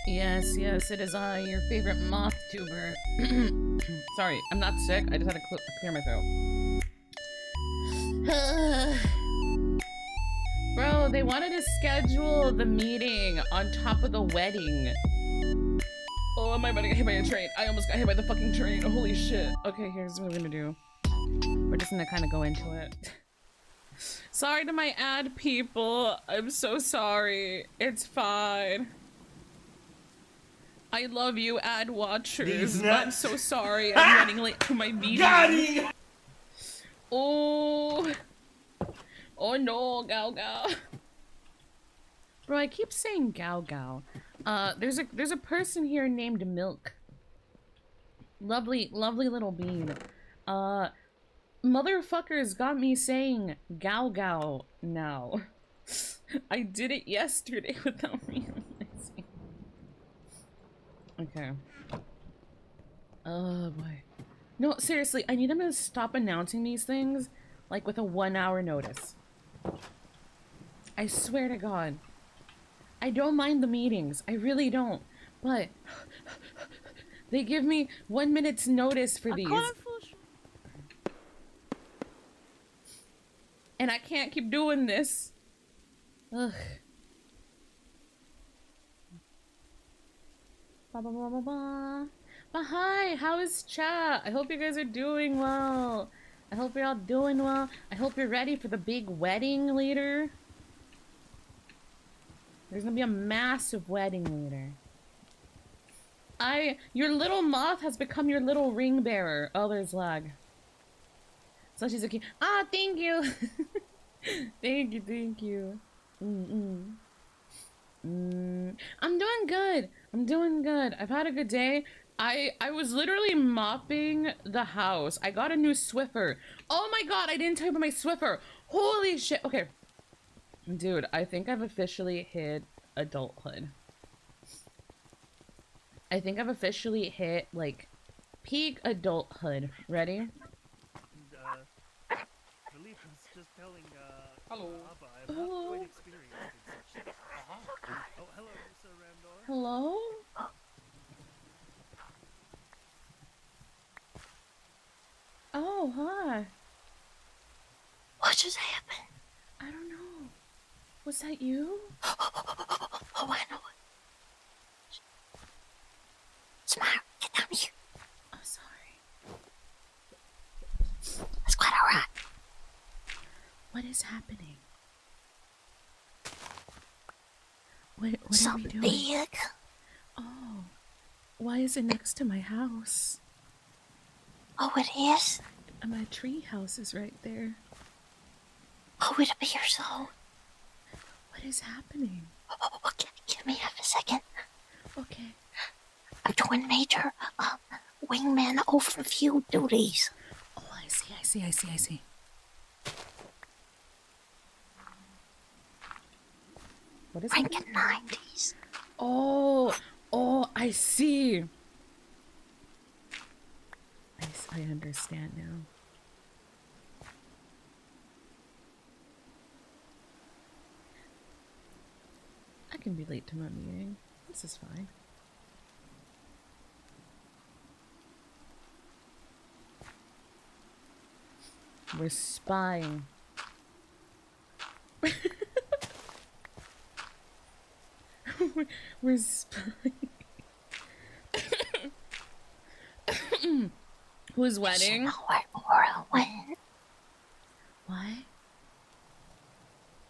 Yes, yes, it is I, your favorite moth tuber. Sorry, I'm not sick. I just had to clear my throat. Bro, they wanted to schedule the meeting on top of the wedding. Oh, am I about to get hit by a train? I almost got hit by the fucking train. Holy shit. Okay, here's what we're gonna do. We're just gonna kind of go into it. Sorry to my ad people. I'm so sorry. It's fine. I love you, ad watchers. I'm so sorry. I'm running late to my meeting. Got him! Oh. Oh no, Gao Gao. Bro, I keep saying Gao Gao. There's a person here named Milk. Lovely little bean. Motherfuckers got me saying Gao Gao now. I did it yesterday without realizing. Okay. Oh boy. No, seriously, I need them to stop announcing these things like with a 1 hour notice. I swear to God. I don't mind the meetings. I really don't. But they give me 1 minute's notice for these. And I can't keep doing this. Ugh. Ba ba ba ba ba. But hi, how is chat? I hope you guys are doing well. I hope you're all doing well. I hope you're ready for the big wedding later. There's gonna be a massive wedding later. Your little moth has become your little ring bearer. Oh, there's lag. So she's like, ah, thank you. Thank you. I'm doing good. I've had a good day. I was literally mopping the house. I got a new Swiffer. Oh my God, I didn't tell you about my Swiffer. Holy shit. Okay. Dude, I think I've officially hit adulthood. I think I've officially hit, like, peak adulthood. Ready? Just telling, hello. Abba, I'm not quite experienced in such things. Oh, hello, Mr. Ramdor. Hello? Oh, hi. What just happened? I don't know. Was that you? Oh, I know it. Sumire, get down here. Oh, sorry. It's quite alright. What is happening? What are we Something doing? big. Oh, why is it next to my house? Oh, it is? And my tree house is right there. Oh, it appears so. What is happening? Oh, okay, give me half a second. Okay. I'm doing major, wingman overview duties. Oh, I see. What is Ranking 90s. Oh, I see. I understand now. I can be late to my meeting. This is fine. We're spying. We're spying. Whose wedding? You know where Aura went? What?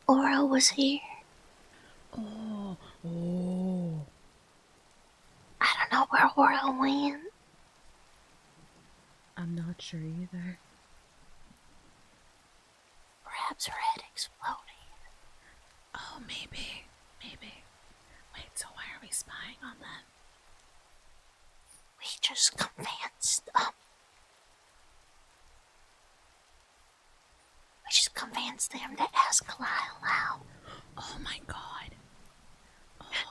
Aura was here. Oh. I don't know where Aura went. I'm not sure either. Perhaps her head exploded. Oh, maybe. Wait, so why are we spying on them? We just convinced, them to ask Lyle out. Oh my God.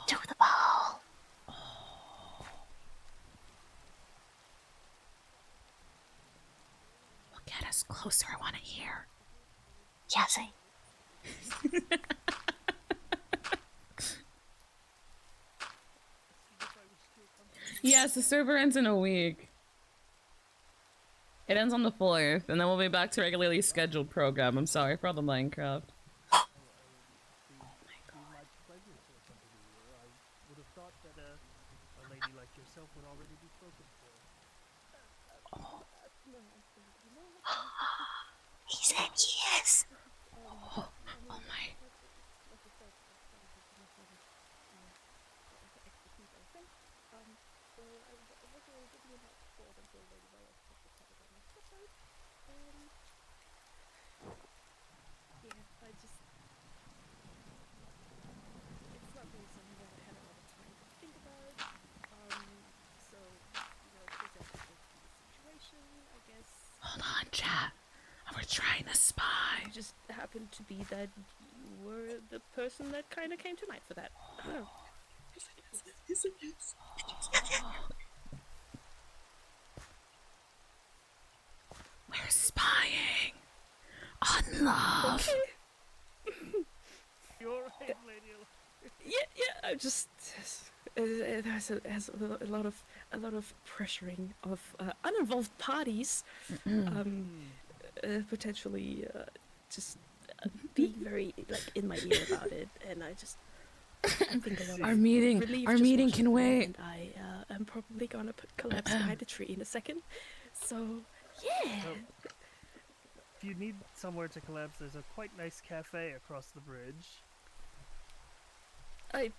To the ball. Well, get us closer. I want to hear. Yassie. Yes, the server ends in a week. It ends on the 4th, and then we'll be back to regularly scheduled program. I'm sorry for all the Minecraft. Oh my god. My pleasure to accompany you. I would have thought that a lady like yourself would already be spoken for. He said yes. Oh my. Hold on, chat. We're trying to spy. It just happened to be that you were the person that kind of came to mind for that. We're spying on love. You're right, lady. Yeah. I just there's a lot of pressuring of uninvolved parties, potentially just being very like in my ear about it, and I think a lot Our of meeting relief our just meeting washed can over me, wait. and I am probably gonna collapse behind a tree in a second. So yeah. If you need somewhere to collapse, there's a quite nice cafe across the bridge. I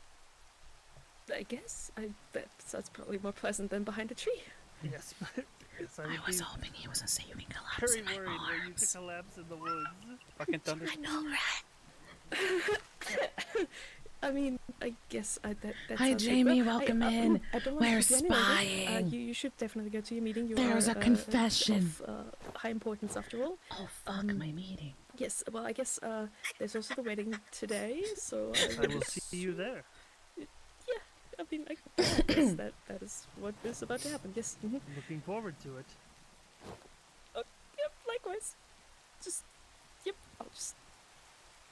guess that's probably more pleasant than behind a tree. Yes, but yes, I would I was be hoping he wasn't saving collapse very in my worried were you to arms. collapse in the woods. Fucking thunder. I know, right? I mean, I guess that's Hi, Jamie, welcome in. I don't wanna We're keep you any longer. spying. You should definitely go to your meeting. There's a confession. Of high importance after all. Oh fuck, my meeting. Yes, well, I guess there's also the wedding today, so I will see you there. Yeah, I mean, I guess that is what is about to happen. Yes. Mm-hmm. Looking forward to it. Yep. Likewise. Yep. I'll just.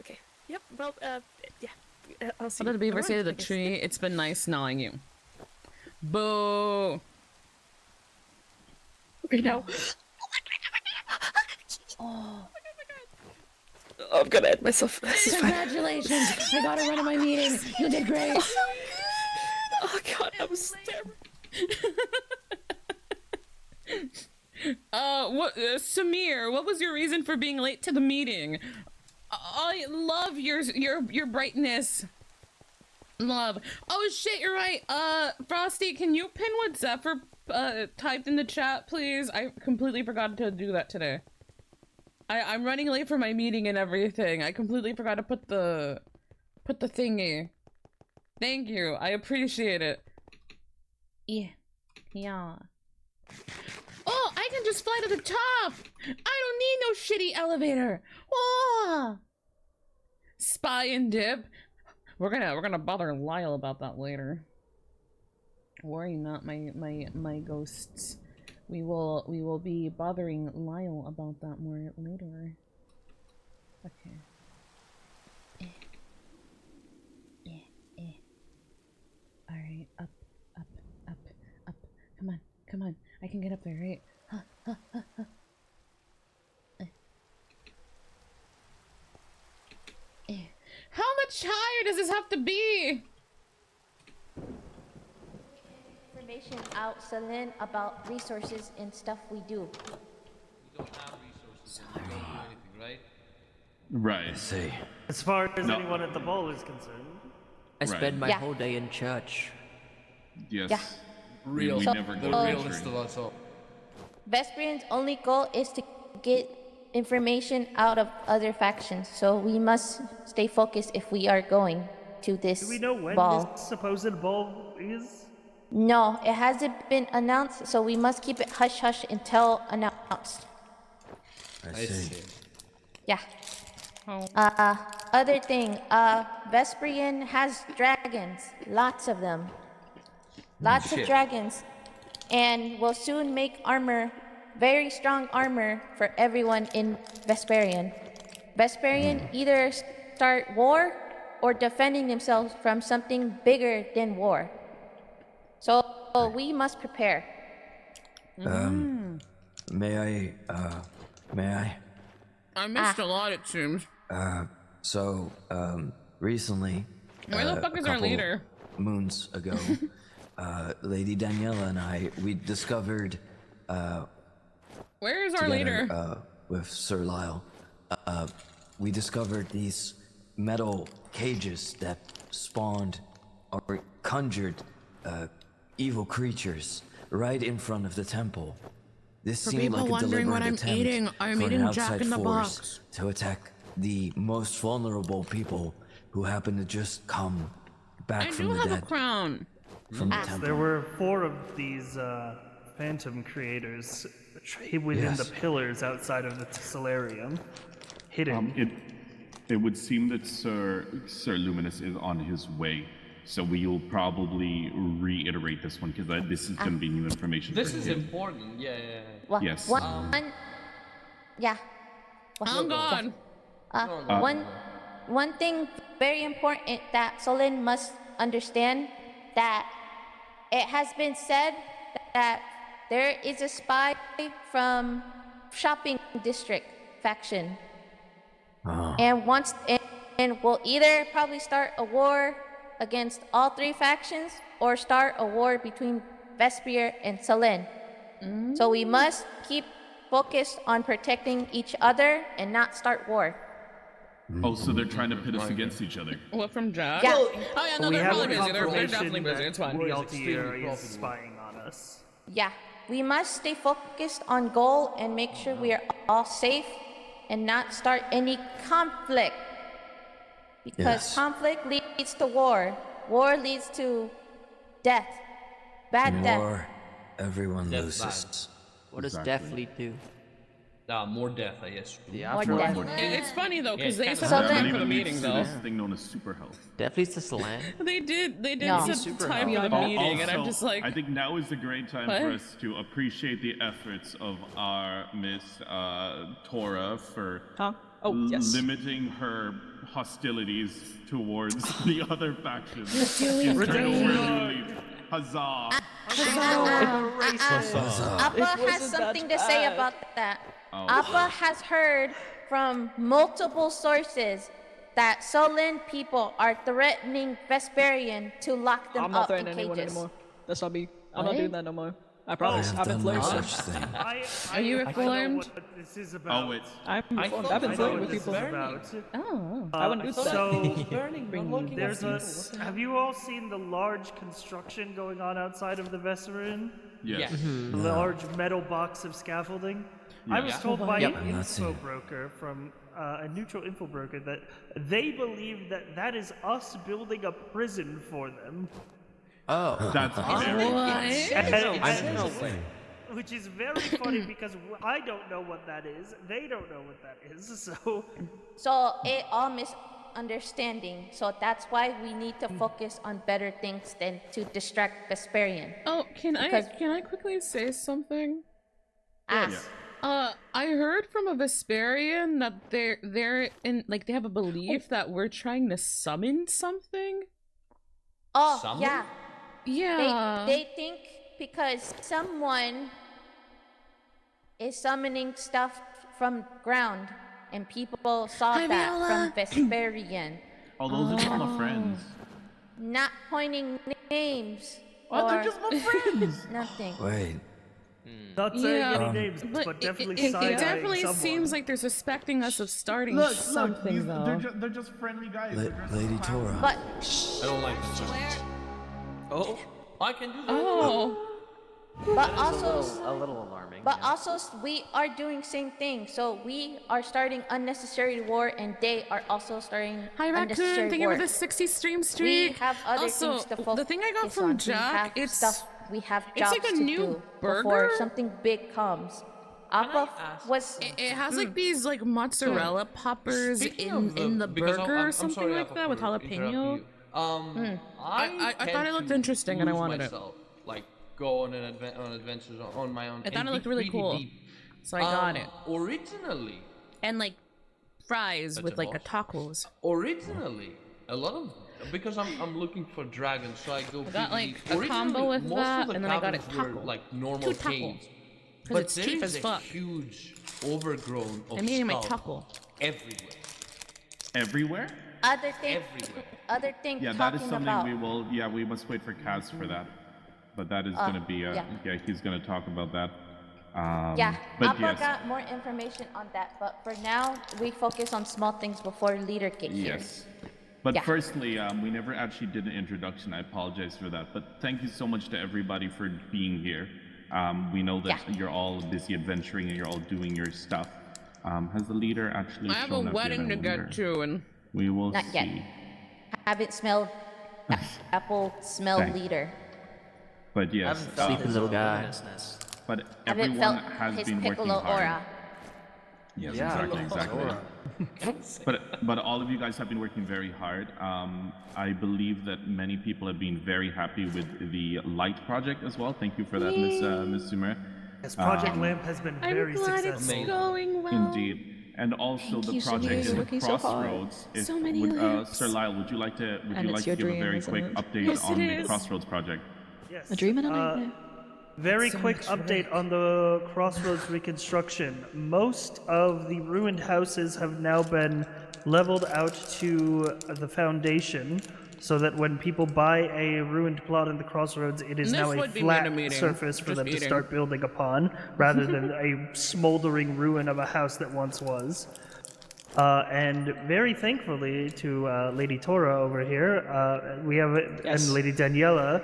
Okay. Yep. Well. Yeah. I'll see. What did the beaver around, say to the I guess. tree? It's been nice knowing you. Boo! Okay, now. Oh, Oh, I'm gonna end myself. This is fine. congratulations! I got to run to my meeting. You did great. Oh god, that was terrible. Sumire, what was your reason for being late to the meeting? I love your brightness. Love. Oh shit, you're right. Frosty, can you pin what Zephyr typed in the chat, please? I completely forgot to do that today. I'm running late for my meeting and everything. I completely forgot to put the thingy. Thank you. I appreciate it. Yeah. Oh, I can just fly to the top. I don't need no shitty elevator. Oh. Spy and dip. We're gonna bother Lyle about that later. Worry not, my ghosts. We will be bothering Lyle about that more later. Okay. All right, up. Come on. I can get up there, right? How much higher does this have to be? Information out, Celine, about resources and stuff we do. We don't have resources, so we don't do anything, right? Right. I see. As far as anyone at the ball is concerned. I spend my Yeah. whole day in church. Yes. Yeah. We So- never The go realest of us all. Vesperian's only goal is to get information out of other factions, so we must stay focused if we are going to this Do we know when ball. this supposed ball is? No, it hasn't been announced, so we must keep it hush-hush until announced. I see. Yeah. Oh. Other thing, Vesperian has dragons. Lots of them. Lots of Shit. dragons. And will soon make armor, very strong armor for everyone in Vesperian. Vesperian either start war or defending themselves from something bigger than war. So we must prepare. May I? I missed a lot, it seems. Recently, Where the fuck a is our couple leader? moons ago, Lady Daniela and we discovered, Where is our together, leader? with Sir Lyle, we discovered these metal cages that spawned or conjured evil creatures right in front of the temple. This For seemed people like a wondering what deliberate I'm attempt eating, I'm for an eating outside Jack in the force Box. to attack the most vulnerable people who happen to just come back I from do the have a dead crown. from the temple. There were 4 of these phantom creators within Yes. the pillars outside of the solarium, hidden. It would seem that Sir Luminous is on his way, so we'll probably reiterate this one because this is going to be new information. This for is him. important. Yeah. Yes. Yeah. I'm gone. One thing very important that Solin must understand, that it has been said that there is a spy from shopping district faction, and we'll either probably start a war against all 3 factions or start a war between Vesper and Solin. So we must keep focused on protecting each other and not start war. Oh, so they're trying to pit us against each other. What, from Jack? Yeah. Oh yeah, no, we they're have probably a busy. They're confirmation definitely busy. that It's fine. the Roy is Altier extremely is profitable. spying on us. Yeah, we must stay focused on goal and make sure we are all safe and not start any conflict. Because Yes. conflict leads to war. War leads to death. Bad death. War, everyone Death loses. What does death lead to? More death, I guess. The More death. It's funny though, because Yeah, they it's said kinda the sad. time for the Even meeting leads to though. this thing known as super health. Death leads to Salan? They did No. set the time for the meeting, and I'm just like, I think now is a great time What? for us to appreciate the efforts of our Miss Tora for limiting her hostilities towards the other factions. She's turned over a new leaf. Huzzah! Appa has something to say about that. Appa has heard from multiple sources that Solin people are threatening Vesperian to lock them I'm not up in threatening anyone cages. anymore. That's not me. I'm not What? doing that no more. I I promise. have I've been done no flirting. such thing. Are you I know informed? what this is about. Oh, it's I'm informed. thought I've been I know flirting what with this is people. about. oh, I wouldn't do that. So Burning, Bring unlocking there's a. us. Have you all seen the large construction going on outside of the Vesperin? yes. The large metal box of scaffolding. I was told by Yep, an I'm not seeing info it. broker from a neutral info broker that they believe that that is us building a prison for them. Oh. That's very And- which is very funny because I don't know what that is. They don't know what that is. So So it all misunderstanding. So that's why we need to focus on better things than to distract Vesperian. oh, can Because- I quickly say something? Ask. I heard from a Vesperian that they're in, like, they have a belief that we're trying to summon something. Oh, Someone? yeah. Yeah. They think because someone is summoning stuff from ground and people saw Hi, that Viola. from Vesperian. Oh, those are all my friends. Not pointing names. Oh, they're or just my friends. nothing. Wait. not saying Yeah, any names, but definitely it side-eyeing definitely someone. seems like they're suspecting us of starting Look, something though. they're just friendly guys. Lady Tora. But I don't like this. Oh, I can do that. Oh, but also A little alarming. But also, we are doing same thing. So we are starting unnecessary war, and they are also starting hi Raccoon, unnecessary thank you war. for the 60 stream We streak. have other Also, things to focus the thing I got on. from We Jack, have it's stuff. We have it's jobs like a to new do burger? before something big comes. Appa ask- was It has like these like mozzarella poppers Speaking in of the because burger or I'm something sorry, like Apple, that with for interrupting jalapeno. you. I I thought tend it looked to interesting and I lose wanted it. myself, like go on adventures on my own. I thought and it looked dig really cool, deep. so I got it. Originally, And like fries Such with a like a boss. tacos. originally, a lot of because I'm looking for dragons, so I go. I got like PvP. a combo with Most that, of the and then I got it caverns were taco. like normal 2 taco. caves, 'Cause but it's there cheap is as a fuck. huge overgrown of I'm eating my skull taco. everywhere. Everywhere? Other thing. Everywhere. Other thing. Yeah, that is talking something about. we will. Yeah, we must wait for Kaz for that. But that is gonna be. yeah. Yeah, he's gonna talk about that. Yeah, But Appa yes. got more information on that, but for now, we focus on small things before leader get here. Yes. But Yeah. firstly, we never actually did an introduction. I apologize for that. But thank you so much to everybody for being here. We know that you're all busy adventuring and you're all doing your stuff. Has the leader actually I have a shown up yet, wedding I to get wonder? to, and We will Not see. yet. Haven't smelled apple smell Thanks. leader. But I yes, haven't felt Sleeping his little guy. ominousness. but Haven't everyone felt has his been working piccolo hard. aura. Yes, Yeah. exactly. But all of you guys have been working very hard. I believe that many people have been very happy with the light project as well. Thank you for that, Miss Sumire. Yes, Project Lamp has been I'm very glad successful. it's going well. Indeed. And also Thank the you, project Sumire. You're in working so hard. Crossroads. So many layers. Sir Lyle, would you like to And it's your give a dream, very isn't quick it? update Yes, on it the is. Crossroads project? Yes. A dream and a nightmare. Very So quick much update on the Crossroads reconstruction. Most of the ruined houses have now been leveled out to the foundation, so that when people buy a ruined plot in the Crossroads, it is This now a would be flat animating, surface for just them to eating. start building upon, rather than a smoldering ruin of a house that once was. And very thankfully to Lady Tora over here, we have and Lady Daniela,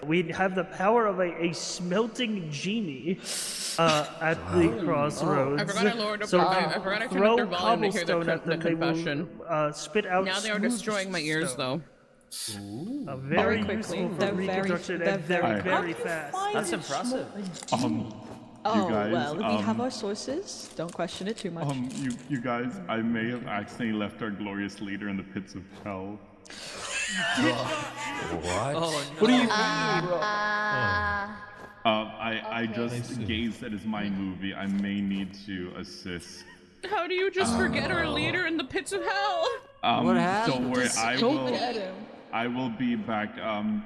we have the power of a smelting genie at the Crossroads. I forgot I lowered up so their- if I you forgot I turned up throw their volume to hear the cobblestone at them, they confession. will spit out. Now they are smooth destroying my ears, stone. though. Very quickly. useful for They're very- reconstruction they're and very, very- very fast. That's impressive. Oh, guys, well, we have our sources. Don't question it too much. You guys, I may have accidentally left our glorious leader in the pits of hell. What? Oh no. What do you mean? I just gazed at his my movie. I may need to assist. How do you just forget our leader in the pits of hell? What happened? Don't worry, Don't get him. I will be back.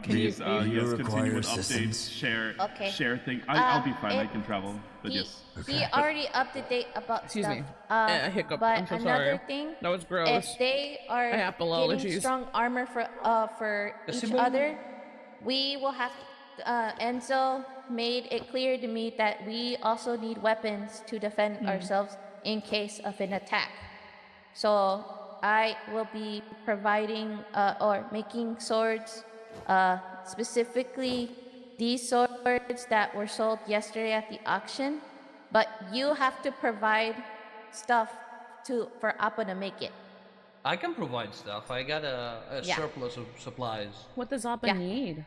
Please, you yes, require continue with assistance? updates, share, Okay. share things. I'll be fine. I it- can travel. But He, yes. he already up to date about Excuse stuff. me. A hiccup. But I'm so another sorry. thing, That was gross. if they are I have getting allergies. strong armor for each Simone? other, we will have. Enzo made it clear to me that we also need weapons to defend ourselves in case of an attack. So I will be providing or making swords, specifically these swords that were sold yesterday at the auction. But you have to provide stuff for Appa to make it. I can provide stuff. I got a Yeah. surplus of supplies. What does Appa Yeah. need?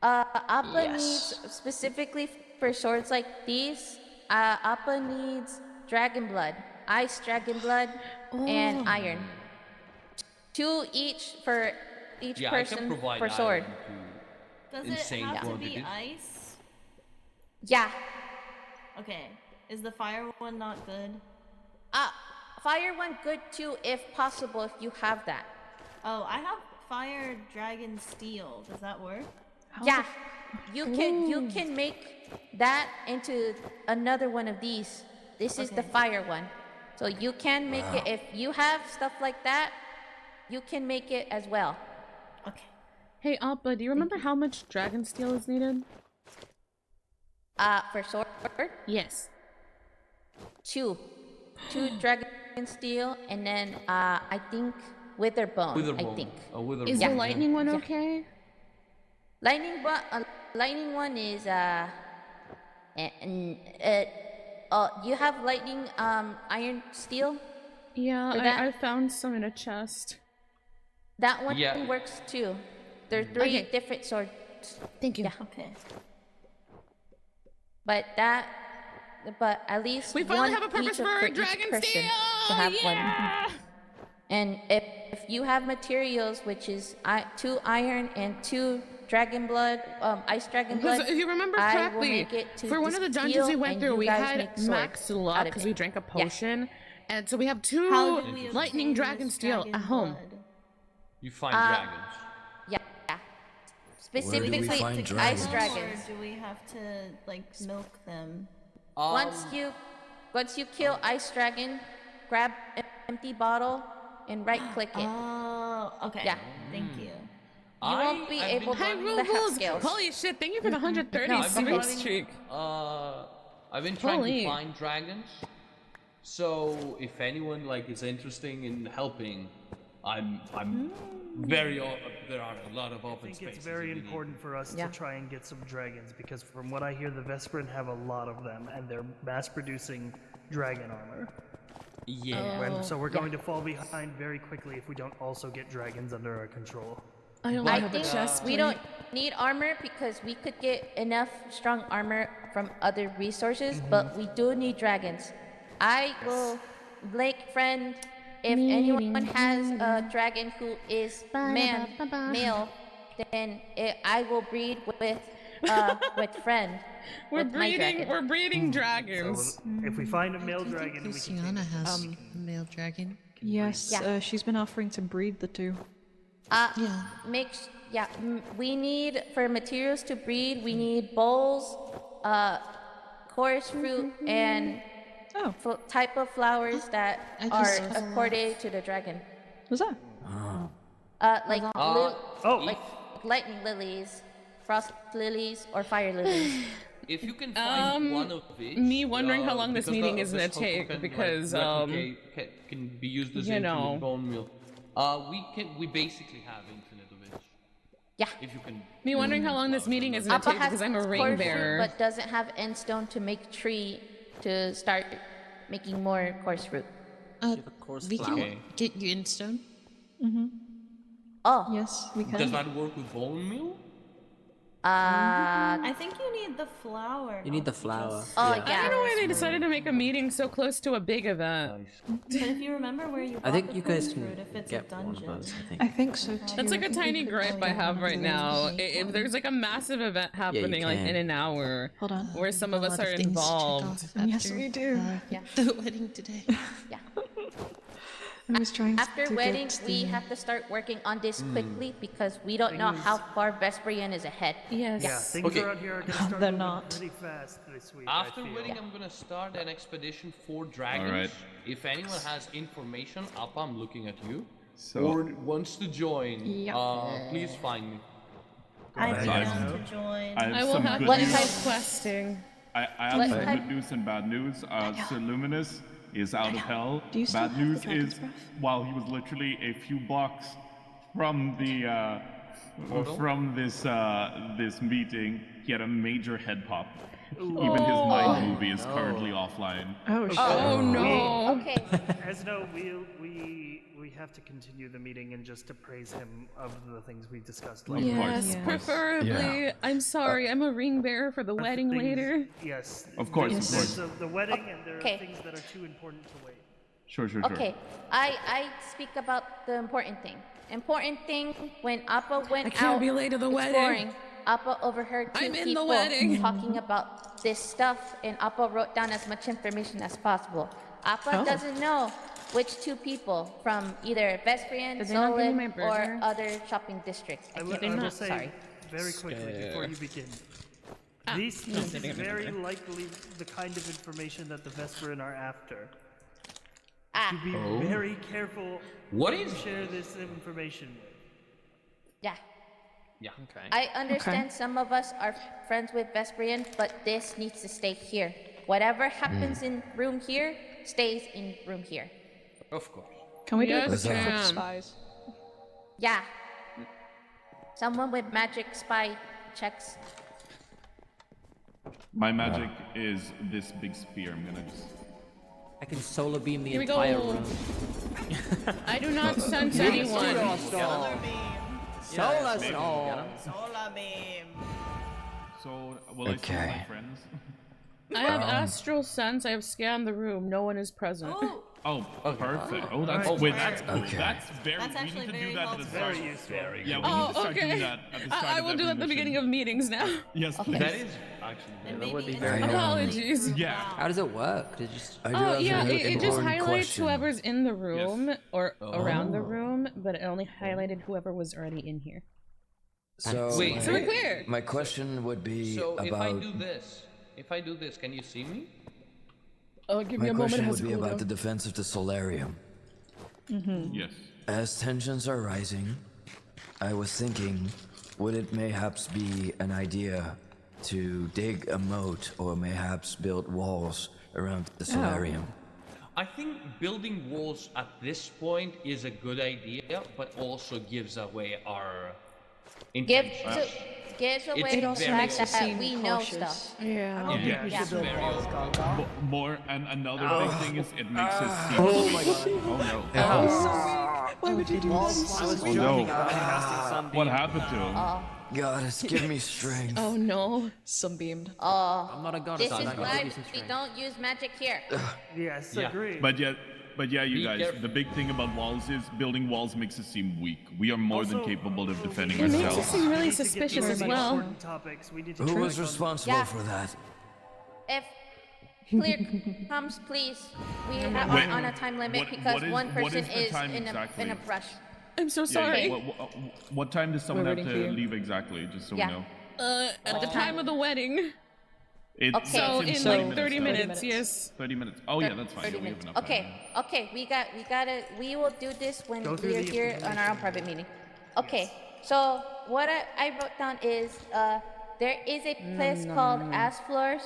Appa needs specifically for swords like these. Appa needs dragon blood, ice dragon blood, and iron. 2 each for each Yeah, I can person provide for sword. iron to Does insane it have to quantities. be ice? Yeah. Okay. Is the fire one not good? Fire one good too, if possible, if you have that. Oh, I have fire dragon steel. Does that work? Yeah. You can make that into another one of these. This is the Okay. fire one. So you can make it if you have stuff like that, you can make it as well. Okay. Hey, Appa, do you remember how much dragon steel is needed? For sword, Yes. 2 dragon steel, and then I think wither bone. I think Wither Is Yeah. the lightning one okay? lightning one is you have lightning iron steel. Yeah, For that- I found some in a chest. That one Yeah. works too. There are 3 Okay. different swords. Thank you. Yeah. Okay. But at least We finally one have a purpose each for each dragon person steel! to have Yeah! one. And if you have materials, which is 2 iron and 2 dragon blood, ice dragon blood, Because if you remember I will correctly, make it to for one of the distill, dungeons we went and through, you we guys had make swords max luck out of because it. we drank a Yeah. potion. And so we have How 2 did we lightning obtain dragon this steel dragon at home. blood? You find dragons. Yeah. Specifically, find ice dragons? dragons. Or do we have to like milk them? Once you kill ice dragon, grab an empty bottle and right click it. Oh, okay. Yeah. Thank you. You won't be able to have skills. Holy shit, thank you for the 130 No, secret streak. I've been trying Holy. to find dragons. So if anyone like is interested in helping, I'm very. There are a lot of I open think spaces. it's very if you need. important for us Yeah. to try and get some dragons because from what I hear, the Vesperin have a lot of them and they're mass producing dragon armor. Yeah. And so we're going to fall behind very quickly if we don't also get dragons under our control. I only I have a think chest we plate. don't need armor because we could get enough strong armor from other resources, but we do need dragons. I will, Blake friend, if anyone has a dragon who is male, then I will breed with friend. We're with my breeding. dragon. We're breeding dragons. So if we find a male dragon, we can Luciana has a male dragon. Yes, Yeah. she's been offering to breed the two. Yeah. We need, for materials to breed, we need bowls, chorus fruit, and type of flowers that I are just- accorded to the dragon. What's that? Like like lightning lilies, frost lilies, or fire lilies. If you can find one of these, me wondering how long this because meeting the- is the gonna scope take, can, because, can be used as you infinite know. bone meal. We basically have infinite of it. Yeah. If you can. Me wondering how long this meeting is gonna Appa take because I'm a ring chorus fruit, bearer. but doesn't have end stone to make tree to start making more coarse fruit. We can get you in stone. Oh. Yes, we can. Does that work with bone meal? I think you need the flour. You need the flour. Oh I don't know why they decided to make a meeting so close to a big event. But if you remember where you I bought think the you guys coarse can fruit, if it's a get one of dungeon. those, I think. I think so too. That's like I a think we tiny could gripe I get have one right of now. those. If there's like a massive event happening like can. in an hour, Hold on. where some of A us lot are things to check involved. off Yes, after, we do. Yeah. The wedding today. Yeah. I was trying After to wedding, get we the- have to start working on this quickly because we don't know how far Vesperian is ahead. Yes. Yeah, things Okay. around here are going to start They're moving not. pretty fast this week. After I feel. wedding, I'm gonna start an expedition for dragons. Alright. If anyone has information, Appa, I'm looking at you. So- or wants to join, Yeah. please find me. I'd be Alright. down to join. I have I will some have good What news. type- questing. I have What some type- good news and bad news. Sir Luminous is out of hell. Do you still Bad have the news dragon is, stuff? while he was literally a few blocks from the from this meeting, he had a major head pop. Even his mind movie is currently offline. Oh, shit. Oh no. Okay. As no, we have to continue the meeting and just to praise him of the things we discussed. Like Yes, Yes. preferably. I'm sorry, I'm a ring bearer for the wedding things- later. Yes. Of course, there's, of course. There's the wedding, and there Okay. are things that are too important to wait. Sure. Okay. I speak about the important thing. Important thing when Appa went I can't out be late to the wedding. exploring, Appa overheard two I'm in the people wedding. talking about this stuff, and Appa wrote down as much information as possible. Appa Oh. doesn't know which two people from either Vesperian, Did they not give me my Zolan, or burger? other shopping districts. I I will, can't I will remember. say Sorry. very quickly before you begin. This is very likely the kind of information that the Vesperin are after. Ah, To be very careful What who is- you share this information with. yeah. Yeah. Okay. I understand some of us are friends with Vesperian, but this needs to stay here. Whatever happens in room here stays in room here. Of course. Can we do Yes, a quick ma'am. spies? Yeah. Someone with magic spy checks. My magic is this big spear. I'm gonna just. I can solar beam the Here we entire go. room. I do not sense anyone. Solar storm. Solar beam. So, will I see my friends? I have astral sense. I have scanned the room. No one is present. Oh, Oh, perfect. Oh, that's Alright. wait, that's cool. Okay. That's very. That's we actually need to very do that at the helpful. start. Very useful. Yeah, we good. need to Oh, start doing okay. that at the start I of will do every that at the beginning mission. of meetings now. Yes, please. That is actually And that would maybe be very instead of Apologies. group Yeah. out. How does it work? Did you just... I do Oh have yeah, an it just important highlights question. whoever's in the room or around the Oh. room, but it only highlighted whoever was already in here. So, Wait, my, So we're clear. my question would be So about. if I do this, can you see me? Oh, give My me a moment. question It has would to be cool about the down. defense of the solarium. Yes. As tensions are rising, I was thinking, would it mayhaps be an idea to dig a moat or mayhaps build walls around the solarium? I think building walls at this point is a good idea, but also gives away our intentions. Gives away It the also fact makes that us we seem know cautious. stuff. Yeah. Yeah, we should build very walls, Gaga. More and another big thing is it makes us seem. Oh my god. Oh no. Why would you do this? I was Oh, joking no. about casting Sunbeam. What happened to him? Goddess, give me strength. Oh no. Sunbeamed. I'm not a goddess. This I'm is not gonna why give you some we strength. don't use magic here. Yes, Yeah. agreed. But yeah, you Be guys. careful. The big thing about walls is building walls makes us seem weak. We are more than Also, capable of defending It makes us ourselves. seem really We need to get suspicious to as the well. important topics. We need to Who track was on- responsible Yeah. for that? If clear comes, please. We have Wait, on a time limit what because is- one what person is the is time in exactly? a rush. I'm so sorry. What time does someone We're have waiting to for you. leave exactly? Just so Yeah. we know. At the time of the wedding. It's Okay. So it's in like 30 30 minutes. minutes, yes. 30 minutes. Oh yeah, that's fine. 30 Yeah, we have minutes. enough time. Okay, we will do this when Go through we are the here on our own private meeting. Okay, so what I wrote down is there is a place called Asflors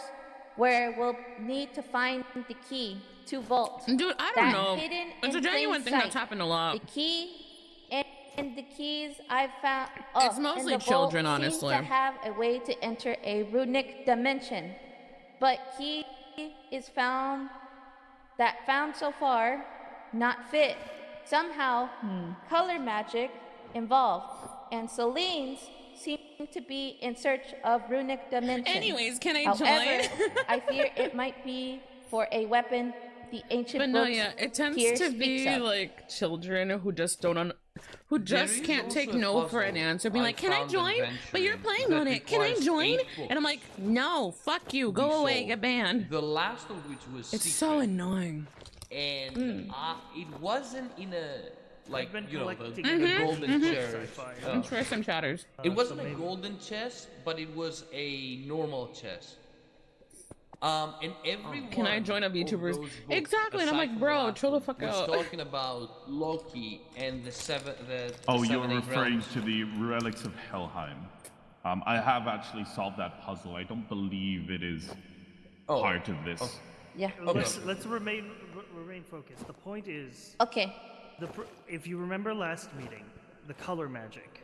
where we'll need to find the key to Vault. Dude, I don't That know. hidden It's a in genuine plain thing that's sight. happened a lot. The key and the keys I found. It's and mostly the children, vault honestly. Seems to have a way to enter a runic dimension, but key is found so far not fit. Somehow, color magic involved, and Celine's seem to be in search of runic dimension. Anyways, can I However, join? I fear it might be for a weapon the ancient But no, books yeah, it tends here to speaks be of. like children who just don't who just is can't also take a no for puzzle an answer. Being I like, "Can I found join?" But you're AdVenture playing that on it. Can I requires join? 8 And I'm like, "No, fuck you. Go We away, saw. get banned." The last of which was It's secret, so annoying. and it wasn't in a like been you know the collecting golden chest. sci-fi. Interest and chatters. It wasn't a golden chest, but it was a normal chest. And everyone. Can I join a of VTubers? those books, Exactly, and I'm aside like, from bro, the last chill the one, fuck was out. talking about Loki and the seven. Oh, you're 7, 8 referring realms. to the relics of Helheim. I have actually solved that puzzle. I don't believe it is part of this. Yeah. Let's remain focused. The point is, Okay. if you remember last meeting, the color magic.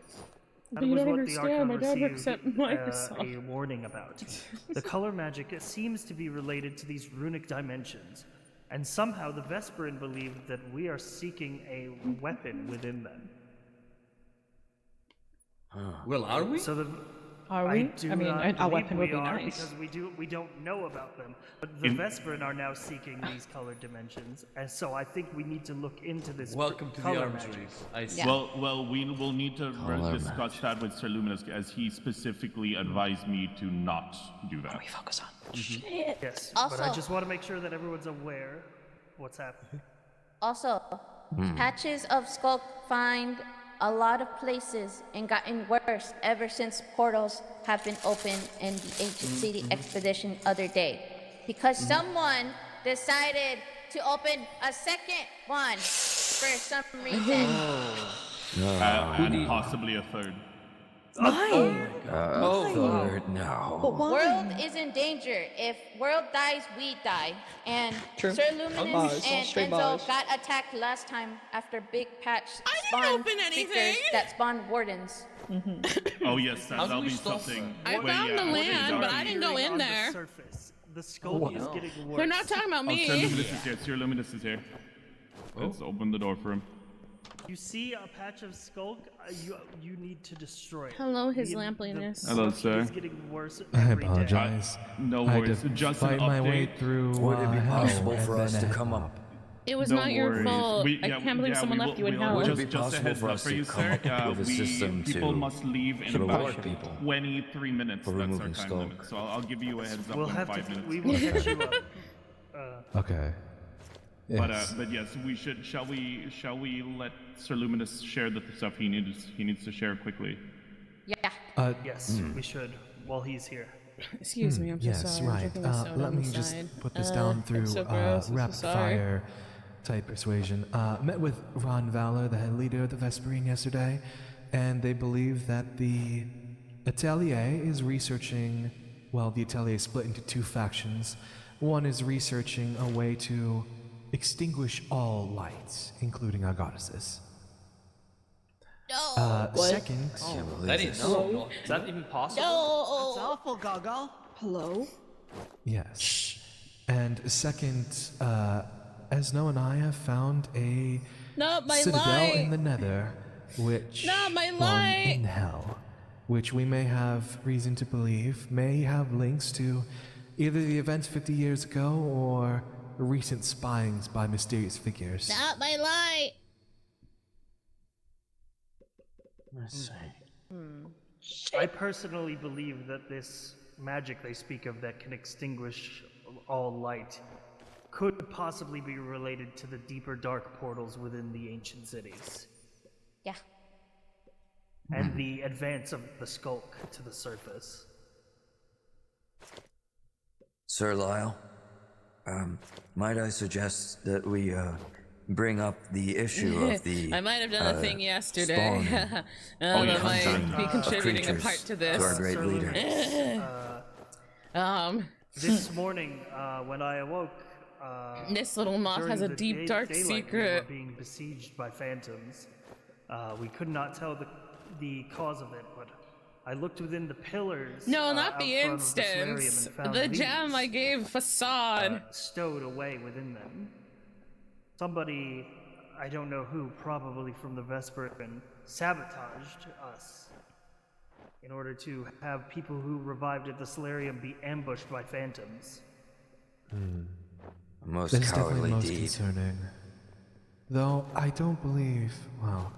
That But you was don't what understand, the my Archon dad received accept Microsoft. a warning about. The color magic seems to be related to these runic dimensions, and somehow the Vesperin believe that we are seeking a weapon within them. Well, are we? So Are we? do I mean, not a believe weapon would we be are nice. because we don't know about them. But the Vesperin are now seeking these colored dimensions, and so I think we need to look into this. Welcome to the color arms magic. race. I see. Yeah. Well, we will need to discuss that with Sir Luminous, as he specifically advised me to not do that. We focus on. Yes, but I Also- just want to make sure that everyone's aware what's happening. Also, patches of Skulk find a lot of places and gotten worse ever since portals have been opened in the ancient city expedition other day. Because someone decided to open a second one for some reason. And possibly a third. Third now. World is in danger. If world dies, we die. And True. Sir Luminous Bars, and straight Enzo bars. got attacked last time after Big Patch I didn't spawned open anything. creatures that spawned wardens. Oh yes, How do that'll we be stop something. I Wait, found yeah, the what is land, our- but I didn't go Appearing in on there. The surface. The Skulk is getting worse. They're not talking about Oh, Sir me. Luminous is here. Sir Luminous is here. Let's open the door for him. You see a patch of Skulk, you need to destroy it. Hello, His The- Lampliness. the Hello, Skulk sir. is getting worse I every day. apologize. No I had worries. to Just an fight my way update. through Would it be hell possible and for us then to head come up? up It was No not your worries. fault. I can't believe someone left you in hell. Would it be Just a possible heads for up us for to you, come sir. up with a system People to must leave in reward about people 23 minutes. for That's our removing time Skulk? limit. So I'll give you a heads up We'll in have 5 to. minutes. We will catch you up. Okay. Yes. But yes, we should. Shall we let Sir Luminous share the stuff he needs to share quickly? Yeah. Yes, we should while he's here. Excuse me, I'm so Yes, sorry. I'm right. drinking a soda Let on the me just side. put this down through I'm so gross. I'm rapid so sorry. fire type persuasion. Met with Ron Valor, the head leader of the Vesperine, yesterday, and they believe that the Atelier is researching. Well, the Atelier is split into two factions. One is researching a way to extinguish all lights, including our goddesses. No. Second, That is no. Is that even possible? No. That's awful, Gaga. Hello? yes. And second, Esno and I have found a Not my citadel light. in the Nether, which Not my well, light. in hell, which we may have reason to believe may have links to either the events 50 years ago or recent spyings by mysterious figures. Not my light. I personally believe that this magic they speak of that can extinguish all light could possibly be related to the deeper dark portals within the ancient cities Yeah. and the advance of the Skulk to the surface. Sir Lyle, might I suggest that we bring up the issue of the I might have done a thing yesterday. spawning That might conjuring be contributing a creatures part to to this. our great Sir leader. Luminous, this morning, when I awoke, This little moth during has a the deep, dark daylight, we were secret. being besieged by phantoms. We could not tell the cause of it, but I looked within the pillars. No, not out the front of the solarium instance. and found The these, gem I gave Facade. stowed away within them. Somebody, I don't know who, probably from the Vesperin, sabotaged us in order to have people who revived at the solarium be ambushed by phantoms. Most This is definitely cowardly most deed. concerning. Though I don't believe, well,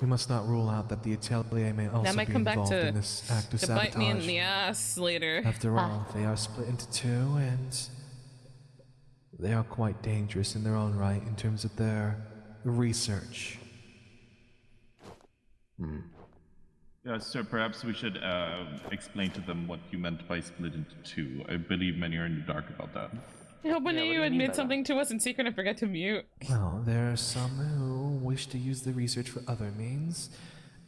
we must not rule out that the Atelier may also That might be come back involved to, in this act of to sabotage. bite me in the ass later. After all, they are split into two, and they are quite dangerous in their own right in terms of their research. Sir, perhaps we should explain to them what you meant by split into two. I believe many are in the dark about that. I hope when you admit something to us in secret, I forget to mute. Well, there are some who wish to use the research for other means,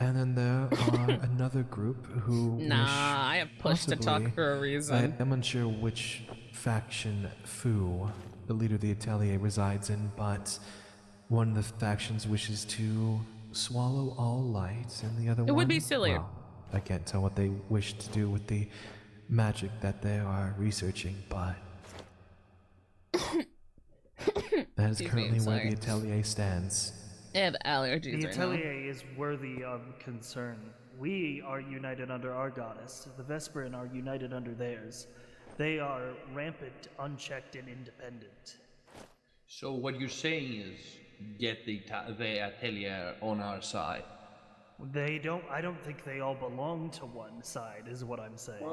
and then there are another group who Nah, wish I have pushed to talk possibly- for a reason. I am unsure which faction Fu, the leader of the Atelier, resides in, but one of the factions wishes to swallow all light, and the other one... It would be silly. Well, I can't tell what they wish to do with the magic that they are researching, but... that is Excuse me, currently where sorry. the Atelier stands. I have allergies The right now. Atelier is worthy of concern. We are united under our goddess. The Vesperin are united under theirs. They are rampant, unchecked, and independent. So what you're saying is get the Atelier on our side. They don't. I don't think they all belong to one side, is what I'm saying.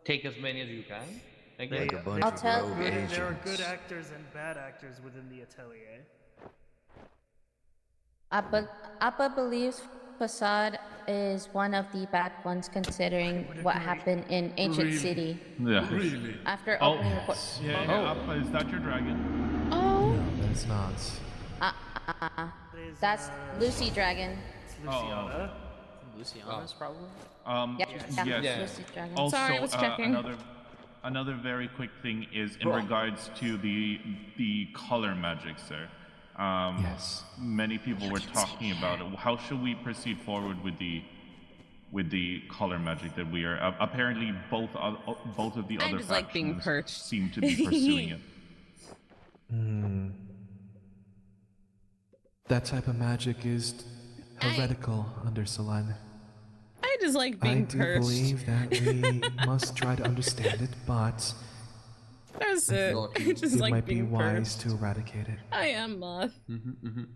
Take as many as you can. I guess. Like a bunch I'll of tell- rogue There are agents. good actors and bad actors within the Atelier. Appa believes Facade is one of the bad ones considering what happened in Ancient City Yeah. after Oh, opening report. Appa, is that your dragon? Oh, No, that is not. That's Lucy Dragon. It's Luciana. Luciana's probably? Yeah, Yes. Lucy Dragon. Also, Sorry, I was checking. another very quick thing is in regards to the color magic, sir. Yes. Many people were talking about it. How should we proceed forward with the color magic that we are apparently both of the I other just like being factions perched. seem to be pursuing it. That type of magic is heretical under Selene. I just like I being do perched. believe that we must try to understand it, but That's I it. think I just it like might be being wise cursed. to eradicate it. I am Moth.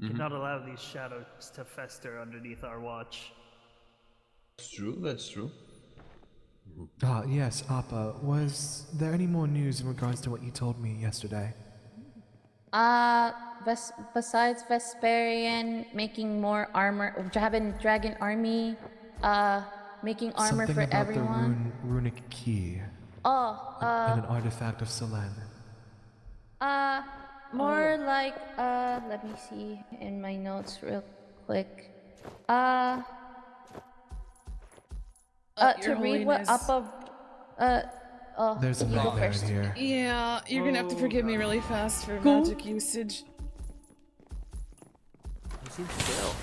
Cannot allow these shadows to fester underneath our watch. That's true, that's true. Ah, yes, Appa. Was there any more news in regards to what you told me yesterday? Besides Vesperian making more armor, dragon army, making armor Something for about everyone. the runic key Oh, and an artifact of Selen. more like, let me see in my notes real quick. To Your read what Holiness. Appa, There's a you go nightmare in first. here. Yeah, you're gonna have to forgive me really fast for magic usage. He seems chill.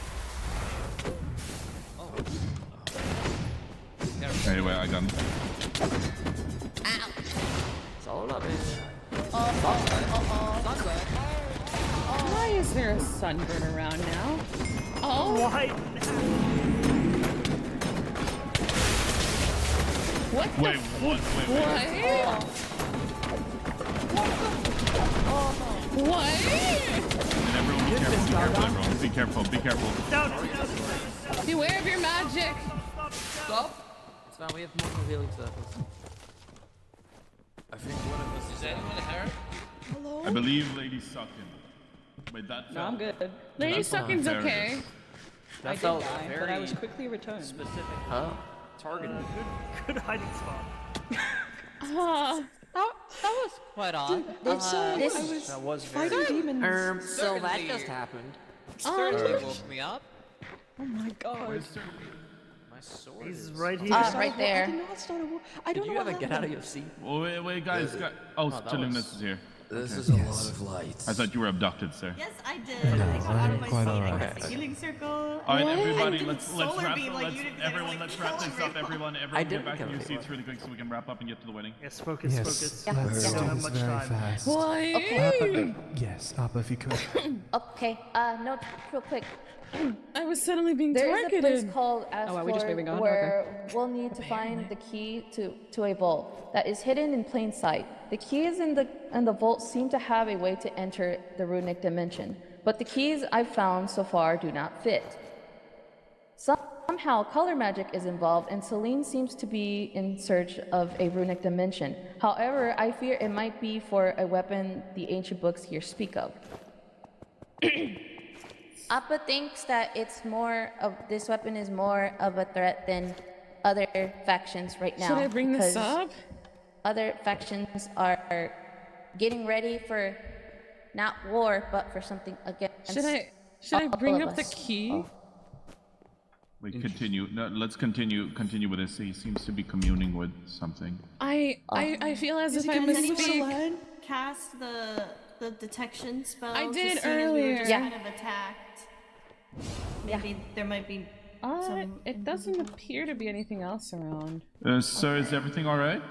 Anyway, I got him. It's all love it. Why is there a sunburn around now? Oh, Why? what the Wait, what? What? What? And everyone be careful, everyone. Be careful, be careful. Beware of your magic. Stop. It's fine, we have multiple healing circles. I think one of us Is anyone hurt? Hello? I believe Lady Suckin. Wait, that No, I'm felt good. Lady That's Suckin's hilarious. okay. That I did felt die, very but I was quickly returned. specific. Huh? Targeted. Good hiding spot. That was quite odd. It's this- I That was was very fighting demons. So that Certainly. just happened. Certainly woke me up. Oh my god. My sword He's is... right here. Right there. I did not start a war. I don't Did know you what ever get out of your seat? Oh, wait, guys. Oh, that Chillingness was- is here. This Okay. is a lot of lights. I thought you were abducted, sir. Yes, I did. No, I got out of my quite seat. I alright. pressed the healing circle. All right, I everybody, did let's solar wrap. beam like you did, 'cause I Everyone, was let's like, wrap this kill up. Everyone, I get didn't back in kill your seats anyone. really quick so we can wrap up and get to the wedding. Yes, focus, Yes, focus. Yeah, let's We do don't have this much very time. fast. Why? Yes, Appa, if you could. Okay, note real quick. I was suddenly being There is a place targeted. called are we just moving on? where we'll need to find the key to a vault that is hidden in plain sight. The keys in the vault seem to have a way to enter the runic dimension, but the keys I've found so far do not fit. Somehow color magic is involved, and Celine seems to be in search of a runic dimension. However, I fear it might be for a weapon the ancient books here speak of. Appa thinks that this weapon is more of a threat than other factions right now. Should I bring this because up? Other factions are getting ready for not war, but for something against. Should I all bring of up the us. key? Wait, continue. No, let's continue with this. He seems to be communing with something. I feel as if I Does anyone mistake. cast the detection spell? I did just seeing as we were earlier. just Yeah. kind of attacked. Maybe there might be some. It doesn't appear to be anything else around. Sir, is everything all right?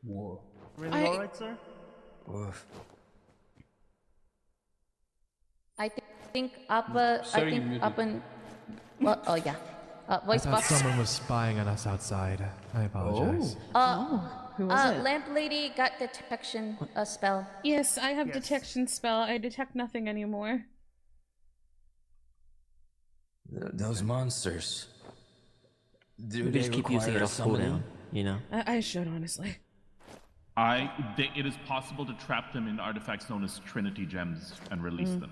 War. Everything all right, sir? Oof. I think Appa. Sorry, I think you muted. Appa. Well, oh yeah. I Voice thought box. someone was spying on us outside. I apologize. Who was it? Lamp lady got detection spell. Yes, I have Yes. detection spell. I detect nothing anymore. Those monsters. Do We they just keep using it require off cooldown, summoning? you know? I should honestly. It is possible to trap them in artifacts known as Trinity Gems and release them.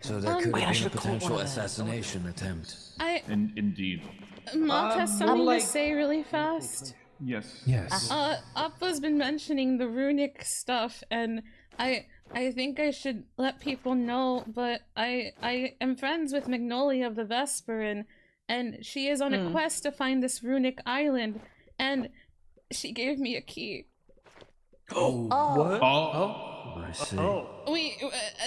So there could Wait, I have been a should've called one potential of them. assassination attempt. Indeed. Moth has something like- to say really fast. Yes. Yes. Appa's been mentioning the runic stuff, and I think I should let people know, but I am friends with Magnolia of the Vesper, and she is on a quest to find this runic island, and she gave me a key. Oh. I see.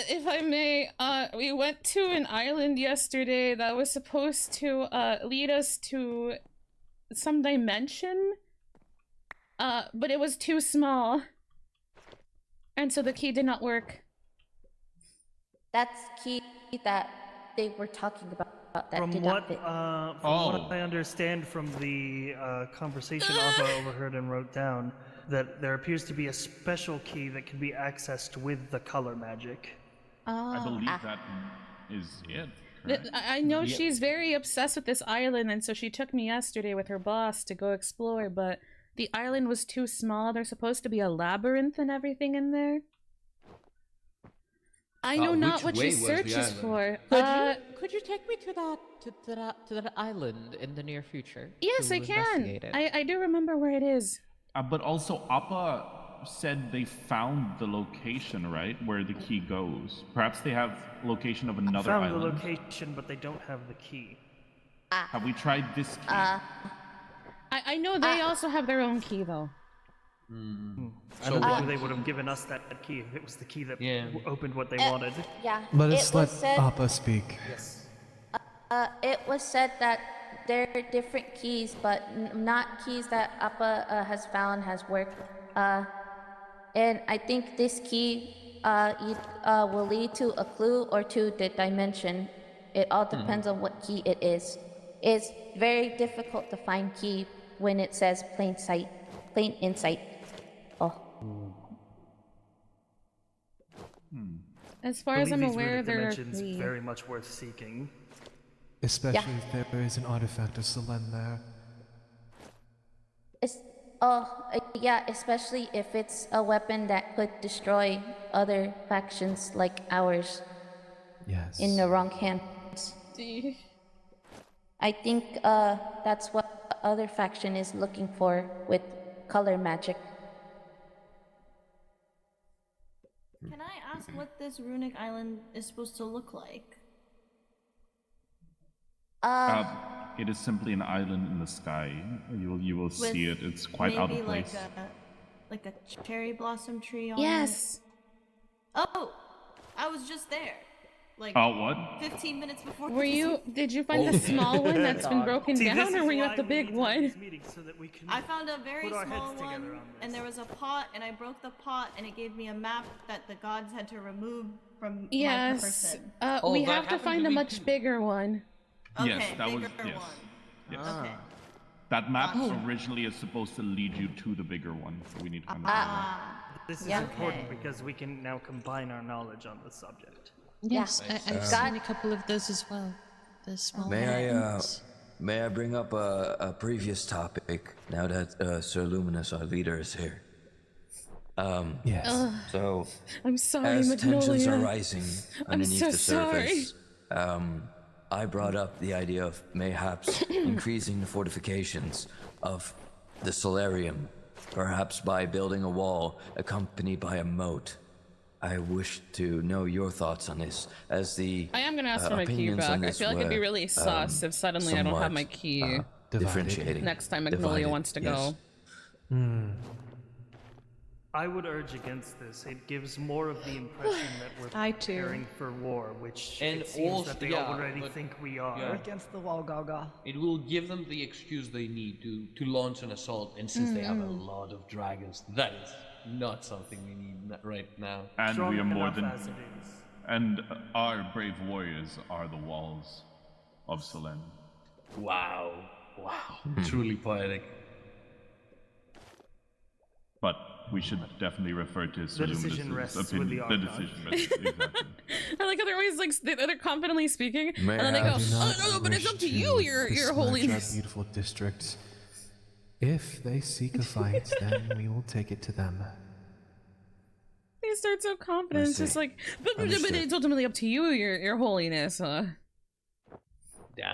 If I may, we went to an island yesterday that was supposed to lead us to some dimension, but it was too small, and so the key did not work. That's key that they were talking about. that From did what not fit. what I understand from the conversation Appa overheard and wrote down, that there appears to be a special key that can be accessed with the color magic. I believe that is it. correct? I know she's very obsessed with this island, and so she took me yesterday with her boss to go explore, but the island was too small. There's supposed to be a labyrinth and everything in there. I know not what she searches for. Could you take me to that island in the near future? Yes, to I can. investigate it? I do remember where it is. But also, Appa said they found the location, right, where the key goes. Perhaps they have location of another Found island. the location, but they don't have the key. Have we tried this key? I know they also have their own key, though. I don't think they would have given us that key if it was the key that opened what they wanted. Yeah. Let us let said, Appa speak. Yes. It was said that there are different keys, but not keys that Appa has found has worked. And I think this key will lead to a clue or to the dimension. It all depends on what key it is. It's very difficult to find key when it says plain insight. Oh. As far as I'm aware, there are dimensions three. very much worth seeking. Especially if there is an artifact of Selene there. Yeah, especially if it's a weapon that could destroy other factions like ours. Yes. In the wrong hands. I think that's what the other faction is looking for with color magic. Can I ask what this runic island is supposed to look like? It is simply an island in the sky. You will see it. It's quite out of place. Like a cherry blossom tree on Yes. it. Oh, I was just there. Like what? 15 minutes before. Did you find the small one that's been broken down, or were you at the big one? I found a very small one, and there was a pot, and I broke the pot, and it gave me a map that the gods had to remove from my person. We have to find a much bigger one. Okay, yes, that was bigger one. Yes. Okay. That map originally is supposed to lead you to the bigger one, so we need to find the bigger one. This is important because we can now combine our knowledge on the subject. Yes, I've seen a couple of those as well. The small ones. May I bring up a previous topic now that Sir Luminous, our leader, is here? Yes. So, I'm sorry, as Magnolia. tensions are rising underneath so the surface, I brought up the idea of mayhaps increasing the fortifications of the solarium, perhaps by building a wall accompanied by a moat. I wish to know your thoughts on this, as the I am gonna ask for my key back. I feel like it'd be really sus if suddenly I don't have my key. Differentiating. Next time Magnolia wants to go. I would urge against this. It gives more of the impression that we're preparing for war, which it seems that they already think we are. Yeah. Against the wall, Gaga. It will give them the excuse they need to launch an assault, and since they have a lot of dragons, that is not something we need right now. And Strong we are more enough than. as it is. And our brave warriors are the walls of Selene. Wow. Truly poetic. But we should definitely refer to Sir The decision Luminous's rests with the opinion. The Archon. decision rests, exactly. I like how they're always like they're confidently speaking, and then they I go, do "Oh no, but it's up to you, your besmirch holiness." Our beautiful district. If they seek a fight, then we will take it to them. They start so confident. It's just like, but it's ultimately up to you, your holiness. Damn.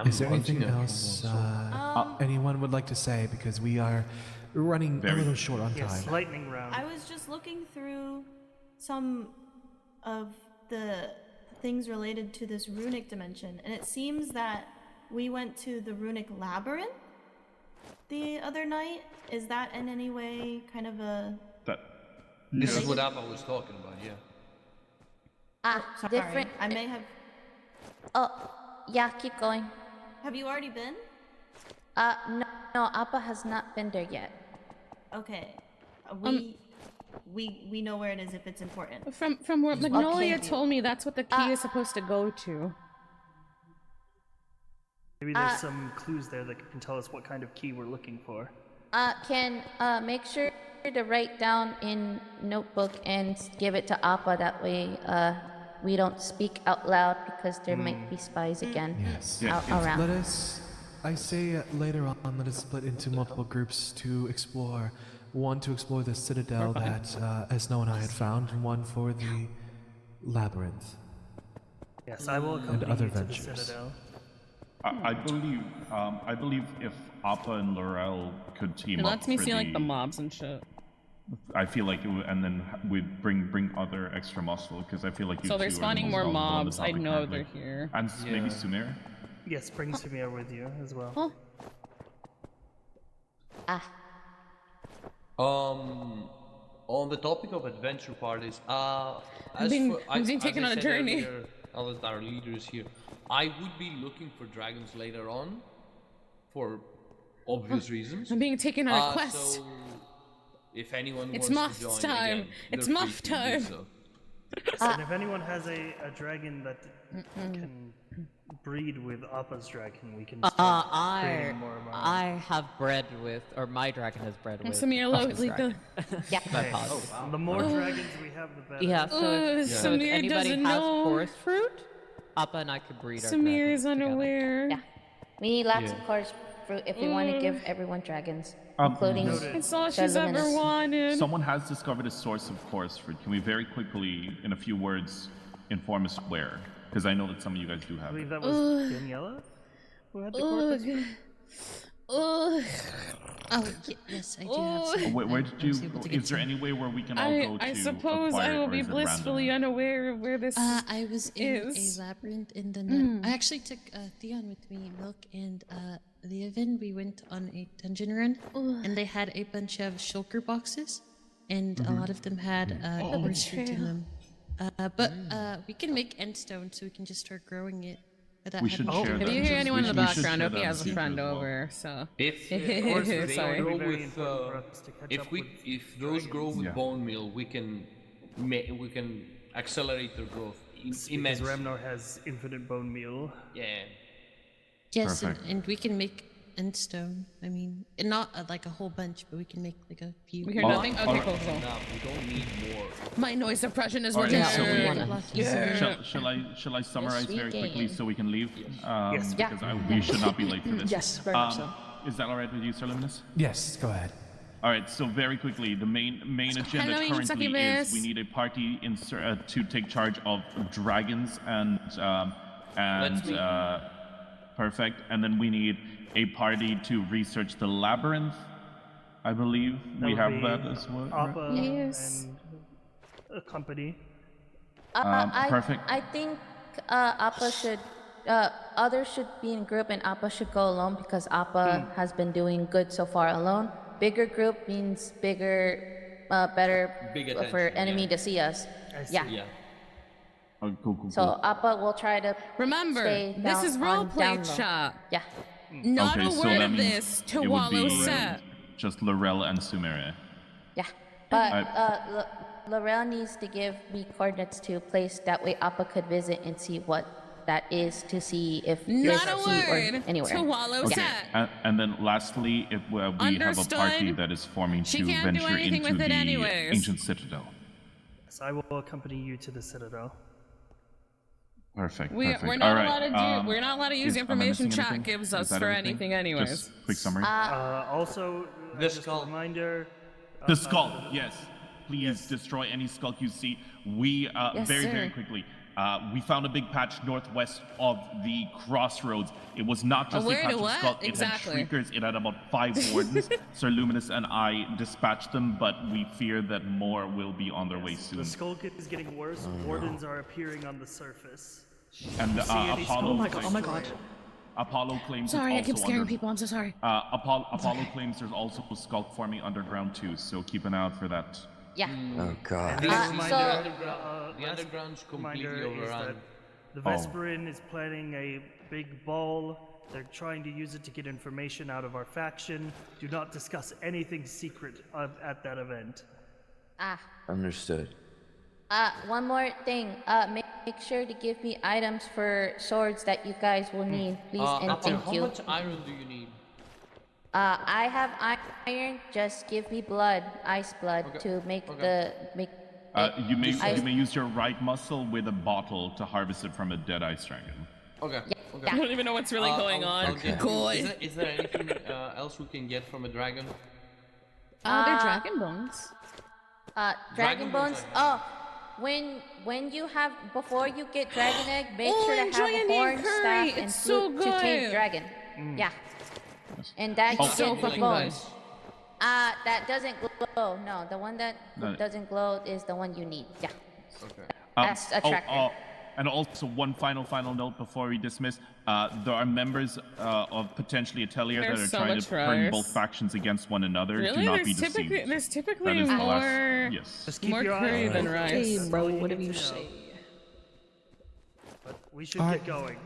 Is there anything else anyone would like to say? Because we are running a little short on time. Yes, lightning round. I was just looking through some of the things related to this runic dimension, and it seems that we went to the runic labyrinth the other night. Is that in any way kind of a... This is what Appa was talking about, yeah. Sorry, Different. I may have... Oh, yeah, keep going. Have you already been? No, Appa has not been there yet. Okay. We know where it is if it's important. From what Magnolia told me, that's what the key is supposed to go to. Maybe there's some clues there that can tell us what kind of key we're looking for. Can make sure to write down in notebook and give it to Appa. That way, we don't speak out loud because there might be spies again around. Let us, I say later on, let us split into multiple groups to explore. One to explore the citadel that Esno and I had found, and one for the labyrinth. Yes, I will accompany other you to the ventures. citadel. I believe if Appa and Laurel could team It up lets me for see like the mobs and shit. I feel like it would, and then we'd bring other extra muscle because I feel like you So they're two are the spawning most more knowledgeable on the mobs. I topic know currently. they're here. And maybe Sumire. Yes, bring Sumire with you as well. Huh? On the topic of adventure parties, I'm being taken on a journey. Earlier, our leaders here, I would be looking for dragons later on, for obvious reasons. I'm being taken on a quest. So if anyone It's wants to Muff join, time. again, It's they're Muff free to do time. so. And if anyone has a dragon that can breed with Appa's dragon, we can start creating more of our own. I have bred with, or my dragon has bred with. Samir, Appa's lead the. Yeah. The more dragons we have, the better. Yeah, so if Samir anybody doesn't has know. forest fruit, Appa and I could breed our Samir is dragons together. unaware. Yeah. We need lots of course fruit if we want to give everyone dragons, including It's all she's ever Luminous. wanted. Someone has discovered a source of chorus fruit. Can we very quickly, in a few words, inform us where? Because I know that some of you guys do I have believe it. that was Daniela who had the corpus. Oh, yes, I do have some. Where did I was able to you? get Is there some. any way where we can all go to I suppose acquire I it, will or be is it blissfully random? Uh, unaware of where this I was in is. a labyrinth in the net. I actually took Theon with me, Milk, and Leovan. We went on a dungeon run, and they had a bunch of shulker boxes, and a lot of them had horse fruit in them. But we can make endstone, so we can just start growing it. We should share If that. you hear anyone in the We should background, share hope he that has a in friend future as well. over. So If Sorry. grow Very with, important for us to catch if up we with if those grow with Yeah. bone meal, we can accelerate their growth Because immensely. Remnor has infinite bone meal. Yeah. Yes, Perfect. and we can make endstone. I mean, not like a whole bunch, but we can make like a few. we hear Oh, nothing. Okay, alright. cool, cool. Now we don't need more. My noise suppression is Alright, working. so we- want a lot easier. Shall I summarize we very quickly can. so we can leave? Yes. Yeah. Because we should not be late for this. Yes, very much so. Is that all right with you, Sir Luminous? Yes, go ahead. All right. So very quickly, the main agenda Hello, currently succubus. is we need a party to take charge of dragons and That's me. perfect, and then we need a party to research the labyrinth. I believe That we would have be that as well. right? Appa Yes. and a company. Perfect. I think Appa should. Others should be in group, and Appa should go alone because Appa has been doing good so far alone. Bigger group means bigger, better Big for attention, enemy yeah. to see us. I see. Yeah. Yeah. Oh, cool. So Appa will try to Remember, stay this down is on roleplay down low. chat. Yeah. Not Okay, a so word that of means this to it would wallow be set. just Laurel and Sumire. Yeah. But Laurel needs to give me coordinates to a place that way Appa could visit and see what that is to see if there's Not a key or word anywhere. to wallow Okay, set. and then lastly, if we have a party Understood. that is forming She to can't do venture anything into with it the anyways. ancient citadel. Yes, I will accompany you to the citadel. Perfect. We're perfect. not All right, allowed to do. We're not allowed to use am I information missing chat anything? gives Is us that for everything? anything, anyways. Just quick summary. Also, The just skull. a reminder. The skull, yes. Please Yes. destroy any skulk you see. We, Yes, very, sir. very quickly, we found a big patch northwest of the crossroads. It was not just where a to patch of what? skulk, it Exactly. had shriekers, it had about 5 wardens. Sir Luminous and I dispatched them, but we fear that more will be on their way soon. The skull is getting worse. Wardens are appearing on the surface. And Apollo. Oh my god. Apollo claims Sorry, I it's keep also scaring under, people. I'm so sorry. Apollo claims there's also a skulk forming underground too, so keep an eye out for that. Yeah. Oh god. The so- The underground's completely reminder is that overrun. the Vesperin is planning a big ball. They're trying to use it to get information out of our faction. Do not discuss anything secret at that event. Ah. Understood. One more thing. Make sure to give me items for swords that you guys will need, please, and thank you. How much iron do you need? I have iron. Just give me blood, ice blood, to make you may use your right muscle with a bottle to harvest it from a dead ice dragon. Okay. Yeah. I don't even know what's really going on. Is there anything else we can get from a dragon? They're dragon bones. Dragon bones. Oh, when you have before you get dragon egg, make sure to have a horn, staff, and flute to tame dragon. Yeah, and that It's so gets fucking bones. That doesn't glow. No, the one that doesn't glow is the one you need. Yeah. Okay. That's a tracker. And also one final note before we dismiss. There are members of potentially Atelier that are trying to turn both factions against one another. Really? Do not be deceived. There's typically That is the more, last- yes. Just keep more your curry eyes than open. rice. Hey, bro, whatever you say. But we should Alright, get going.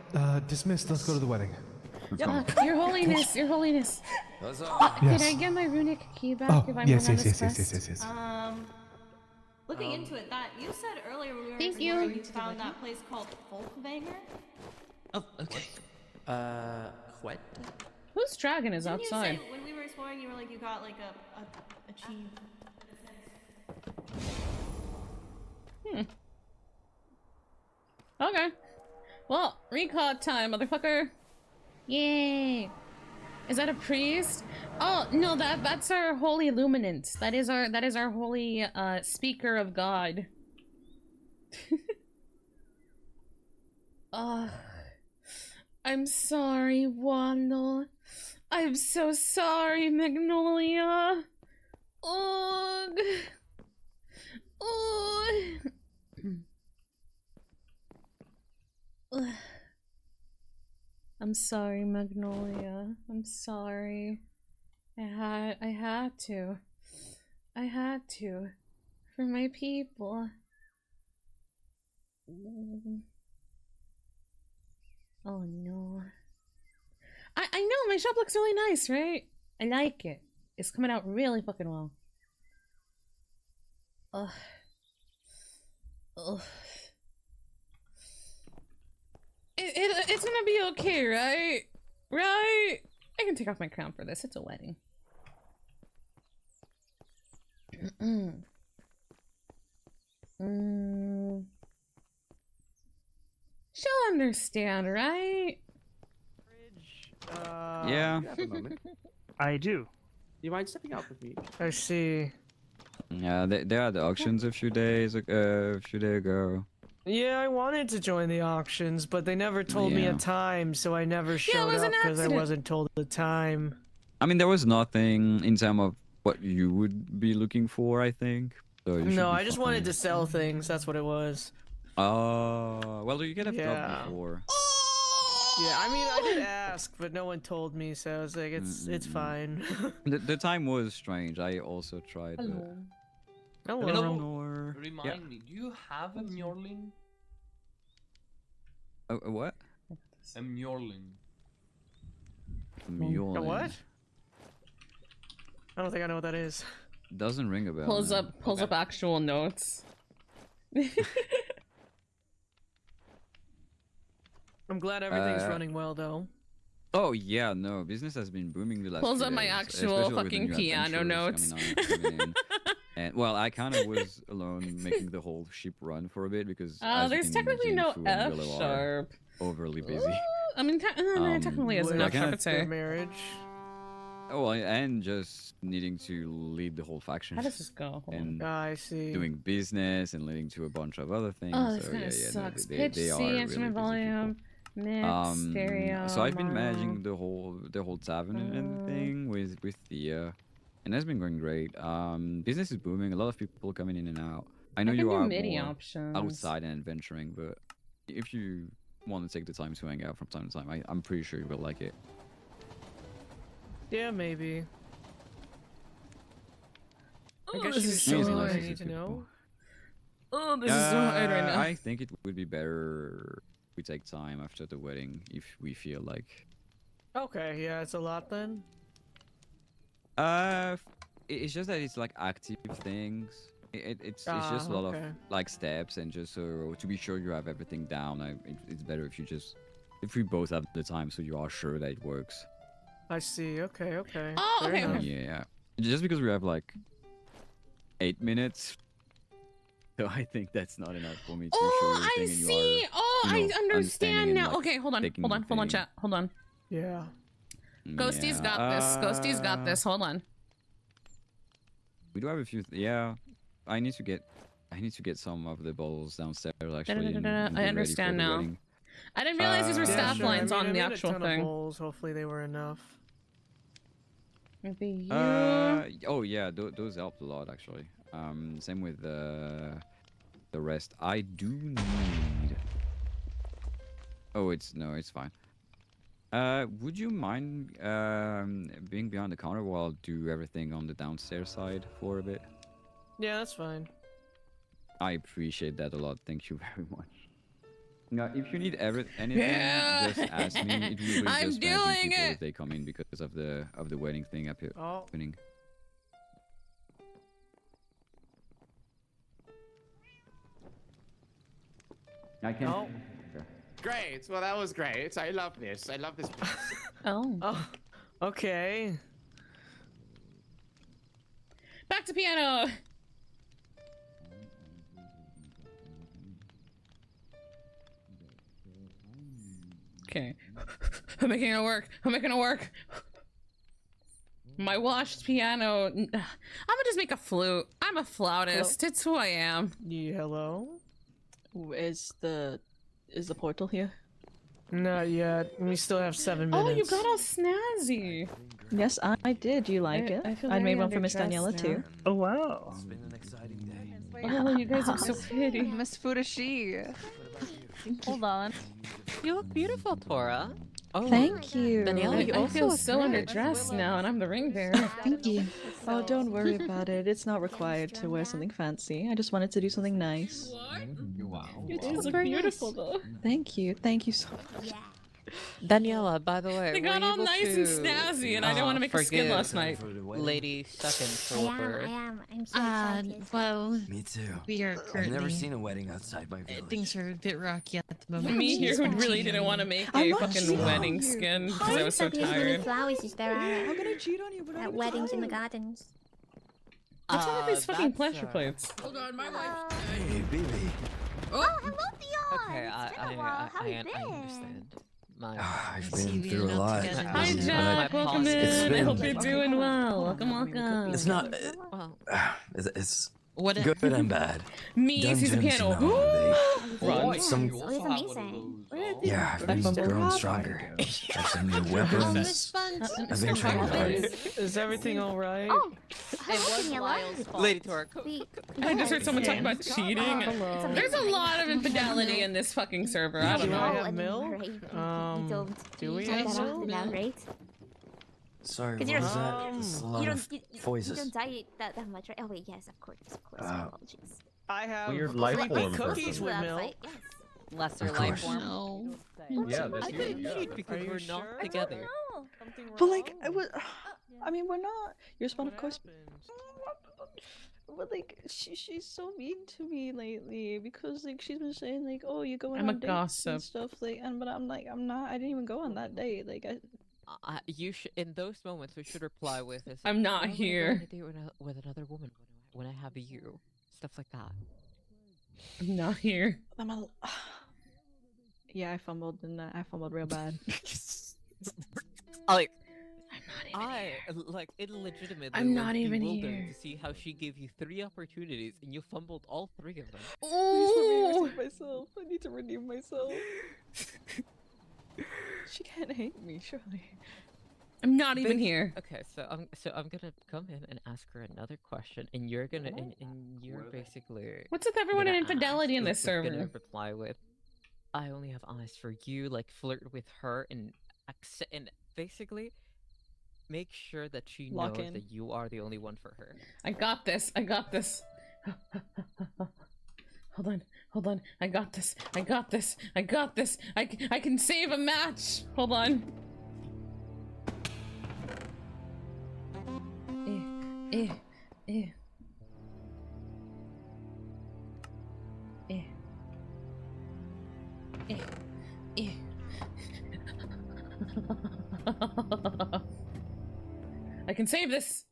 Dismissed. Let's go to the wedding. Your Holiness, Your Holiness. Huzzah. Can I get my runic key back Oh, if I'm yes, on yes, this yes, quest? yes, yes, yes. Looking into it, that you said earlier when we were Thank exploring, you. you found that place called Folkvanger. Oh, okay. What? Whose dragon is Didn't outside? you say when we were exploring, you were like you got like a achieve? Okay. Well, recall time, motherfucker. Yay. Is that a priest? Oh no, that's our holy luminant. That is our holy speaker of God. I'm sorry, Wandel. I'm so sorry, Magnolia. Ugh. Ugh. I'm sorry, Magnolia. I'm sorry. I had to. I had to. For my people. Oh no. I know, my shop looks really nice, right? I like it. It's coming out really fucking well. Ugh. Ugh. It's gonna be okay, right? Right? I can take off my crown for this. It's a wedding. She'll understand, right? Yeah. I do. You mind stepping out with me? I see. Yeah, they had the auctions a few days ago. Yeah, I wanted to join the auctions, but they never told me a time, so I never showed up because I wasn't told the time. I mean, there was nothing in terms of what you would be looking for, I think. So No, I just wanted to sell things. That's what it was. Oh, well, you could have dropped before. Yeah, I mean, I did ask, but no one told me, so I was like, it's fine. The time was strange. I also tried. Hello. Remind me, do you have a Mjorling? A what? A Mjorling. A what? I don't think I know what that is. Doesn't ring a bell. Pulls up actual notes. I'm glad everything's running well, though. Oh yeah, no, business has been booming the last Pulls few up my days, actual especially with the fucking new piano adventures notes. coming in. And well, I kind of was alone making the whole ship run for a bit because there's technically no F sharp. Overly busy. I mean, there technically is an F sharp. It's a marriage. Oh, and just needing to lead the whole faction. How does this go? And I see. doing business and leading to a bunch of other things. Oh, this so kind of yeah, sucks. They Pitch are C, really instrument busy volume, mix, stereo. So I've been mono. managing the whole tavern and thing with Thea, and that's been going great. Business is booming. A lot of people coming in and out. I know I you can do are MIDI more options. outside and adventuring, but if you want to take the time to hang out from time to time, I'm pretty sure you will like it. Yeah, maybe. I Oh, guess this you is show me so what I hard. need to know. Oh, this is so hard right now. I think it would be better if we take time after the wedding if we feel like. Okay, yeah, it's a lot then. It's just that it's like active things. It's just a lot okay. of like steps, and just so to be sure you have everything down. It's better if we both have the time, so you are sure that it works. I see. Okay. Oh, Fair okay. enough. Yeah. Just because we have like 8 minutes, so I think that's not enough for me to show Oh, you I everything, and you see. are, Oh, you know, I understand understanding now. and, like, Okay, hold on, taking hold on, the chat. Hold on. Yeah. Ghosty's got this. Ghosty's got this. Hold on. We do have a few. Yeah, I need to get some of the bottles downstairs actually. and be I ready for understand the now. wedding. I didn't realize these were staff lines on the actual a ton thing. Of bowls. Hopefully they were enough. Maybe you. Oh yeah, those helped a lot actually. Same with the rest. I do need. Oh, it's fine. Would you mind being behind the counter while I do everything on the downstairs side for a bit? Yeah, that's fine. I appreciate that a lot. Thank you very much. Now, if you need anything, Yeah. just ask me. It will be I'm just doing managing people it. if they come in because of the wedding thing happening. I can. Oh. Great. Well, that was great. I love this. I love this place. Oh. Okay. Back to piano. Okay. I'm making it work. My washed piano. I'm gonna just make a flute. I'm a flautist. It's who I am. Yeah, hello? Is the portal here? Not yet. We still have 7 minutes. Oh, you got all snazzy. Yes, I did. You like it? feel I made very one for Miss underdressed Daniela now. too. Oh wow. It's been an exciting day. Oh, you guys look so pretty. Miss Furushi. Hold on. You look beautiful, Tora. Oh, thank you. Daniela, you I also feel look so good. underdressed now, and I'm the ring bearer. Thank you. Oh, don't worry about it. It's not required to wear something fancy. I just wanted to do something nice. Wow. You guys look beautiful, though. Thank you. Thank you so much. Daniela, by the way, They got were you all able nice to, and snazzy, and I didn't want to make a skin forgive last night. Lady Second for... I'm so excited. Well, Me too. we are I've currently... never seen a wedding outside my village. Things are a bit rocky at the moment. Me here who really didn't want to make a fucking wedding skin because I was so How many tired. flowers is there How can I cheat on you? We're not at even weddings in the tired. gardens? What's wrong with these fucking that's, pleasure plates? Hold on, my wife. Hey, baby. Oh, hello, Dion! Okay, It's been a while. How you been? I understand. My... I've See, been we through are a not lot. together. Hi, This is Jack. my Welcome pause. in. I hope been- you're doing well. Welcome. It's not. Well, It's What? good and bad. Me, he's a Dungeons, piano. you know, Run. Some, Oh, it's amazing. yeah, I've been growing stronger. Have some new weapons. I've been training hard. Is everything alright? Oh, hello, Daniela. Lady Tora, I just heard someone talk about cheating. Hello. There's a lot of infidelity in this fucking server. I don't Do I know. have milk? Do we have milk? Sorry, Because what was that? It's a lot you of don't voices. diet that much, right? Oh wait, yes, of course. My apologies. I have Weird life form cookies with Outside, milk. yes. lesser Of life course. form. No. Yeah, that's I couldn't yeah. cheat because Are you we're sure? not together. But like, I was. I mean, we're not. You're spawn, of course. But like, she's so mean to me lately because like she's been saying like, oh, you're going I'm on a dates gossip. and stuff like, and but I'm like, I'm not. I didn't even go on that date. Like, You should, in those moments, we should reply with this. I'm not "I wanna go here." on a date with another woman when I have you. Stuff like that. I'm not here. I'm a. Yeah, I fumbled and I fumbled real bad. Like, I'm not even here. like illegitimately. I'm not was even bewildered here. To see how she gave you 3 opportunities and you fumbled all 3 of them. Please let me Ooh. redeem myself. I need to redeem myself. She can't hate me, surely. I'm not even here. Okay, so I'm gonna come in and ask her another question, and you're gonna and you're basically. What's with everyone gonna in infidelity in this ask, like, gonna server? reply with, "I only have eyes for you." Like flirt with her and accept, and basically make sure that she Lock knows in. that you are the only one for her. I got this. I got this. Hold on. Hold on. I got this. I got this. I got this. I can save a match. Hold on. I can save this.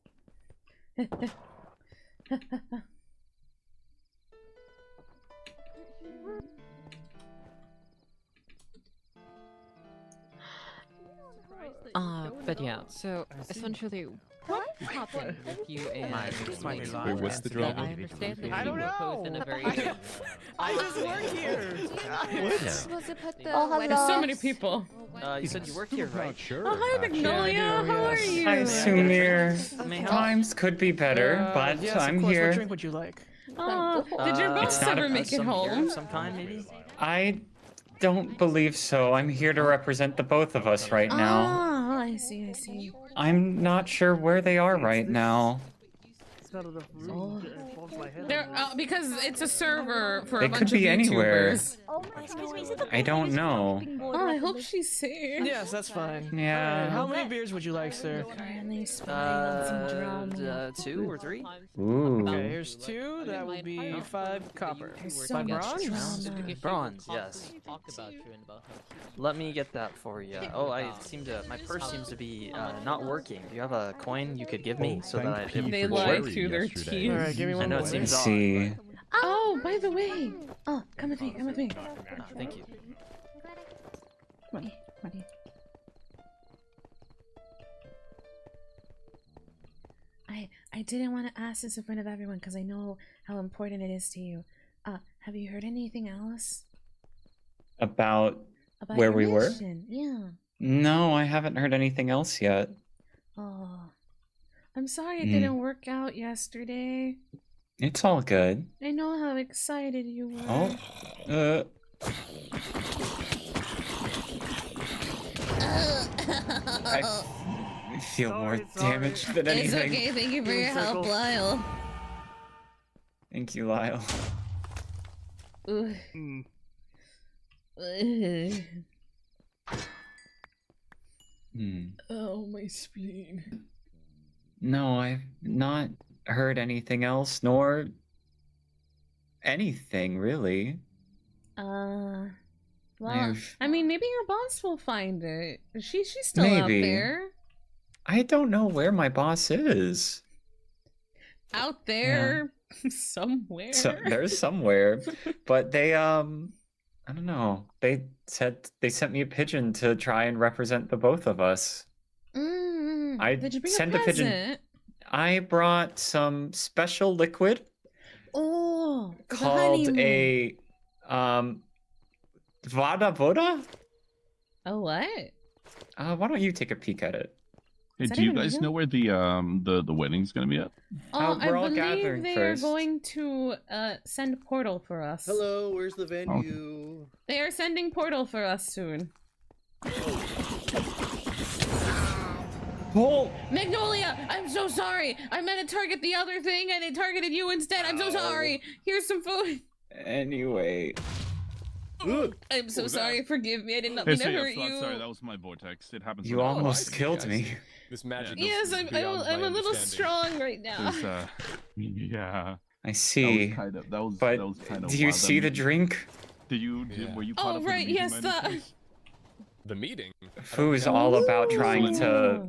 But yeah, so essentially, what happened with you and Wait, what's the drama? I understand that I you don't know. proposed in a very... I just work here. There's so many people. You said you work here, right? Sure. Oh, hi, Magnolia. How are you? Hi, Sumire. Times could be better, but yes, I'm of course. here. What drink would you like? Did your boss It's not ever a- make it Some beer home? of some kind, maybe? I don't believe so. I'm here to represent the both of us right now. Oh, I see, I see. I'm not sure where they are right now. They're, because it's a server for They a bunch could of be anywhere. YouTubers. Excuse me, is it the I don't know. Oh, I hope she's safe. Yes, that's fine. Yeah. Alright, how many beers would you like, sir? 2 or 3? Ooh. Okay, here's 2. That will be 5 copper. 5 bronze? Bronze, yes. Let me get that for you. Oh, my purse seems to be not working. Do you have a coin you could give me so that I They lie through their teeth. Alright, give me one I know more. it seems Let's odd. see. Oh, by the way. Oh, come with me, come with me. Thank you. Come on, come on. I didn't want to ask this in front of everyone because I know how important it is to you. Have you heard anything else About about where your we were? mission? Yeah. No, I haven't heard anything else yet. Oh, I'm sorry it didn't work out yesterday. It's all good. I know how excited you were. Oh. I feel more damaged than It's anything. okay, thank you for your help, Lyle. Thank you, Lyle. Ugh. Ugh. Oh, my spleen. No, I've not heard anything else, nor anything really. Well, I've- I mean, maybe your boss will find it. She's still out Maybe. there. I don't know where my boss is. Out there somewhere. So there's somewhere, but they I don't know. They sent me a pigeon to try and represent the both of us. I Did you bring sent a a pigeon. present? I brought some special liquid Oh, the called honeymoon. a Vada Voda? Oh, what? Why don't you take a peek at it? Hey, that do you even guys real? know where the wedding's gonna be at? Oh, I we're all believe gathering they first. are going to send portal for us. Hello, where's the venue? They are sending portal for us soon. Oh. Magnolia, I'm so sorry. I meant to target the other thing and it targeted you instead. I'm so sorry. Here's some food. Anyway. I'm so sorry. Forgive me. I did not Hey, mean to say, hurt I'm you. sorry, that was my vortex. It happens. You almost killed me. This magic. Yes, I'm a little strong right now. Yeah. I see. That was But kind of do you see the drink? Were you part Oh, of right. the meeting Yes, by any chance? The meeting? Fu is all about trying to.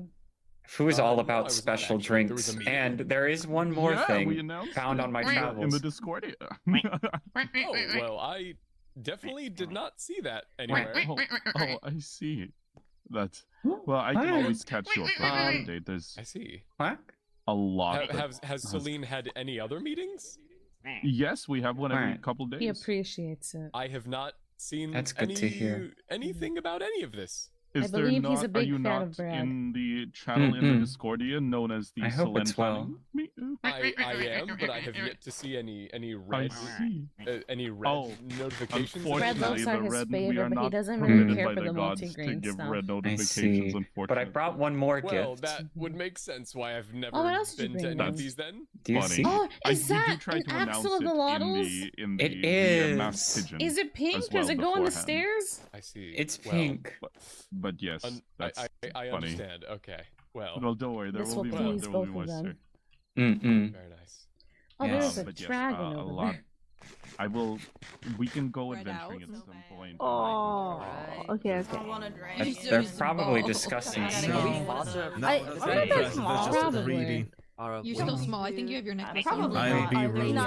Fu is all no, I about was not special actually. There was drinks, a meeting. and there is one more Yeah, we thing announced found it on my in the travels. Discordia. Oh, well, I definitely did not see that anywhere. Oh, I see. That's well. I can always catch you up for an update. There's I see. What? a lot. Has Celine had any other meetings? Yes, we have one every couple days. He appreciates it. I have not seen That's good to hear. anything about any of this. Is I believe there he's not, a big are you fan not of Brad. in the channel in the Discordia known as the I hope Solen it's well. Planning Me- I am, but I have yet to see any red see. any red notifications. Red Unfortunately, loaves are the his red we favorite, are but he not doesn't really permitted care by for the the gods to multi-grain give stuff. red I notifications. see. Unfortunately, But I brought one more Well, gift. that would make sense why I've never Oh, what else did you been to bring any of then? these then. Do you funny. see? Oh, I is did that try an to announce axle of the it Lottles? in It the mass is. pigeon. Is it pink? as well Does it go on the beforehand. stairs? I see. It's Well, pink. But yes, that's I funny. understand. Okay. Well, Well, don't worry, there This will will be more. please There will be both more of them. soon. Mm-mm. very nice. Oh, Yes. there's a But yes, dragon a over lot. there. We can go adventuring at some point. Oh, okay, okay. They're probably discussing something. Probably. You're still small. I think you have your necklace. Probably. I'll be rude.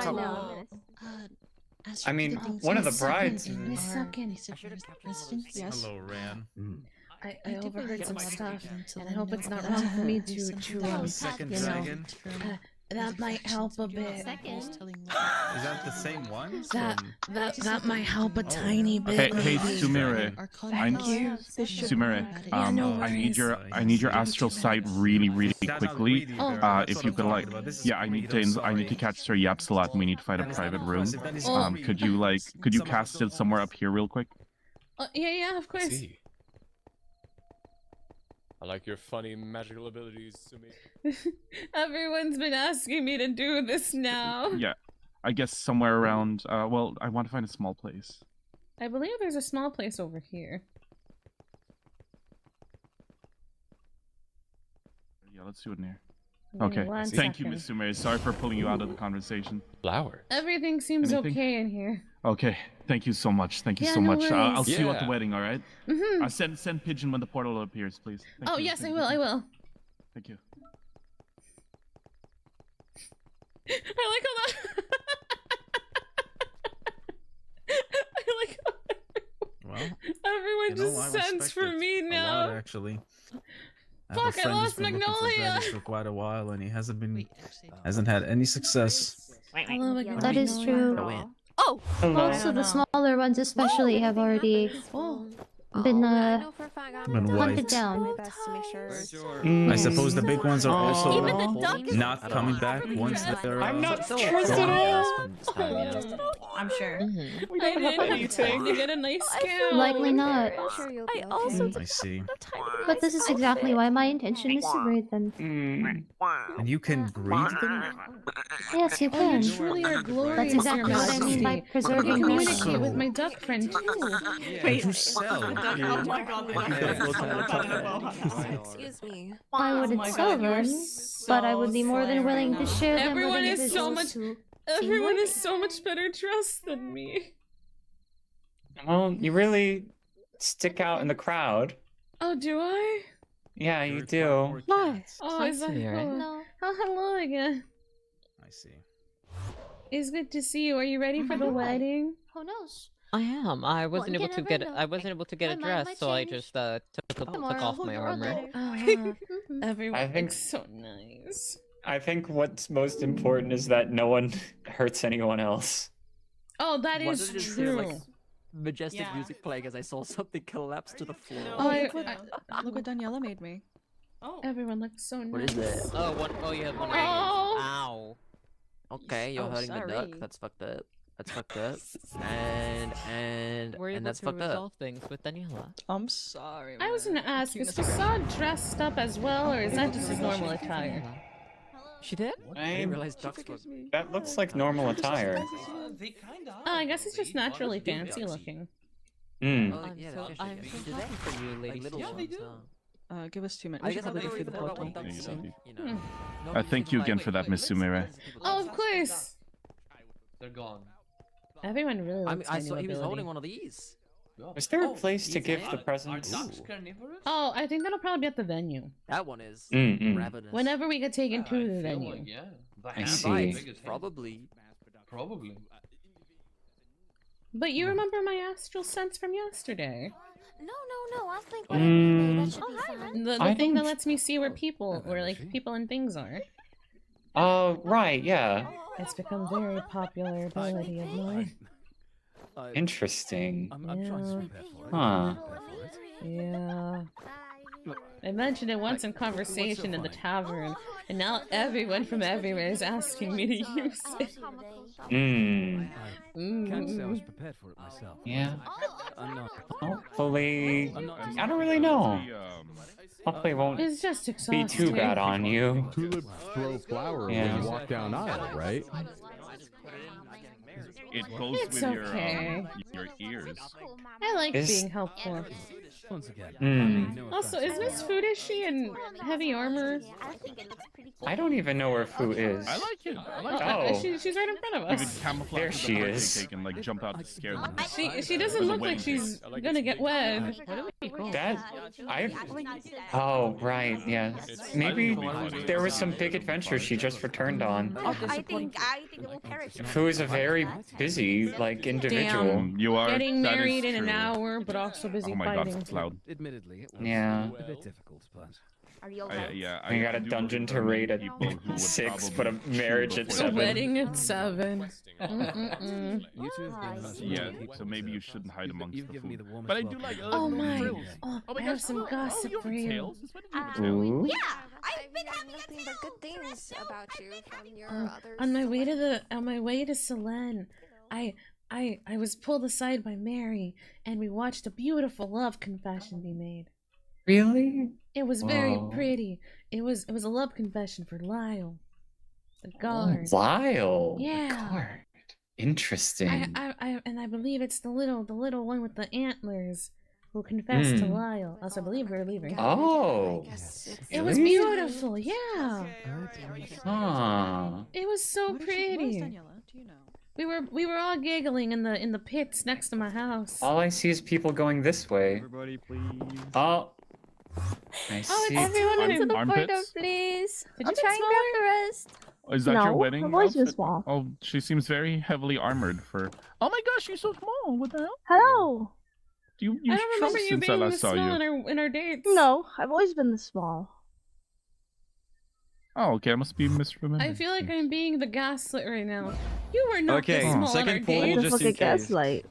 I mean, one of the brides. Miss Suckin. Yes. Hello, Ran. I overheard some stuff, and I hope it's not wrong for me to Second you know, dragon? that might help a bit. Is that the same one? That might help a tiny bit. Hey, Sumire. Thank you. Sumire, I need your astral sight really quickly. If you could I need to catch Sir Yapsalat, and we need to fight a private room. Could you cast it somewhere up here real quick? Yeah, of course. I like your funny magical abilities, Sumi. Everyone's been asking me to do this now. Yeah, I guess somewhere around. Well, I want to find a small place. I believe there's a small place over here. Yeah, let's do it in here. Okay. Thank you, Miss Sumire. Sorry for pulling you out of the conversation. Flower. Everything seems Anything? okay in here. Okay. Thank you so much. Thank you so no much. I'll worries. see you at the wedding. All right. Mhm. Send Pigeon when the portal appears, please. Thank you. Yes, Thank I you. will. I will. Thank you. I like how that. I like how Well, everyone just sends for me now. Actually. Fuck, I lost Magnolia. For quite a while, and he hasn't had any success. Hello, Magnolia. That is true. Oh! Most of the smaller ones especially have already been hunted down. I suppose the big ones are also Even the duck is not coming back once they're. I'm not I'm sure. I didn't have time to get a nice scale. Likely not. I also I see. But this is exactly why my intention is to breed them. And you can breed them? Yes, you Oh, can. you truly are glorious. That's exactly what I mean by I preserving can them. communicate with my duck friend too. Wait, you sell. Oh my god, Excuse me. I wouldn't sell them, but I would be more than willing to share them Everyone with is so individuals much. who Everyone is so much better trust than me. Well, you really stick out in the crowd. Oh, do I? Yeah, you do. Why? Oh, is that Sumire. hello? No. Oh, hello again. I see. It's good to see you. Are you ready for the wedding? Who knows? I am. I wasn't One able can to never get. know. I wasn't able to get a My mind dress, might so I change. just took off my armor. Everyone I think- looks so nice. I think what's most important is that no one hurts anyone else. Oh, that What is did it do, true. like, majestic music playing as I saw something collapse to the floor. Look what Daniela made me. Oh. Everyone looks so nice. What is it? Oh, one. Oh, you have one. Oh. Ow. Okay, you're Oh, hurting the duck. sorry. That's fucked up. That's fucked up. And We're able that's to fucked up. resolve things with Daniela. I'm sorry. I was gonna ask, is Facade dressed up as well, or is that just his normal attire? She did? I didn't realize ducks were. That looks like normal attire. Oh, I guess it's just naturally fancy looking. Hmm. Oh, yeah, So I'm do so they? happy for you, Lady Little Sue. ones, huh? Give us 2 minutes. I We should guess probably I've go through the never portal. one duck, so, you know. Hmm. Thank you again for that, Miss Sumire. Oh, of course. They're gone. Everyone really I mean, likes I my saw new he was ability. holding one of these. Is there a place to give the Are presents? ducks carnivorous? Oh, I think that'll probably be at the venue. That one is Mm-mm. ravenous. Whenever we get taken to the feel venue. like, yeah. The I hand see. is big as hell. Probably. Probably. But you remember my astral sense from yesterday. No, I think Mm. that should be fine. The I thing that don't- lets me see where people, or like people and things are. Right, yeah. It's become very popular ability of mine. Interesting. I'm trying to prepare for it. Huh. Yeah. I mentioned it once in conversation in the tavern, and now everyone from everywhere is asking me to use it. Hmm. Can't say I was prepared for it myself. Yeah. I'm not. Hopefully, I don't really know. Hopefully, it won't It's just be exhausting. too bad on you. Tulips throw flower Yeah. when you walk down aisle, right? It goes It's with okay. your ears. I like Is- being helpful. Once again. Also, is Miss Foodishy in heavy armor? I don't even know where Fu is. I like it. I like Oh. She's right in front of You us. could camouflage There with she the birthday is. cake and like jump out to scare them. She doesn't look like she's gonna get wet. Oh, right, yeah. Maybe there was some big adventure she just returned on. I think it will perish. Fu is a very busy, like, individual. Damn. You are Getting that is married in an true. hour, but also busy Oh my fighting. god, it's loud. Admittedly, it was Yeah. a bit difficult, but... Are you okay? We got a dungeon to raid at 6, but a marriage at A 7. wedding at 7. Yeah, so maybe you shouldn't hide amongst the food. But I do like Oh my! frills. Oh, Oh my I have gosh, some gossip you for have you. tails? This Ooh. Yeah, I've been having nothing but good things about you from your others. On my way to Selene, I was pulled aside by Mary, and we watched a beautiful love confession be made. Really? It was very Whoa. pretty. It was a love confession for Lyle, the guard. Lyle. Yeah. Guard. Interesting. I believe it's the little one with the antlers who confessed to Lyle. Also, I believe we're leaving. Oh. It was Really? beautiful. Yeah. Huh. It was so pretty. We were all giggling in the pits next to my house. All I see is people going this way. Everybody, please. Oh. I see. Everyone into the photo, Armpits? please. Did I'll you get try and grab the rest. Is that your wedding I've always been outfit? small. Oh, she seems very heavily armored for... Oh my gosh, you're so small. What the hell? Hello. You I don't remember you since I being last this saw small you. in our dates. No, I've always been this small. Oh, okay, I must be misremembering. I feel like I'm being the gaslit right now. You were not this small second on our poll, dates. just in case. Gaslight.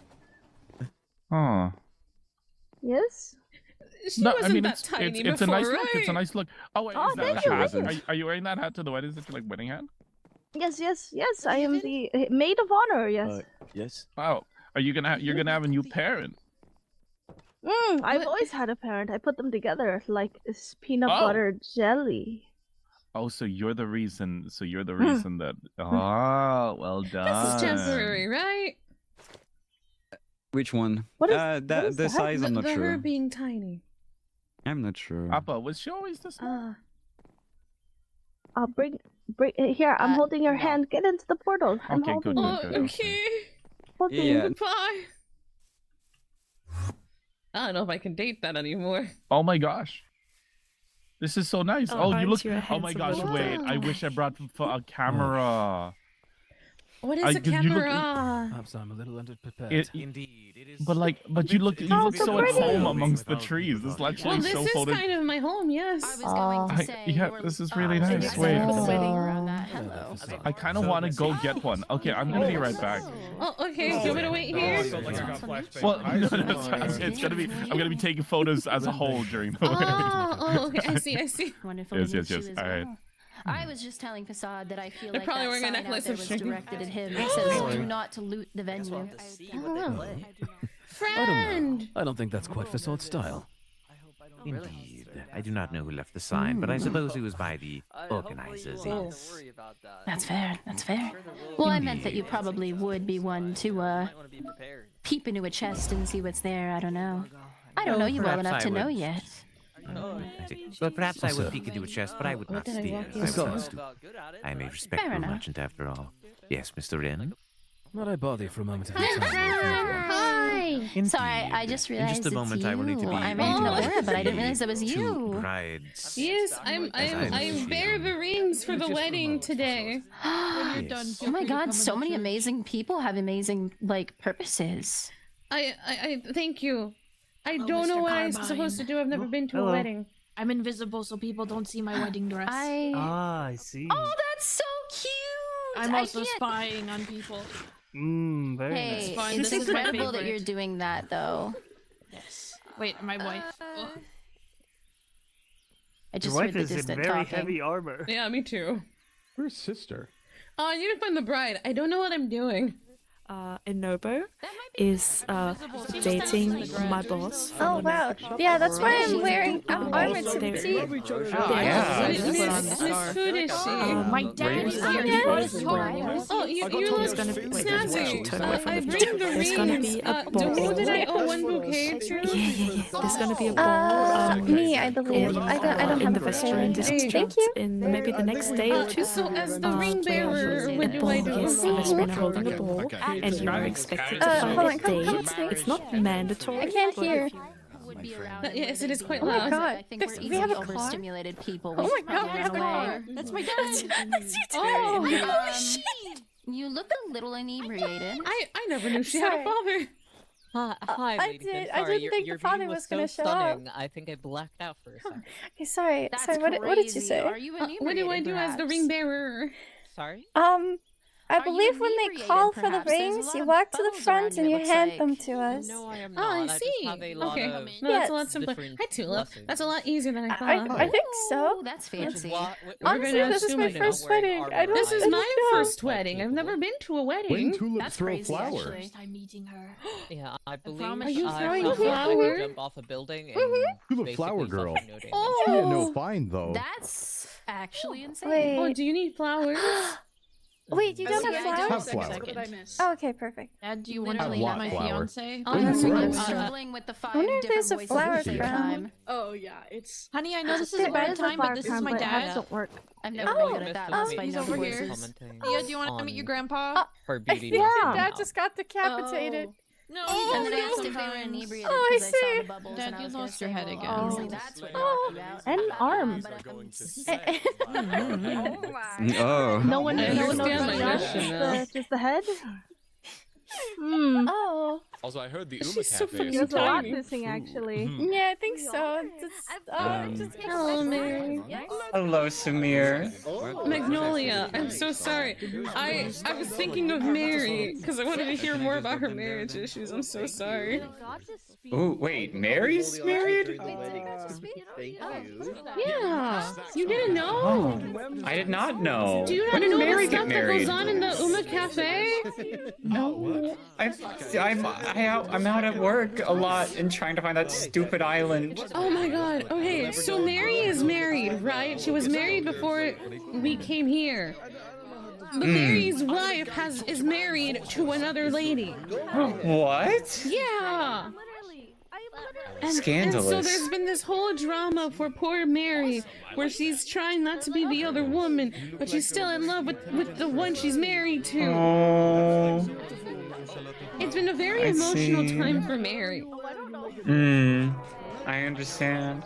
Oh. Yes? She No, wasn't I mean, that it's tiny it's a before, nice right? look. It's a nice look. Oh, wait, Oh, is that thank a you, hat? thank you. Are you wearing that hat to the wedding? Is it your like wedding hat? Yes, yes, yes. I am the maid of honor. Yes. Yes. Wow. Are you gonna you're gonna have a new parent? I've always had a parent. I put them together like this peanut Oh. butter jelly. Oh, so you're the reason. So you're the reason that. Oh, well done. This is temporary, right? Which one? What is- the what is the that? size, I'm not the her sure. being tiny. I'm not sure. Appa, was she always this? I'll bring here. I'm holding your hand. Get into the portal. I'm Okay, holding good, you. good, good. Okay. Holding Yeah. you. Goodbye. I don't know if I can date that anymore. Oh my gosh. This is so nice. Oh, Oh, you aren't look. you a Oh my gosh, handsome wait. little- I wish I brought a camera. What is a 'cause you look- camera? Perhaps I'm a little underprepared. Indeed, it is. But you look Oh, so so at pretty. home amongst the trees. This is actually Well, this so is photo. kind of my home, yes. Yeah, this is really nice. Wait. Hello. I kind of want to go get one. Okay, I'm gonna be right back. Oh, okay. Do you want me to wait here? Well, no, it's gonna be. I'm gonna be taking photos as a whole during the wedding. Oh, okay. I see. Wonderful Yes, to yes, meet yes. you as All right. well. I was just telling Facade that I feel They're like probably that wearing a sign out necklace there of was string. directed at him. It says, "Do not to loot the venue." Friend. I don't think that's quite Facade's style. Indeed. I do not know who left the sign, but I suppose it was by the organizers. Yes. That's fair. That's fair. Well, I meant that you probably would be one to peep into a chest and see what's there. I don't know. I don't know you well Perhaps enough I to know would. yet. I see. Well, perhaps I would peek into a chest, but I would not did I steal. walk I in? would not stoop. I am a respectable enough. merchant after all. Yes, Mr. Wren. Might I bother you for a moment of your time? Hi. Sorry, I just In realized just a moment, it's I will need to you. be. I meant to Aura, but I didn't realize it was Two you. brides. Yes, I bear the rings for the wedding today. When you're done, Oh my god, so many amazing people have amazing purposes. I thank you. I don't know what I'm supposed to do. I've never been to a wedding. I'm invisible, so people don't see my wedding dress. I see. Oh, that's so cute! I'm I also can't- spying on people. Very Hey, fine. it's This is my incredible that favorite. you're doing that, though. Yes. Wait, my wife. Oh. I Your just wife heard the is in distant very talking. heavy armor. Yeah, me too. Where's sister? Oh, I need to find the bride. I don't know what I'm doing. Inobo is dating my boss. Oh wow! Yeah, that's why I'm wearing armored suit. See? Whose food is she? My dad is here. Oh, you're snazzy. I bring the There's gonna be a ball. Did I owe one bouquet to? Yeah. There's gonna be a ball. Me, I believe. I don't have the a restaurant bouquet. district. Thank you. In maybe the next day or two. So as the ring bearer, what do I do? Yes, Vesperina holding a ball, and you are expected to find a date. It's not mandatory. I can't hear. Yes, it is quite Oh my loud. god. I think we're We have easily a car? overstimulated people. Oh my god, Run we have a car. away. That's my dad. Oh, shit. You look a little inebriated. I never knew she had a father. Hi, I Lady did. Kim. I Sorry, didn't your, think your the father reading was so gonna show stunning. up. I think I blacked out for a second. Okay, sorry. That's Sorry. What did you say? Are you What do I do as the ring bearer? Sorry? I believe when they inebriated, call for the perhaps? There's a rings, lot you of walk to the bones front around and you, you it hand looks them like. to us. No, I am Oh, not. I just see. have a lot Okay. of No, that's a lot simpler. different Hi, Tulip. lessons. That's a lot easier than I thought. I think so. That's fancy. Honestly, this is my first wedding. This is I don't my know. first wedding. I've never been to a wedding. That's crazy, actually. First time meeting her. Yeah, I believe promise you I throwing felt like I could flowers? jump off a building and You're the basically flower girl. self-no damage. Oh. She ain't no fine though. That's actually insane. Wait. Oh, do you need flowers? Wait, you don't have Have flowers? flowers. What did I miss? Oh, okay, perfect. Dad, do you want to Have meet what my flower? fiance? I'll have some I'm good struggling with the 5 wonder if different there's a voices flower at the same crown. time. Oh yeah, it's. Honey, I I know this is a there bad is time, flower but this is crown, my but it dad. doesn't work. I've never Oh, been good at that. Mr. despite he's no over here. voices. Commenting Leah, do you want to meet your grandpa? her beauty. Yeah. must be Dad out. just got decapitated. No, And then I no, asked if they were sometimes. inebriated Oh, I because I saw see. the bubbles Dad, and I you was gonna lost your say, head well, again. obviously that's what Oh, you're about. and arms. Oh. No one, I no one knows understand my anything else, question now. just the head. Hmm. Oh, Also, I heard the She's Uma so Cafe. fucking There's a lot tiny. missing, actually. yeah, I think so. Hello, Mary. Hello, Sumire. Magnolia, I'm so sorry. I was thinking of Mary because I wanted to hear more about her marriage issues. I'm so sorry. Ooh, wait, Mary's married? Thank you. Yeah, you didn't know? Oh, I did not know. Do you When not did know the Mary stuff get that married? goes on in the Uma Cafe? No, I'm out at work a lot and trying to find that stupid island. Oh my god. Okay, so Mary is married, right? She was married before we came here. But Mary's wife is married to another lady. What? Yeah. And so Scandalous. there's been this whole drama for poor Mary, where she's trying not to be the other woman, but she's still in love with the one she's married to. Oh. It's been a very I emotional see. time for Mary. I understand.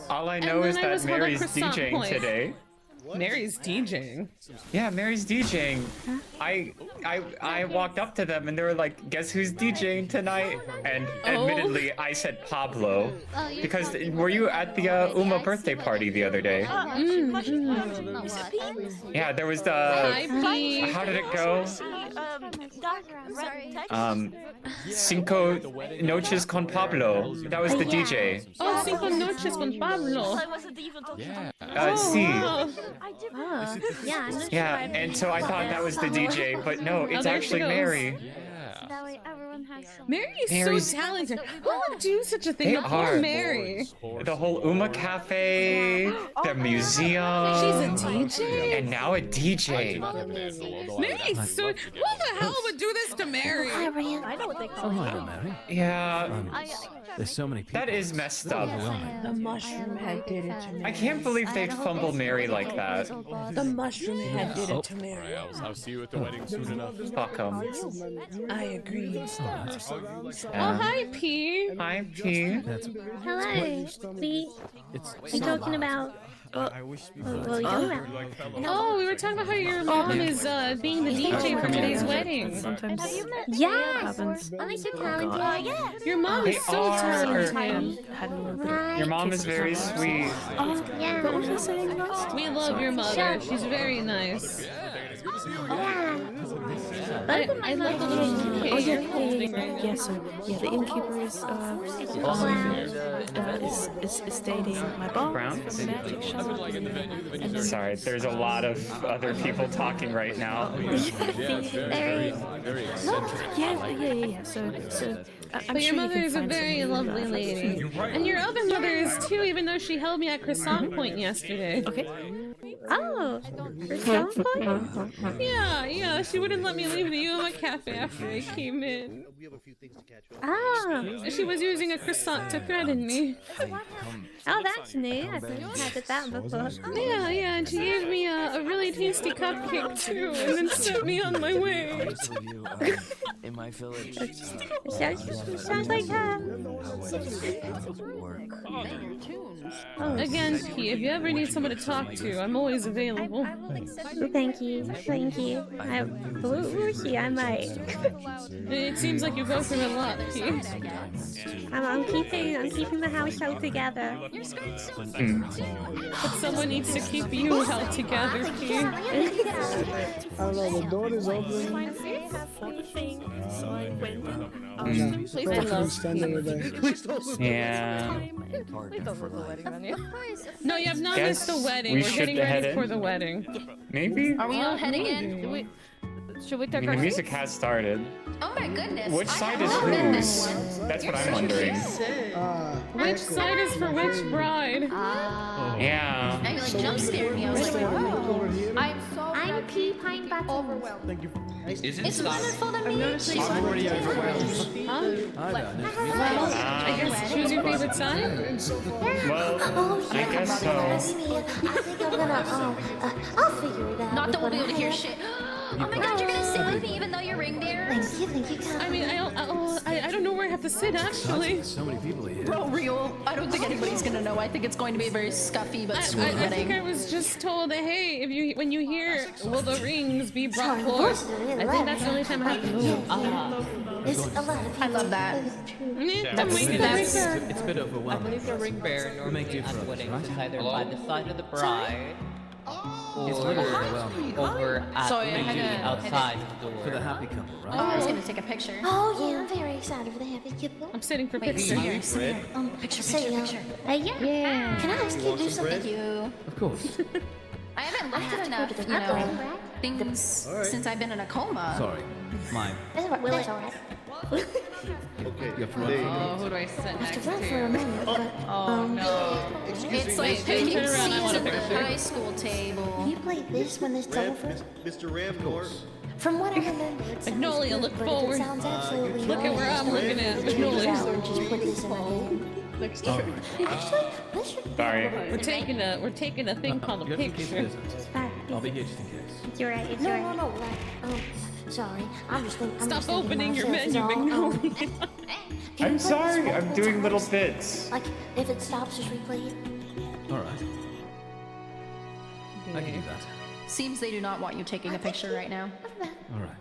All I And know then is I that was held at Mary's Croissant DJing Point. today. Mary's DJing. Yeah, Mary's DJing. I walked up to them and they were like, "Guess who's DJing tonight?" And admittedly, I said Pablo because were you at the Uma birthday party the other day? Yeah, there was the. Hi, P. How did it go? Cinco Noches con Pablo. That was the DJ. Oh, Cinco Noches con Pablo. Yeah. C. Wow. Yeah, and so I thought that was the DJ, but no, it's there actually she goes. Mary. Mary is Mary's- so talented. Who would do such a thing? They The poor are. Mary. The whole Uma Cafe, the museum. She's a DJ? And now a DJ. Mary's so. Who the hell would do this to Mary? I know what they call it. Mary. Yeah, There's so many people. that is messed up. The mushroom head did it to me. I can't believe they'd fumble Mary like that. The mushroom head did it to All Mary. right, I'll see you at the wedding soon enough. Fuck 'em. I agree. Oh, hi, P. Hi, P. Hello. We you talking about? What are we talking about? Oh, we were talking about how your mom is being the DJ for today's wedding. Yes. Only so talented. Your mom They is so are. talented. Right. Your mom is very sweet. Yeah. We love your mother. She's very nice. Good to see you I love the little Oh yeah. So yeah, the innkeeper is dating my boss Brown? from the magic shop. Sorry, there's a lot of other people talking right now. very eccentric. Yeah. So I'm But sure your you mother can is a find very someone lovely who, lady. You're right. And your other mother is too, even though she held me at croissant point yesterday. Okay. Oh, croissant point? Yeah, she wouldn't let me leave the Yuma Cafe after I came in. Ah. She was using a croissant to threaten me. Oh, that's new. I've never had that before. Yeah, and she gave me a really tasty cupcake too, and then sent me on my way. In my village. Sounds like her. Again, P, if you ever need someone to talk to, I'm always available. Thank you. We'll see. I might. It seems like you go through a lot, P. I'm keeping the house held together. But someone needs to keep you held together, P. I don't know, the door is open. I love standing there. Yeah. No, you have not missed the wedding. we We're should getting head ready in. for the wedding. Maybe? Are we all heading in? Should we I take mean, our the music has started. Oh my goodness. Which side is whose? That's what I'm wondering. Which side is for which bride? Yeah. Now you like jump scared me. I was like, whoa. I'm P. Pine back overwhelmed. Thank you. It's wonderful to meet you. I'm already overwhelmed. I guess choose your favorite side? Well, I guess so. I think I'm gonna, I'll figure it out. Not that we'll be able to hear shit. Oh my god, you're gonna sit with me even though you're ring bearer? Thank you. I mean, I don't know where I have to sit, actually. So many people here. Bro, real. I don't think anybody's gonna know. I think it's going to be a very scuffy but sweet I wedding. think I was just told that, hey, when you hear, will the rings be brought forth? I think that's the only time I have to move. There's a lot of people. I love that. It's a bit I overwhelming. believe the ring bearer normally at weddings is either by the side of the bride or It's literally overwhelming. over at Sorry, I maybe had a- outside the door. For the happy couple, right? Oh, I was gonna take a picture. Oh yeah, I'm very excited for the happy couple. I'm sitting for Wait, pictures. here. Picture. Yeah. Can I ask you to do something? Thank you. Of course. I haven't looked at to go enough, to the you know, bathroom. things since I've been in a coma. Sorry. Mine. That's alright. You're from Oh, who do I sit I have next to run for a to? moment, but Oh, no. It's like Turn picking around, I seats want a at the picture. high school table. can you play this when this is over? Mr. Ramnor. From what I remember, it sounds Magnolia, good, look but forward. If it sounds absolutely Look at where I'm looking at. Change it Magnolia. out and just put this in my name. Actually, let's Sorry. We're taking a thing called a picture. I'll be here just in case. You're right. No, right. Sorry. I'm just thinking. Stop opening your menu, Magnolia. I'm sorry. I'm doing little bits. Like, if it stops, just replay it. All right. I can do that. Seems they do not want you taking a picture right now. All right.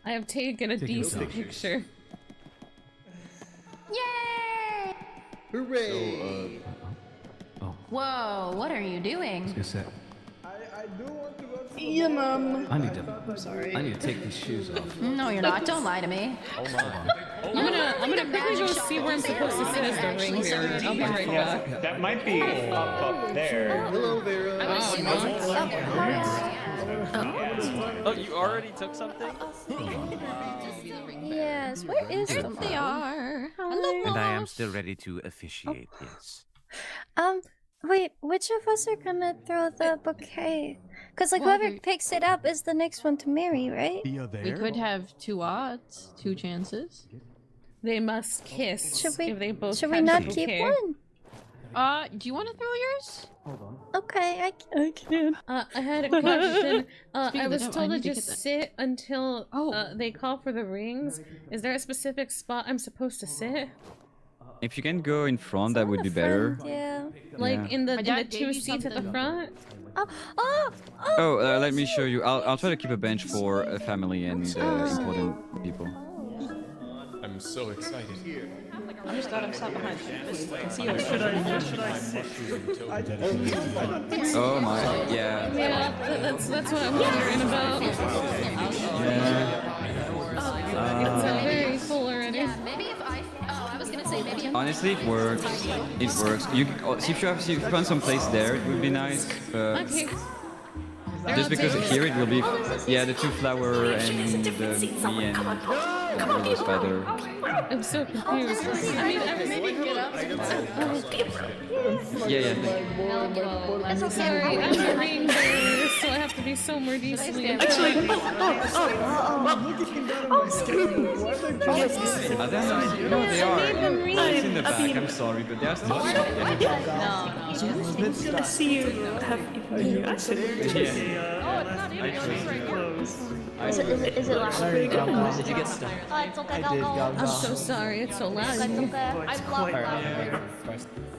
I have taken a decent picture. Yay! Hooray! Whoa, what are you doing? Just a sec. I do want to go to Yeah, Mom. I need to take these shoes off. No, you're not. Don't lie to me. I'm gonna quickly go see where I'm supposed to sit as the ring bearer. I'll be right back. That might be up there. Hello, Vera. Oh, you already took something? Yes, where is There they are. Hello. And I am still ready to officiate, yes. Wait, which of us are gonna throw the bouquet? Cause like whoever picks it up is the next one to marry, right? We could have 2 odds, 2 chances. They must kiss if they both Should we catch not the keep bouquet. one? Do you want to throw yours? Okay, I can. I had a question. I Speaking of was the devil, told I to need to just get that. sit until they call for the rings. Is there a specific spot I'm supposed to sit? If you can go in front, that would be better. Yeah. Like in the My dad 2 gave you seats at the something. front? Oh, let me show you. I'll try to keep a bench for family and important people. I'm so excited. I'm just glad I'm sat behind you. I can see Where should I sit? Oh my, yeah. Yeah, that's what I'm wondering about. It's very full already. Yeah, maybe if I. Oh, I was gonna say maybe. Honestly, it works. It works. You if you find some place there, it would be nice. But Okay. just because here it will be, yeah, the 2 flower and the me and the spider. I'm so confused. I mean, maybe get up. Yeah. I'm sorry, I'm carrying bears, so I have to be somewhere decently. Actually, No, they are. It's in the back. I'm sorry, but they are still. It's good to see you have even a new accident. Is it loud? Did you get stuck? It's okay, I'm so sorry, it's so loud.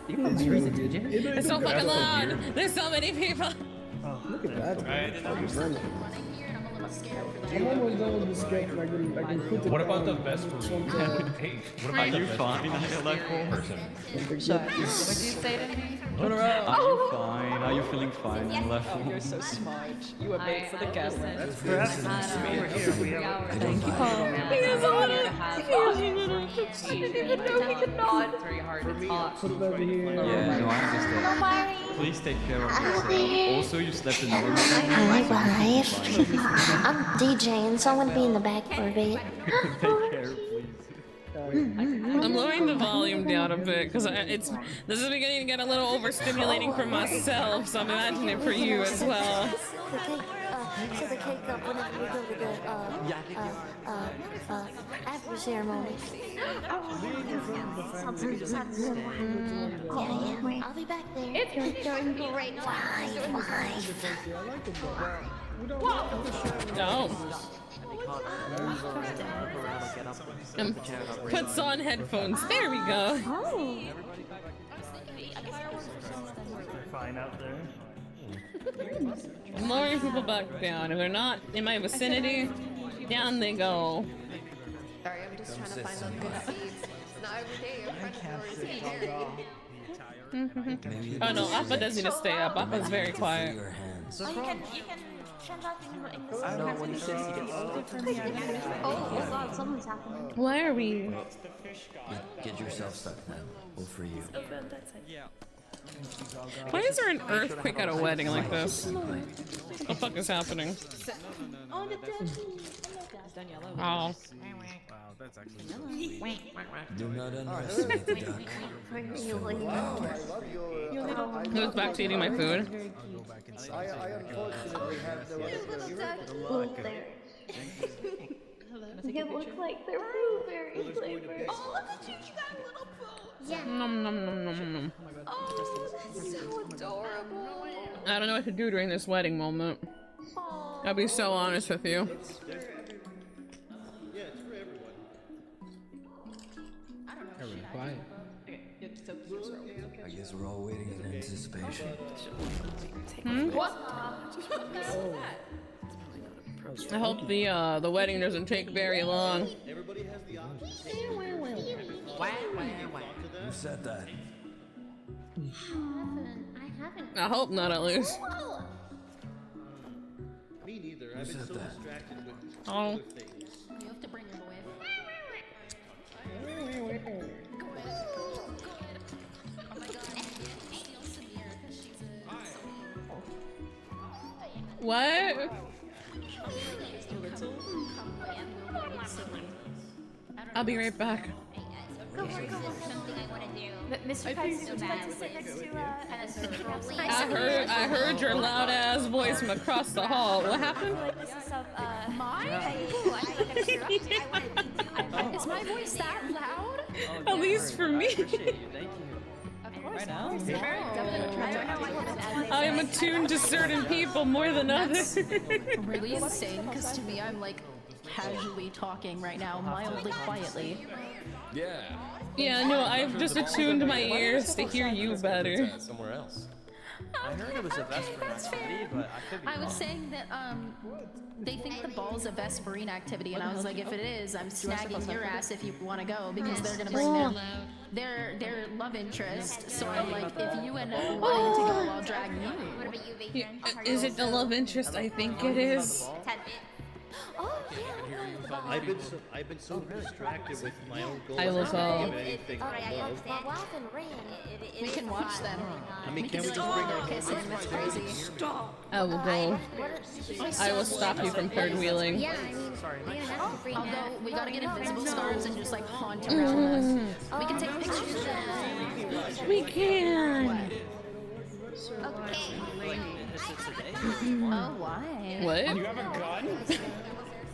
It's really good. It's so fucking loud. There's so many people. Look at that. I'm almost done with the sketch. I can put it What about the down. best for me? Hey, what Are about the you best fine? person? What Person. did you say to me? Turn around. Are you fine? Are you feeling fine? I'm laughing. You're so smart. You were made for the camera. Perhaps over here we have. Thank you. He has a little. I didn't even know he could nod. Put it over here. Yeah, no, I understand. Please take care of yourself. Also, you slept in the room. Hi, wife. I'm DJing, so I'm gonna be in the back for a bit. Take care, please. I'm lowering the volume down a bit because this is beginning to get a little overstimulating for myself, so I'm imagining it for you as well. So the cake up whenever we go to the after ceremony. I'll be back there. You're doing great. No. Puts on headphones. There we go. Fine out there. I'm lowering people back down. If they're not in my vicinity, down they go. Sorry, I'm just trying to find the good seeds. It's not every day. Oh no, Appa doesn't need to stay up. Appa's very quiet. You can No, when he says he gets Oh god, something's happening. Why are we? Get yourself stuck now. We'll free you. Why is there an earthquake at a wedding like this? What the fuck is happening? Oh, the Oh. Wow, that's actually. Do not underestimate the duck. Who's back to eating my food? I unfortunately have no They look like they're blueberry flavored. Oh, look at you got a little boo. Yeah. Nom nom nom nom nom. Oh, that's so adorable. I don't know what to do during this wedding moment. I'll be so honest with you. Everyone quiet. I guess we're all waiting in anticipation. What? I hope the wedding doesn't take very long. Who said that? I hope not, at least. Me neither. I've been so distracted with Oh. other things. You have to bring your boy. What? I'll be right back. Mr. Price, would you like to sit next to I heard your loud ass voice from across the hall. What happened? Is my voice that loud? At least for me. I am attuned to certain people more than others. Really insane, because to me, I'm like casually talking right now, mildly quietly. Yeah. Yeah, no, I've just attuned my ears to hear you better. Somewhere else. I heard it was a Vesper activity, but I could be I was wrong. saying that they think the ball's a Vesperine activity, and I was like, if it is, I'm snagging your ass if you want to go because they're gonna bring their love interest. So I'm like, if you end up wanting to go, I'll drag you. Is it the love interest? I think it is. I've been so distracted with my own goals. I will tell. We can watch them. I mean, can we just bring our kissing? That's crazy. Stop. I will go. I will stop you from third wheeling. Yeah, I mean, I'll go. We gotta get invisible scarves and just like haunt around them. We can take pictures of them. We can. Oh, why? What? You have a gun?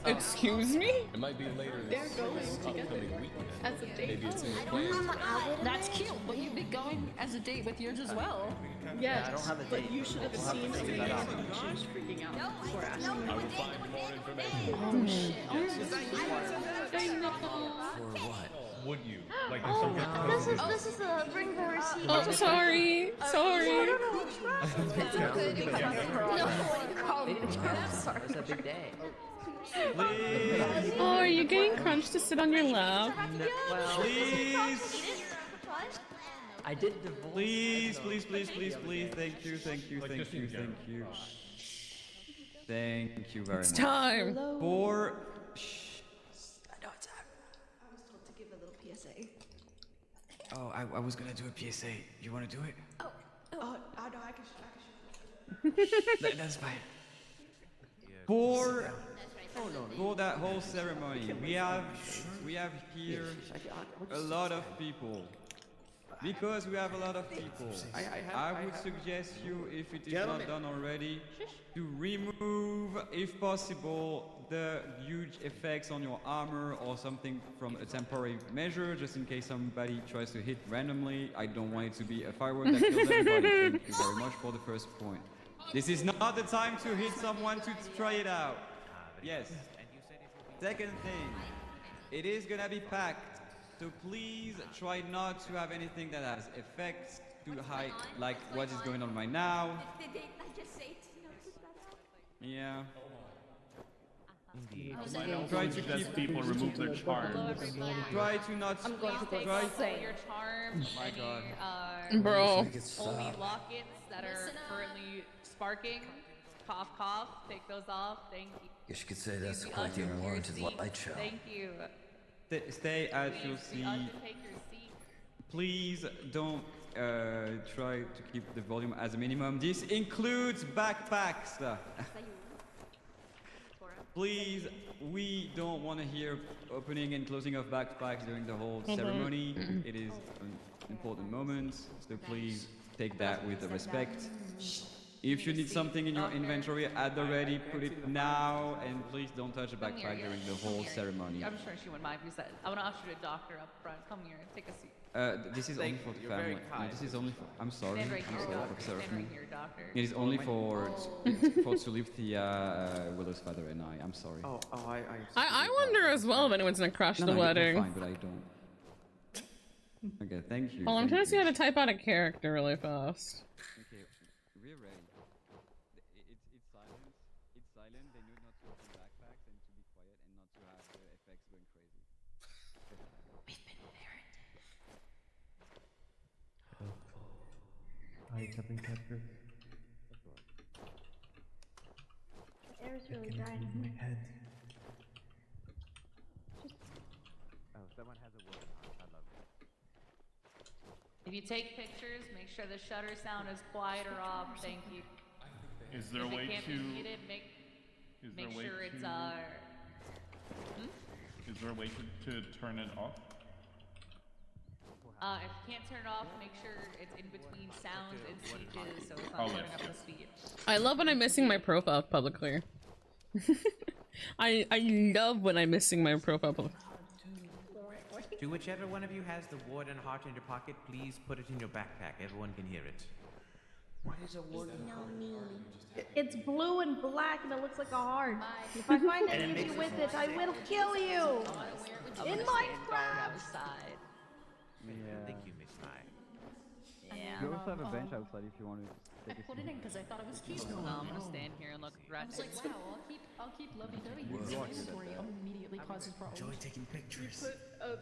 Excuse me? It might be later this upcoming week. As a date. Maybe it's in the plans. That's cute, but you'd be going as a date with yours as well. Yeah, I don't have a but date. you should have We'll have to seen figure the that out. she was freaking out before asking. I will find more information. For what? Would you? Like This is a bring the receipt. Oh, sorry. Sorry. It's okay. You can call me. Sorry. It's a big day. Oh, are you getting crunched to sit on your lap? Please. I did divorce. Please, please, please, please, please. Thank you, thank you, thank you, thank you. Thank you very much. It's time. For I know it's time. I was told to give a little PSA. oh, I was gonna do a PSA. You wanna do it? Oh, no, I can shoot. That's fine. For that whole ceremony, we have here a lot of people. Because we have a lot of people, I would suggest you, if it is not done already, to remove, if possible, the huge effects on your armor or something from a temporary measure, just in case somebody tries to hit randomly. I don't want it to be a firework that kills everybody. Thank you very much for the first point. This is not the time to hit someone to try it out. Yes. Second thing, it is gonna be packed. So please try not to have anything that has effects too high, like what is going on right now. Yeah. Indeed. Try to keep people remove their charms. Try to not. I'm going to try. your charm. My God. Bro. Only lockets that are currently sparking. Cough, cough. Take those off. Thank you. Guess you could say that's quite the unwarranted light show. Thank you. Stay at your seat. Please don't try to keep the volume as a minimum. This includes backpacks. Please, we don't want to hear opening and closing of backpacks during the whole ceremony. It is an important moment, so please take that with respect. If you need something in your inventory at the ready, put it now, and please don't touch a backpack during the whole ceremony. I'm sure she wouldn't mind if you said, I want to usher a doctor up front. Come here, take a seat. This is only for the family. No, this is only for. I'm sorry. Stand right I'm here, sorry doctor. for serving Stand me. right here, doctor. It is only for to leave the Willow's father and I. I'm sorry. I wonder as well if anyone's gonna crush the wedding. You're fine, but I don't. Okay, thank you. Well, I'm thank trying to see you. how to type out a character really fast. Okay, we're ready. It's silent. It's silent. They know not to open backpacks and to be quiet and not to have the effects going crazy. We've been parented. Hi, Captain Catcher. The air is really dry in here. Head. Oh, someone has a word. I love it. If you take pictures, make sure the shutter sound is quiet or off. Thank you. Is there a If way it can't to? be muted, make Is there a way sure it's to? Is there a way to turn it off? If you can't turn it off, make sure it's in between sounds and speeches, so it's not Oh, turning yes. up the speed. I love when I'm missing my profile publicly. I love when I'm missing my profile publicly. To whichever one of you has the warden heart in your pocket, please put it in your backpack. Everyone can hear it. What is a warden? It's blue and black and it looks like a heart. If I find any of you with it, I will kill you! In my traps! I think you miss mine. Yeah. Your also have a bench outside if you want to I take a put it seat. in because I thought it was cute. No, I'm gonna stand here and look I was like, wow, I'll keep lovey-dovey in this inventory. Immediately causes problems. Enjoy taking pictures. You put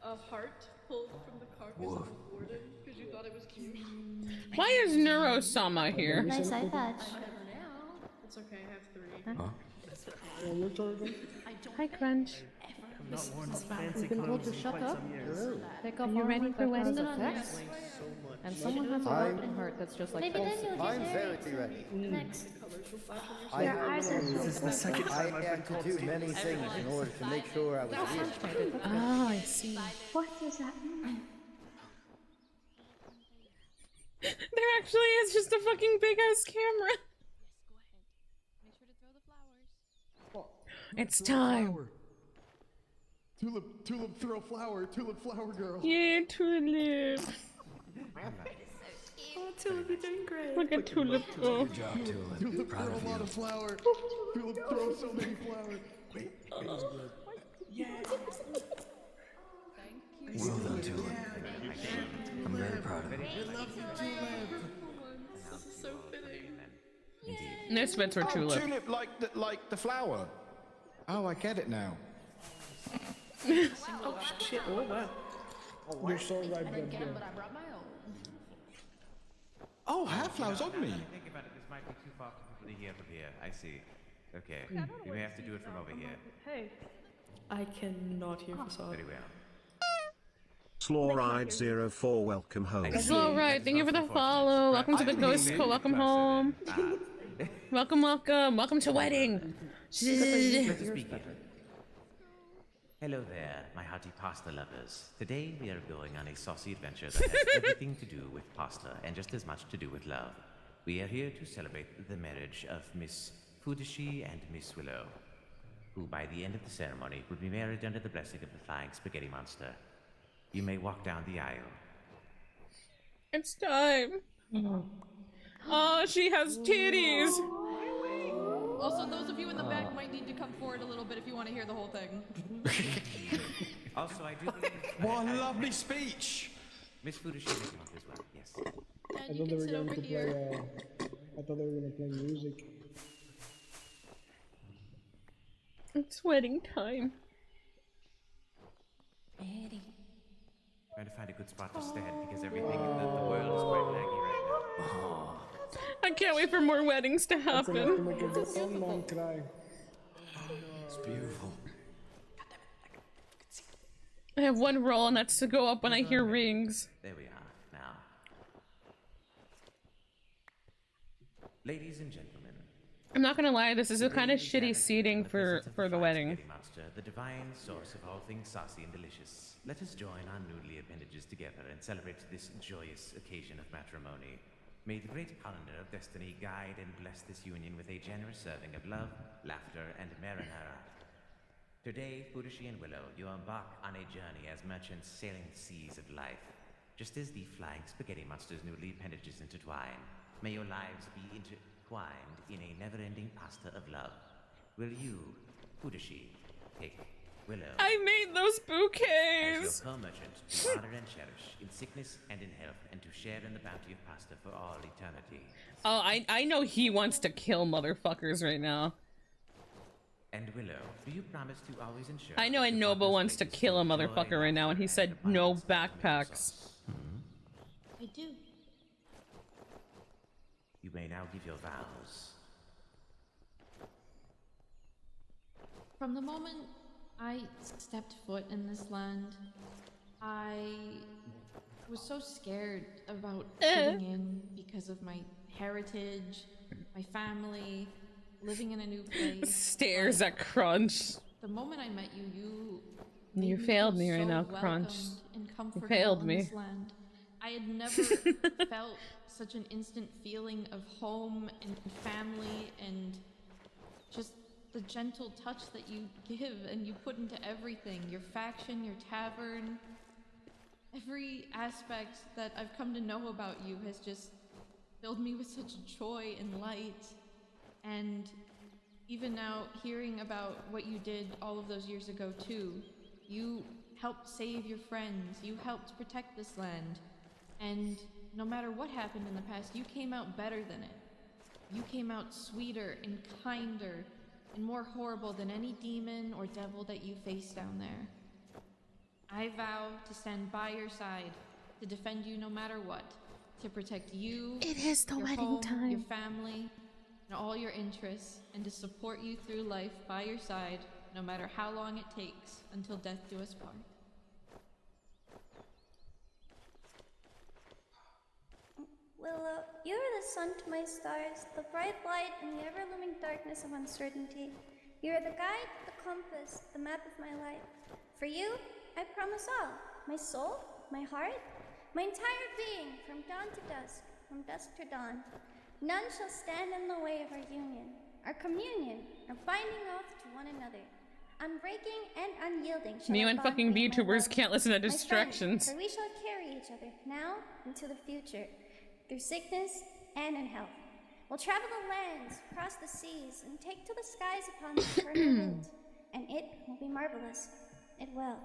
a heart pulled from the carcass of the warden because you thought it was cute. Why is Neuro-sama here? Nice eye patch. It's okay, I have 3. Huh? Yeah, your turn. Hi, Crunch. Not worn We've fancy been told clothes to in shut quite up. some years. Pick up Are you armor ready for that wedding? has effects. And someone has a weapon heart that's just like Maybe then you'll I'm get very married. ready. Next. Your eyes are This is the second time I've I been had to told do to many things in order to make sure I was here. Oh, I see. What does that mean? There actually is just a fucking big ass camera. It's time. Tulip, throw flower, tulip, flower girl. Yeah, Tulip. Oh, Tulip, you're doing great. Look at Tulip go. Good job, Tulip. Tulip, Proud throw of a lot you. of flower. Tulip, throw so many flowers. Wait, Well done, Tulip. I'm very proud of you. I love you, Tulip. This is so fitting. This fits for Tulip. Tulip, like the flower. Oh, I get it now. Oh shit! Oh wow. You're so right, I didn't get it, but I brought my own. Oh, have flowers on me. Think about it. This might be too far for people to hear from here. I see. Okay. We may have to do it from over here. Hey. I cannot hear Facade. Very well. Sloride04, welcome home. Alright, thank you for the follow. Welcome to the Ghost Co. Welcome home. Welcome, welcome. Welcome to wedding. Hello there, my hearty pasta lovers. Today we are going on a saucy adventure that has everything to do with pasta and just as much to do with love. We are here to celebrate the marriage of Miss Fudashi and Miss Willow, who by the end of the ceremony will be married under the blessing of the flying spaghetti monster. You may walk down the aisle. It's time. Oh, she has titties. Also, those of you in the back might need to come forward a little bit if you want to hear the whole thing. Also, I do believe... What a lovely speech. Miss Fudashi may come up as well, yes. I thought they were going to play. I thought they were going to play music. It's wedding time. Trying to find a good spot to stand because everything in the world is quite laggy right now. I can't wait for more weddings to happen. It's beautiful. I have one roll, and that's to go up when I hear rings. There we are, now. Ladies and gentlemen. I'm not gonna lie, this is a kind of shitty seating for the wedding. Monster, the divine source of all things saucy and delicious. Let us join our noodly appendages together and celebrate this joyous occasion of matrimony. May the great calendar of destiny guide and bless this union with a generous serving of love, laughter, and marinara. Today, Fudashi and Willow, you embark on a journey as merchants sailing the seas of life. Just as the flying spaghetti monster's noodly appendages intertwine, may your lives be intertwined in a never-ending pasta of love. Will you, Fudashi, take Willow I made those as bouquets! your co-merchant to honor and cherish in sickness and in health, and to share in the bounty of pasta for all eternity? Oh, I know he wants to kill motherfuckers right now. And Willow, do you promise to always ensure... I know Inoba wants to kill a motherfucker right now, and he said no backpacks. I do. You may now give your vows. From the moment I stepped foot in this land, I was so scared about fitting in because of my heritage, my family, living in a new place. Stares at Crunch. The moment I met you, You made me failed feel me right so now, Crunch. welcomed and You comfortable failed in me. this land. I had never felt such an instant feeling of home and family and just the gentle touch that you give and you put into everything. Your faction, your tavern, every aspect that I've come to know about you has just filled me with such joy and light. And even now, hearing about what you did all of those years ago too, you helped save your friends, you helped protect this land, and no matter what happened in the past, you came out better than it. You came out sweeter and kinder and more horrible than any demon or devil that you faced down there. I vow to stand by your side, to defend you no matter what, to protect you, It is the your wedding home, time. your family, and all your interests, and to support you through life by your side, no matter how long it takes, until death do us part. Willow, you are the sun to my stars, the bright light in the ever-looming darkness of uncertainty. You are the guide, the compass, the map of my life. For you, I promise all, my soul, my heart, my entire being, from dawn to dusk, from dusk to dawn. None shall stand in the way of our union, our communion, our binding oath to one another. Unbreaking and unyielding shall Me our and bond fucking be, my VTubers love. can't listen to My friend, distractions. for we shall carry each other now into the future, through sickness and in health. We'll travel the lands, cross the seas, and take to the skies upon the eternal wind. And it will be marvelous. It will.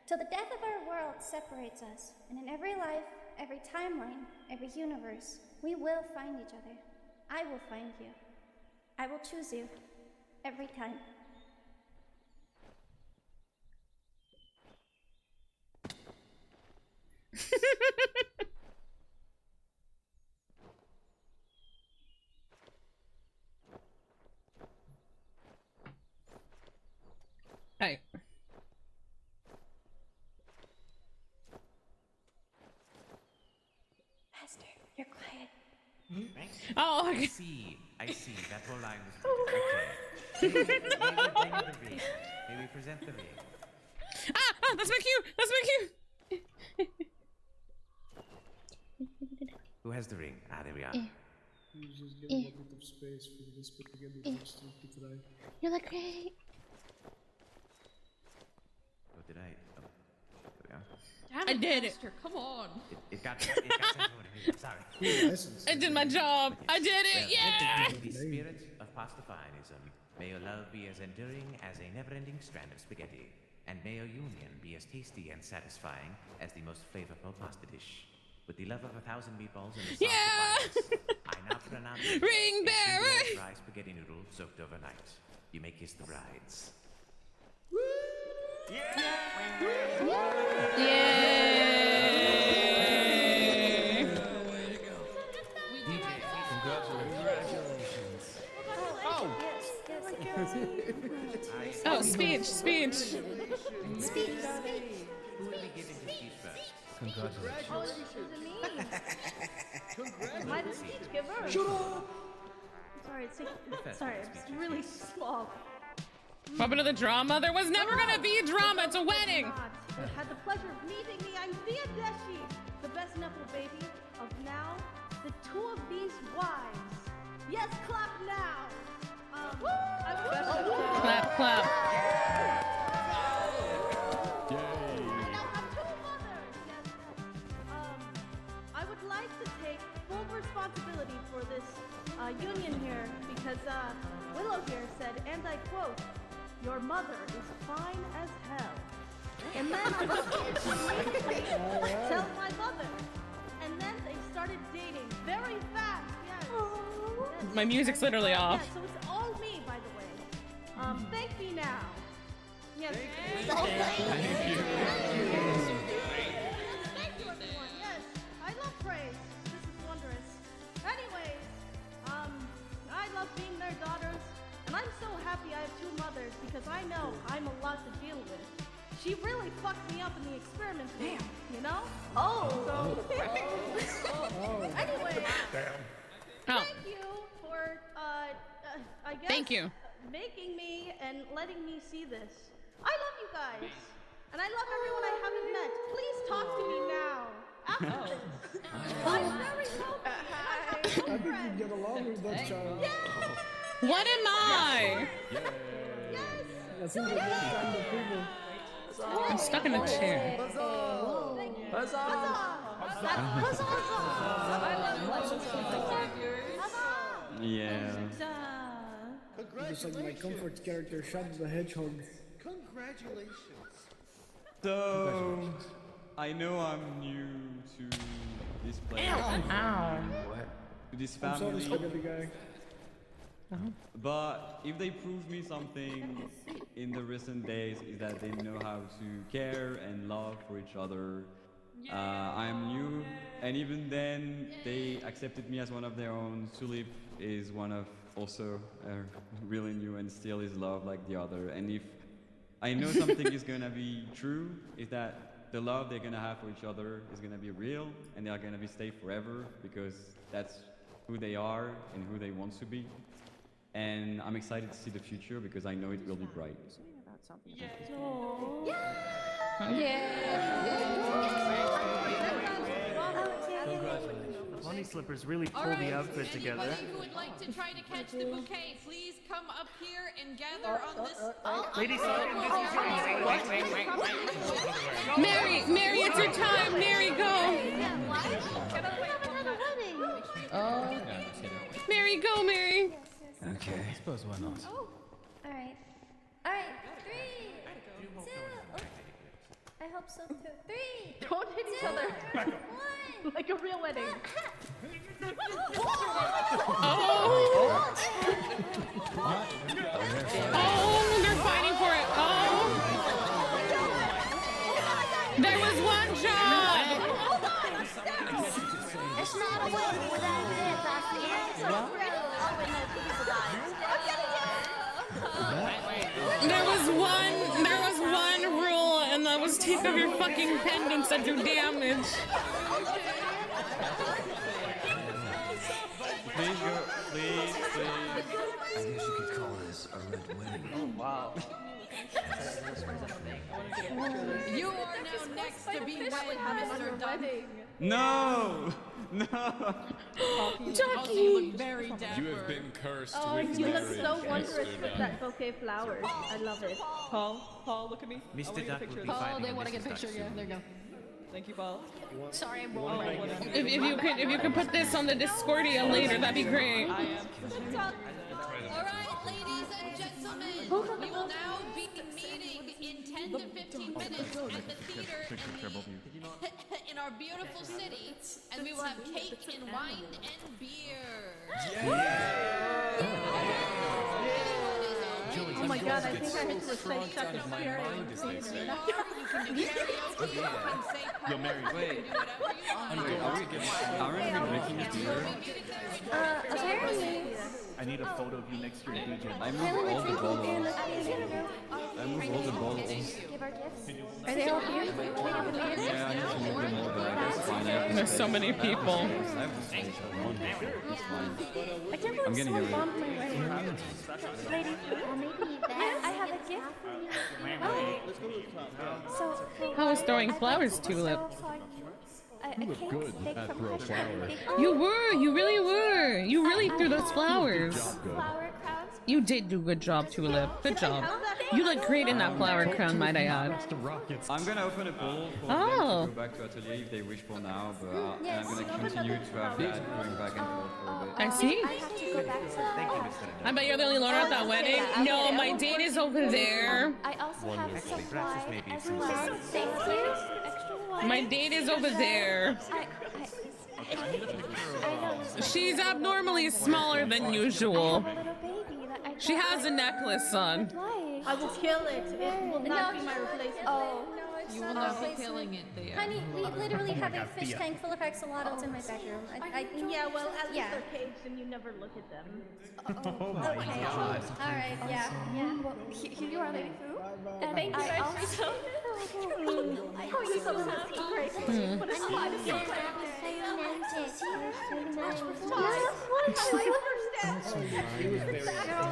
Till the death of our world separates us, and in every life, every timeline, every universe, we will find each other. I will find you. I will choose you. Every time. Hey. Master, you're quiet. Oh, okay. I see. That whole line was okay. May we bring the ring. May we present the ring. Ah, that's my cue. That's my cue. Who has the ring? Ah, there we are. You just get a bit of space for the spaghetti first to try. You're like, great. What did I? Oh, there we are. Damn I did Master, it. Come on. It got sent over here. Sorry. I did my job. I did it. Yeah. In the spirit of Pastafanism, may your love be as enduring as a never-ending strand of spaghetti, and may your union be as tasty and satisfying as the most flavorful pasta dish. With the love of 1,000 meatballs and the sauce of violence, I now pronounce you Ring a bearer. single dry spaghetti noodle soaked overnight. You may kiss the brides. Oh, speech. Who will be giving the speech first? Congratulations. Am I the speech giver? Shut up! Sorry, it's really small. Welcome to the drama. There was never gonna be drama. It's a wedding. I had the pleasure of meeting me. I'm Thea Deshi, the best knuckle baby of now, the two of these wives. Yes, clap now. Clap, clap. I would like to take full responsibility for this union here because Willow here said, and I quote, "Your mother is fine as hell." And then I was immediately tell my mother. And then they started dating very fast, yes. Yes. My music's literally off. Yeah, so it's all me, by the way. Thank me now. Yes. Thank you, everyone. Yes, I love praise. This is wondrous. Anyways, I love being their daughters, and I'm so happy I have two mothers because I know I'm a lot to deal with. She really fucked me up in the experiment room, you know? Anyway. Thank you for, I guess. Thank you. Making me and letting me see this. I love you guys. And I love everyone I haven't met. Please talk to me now. After this. I'm very I think you get along with that child. What am I? I think they're just kind of people. I'm stuck in a chair. Yeah. Just like my comfort character, Shadow the Hedgehog. Congratulations. So, I know I'm new to this place. Ow. To this I'm sorry, family. spaghetti guy. But if they prove me something in the recent days is that they know how to care and love for each other. I'm new, and even then they accepted me as one of their own. Tulip is one of also really new and still is loved like the other. And if I know something is gonna be true, is that the love they're gonna have for each other is gonna be real, and they are gonna be stay forever because that's who they are and who they want to be. And I'm excited to see the future because I know it will be bright. Bunny slippers really pull the outfit together. Anybody who would like to try to catch the bouquet, please come up here and gather on this. Lady Sergeant, this is yours. Mary, it's your time. Mary, go. Oh. Mary, go, Mary. Okay. I suppose why not? Oh, alright. Alright, 3, 2, I hope so too. 3, Don't hit each other. 1. Like a real wedding. Oh, they're fighting for it. Oh. There was one job. It's not a wedding without this, There was one rule, and that was take off your fucking pendants that do damage. Please go, please. I guess you could call this a red wedding. Oh, wow. You are now next to be wed, Mr. Dunn. No! No! Also, you look very dapper. You have been cursed Oh, with you look marriage, so wondrous Mr. with Dunn. that bouquet of flowers. I love it. Paul, look at me. I Mr. wanna get a Duck picture will of be this. Oh, they want to get a picture. Yeah, there you go. Thank you, Paul. Sorry, I'm Oh, rolling. whatever. If you could put this on the Discordia later, that'd be great. All right, ladies and gentlemen, we will now be meeting in 10 to 15 minutes at the theater in our beautiful city, and we will have cake and wine and beer. Oh my god, I think I hit the same shot of spirit. Yo, Mary, wait. Are we making a beer? Apparently. I need a photo of you next to your DJ. I moved all the balls. I moved all the balls. Give our gifts. Are they all here? Yeah, I need to move them all, but that's fine. There's so many people. I have to stay for one. It's fine. I can't I'm believe gonna get someone rid bombed my wedding. Lady, maybe that. I have a gift for you. So, I was throwing flowers, Tulip. You look good at throw flowers. You were. You really were. You really threw those flowers. Flower crowns. You did do a good job, Tulip. Good job. You look great in that flower crown, might I add. I'm gonna open a poll for them to go back to Atelier if they wish for now, but I'm gonna continue to have that going back and forth for a bit. I see. I have to go back to I bet you're the only loner at that wedding. No, my date is over there. I also have some wine as well. Thank you. Extra wine. My date is over there. I know. She's abnormally smaller than usual. She has a necklace on. I will kill it. It will not be my replacement. Oh, no, it's You will not not be replacement. killing it there. Honey, we literally have a fish tank full of axolotls in my bedroom. Yeah, well, at least yeah. they're caged and you never look at them. Oh my Okay. god. All right. Yeah. Yeah. Well, here you are, Lady Fu. And thank you. I also. Oh, you're so happy. Great. What a slide of your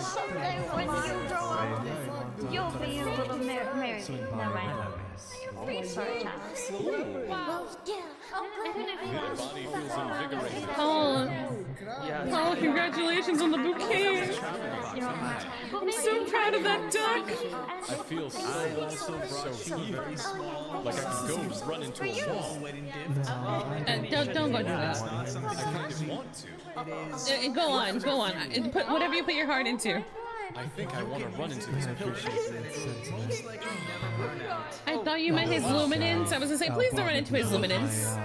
Someday when you grow up, you'll be a little married. Never mind. Sorry, child. Wow. Oh, congratulations on the bouquet. I'm so proud of that duck. I feel so evil. Like I could go run into a wall. Don't go do that. I kind of want to. Go on. Put whatever you put your heart into. I think I want to run into this pillar. I thought you meant his luminance. I was gonna say, please don't run into his luminance.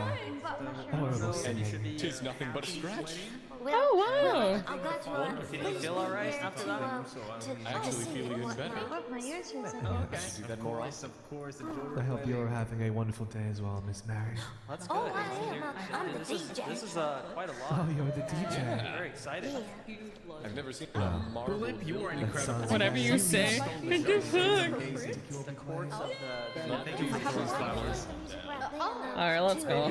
And tis nothing but a scratch. Oh, wow. Did you feel alright after that? I actually feel even better. Okay. Do that more often. I hope you're having a wonderful day as well, Miss Mary. That's good. I'm the DJ. This is quite a lot. Oh, you're the DJ. Very exciting. I've never seen a marble. You are incredible. Whatever you say. What the fuck? The chords of the Thank you for those flowers. Alright, let's go.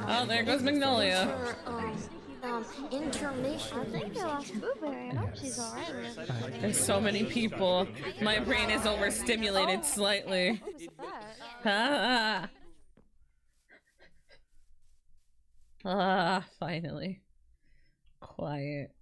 Oh, there goes Magnolia. Intermission. I think I lost Blueberry. I hope she's alright. There's so many people. My brain is overstimulated slightly. Finally. Quiet.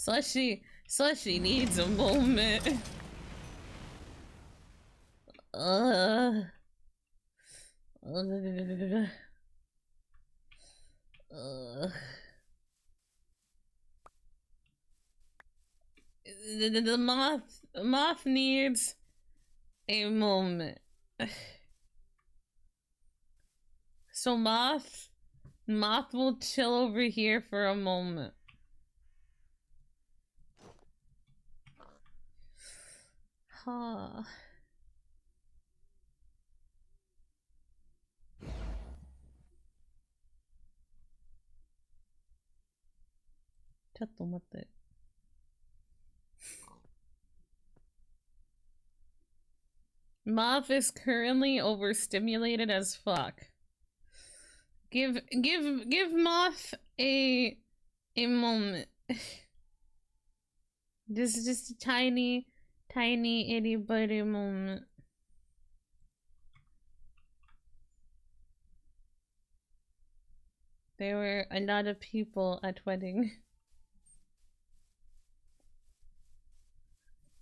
Slushy needs a moment. The moth needs a moment. So moth will chill over here for a moment. Huh. Moth is currently overstimulated as fuck. Give Moth a moment. Just a tiny itty bitty moment. There were a lot of people at wedding.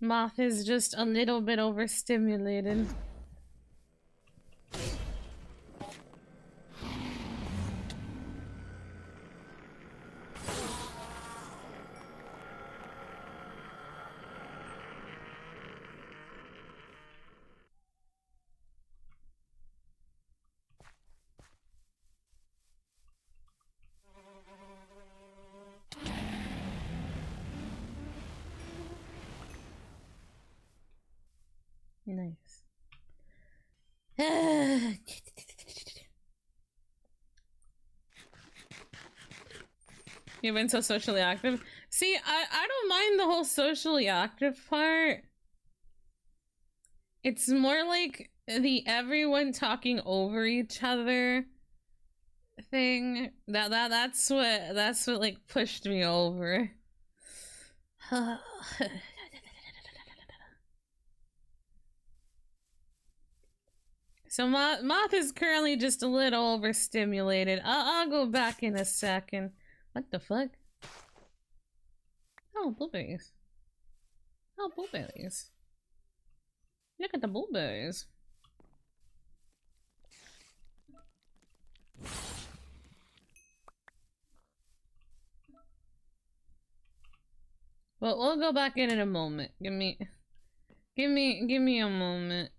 Moth is just a little bit overstimulated. Nice. You've been so socially active. See, I don't mind the whole socially active part. It's more like the everyone talking over each other thing. That's what like pushed me over. So Moth is currently just a little overstimulated. I'll go back in a second. What the fuck? Oh, blueberries. Oh, blueberries. Look at the blueberries. Well, we'll go back in a moment. Give me a moment.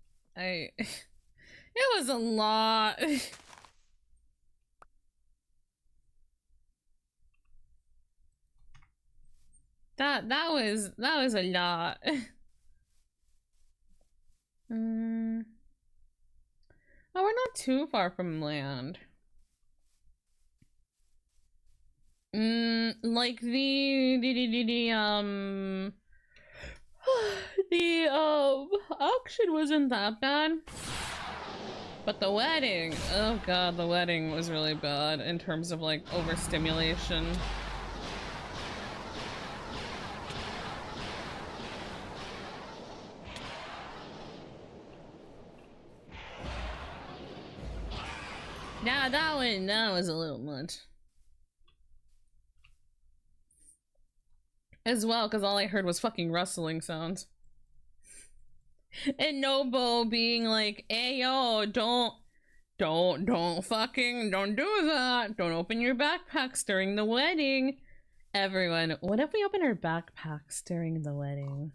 It was a lot. That was a lot. Oh, we're not too far from land. Like the auction wasn't that bad. But the wedding, oh god, the wedding was really bad in terms of like overstimulation. Nah, that was a little much. As well, because all I heard was fucking rustling sounds. And Nobo being like, hey yo, don't do that. Don't open your backpacks during the wedding. Everyone, what if we open our backpacks during the wedding?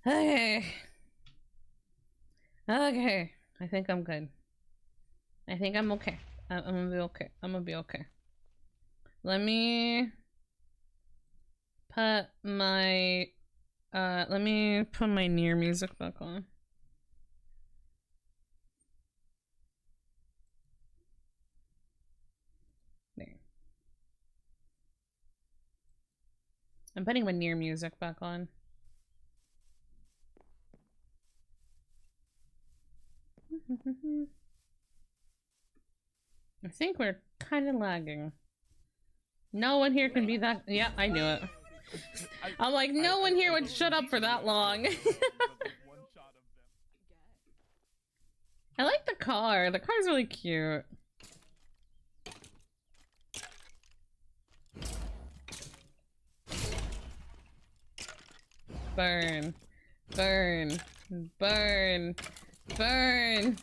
Okay. Okay. I think I'm good. I think I'm okay. I'm gonna be okay. I'm gonna be okay. Let me put my near music back on. There. I'm putting my near music back on. I think we're kind of lagging. No one here can be that. Yeah, I knew it. I'm like, no one here would shut up for that long. I like the car. The car's really cute. Burn. Burn. Burn. Burn.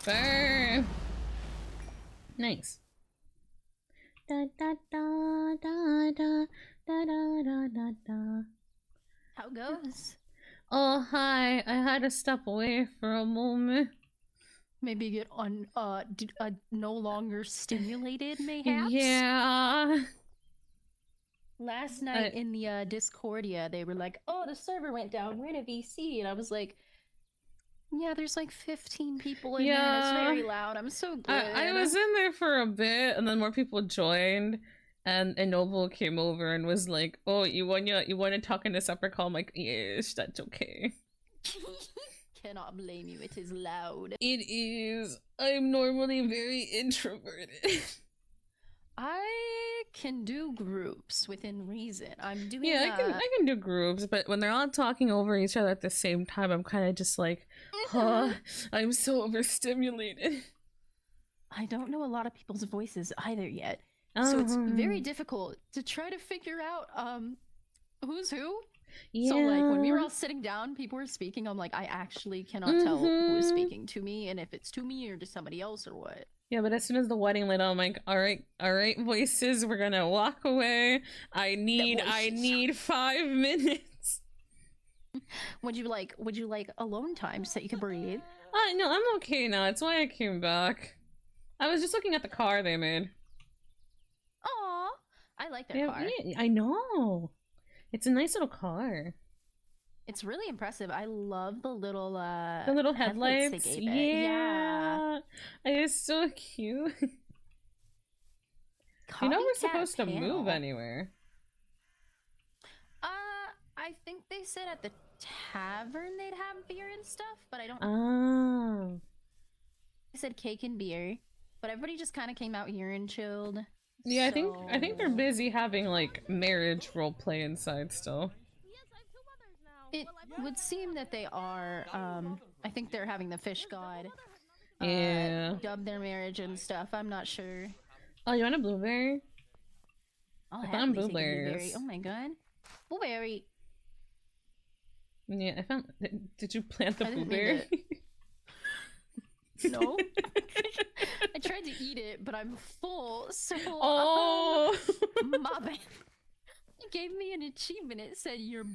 Burn. Nice. Da da da da da da da da da da. How goes? Oh hi, I had to step away for a moment. Maybe get on no longer stimulated, mayhaps? Yeah. Last night in the Discordia, they were like, oh, the server went down, we're in a VC. And I was like, yeah, there's like 15 people in there and it's very loud. I'm so good. I was in there for a bit and then more people joined and Noble came over and was like, oh, you wanna talk in a separate call? I'm like, yes, that's okay. Cannot blame you, it is loud. It is. I'm normally very introverted. I can do groups within reason. I'm doing I can do groups, but when they're all talking over each other at the same time, I'm kind of just like, huh, I'm so overstimulated. I don't know a lot of people's voices either yet. So it's very difficult to try to figure out who's who. Yeah. So like when we were all sitting down, people were speaking, I'm like, I actually cannot tell who is speaking to me and if it's to me or to somebody else or what. Yeah, but as soon as the wedding lit, I'm like, all right, voices, we're gonna walk away. I need 5 minutes. Would you like alone time so that you could breathe? No, I'm okay now. That's why I came back. I was just looking at the car they made. Aw, I like their car. Yeah, I know. It's a nice little car. It's really impressive. I love the little headlights they gave it. Yeah. It's so cute. You know we're supposed to move anywhere. I think they said at the tavern they'd have beer and stuff, but I don't. Oh. They said cake and beer, but everybody just kind of came out here and chilled. Yeah, so... I think they're busy having like marriage role play inside still. It would seem that they are. I think they're having the fish god. Dub their marriage and stuff. I'm not sure. Oh, you want a blueberry? I'll I have found blueberry. blueberries. Oh my god, blueberry. Yeah, I found. Did you plant the blueberry? No. I tried to eat it, but I'm full. So my bad. It gave me an achievement. It said you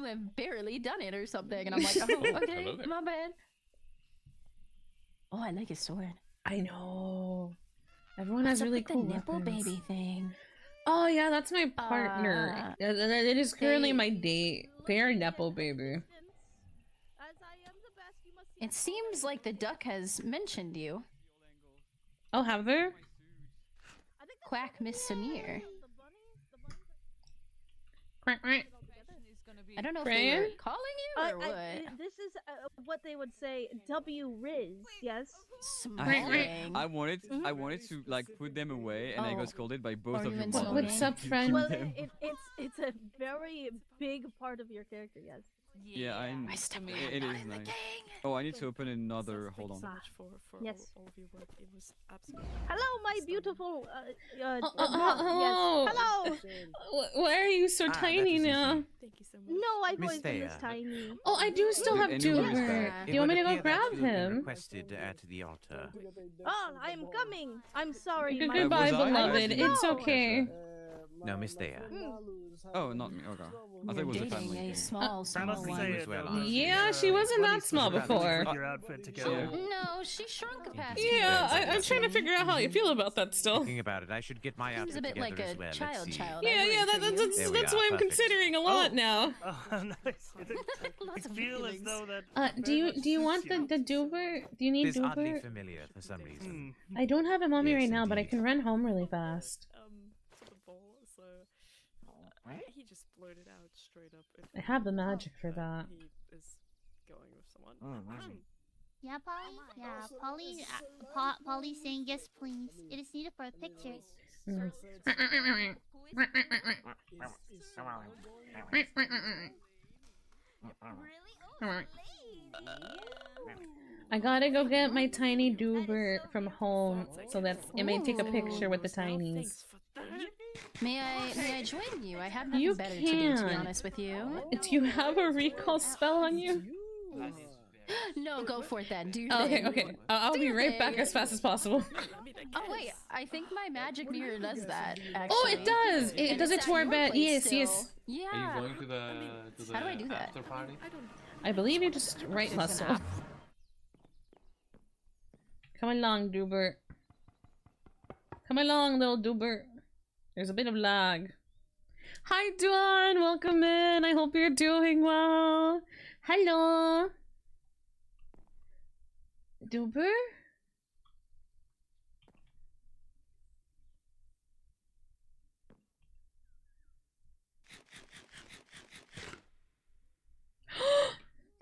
have barely done it or something, and I'm like, oh, okay, my bad. Oh, I like his sword. I know. Everyone has really cool the nipple weapons. baby thing. Oh yeah, that's my partner. It is currently my date. They are Nepo baby. It seems like the duck has mentioned you. Oh, have there? Quack Miss Sumire. Quack quack. I don't know if Brian? they were calling you or what. This is what they would say W-Riz, yes? I wanted to like put them away, and I got scolded by both of you. What's up, friend? Well, it's a very big part of your character, yes. Yeah, it is nice. Oh, I need to open another. Hold on. Yes. All of your work. It was absolutely. Hello, my beautiful. Yes. Oh. Hello. Why are you so tiny now? Thank you so much. No, I've Miss always been this Thea. tiny. Oh, I do still have Duber. Do you want me to go grab him? Requested at the altar. Oh, I'm coming. I'm sorry. my- Goodbye, Was I? beloved. I must It's go. okay. No, Miss Thea. Oh, not me. Okay. I thought it was a family thing. Small Yeah, she wasn't that small before. Your outfit together. No, she shrunk a past. Yeah, I'm trying to figure out how you feel about that still. Thinking about it, I should get my outfit Seems a bit together like as a well. Let's child. see. Yeah, that's why I'm considering a lot now. Oh, nice. I feel as though that. Do you want the Duber? Do you need It's oddly Duber? familiar for some reason. I don't have him on me Yes, right now, but I can run home really fast. For the ball, so he just blurted out straight up. I have the magic for that. He is going with someone. Yeah, Polly? Yeah, Polly, Polly's saying yes, please. It is needed for a picture. I gotta go get my tiny Duber from home so that it may take a picture with the tinies. May I join you? I have nothing You better to do, to be can. honest with you. Do you have a recall spell on you? No, go for it then. Do your Okay, thing. okay. I'll be right back as fast as possible. Oh wait, I think my magic mirror does that. Actually. Oh, it does. It does it to our bed. Yes, yes. Yeah. Are you going to the How do I do that? after party? I believe you just right hustle. Come along, Duber. Come along, little Duber. There's a bit of lag. Hi, Duan. Welcome in. I hope you're doing well. Hello. Duber?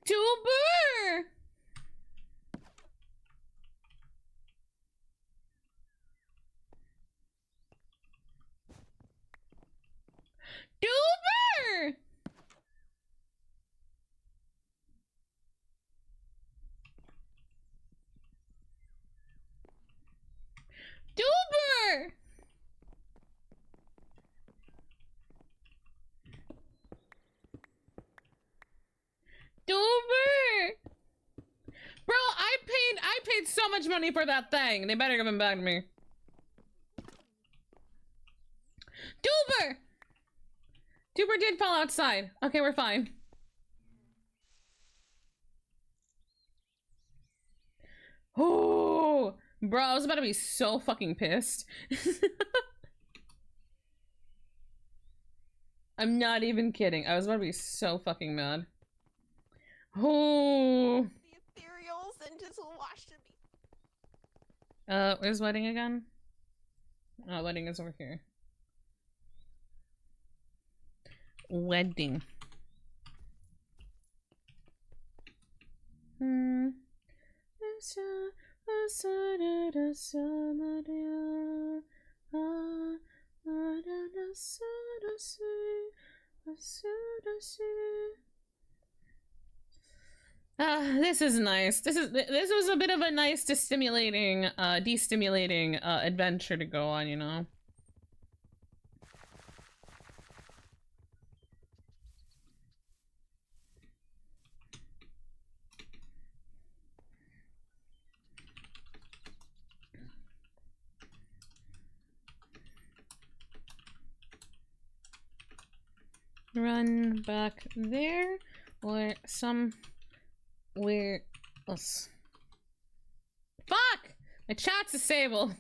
Duber! Duber! Duber! Duber! Bro, I paid so much money for that thing. They better give it back to me. Duber! Duber did fall outside. Okay, we're fine. Oh, bro, I was about to be so fucking pissed. I'm not even kidding. I was about to be so fucking mad. Oh. The ethereals and just washed me. Where's wedding again? Oh, wedding is over here. Wedding. This is nice. This was a bit of a nice destimulating adventure to go on, you know. Run back there or somewhere else. Fuck! My chat's disabled.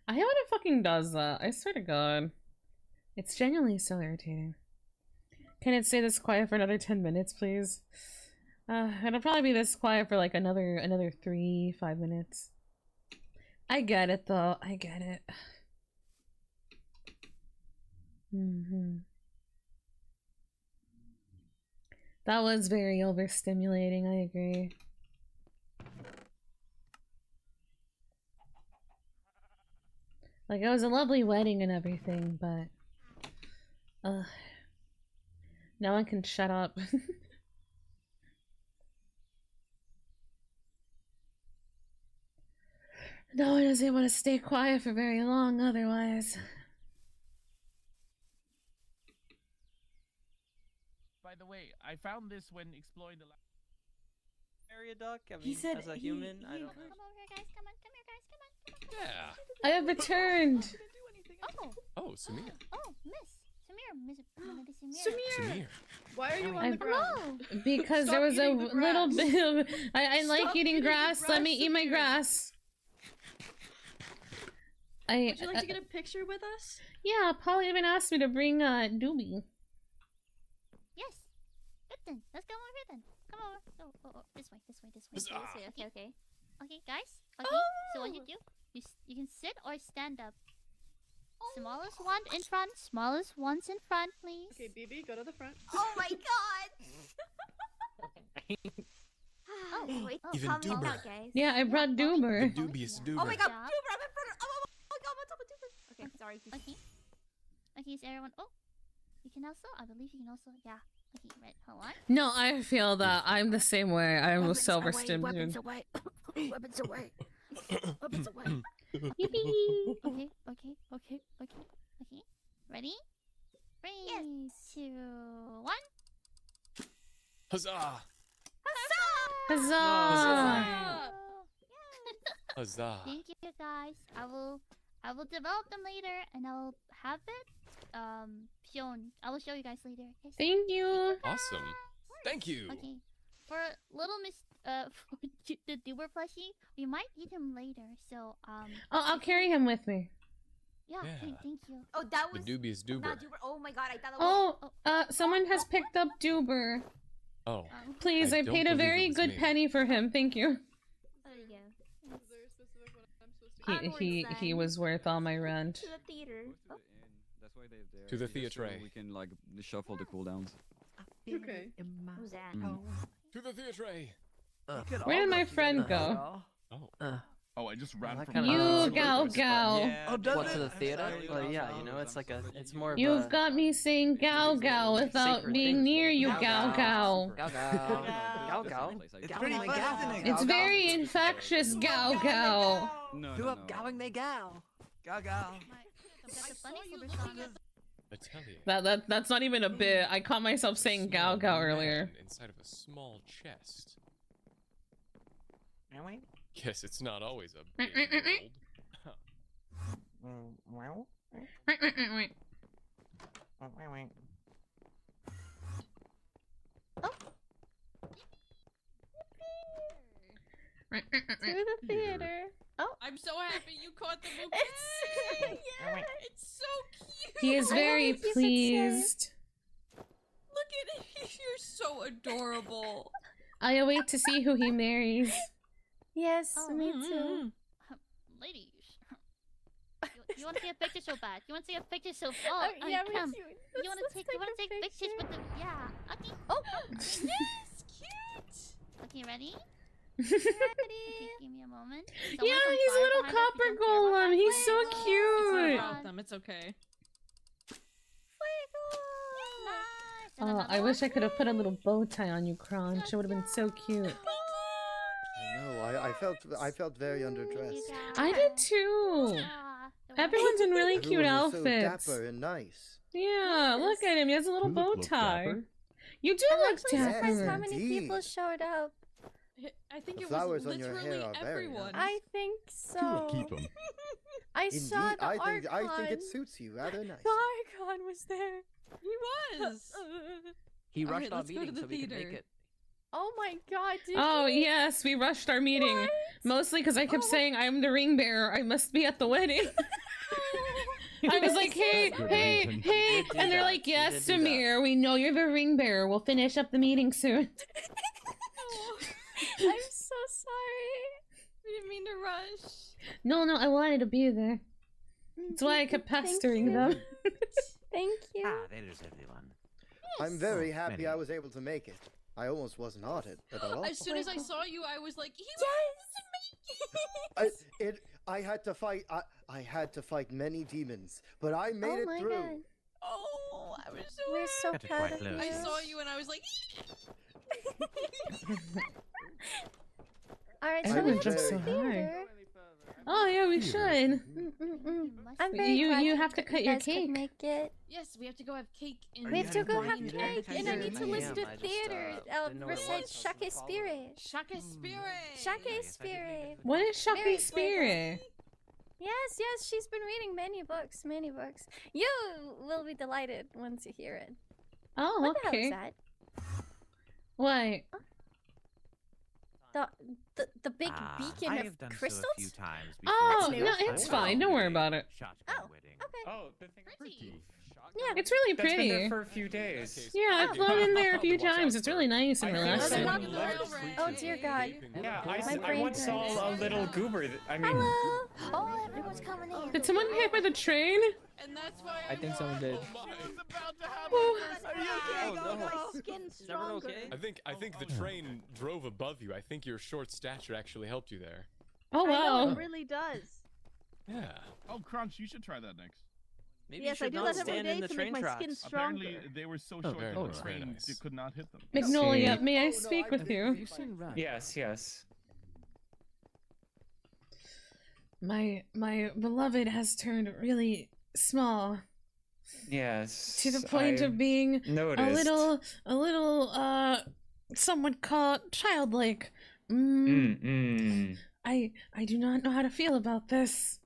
I hate when it fucking does that. I swear to God. It's genuinely so irritating. Can it stay this quiet for another 10 minutes, please? It'll probably be this quiet for like another 3-5 minutes. I get it though. I get it. That was very overstimulating, I agree. Like, it was a lovely wedding and everything, but... no one can shut up. No one is able to stay quiet for very long otherwise. By the way, I found this when exploring the Area duck. I mean, He said as a he- human, I he- don't know. Come over, guys. Come on, come here, guys. Come on, come on. Yeah. I have returned. Oh. Oh, Sumire. Oh, Miss Sumire. Sumire! Why are you on I- the ground? Because Stop there was a eating the little grass. bit of... I like Stop eating eating the grass. Let me grass, eat my Sumire. grass. Would you like to get a picture with us? Yeah, Polly even asked me to bring Doobie. Yes. Good then. Let's go over here then. Come over. Oh, this way. Okay. Okay, guys. Okay. So what you do? You can sit or stand up. Smallest one in front. Smallest ones in front, please. Okay, BB, go to the front. Oh my god! Oh, wait. Even calm down, Doober. guys. Yeah, I brought Doober. The dubious Doober. Oh my god, job. Doober, I'm in front of. Oh my god, what's up with Doober? Okay, sorry. Okay. Okay, is everyone... Oh, you can also... I believe you can also... Yeah. Okay, right. Hold on. No, I feel that. I'm the same way. I was so overstimulated. Weapons away. Weapons away. Weapons away. Yippee! Okay. Ready? 3, 2, 1. Huzzah! Huzzah! Huzzah! Thank you, guys. I will develop them later, and I will have it shown. I will show you guys later. Yes. Thank you. Awesome. Thank you. Okay. For little Miss for the Doober plushie, we might need him later. So Oh, I'll carry him with me. yeah. Yeah. Thank you. Oh, that The was dubious not Doober. Doober. Oh my god, I thought that was. Oh, someone has picked up Doober. Oh. Please, I don't paid a believe it very was good me. penny for him. Thank you. There you go. He was worth all my rent. To the theater. Oh. That's why they're there. To the just so theatre. we can like shuffle the cooldowns. Okay. Who's that? To the theatre. Where did my friend go? Oh. Oh, I just ran from You Gao Gao. Yeah. What, to the theater? Well, yeah, you know, it's like a, it's more of You've a... got me saying Gao Gao without Sacred being thing. near you, Gao Gao Gao. Gao Gao. Gao Gao. It's pretty fun, It's very infectious, Gao Gao. No, up gowing they gal. Gao Gao. That's not even a bit. I caught myself saying Gao Gao earlier. Inside of a small chest. Guess it's not always a big world. To the theater. Oh, I'm so happy you caught the bouquet. It's so cute. He is very pleased. Look at it. You're so adorable. I await to see who he marries. Yes, Oh, me too. Ladies. You want to see a picture so bad? You want to see a picture so... Oh, yeah, me come. too. You want to take pictures with the... Yeah. Okay. Oh. Yes, cute. Okay, ready? Okay, give me a moment. Yeah, he's a little copper golem. He's so It's not cute. about them. It's okay. Nice. Oh, I wish I could have put a little bow tie on you, Crunch. It would have been so cute. I know. I felt very underdressed. I did too. Everyone's in really cute Everyone was outfits. so dapper and nice. Yeah, look at him. He has a little bow tie. You do look Surprised how dapper. many people showed up. I think The it was flowers on your literally hair are very everyone. I think so. Keep them. I Indeed, saw the I think Archon. it suits you rather nice. The Archon was there. He was. He Alright, rushed our let's go to meeting the so we could make theater. it. Oh my god, did Oh, he? yes, we rushed our meeting. Mostly because I kept saying, I'm the ring bearer. I must be at the wedding. I was like, hey, and they're like, yes, Sumire, we know you're the ring bearer. We'll finish up the meeting soon. I'm so sorry. We didn't mean to rush. No, I wanted to be there. That's why I kept pestering them. Thank you. Ah, there's everyone. I'm very happy I was able to make it. I almost wasn't on it at all. As soon as I saw you, I was like, I had to fight. I had to fight many demons, but I made it through. God. Oh, I was so We're so Got it proud quite of you. close. I saw you and I was like, Alright, I so we would have jump to so the theater. Oh yeah, we should. I'm very You glad have to cut you your guys could cake. make it. yes, we have to go have cake. In We have to go have Green cake, and I need to listen to I just, theater. didn't know what it Recite was. Shake Spirit. Shaka Spirit. Shake Spirit. What is Very Shaki Spirit? Yes, yes, she's been reading many books, many books. You will be delighted once you hear it. Oh, What the hell okay. is that? What? The big beacon I of have done crystals? so a few times before. Oh, That's new. no, it's fine. Don't worry about it. Oh, Oh, the thing okay. It's really That's been pretty. there for a few days. Yeah, I've flown in there a few times. It's really nice and relaxing. Oh dear God. Yeah, My I brain once saw hurts. a little goober. I mean, Oh, everyone's coming in. Did someone get hit by the train? And that's why I think someone did. My skin's stronger. I think the train drove above you. I think your short stature actually helped you there. Oh I know, wow. it really does. Yeah. Oh, Crunch, you should try that next. Maybe Yes, you I should do not that every stand day in the to train make my tracks. skin stronger. Apparently, they were so Oh, short very that nice, the very train nice. could not hit them. Magnolia, may I speak with you? yes, yes. My beloved has turned really small Yes. to the point of being noticed. a little some would call childlike. I do not know how to feel about this.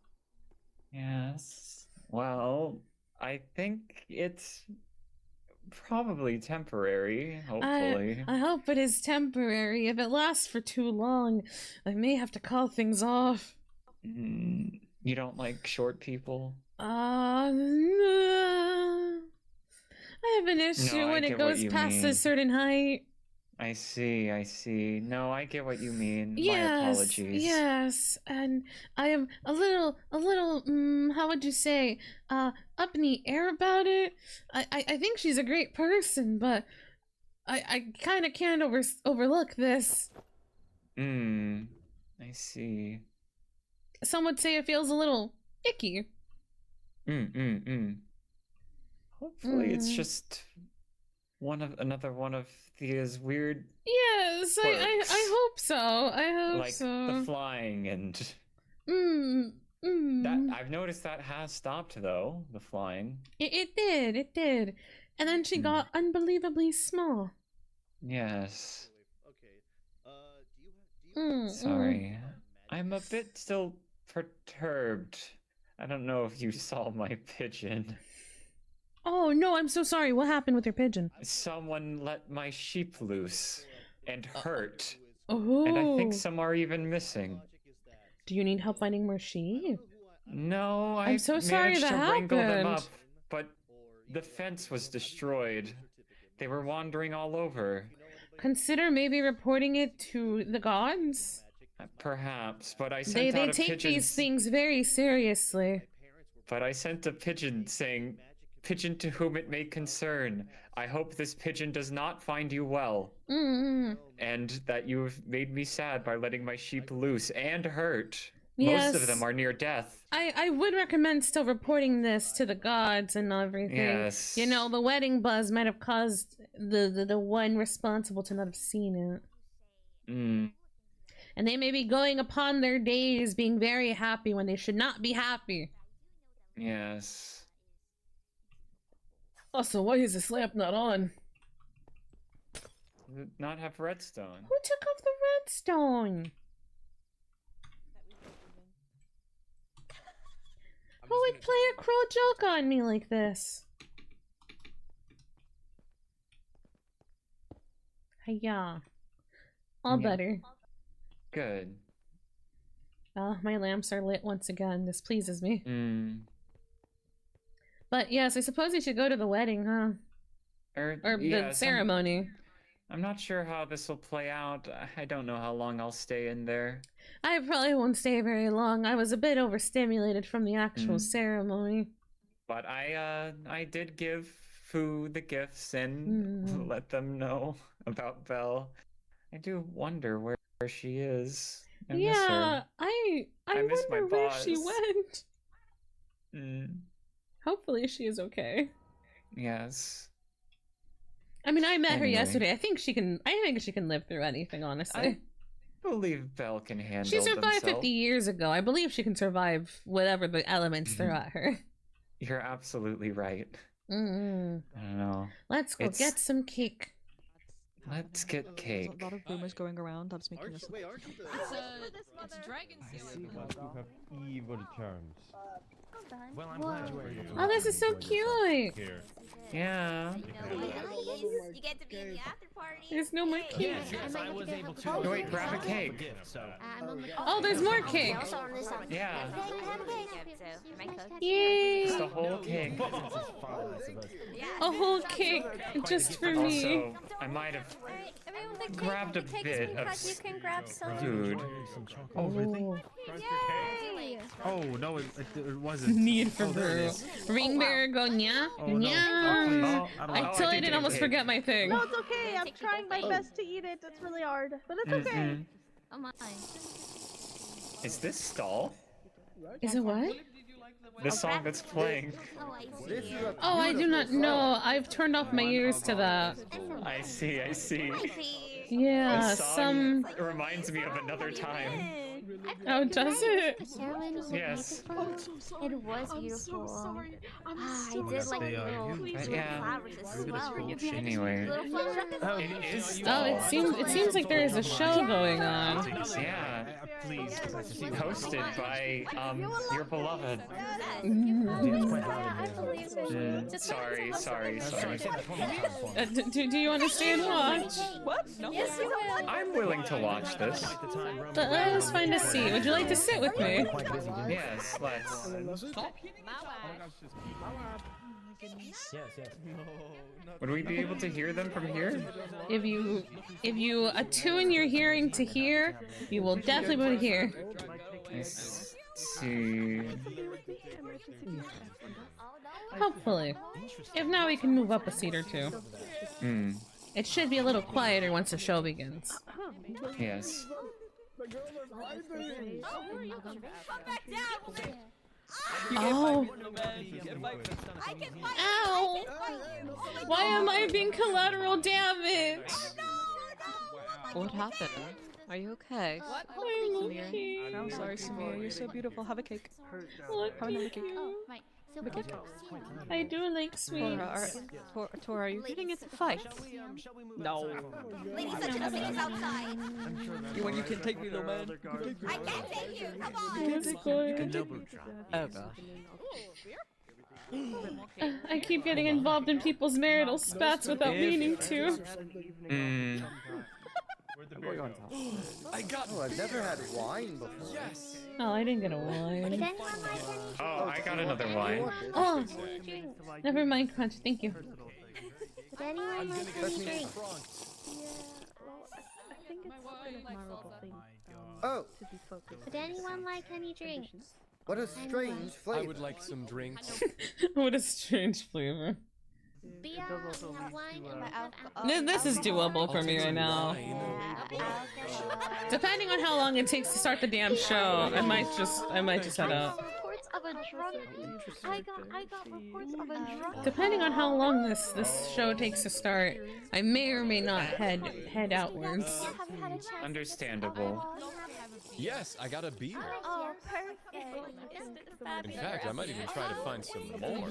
Yes. Well, I think it's probably temporary, hopefully. I hope it is temporary. If it lasts for too long, I may have to call things off. You don't like short people? No. I have an issue No, I when it get what goes you past a mean. certain height. I see. No, I get what you mean. My Yes, apologies. yes, and I am a little, how would you say, up in the air about it. I think she's a great person, but I kind of can't overlook this. I see. Some would say it feels a little icky. Hopefully it's just another one of these weird Yes, I quirks. hope so. I hope like so. the flying and that I've noticed that has stopped though, the flying. It did. And then she got unbelievably small. Yes. Okay. Sorry. I'm a bit still perturbed. I don't know if you saw my pigeon. Oh no, I'm so sorry. What happened with your pigeon? Someone let my sheep loose and hurt. Oh. And I think some are even missing. Do you need help finding more sheep? No, I'm so sorry managed that to wrangle them happened. up, but the fence was destroyed. They were wandering all over. Consider maybe reporting it to the gods? Perhaps, but I They sent out a take pigeon. these things very seriously. But I sent a pigeon saying, "Pigeon to whom it may concern, I hope this pigeon does not find you well, and that you have made me sad by letting my sheep loose and hurt. Most of Yes. them are near death." I would recommend still reporting this to the gods and everything. Yes. You know, the wedding buzz might have caused the one responsible to not have seen it. And they may be going upon their days being very happy when they should not be happy. Yes. Also, why is this lamp not on? Did not have redstone. Who took off the redstone? Who would play a cruel joke on me like this? Hiya. All Yeah. better. Good. My lamps are lit once again. This pleases me. But yes, I suppose we should go to the wedding, huh? Or the yes, ceremony. I'm not sure how this will play out. I don't know how long I'll stay in there. I probably won't stay very long. I was a bit overstimulated from the actual ceremony. But I did give Fu the gifts and let them know about Belle. I do wonder where she is. I miss her. I miss my wonder where she boss. went. Hopefully she is okay. Yes. I mean, I met her Anyway. yesterday. I think she can live through anything, honestly. I believe Belle can handle She survived themselves. 50 years ago. I believe she can survive whatever the elements throw at her. You're absolutely right. Mm-hmm. I don't know. Let's go get some cake. Let's get cake. There's a lot of rumors going around. I'm just making this. It's a dragon seal. You have evil charms. Well, I'm glad you were able to Oh, this is so cute. here. Yeah. You get to be in the after party. There's no more cake. Yes, I was able to. Oh, wait, grab a cake. Oh, there's more cake. Yeah. Yay! It's the whole cake. A whole cake just for me. Also, I might have grabbed a bit of You can grab some. food. Oh, really? Yay! Oh, no, it wasn't. Need for Oh, there it brew. is. Ring bearer go nya. Oh, no. Nya. Oh, I totally did almost forget my thing. No, it's okay. I'm trying my best to eat it. It's really hard, but it's okay. Oh my. Is this stall? Is it what? The song that's playing. Oh, I do not know. I've turned off my ears to that. I see, I see. Yeah, This song reminds me of another time. Oh, does it? The ceremony was Yes. beautiful. It was beautiful. I'm so sorry. I'm I so did like sorry. little Please, Yeah. flowers as well. Anyway. Little flowers. It is Oh, it seems like there is a show going on. Yeah. Hosted by your beloved. Sorry. Do you understand watch? What? No. Yes, you will. I'm willing to watch this. But let us find a seat. Would you like to sit with me? Yes, let's. Would we be able to hear them from here? If you attune your hearing to hear, you will definitely be able to hear. Let's see. Hopefully. If not, we can move up a seat or two. It should be a little quieter once the show begins. Yes. Oh. Ow! Why am I being collateral damage? What happened? Are you okay? I'm okay. I'm sorry, Sumire. You're so beautiful. Have a cake. Look Have another cake. Oh, right. So Have a cake. I do like sweets. Tora, are you getting into fights? No. Ladies, such a thing outside. You can take me, little man. I can't take you. Come on. Oh gosh. I keep getting involved in people's marital spats without meaning to. I got. Oh, I've never had wine before. Yes. Oh, I didn't get a wine. Oh, I got another wine. Oh, never mind, Crunch. Thank you. Would anyone like any drink? I think it's an admirable thing Oh, to be focused. Would anyone like any drinks? what a strange flavor. I would like some drinks. What a strange flavor. Beer, we have wine, and we have alcohol. This is doable for me right now. Depending on how long it takes to start the damn show, I might just head out. Reports of a drunk. I got reports of a drunk. Depending on how long this show takes to start, I may or may not head outwards. Understandable. Yes, I got a beer. Oh, perfect. In fact, I might even try to find some more.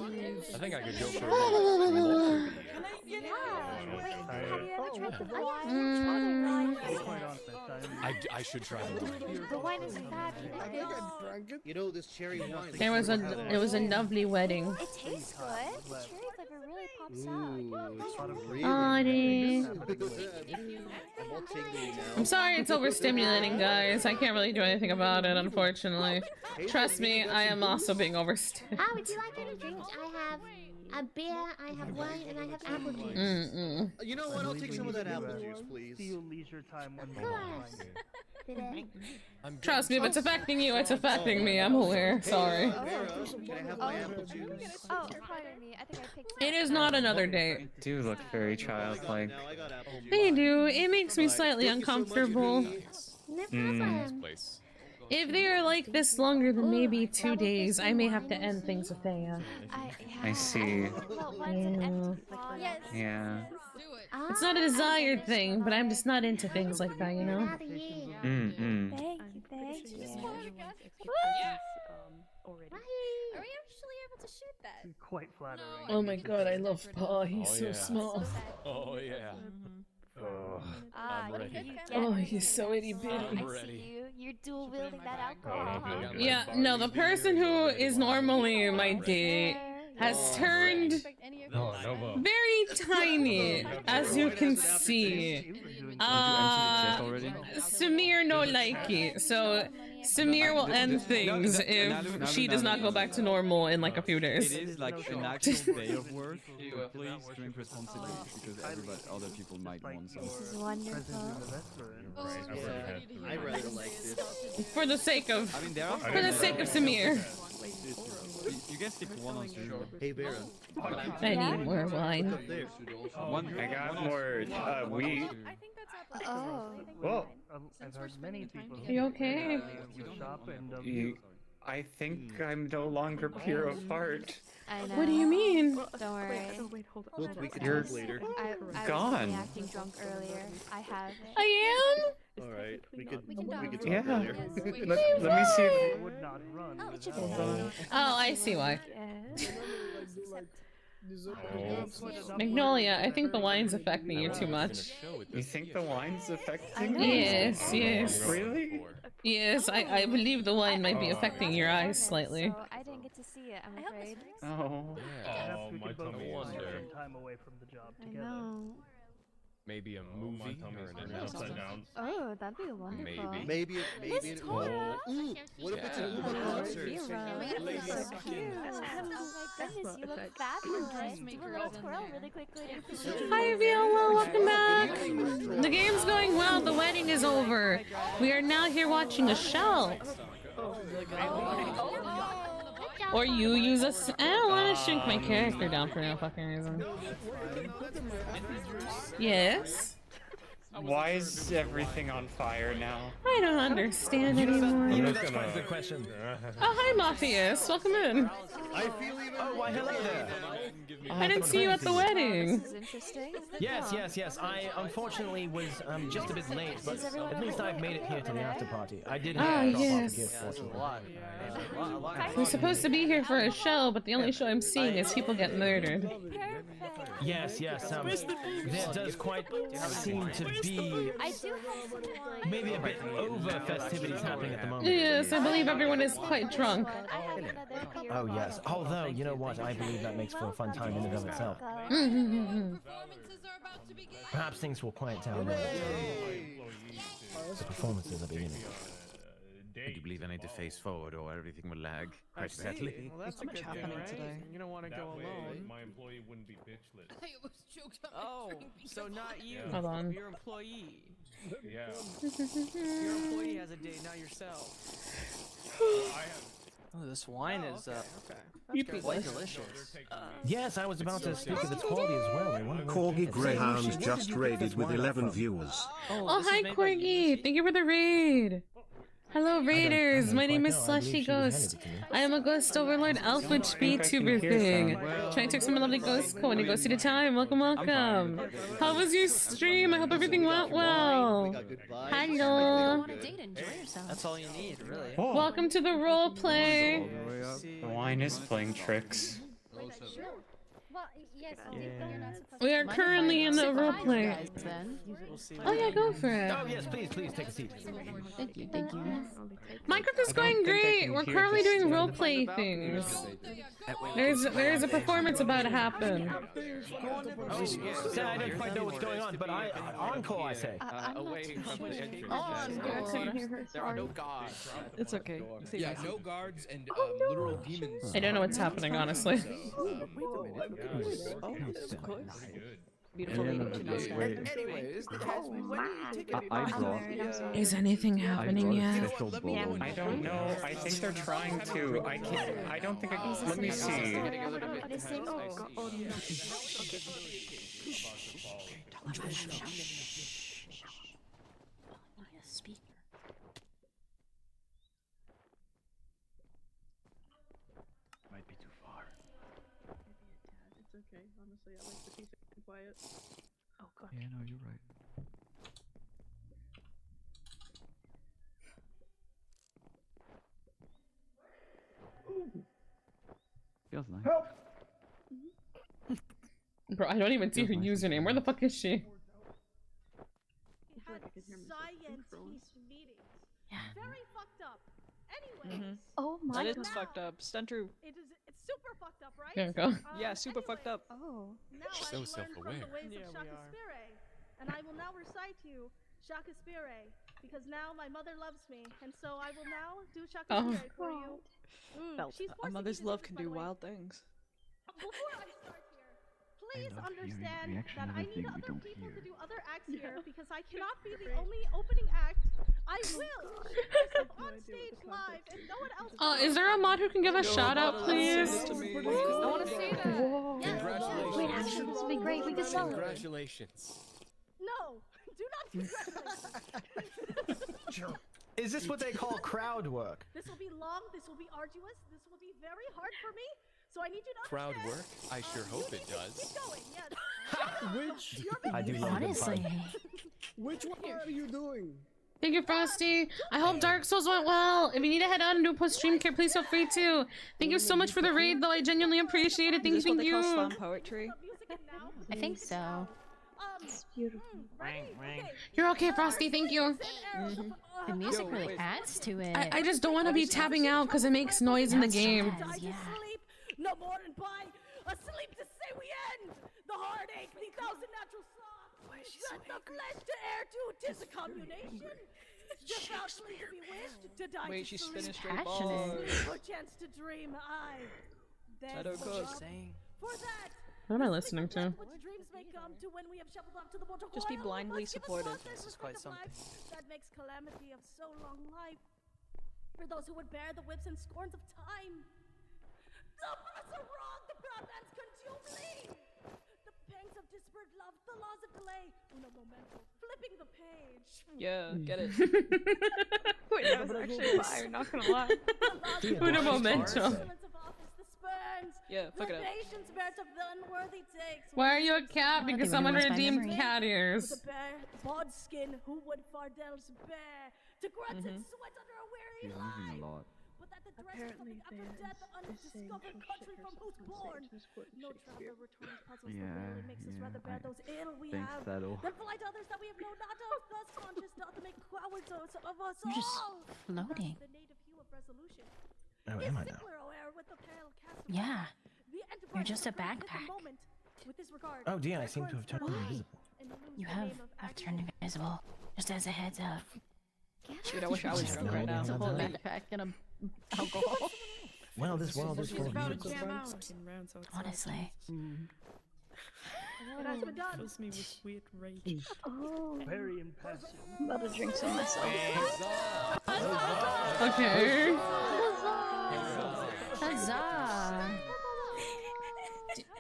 I think I could go for more beer. I should try the wine. The wine is fabulous. You know this cherry wine. It was a lovely wedding. It tastes good. The cherry flavor really pops out. Aw, it is. I'm sorry it's overstimulating, guys. I can't really do anything about it, unfortunately. Trust me, I am also being overstimulated. Would you like any drinks? I a beer, I have wine, and I have apple juice. You know what? I'll take some of that apple juice, please. See you leisure time when Of course. Did it? Trust me, if it's affecting you, it's affecting me. I'm aware. Sorry. Can I have my apple juice? Oh, pardon me. I think I picked. It is not another date. You do look very childlike. They do. It makes me slightly uncomfortable. No problem. If they are like this longer than maybe 2 days, I may have to end things with Thea. I see. Yeah. It's not a desired thing, but I'm just not into things like that, you know? Thank you, thank you. Are we actually able to shoot that? Quite flattering. Oh my god, I love Pa. He's so small. Oh yeah. Ah, I'm ready. Oh, he's so itty bitty. I'm I ready. see you. You're dual wielding that alcohol. Yeah, no, the person who is normally my date has turned very tiny, as you can see. Sumire no like it, so Sumire will end things if she does not go back to normal in like a few days. It is like an actual day of work, so please drink responsibly because other people might want some. This is wonderful. I rather like this. For the sake of, I mean, there are for the sake of Sumire. You can stick one on two. Hey, Vera. I need more wine. I got more wheat. Oh. Whoa. I've heard many people. You okay? I think I'm no longer pure of heart. I know. What do you mean? Don't worry. We can You're talk later. I gone. was acting drunk earlier. I have it. I am? All right, we could talk Yeah. later. Let me see. If... Would not run. Oh, I see why. Magnolia, I think the wine's affecting you too much. You think the wine's affecting you? Yes, yes. Really? Yes, I believe the wine might be affecting your eyes slightly. So I didn't get to see it, I'm afraid. Oh. Oh, my tummy wonder. Time away from the job I together. know. Maybe a movie or an announcement. Oh, that'd be wonderful. Maybe Miss Tora! Ooh, what if it's a Uma concert? Hero. So cute. Oh my goodness, you look fabulous. Do a little twirl really quickly. Hi Viola, welcome back! The game's going well, the wedding is over. We are now here watching a show. Or you use a I don't want to shrink my character down for no fucking reason. Yes? Why is everything on fire now? I don't understand anymore. You know, that's quite a good question. Oh, hi Matthias, welcome in. I feel even. Oh, why hello there. I didn't see you at the wedding. This is interesting. Yes. I unfortunately was just a bit late, but at least I've made it here to the after party. I did have to drop off a gift, fortunately. We're supposed to be here for a show, but the only show I'm seeing is people get murdered. Yes. There does quite seem to be maybe a bit over festivities happening at the moment. Yes, I believe everyone is quite drunk. Oh yes. Although, you know what? I believe that makes for a fun time in and of itself. Perhaps things will quiet down now. The performances are beginning. Do you believe I need to face forward or everything will lag? Quite exactly. Well, that's so much happening today. You don't want to go alone. My employee wouldn't be bitchless. Oh, so not you. Hold on. Your employee. Yeah. Your employee has a date, not yourself. Oh, this wine is quite delicious. Yes, I was about to speak of its quality as well. Corgi Greyhound just raided with 11 viewers. Oh, hi Corgi! Thank you for the raid! Hello Raiders! My name is Slushieghost. I am a ghost overlord alpha speedtuber thing. Trying to some lovely ghost code and ghosty to time. Welcome. How was your stream? I hope everything went well. Hello. That's all you need, really. Welcome to the role play. The wine is playing tricks. We are currently in the role play. Oh yeah, go for it. Oh yes, please take a seat. Thank you. Minecraft is going great. We're currently doing role play things. There's a performance about to happen. I don't quite know what's going on, but encore, I say. Away from the entrance. There are no guards. It's okay. Yeah, no guards and literal demons. I don't know what's happening, honestly. Of course. Beautiful lady tonight. Is anything happening yet? I don't know. I think they're trying to. I can't. I don't think. Let me see. Might be too far. It's okay. Honestly, I like the peace and quiet. Oh god. Yeah, no, you're right. Feels nice. Help! Bro, I don't even see her username. Where the fuck is she? We had science meetings. Yeah. Very fucked up. Anyways. Oh my That god. is fucked up. Stunt true. It's super fucked up, right? There we go. Yeah, super fucked up. Oh. Now So I've learned from self-aware. the ways of Shaka Spire, and I will now recite to you Shaka Spire, because now my mother loves me, and so I will now do Shaka Spire for you. She's A mother's love can do wild things. Before I start here, please love hearing understand reaction that to I the need things we other don't people hear. to do other acts here because I cannot be the only opening act. I will on stage live and no one else. Is there a mod who can give a shout out, please? I want to see that. Congratulations. Wait, actually, this would be great. We could sell it. Congratulations. No, do not congratulate. Is this what they call crowd work? This will be long. This will be arduous. This will be very hard for me. So I need you to Crowd understand. work? I sure hope it does. Keep going. Yes. I do love Honestly. Which one are you doing? Thank you, Frosty. I hope Dark Souls went well. If you need to head out and do a post stream care, please feel free to. Thank you so much for the raid, though. I genuinely appreciate it. Thank Is you, this what thank they call you. slam poetry? I think so. It's beautiful. You're okay, Frosty. Thank you. The music really adds to it. I just don't want to be tapping out because it makes noise in the game. No more than by asleep to say we end. The heartache, the thousand natural songs. Set the flesh to air to, 'tis a communation. Devoutly to be wished, to die Wait, to she's sleep. spinning straight Passionate. bars. For chance to dream, I. Shadow Coast. For that. What am I listening to? Which dreams may come to when we have shuffled off to the mortal Just be coil. blindly Let's give a supportive. sponsor This is for quite the life something. that makes calamity of so long life. For those who would bear the whips and scorns of time. The paths are wrong, the proud man's contumely. The pangs of disparate love, the laws of delay. Uno momento, flipping the page. Yeah, get it. Wait, that was actually fire, not gonna lie. Uno momento. Yeah, fuck it up. Patience bears of the unworthy takes. Why are you a cat? Because someone redeemed cat ears. With a bare, bald skin, who would Fardels bear? To grunt and sweat under a weary You're life. losing a lot. But that the dread of coming after death, the undiscovered country from whose born. No traveler returns puzzles that rarely makes us rather bear those ill we think have. that'll- Than flight others that we have known not of, thus conscious not to make cowards of us You're just all. floating. The native hue of resolution. Oh, Is am I now? sickler o'er with the pale castle. Yeah. The You're enterprise just a of the great backpack. moment. With this regard, Oh dear, I their seem to have currents turned turn invisible. and lose You the have. name of I've turned invisible. Just as a heads up. Dude, I wish I was drunk right now. It's a whole Holy- backpack and a alcohol. Well, this world is full of about to miracles. jam out. Honestly. It has been done. Fills me with weird rage. Oh. Very impassive. I'm about to drink some myself. Okay. Huzzah!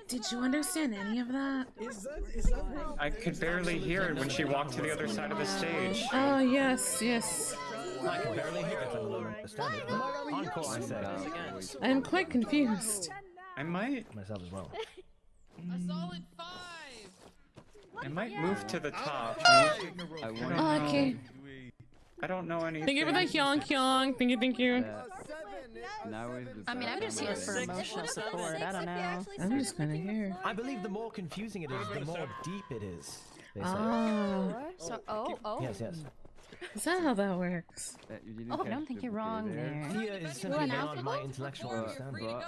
Did you understand any of that? Is that right? I could barely hear it when she walked to the other side of the stage. Oh, yes, yes. I can barely hear it, let alone understand it. But encore, I say. I'm quite confused. I might Myself as well. A solid 5. I might move to the top. Oh, okay. I don't know anything. Thank you for the hyong hyong. Thank you, thank you. I mean, I'm just here for emotional support. I don't know. I'm just kind of here. I believe the more confusing it is, the more deep it is. They say. Ah. So, oh. Yes, yes. Is that how that works? Oh, I don't think you're wrong there. Thea is simply beyond my intellectual understanding.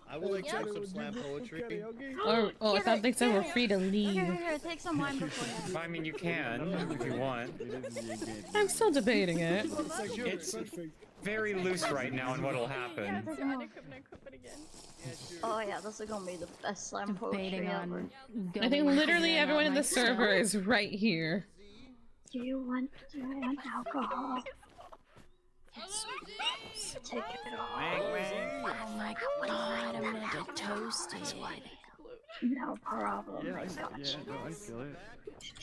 I would like to have some slam poetry. Oh, I thought they said we're free to leave. Here, take some wine before you. I mean, you can if you want. I'm still debating it. It's very loose right now on what'll happen. Oh yeah, this is gonna be the best slam poetry ever. I think literally everyone in the server is right here. Do you want alcohol? Take it all. Oh my god, I'm gonna get toasted. No problem. Yeah, I feel it.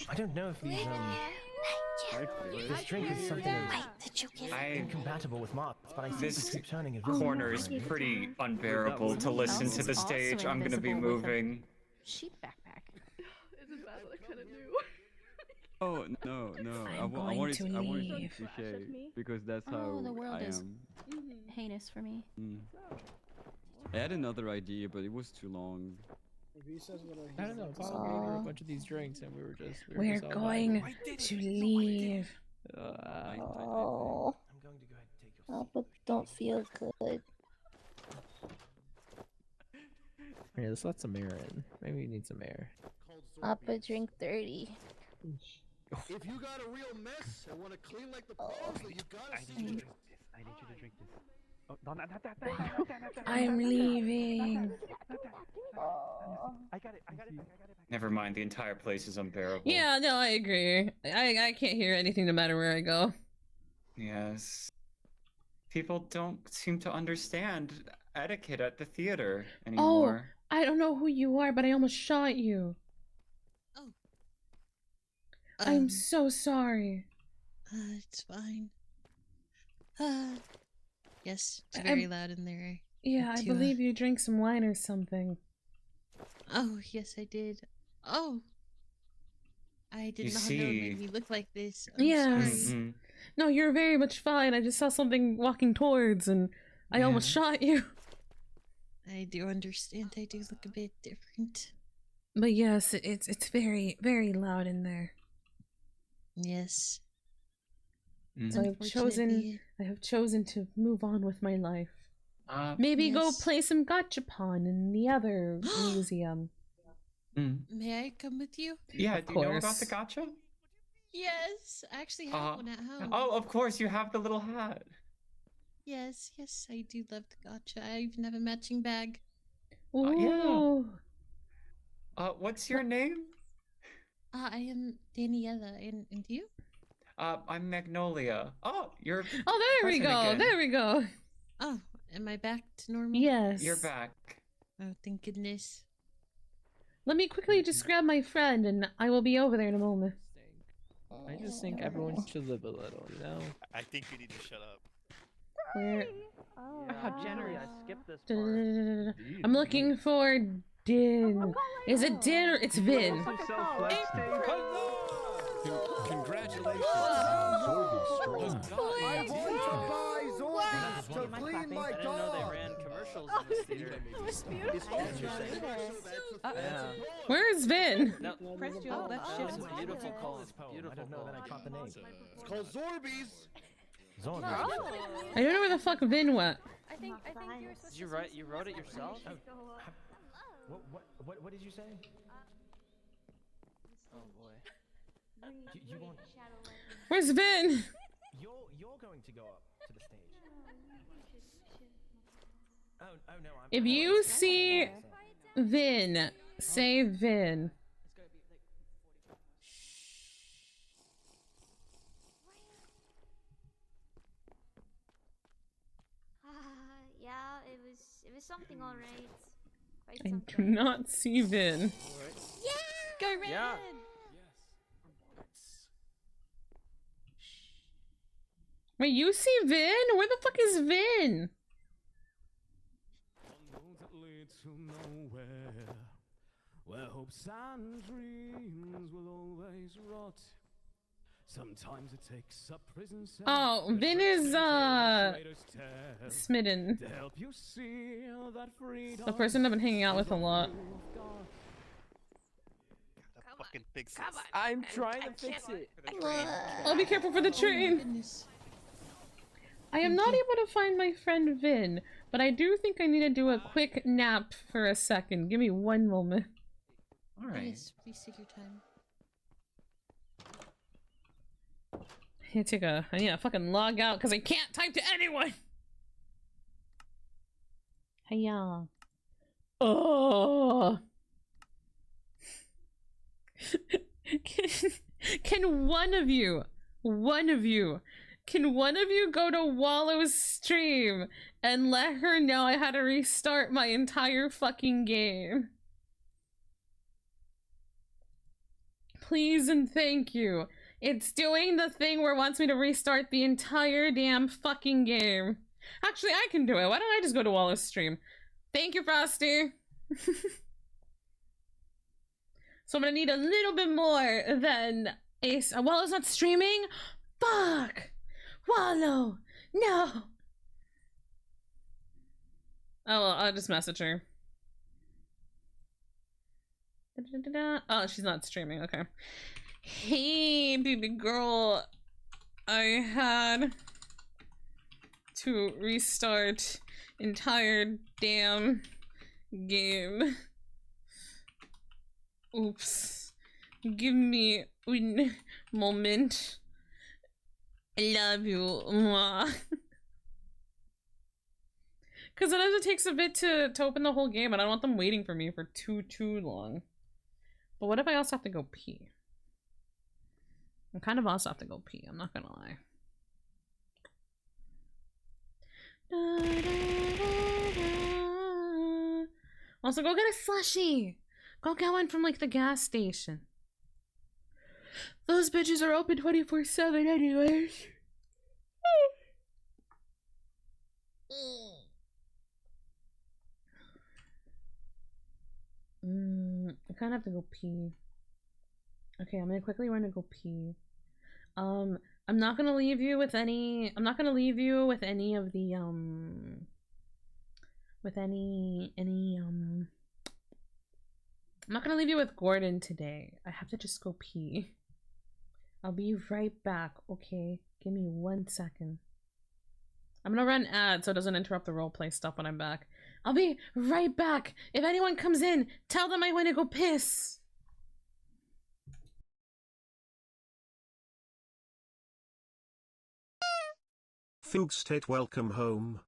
I don't know if these this drink is something incompatible with mops, but I seem to keep turning it. Corner is pretty unbearable to listen to the stage. I'm gonna be moving. Sheep backpack. Isn't that what I kind of do? Oh no! I wanted to say because that's how the world I is am. heinous for me. I had another idea, but it was too long. I don't know. Paul gave her a bunch of these drinks, and we were just. We're going to leave. Oh, but don't feel good. Yeah, let's let some air in. Maybe we need some air. Appa drink 30. If you got a real mess and want to clean like the pros, then you gotta see this. I need you to drink this. Oh, no, not that. I'm leaving. I got it. Never mind, the entire place is unbearable. Yeah, no, I agree. I can't hear anything no matter where I go. Yes. People don't seem to understand etiquette at the theater anymore. Oh, I don't know who you are, but I almost shot you. Oh. I'm so sorry. It's fine. Yes, it's very loud in there. Yeah, I believe you drank some wine or something. Oh, yes, I did. Oh. I did not know it made me look like this. I'm Yes. sorry. No, you're very much fine. I just saw something walking towards and I almost shot you. I do understand. I do look a bit different. But yes, it's very, very loud in there. Yes. So I have chosen to move on with my life. Maybe go play some Gachapon in the other museum. May I come with you? Yeah, do you know about the gacha? Yes, I actually have one at home. Oh, of course, you have the little hat. Yes, I do love the gacha. I even have a matching bag. Ooh. What's your name? I am Daniela, and you? I'm Magnolia. Oh, you're. Oh, there we go. Again. There we go. Oh, am I back to normal? Yes. You're back. Oh, thank goodness. Let me quickly just grab my friend, and I will be over there in a moment. I just think everyone should live a little, you know? I think you need to shut up. Where? How generous. I skipped this part. I'm looking for Din. Is it Din or it's Vin? Congratulations. I want to buy Zorbies to clean my I didn't know they dog. ran commercials in this theater. Where's Vin? No, Press your left that shift. was a beautiful poem. Beautiful I don't know that I caught the name. It's called Zorbies. I don't know where the fuck Vin went. I think you were supposed Did you write? You wrote it yourself? What did you say? Oh boy. You want? Where's Vin? You're going to go up to the stage. Oh no. If you see Vin, say Vin. Yeah, it was something alright. I do not see Vin. Yeah! Go Red! Yeah. Wait, you see Vin? Where the fuck is Vin? Where hopes and dreams will always rot. Sometimes it takes a prison cell. Oh, Vin is Smitten. To help you see that freedom. The person I've been hanging out with a lot. Come on, fucking fix this. I'm trying to fix it. Oh, be careful for the train. I am not able to find my friend Vin, but I do think I need to do a quick nap for a second. Give me one moment. All right. Yes, please take your time. I need to fucking log out because I can't type to anyone. Hiya. Oh. Can one of you go to Wallow's stream and let her know I had to restart my entire fucking game? Please and thank you. It's doing the thing where it wants me to restart the entire damn fucking game. Actually, I can do it. Why don't I just go to Wallow's stream? Thank you, Frosty. So I'm gonna need a little bit more than Ace. Wallow's not streaming? Fuck! Wallow! No! Oh, well, I'll just message her. Oh, she's not streaming, okay. Hey, baby girl. I had to restart entire damn game. Oops. Give me one moment. I love you. Mwah. Because sometimes it takes a bit to open the whole game, and I don't want them waiting for me for too long. But what if I also have to go pee? I kind of also have to go pee, I'm not gonna lie. Also, go get a slushie! Go get one from, like, the gas station. Those bitches are open 24/7 anyways. I kind of have to go pee. Okay, I'm gonna quickly run to go pee. I'm not gonna leave you with any. I'm not gonna leave you with any of the with any I'm not gonna leave you with Gordon today. I have to just go pee. I'll be right back. Okay, give me 1 second. I'm gonna run ads so it doesn't interrupt the roleplay stuff when I'm back. I'll be right back. If anyone comes in, tell them I want to go piss. Thugstate, welcome home.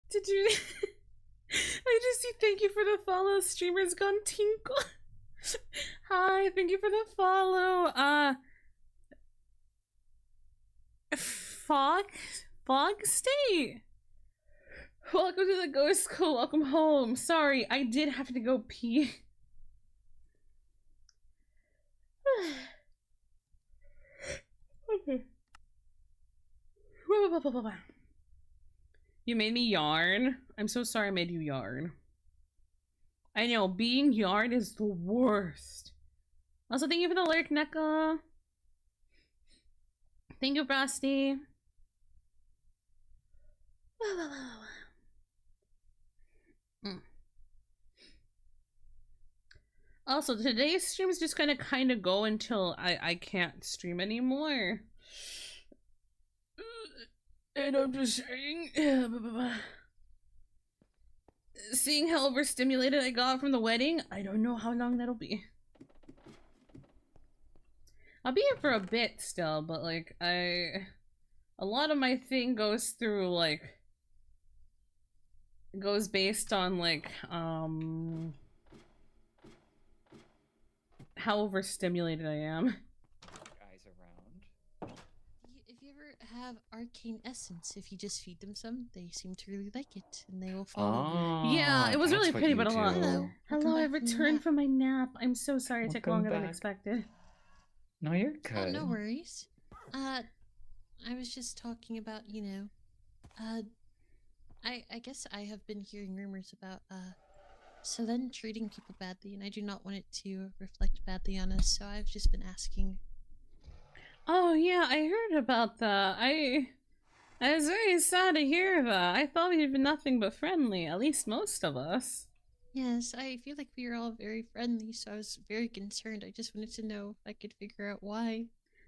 Did you? I just see thank you for the follow. Streamer's gone tinkle. Hi, thank you for the follow. Fog State. Welcome to the Ghost School. Welcome home. Sorry, I did have to go pee. Okay. You made me yarn. I'm so sorry I made you yarn. I know, being yarn is the worst. Also, thank you for the lurk, Neko. Thank you, Frosty. Also, today's stream is just gonna kind of go until I can't stream anymore. And I'm just saying, seeing how overstimulated I got from the wedding, I don't know how long that'll be. I'll be here for a bit still, but like a lot of my thing goes through like, goes based on like how overstimulated I am. Guys around. If you ever have arcane essence, if you just feed them some, they seem to really like it, and they will follow you. Yeah, it was really pretty, but a lot. Hello. Hello, I returned from my nap. I'm so sorry it took Welcome longer than back. expected. No, you're Oh, good. no worries. I was just talking about, you know, I guess I have been hearing rumors about, Selene treating people badly, and I do not want it to reflect badly on us, so I've just been asking. Oh yeah, I heard about that. I was very sad to hear that. I thought we'd been nothing but friendly, at least most of us. Yes, I feel like we are all very friendly, so I was very concerned. I just wanted to know if I could figure out why.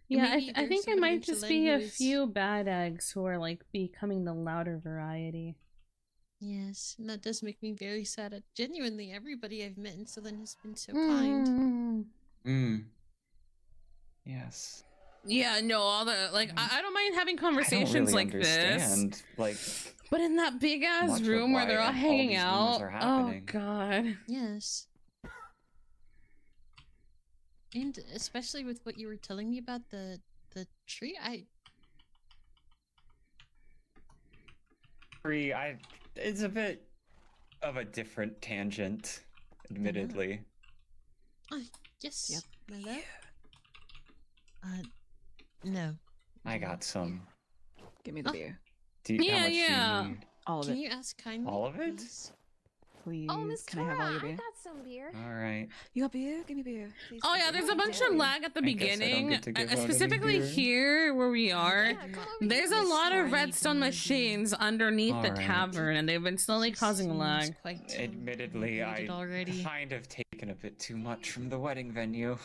Yeah, Maybe I there's think it somebody might in just Selene be who a is- few bad eggs who are like becoming the louder variety. Yes, and that does make me very sad. Genuinely, everybody I've met in Selene has been so kind. Yes. Yeah, no, all the like I don't mind having I don't conversations really like understand, this. like, But in that big ass much of room where why they're all all hanging these rumors out. are Oh happening. god. Yes. And especially with what you were telling me about the tree, It's a bit of a different tangent, admittedly. yes, my love. No. I got some. Give me the beer. Do you, how much do you need? All of Can it. you ask kindly? All of it? please? Please. Oh, Miss Can I have all your beer? I got some beer. All right. You got beer? Give me beer. Please. Oh yeah, there's a bunch of lag at the I guess I don't beginning. get to give out any Specifically beer. here where we are. There's a lot of Sorry, redstone machines underneath the Alright. tavern, and they've been slowly causing lag. Admittedly, I already. kind of taken a bit too much from the wedding venue.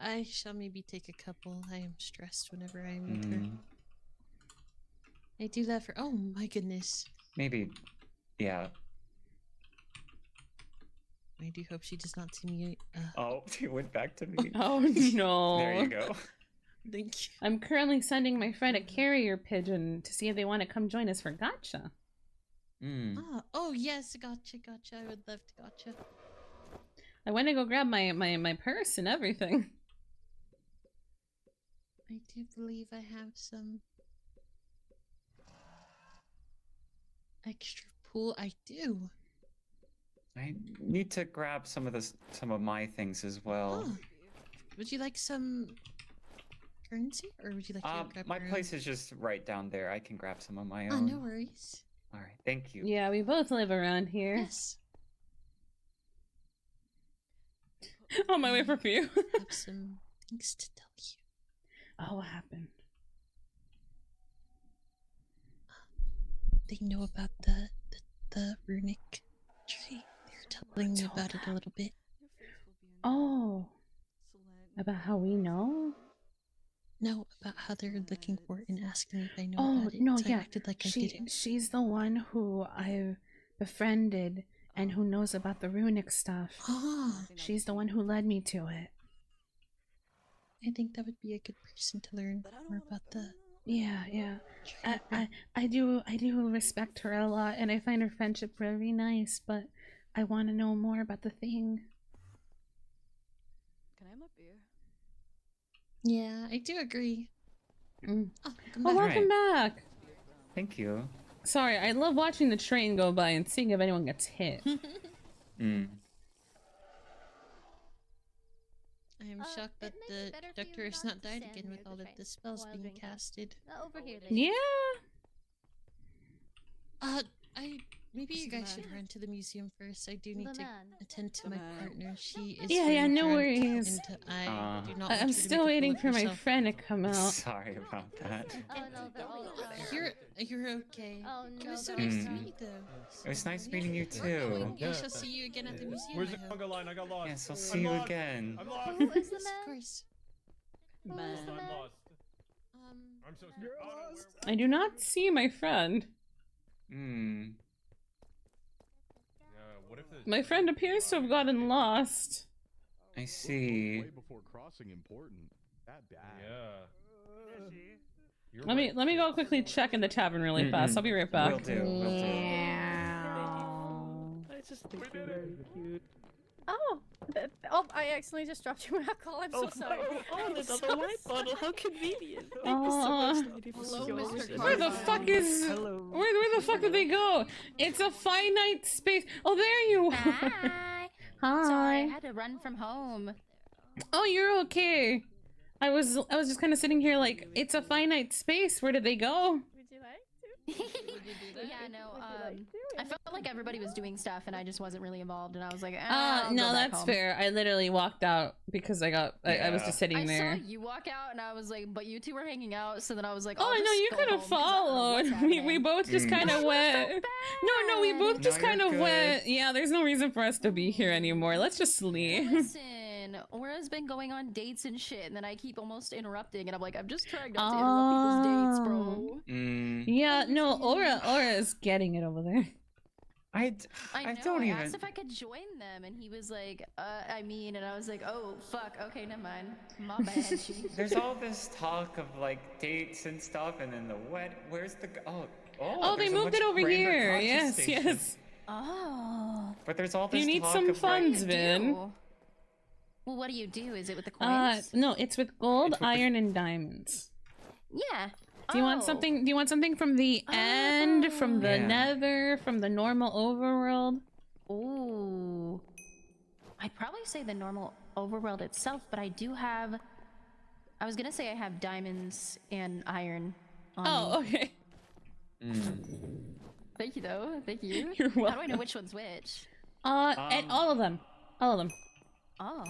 I shall maybe take a couple. I am stressed whenever I meet her. I do that for. Oh my goodness. Maybe, yeah. I do hope she does not see me. Oh, he went back to me. Oh no. There you go. Thank you. I'm currently sending my friend a carrier pigeon to see if they want to come join us for Gacha. Oh yes, gotcha. I would love to gotcha. I went to go grab my purse and everything. I do believe I have some extra pool. I do. I need to grab some of my things as well. Oh. Would you like some currency, or would you like to grab My your own? place is just right down there. I can grab some of my Oh, own. no worries. All right, thank you. Yeah, we both live around here. Yes. On my way for you. I have some things to tell you. Oh, what happened? They know about the runic tree. They're telling me about it a little bit. Oh. About how we know? No, about how they're looking for it and asking if I know Oh, about it. no, so I yeah. acted like I didn't. She's the one who I befriended and who knows about the runic stuff. Oh. She's the one who led me to it. I think that would be a good person to learn more about the. Yeah. I do respect her a lot, and I find her friendship very nice, but I want to know more about the thing. I'm up here. Yeah, I do agree. Oh, Oh, welcome back. Thank you. Sorry, I love watching the train go by and seeing if anyone gets hit. I am shocked that the doctor has not died again with all of the spells being casted. Over here. Yeah. Maybe you guys should run to the museum first. I do need to attend to my partner. She is Yeah, no drunk worries. and I do not want I'm you to still make a waiting fool for of my yourself. friend to come out. Sorry about that. You're okay. Oh, It no, was so they're nice to all meet you, though. It was nice meeting you too. We shall see you again at the museum. Where's I the hope. conga line? I got lost. Yes, I'll see you again. I'm lost. Who is the Yes, man? of course. Who is the I'm man? lost. I'm so scared. I do not see my friend. What if My friend appears to have gotten lost. I see. Way before crossing important. That bad. Yeah. Let me go quickly check in the tavern really fast. I'll be right back. Will do. I just think you're very cute. Oh, I accidentally just dropped your alcohol. I'm so sorry. Oh, another white bottle. How convenient. Thank Aw. you so much, lady, for Hello, yours. Mr. Where the fuck is? Where the fuck did they go? It's a finite space. Oh, there you are. Hi. Hi. Sorry, I had to run from home. Oh, you're okay. I was just kind of sitting here like it's a finite space. Where did they go? Would you like to? Yeah, no, I felt like everybody was doing stuff and I just wasn't really involved and I was like, No, that's fair. I literally walked out because I was just sitting there. I saw you walk out and I was like, but you two were hanging out, so then I was like, Oh, no, you could have followed. We both just kind of went. No, we both just kind of went. Yeah, there's no reason for us to be here anymore. Let's just leave. Listen, Aura's been going on dates and shit, and then I keep almost interrupting, and I'm like, I'm just trying not to interrupt people's dates, bro. Yeah, no, Aura is getting it over there. I don't even. asked if I could join them, and he was like, and I was like, oh, fuck, okay, never mind. My bad, chief. There's all this talk of like dates and stuff, and then the where's the Oh, they there's a moved much it over grander here. coffee Yes, station. yes. Oh. But there's all this You need talk some of funds, like, Vin. Well, what do you do? Is it with the coins? No, it's with gold, iron, and diamonds. Yeah. Do you want something? Do you want something from the end, from the nether, from the normal overworld? Ooh. I'd probably say the normal overworld itself, but I do have. I was gonna say I have diamonds and iron. On me. Okay. Thank you, though. Thank you. You're welcome. How do I know which one's which? And all of them. All of them. Oh.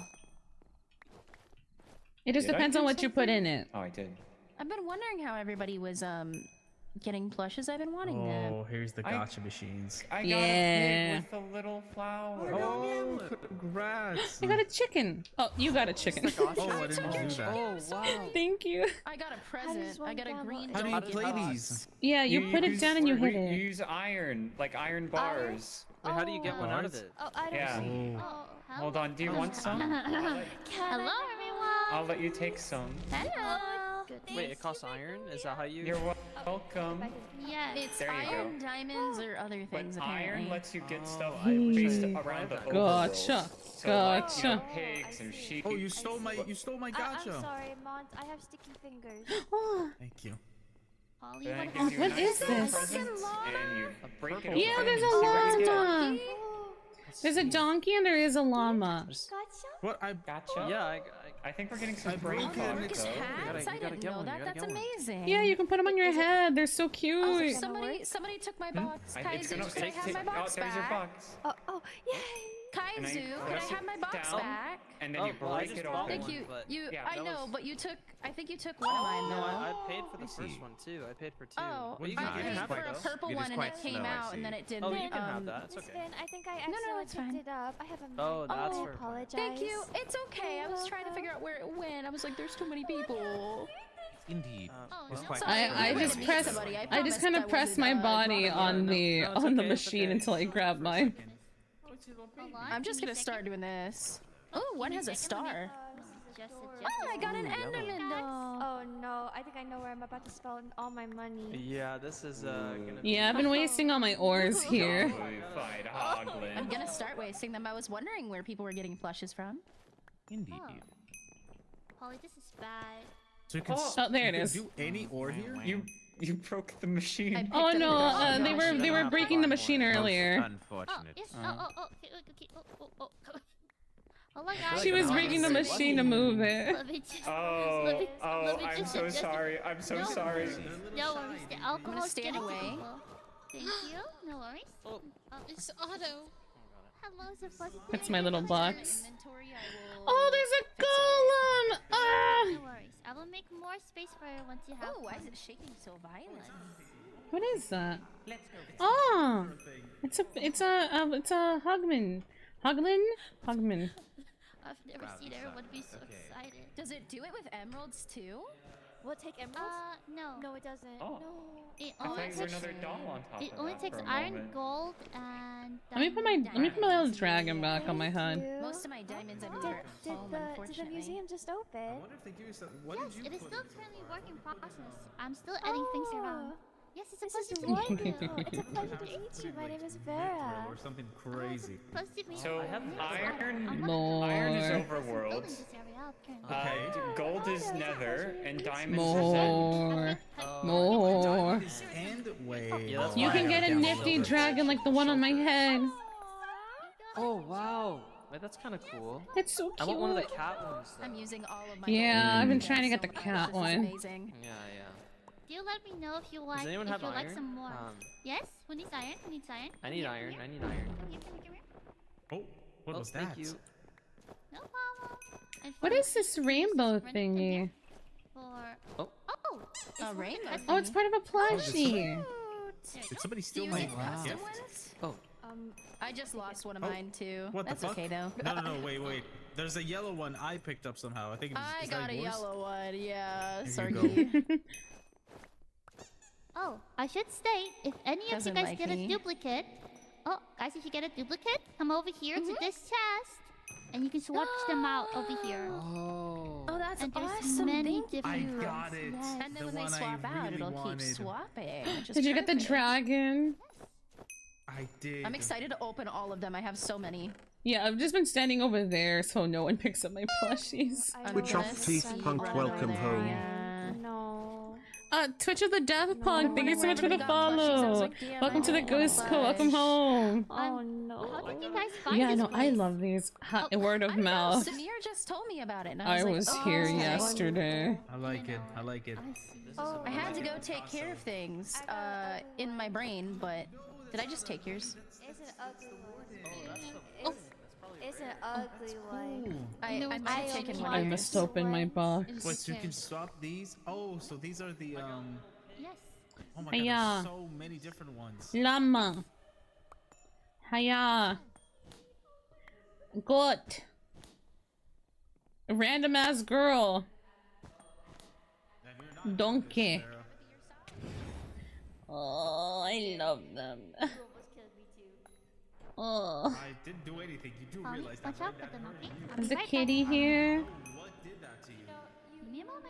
It just Did I depends do on what you put something? in it. Oh, I did. I've been wondering how everybody was getting plushes. I've been wanting them. Oh, here's the gacha machines. I got a pig with a little flower. Oh, congrats. I got a chicken. Oh, you got a chicken. Oh, I didn't do that. Oh, wow. Thank you. I got a present. I got a green How do you dog. play these? Yeah, you put it down and you hit You it. use iron, like iron bars. Wait, how do you get one out of it? Oh, I don't Yeah. see. Hold on, do you want some? Hello, everyone. I'll let you take some. Hello. Wait, it costs iron? Is that how you? You're welcome. Yeah, it's There you iron, go. diamonds, or other things. But apparently. iron lets you get stuff Hmm. based around the overworld. Gotcha. So like, you know, Gotcha. pigs and sheep. Oh, you stole my gacha. I'm sorry, Mont. I have sticky fingers. Thank you. Holly, Then it what gives you What nice is little this? presents, and you break it Yeah, open there's and a see what you get. llama. There's a donkey and there is a llama. What? Gotcha. Yeah, I think we're getting some I brain broke it. fog, though. Hats? I didn't know that. That's amazing. Yeah, you can put them on your head. They're so cute. Oh, somebody took my box. It's Kaizu, gonna could I have my box there's your back? box. Oh, yay! And I Kaizu, could I press have my it box down, back? And then you break it open. Thank you. Yeah, I that know, was- but you took. I think you took one of mine. No, though. I paid for the first one too. I paid for two. Oh, Well, you I can paid have for it, a though. purple one and it came out and then it didn't. Oh, you can have that. It's Miss okay. Finn, I think I No, accidentally it's fine. picked it up. I have a Oh, that's I fair. apologize. Thank you. It's okay. I was trying to figure out where it went. I was like, there's too many people. Indeed. I just press. I just kind of press my body on the machine until I grab mine. I'm just gonna start doing this. Oh, one has a star. Oh, I got an Enderman doll. Oh no, I think I know where I'm about to spend all my money. Yeah, this is gonna. Yeah, I've been wasting all my ores here. I'm gonna start wasting them. I was wondering where people were getting flushes from. Indeed. Polly, this is bad. So you can, Oh, there it you is. can do any ore here? You broke the machine. Oh no, they were breaking the machine earlier. Unfortunate. Yes. Okay, okay. Oh. Hold on, guys. She was breaking the machine to move it. Let me just, I'm so sorry. I'm so sorry. No worries. The alcohol's stand getting away. people. Thank you. No worries. Oh, it's Otto. Hello, Zafuzzy. That's my little box. Oh, there's a golem! Ah! No worries. I will make more space for it once you have. Oh, why is it shaking so violent? What is that? Oh, it's a Hugman. Hugman. I've never seen everyone be so excited. Does it do it with emeralds too? Will it take emeralds? No. No, it doesn't. Oh. No. It I only thought you were takes. another doll on top It of only that takes for a iron, moment. gold, and. Let me put my little dragon back on my head. Most of my diamonds are Did home, the unfortunately. museum just open? I wonder if they give you something. What Yes, did you it is put still in? currently work in process. I'm still adding things around. Yes, it's a This pleasure is to meet wonderful. you. It's a pleasure to meet you. My name is Vera. Or something crazy. Pleasure to meet So you. iron is overworld. Building this area out currently. Gold is nether, and diamonds More. More. And wait. You can get a nifty dragon like the one on my head. Oh wow. Wait, that's kind of cool. It's so cute. I want one of the cat ones. Though. I'm using all of my. Yeah, I've been trying to get the cat This is one. amazing. Yeah. Do you let me know if you like? anyone if have you like iron? some more? Yes. Who needs iron? Who needs iron? I need iron. I need iron. Come here. Oh, what was that? Thank you. No problem. And What for- is this rainbow for- thingy? For Oh. a rainbow. Oh, it's part of a plushie. Did somebody steal Do my you like custom gift? ones? Oh. I just lost one of Oh, mine too. What That's the fuck? okay though. No, wait. There's a yellow one I picked up somehow. I think it was. I is that got a yours? yellow one. Yeah, There you sorry. Oh, I should state, if any of you Doesn't guys like get me. a duplicate, guys, if you get a duplicate, come over here to this chest, and you can swatch them out over here. Oh. Oh, that's And there's awesome. many Thank you. different I got it. Yes. And then The when they one I swap out, really it'll wanted. keep swapping. which is Did you get the perfect. dragon? I did. I'm excited to open all of them. I have so many. Yeah, I've just been standing over there so no one picks up my plushies. Switch off teeth, punk. Welcome home. Yeah. No. Twitch of the Death Punk, thank you so much for the Got plushies. I was follow. like, damn, Welcome to the I want Ghost Co. Welcome plush. home. Oh no. How did you guys find Yeah, this no, I place? love these. Word of I don't know, mouth. Sumire just told me about it. And I I was like, here okay. yesterday. I like it. I like it. I see. Oh, I had to go take care of things in my brain, but did I just take yours? It's an ugly one. It's an ugly one. I might have taken one I of must yours. open my box. Wait, so you can swap these? Oh, so these are the Yes. Oh my god, Hiya. there's so many different ones. Llama. Hiya. Gut. Random ass girl. Donkey. Oh, I love them. Oh. I didn't do anything. You do realize that, Watch out for the Noki. There's a kitty here. What did that to you? Give me a moment.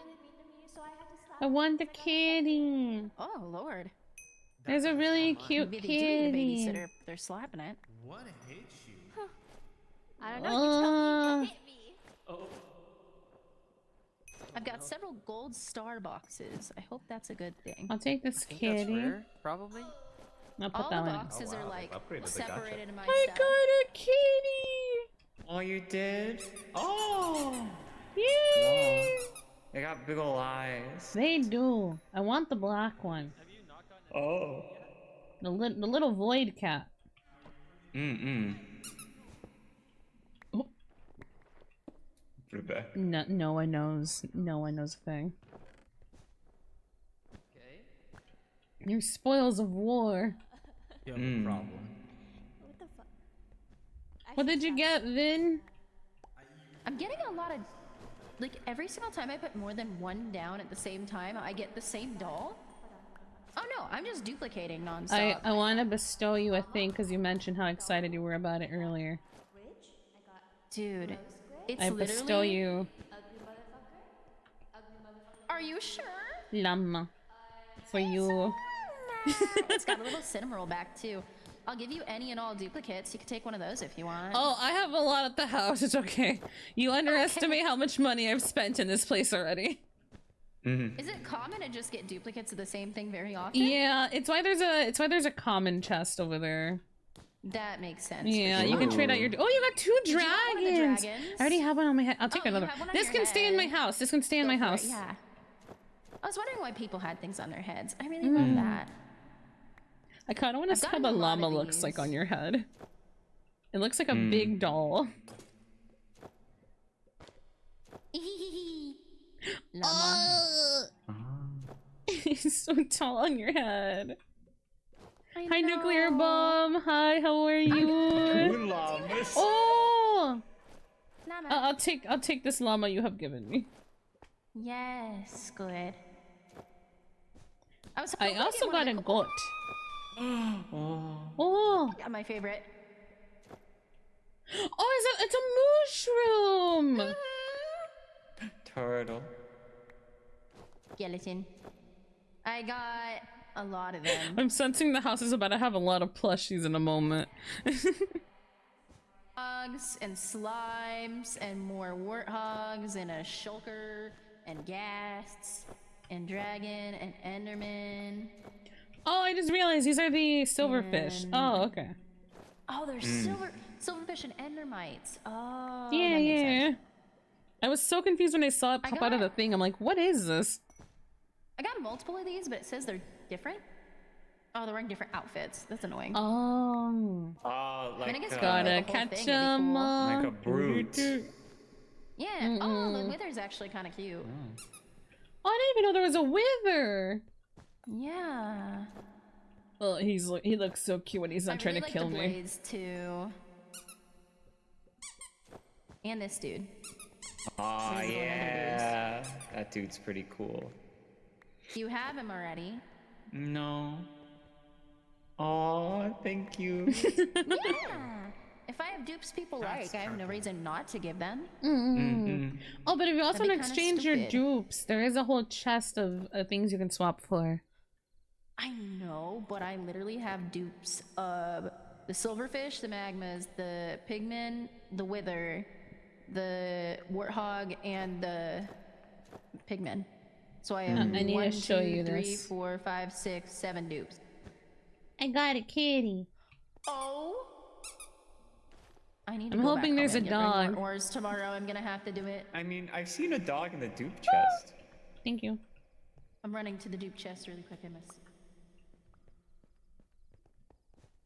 I want the kitty. Oh lord. There's a really cute Maybe they do need a kitty. babysitter. They're slapping it. What hit you? I don't know. You tell me. Oh. Hit me. I've got several gold star boxes. I hope that's a good thing. I'll take this I think that's kitty. rare, probably. I'll put All that the one in. boxes are like separated in my I stuff. got a kitty! Oh, you did? Oh! Yay! They got big ol' eyes. They do. I want the black one. Oh. The little void cat. Mm-mm. Oh. Put it back. No one knows. No one knows a thing. Okay. You're spoils of war. You have a problem. What the fuck? What did you get, Vin? I'm getting a lot of, like every single time I put more than one down at the same time, I get the same doll. Oh no, I'm just duplicating nonstop. I want to bestow you a thing because you mentioned how excited you were about it earlier. Dude, it's I literally. bestow you Are you sure? llama for you. It's got a little cinnamon roll back too. I'll give you any and all duplicates. You can take one of those if you want. Oh, I have a lot at the house. It's okay. You underestimate how much money I've spent in this place already. Is it common to just get duplicates of the same thing very often? Yeah, it's why there's a common chest over there. That makes sense. Yeah, you can trade out your. Oh, you got 2 Did you want one of the dragons. dragons? I already have one on my head. I'll take Oh, you another. have one on This your can stay in my head. house. This can stay in my Go for it, house. Yeah. I was wondering why people had things on their heads. I really love that. I kind of want to see how the llama looks like on your head. It looks like a big doll. Llama. He's so tall on your head. Hi, Nuclear Bomb. Hi, how are you? Llamas. Oh! Llama. I'll take this llama you have given me. Yes, good. I also got a goat. Oh. Yeah, my favorite. Oh, it's a mushroom. Turtle. Skeleton. I got a lot of them. I'm sensing the house is about to have a lot of plushies in a moment. Hogs and slimes and more warthogs and a shulker and ghasts and dragon and enderman. Oh, I just realized these are the silverfish. Oh, okay. Oh, there's silverfish and endermites. Oh, Yeah, that makes yeah. sense. I was so confused when I saw it pop out of the thing. I'm like, what is this? I got multiple of these, but it says they're different. Oh, they're wearing different outfits. That's annoying. Oh. Like I mean, I guess gotta catch 'em all. like a brute. Yeah. Oh, the wither's actually kind of cute. Oh, I didn't even know there was a wither. Yeah. Oh, he looks so cute when he's not trying to kill the me. blades too. And this dude. Oh Maybe one of the yeah, that dude's pretty cool. You have him already. No. Oh, thank you. Yeah. If I have dupes people like, I have no reason not to give them. Oh, but if you also That'd be want to kinda exchange your stupid. dupes, there is a whole chest of things you can swap for. I know, but I literally have dupes of the silverfish, the magmas, the pigmen, the wither, the warthog, and the pigmen. So I have I need 1, to show 2, you 3, this. 4, 5, 6, 7 dupes. I got a kitty. Oh. I need to I'm go hoping back there's home a and bring more dog. ores tomorrow. I'm gonna have to do it. I mean, I've seen a dog in the dupe chest. Thank you. I'm running to the dupe chest really quick. I must.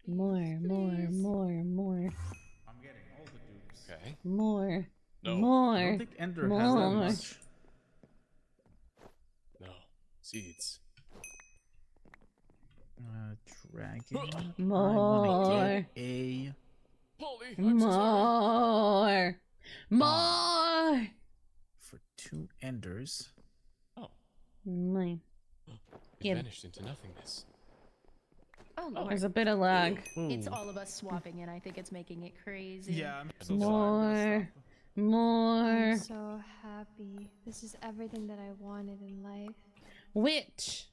More. I'm getting all the dupes. Okay. More. No. More. I don't think Ender more. has that much. No. Seeds. Dragon. More. A. More. More. For 2 enders. Oh. Mine. It Yeah. vanished into nothingness. Oh, Lord. There's a bit of lag. It's all of us swapping it. I think it's making it crazy. Yeah, I'm More. More. I'm so happy. This is everything that I wanted in life. Witch.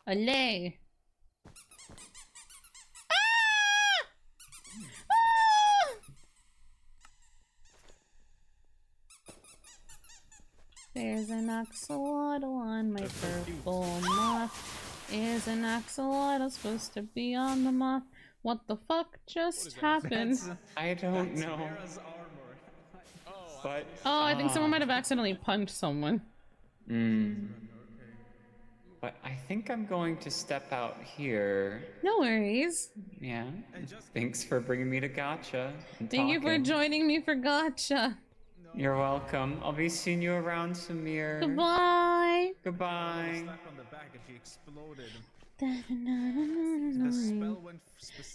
Allay. There's an axolotl on my purple moth. Is an axolotl supposed to be on the moth? What the fuck just happened? I don't know. But Oh, I think someone might have accidentally punched someone. But I think I'm going to step out here. No worries. Yeah. Thanks for bringing me to Gacha. And Thank you for talking. joining me for Gacha. You're welcome. I'll be seeing you around, Sumire. Goodbye. Goodbye. Slap on the back and she exploded.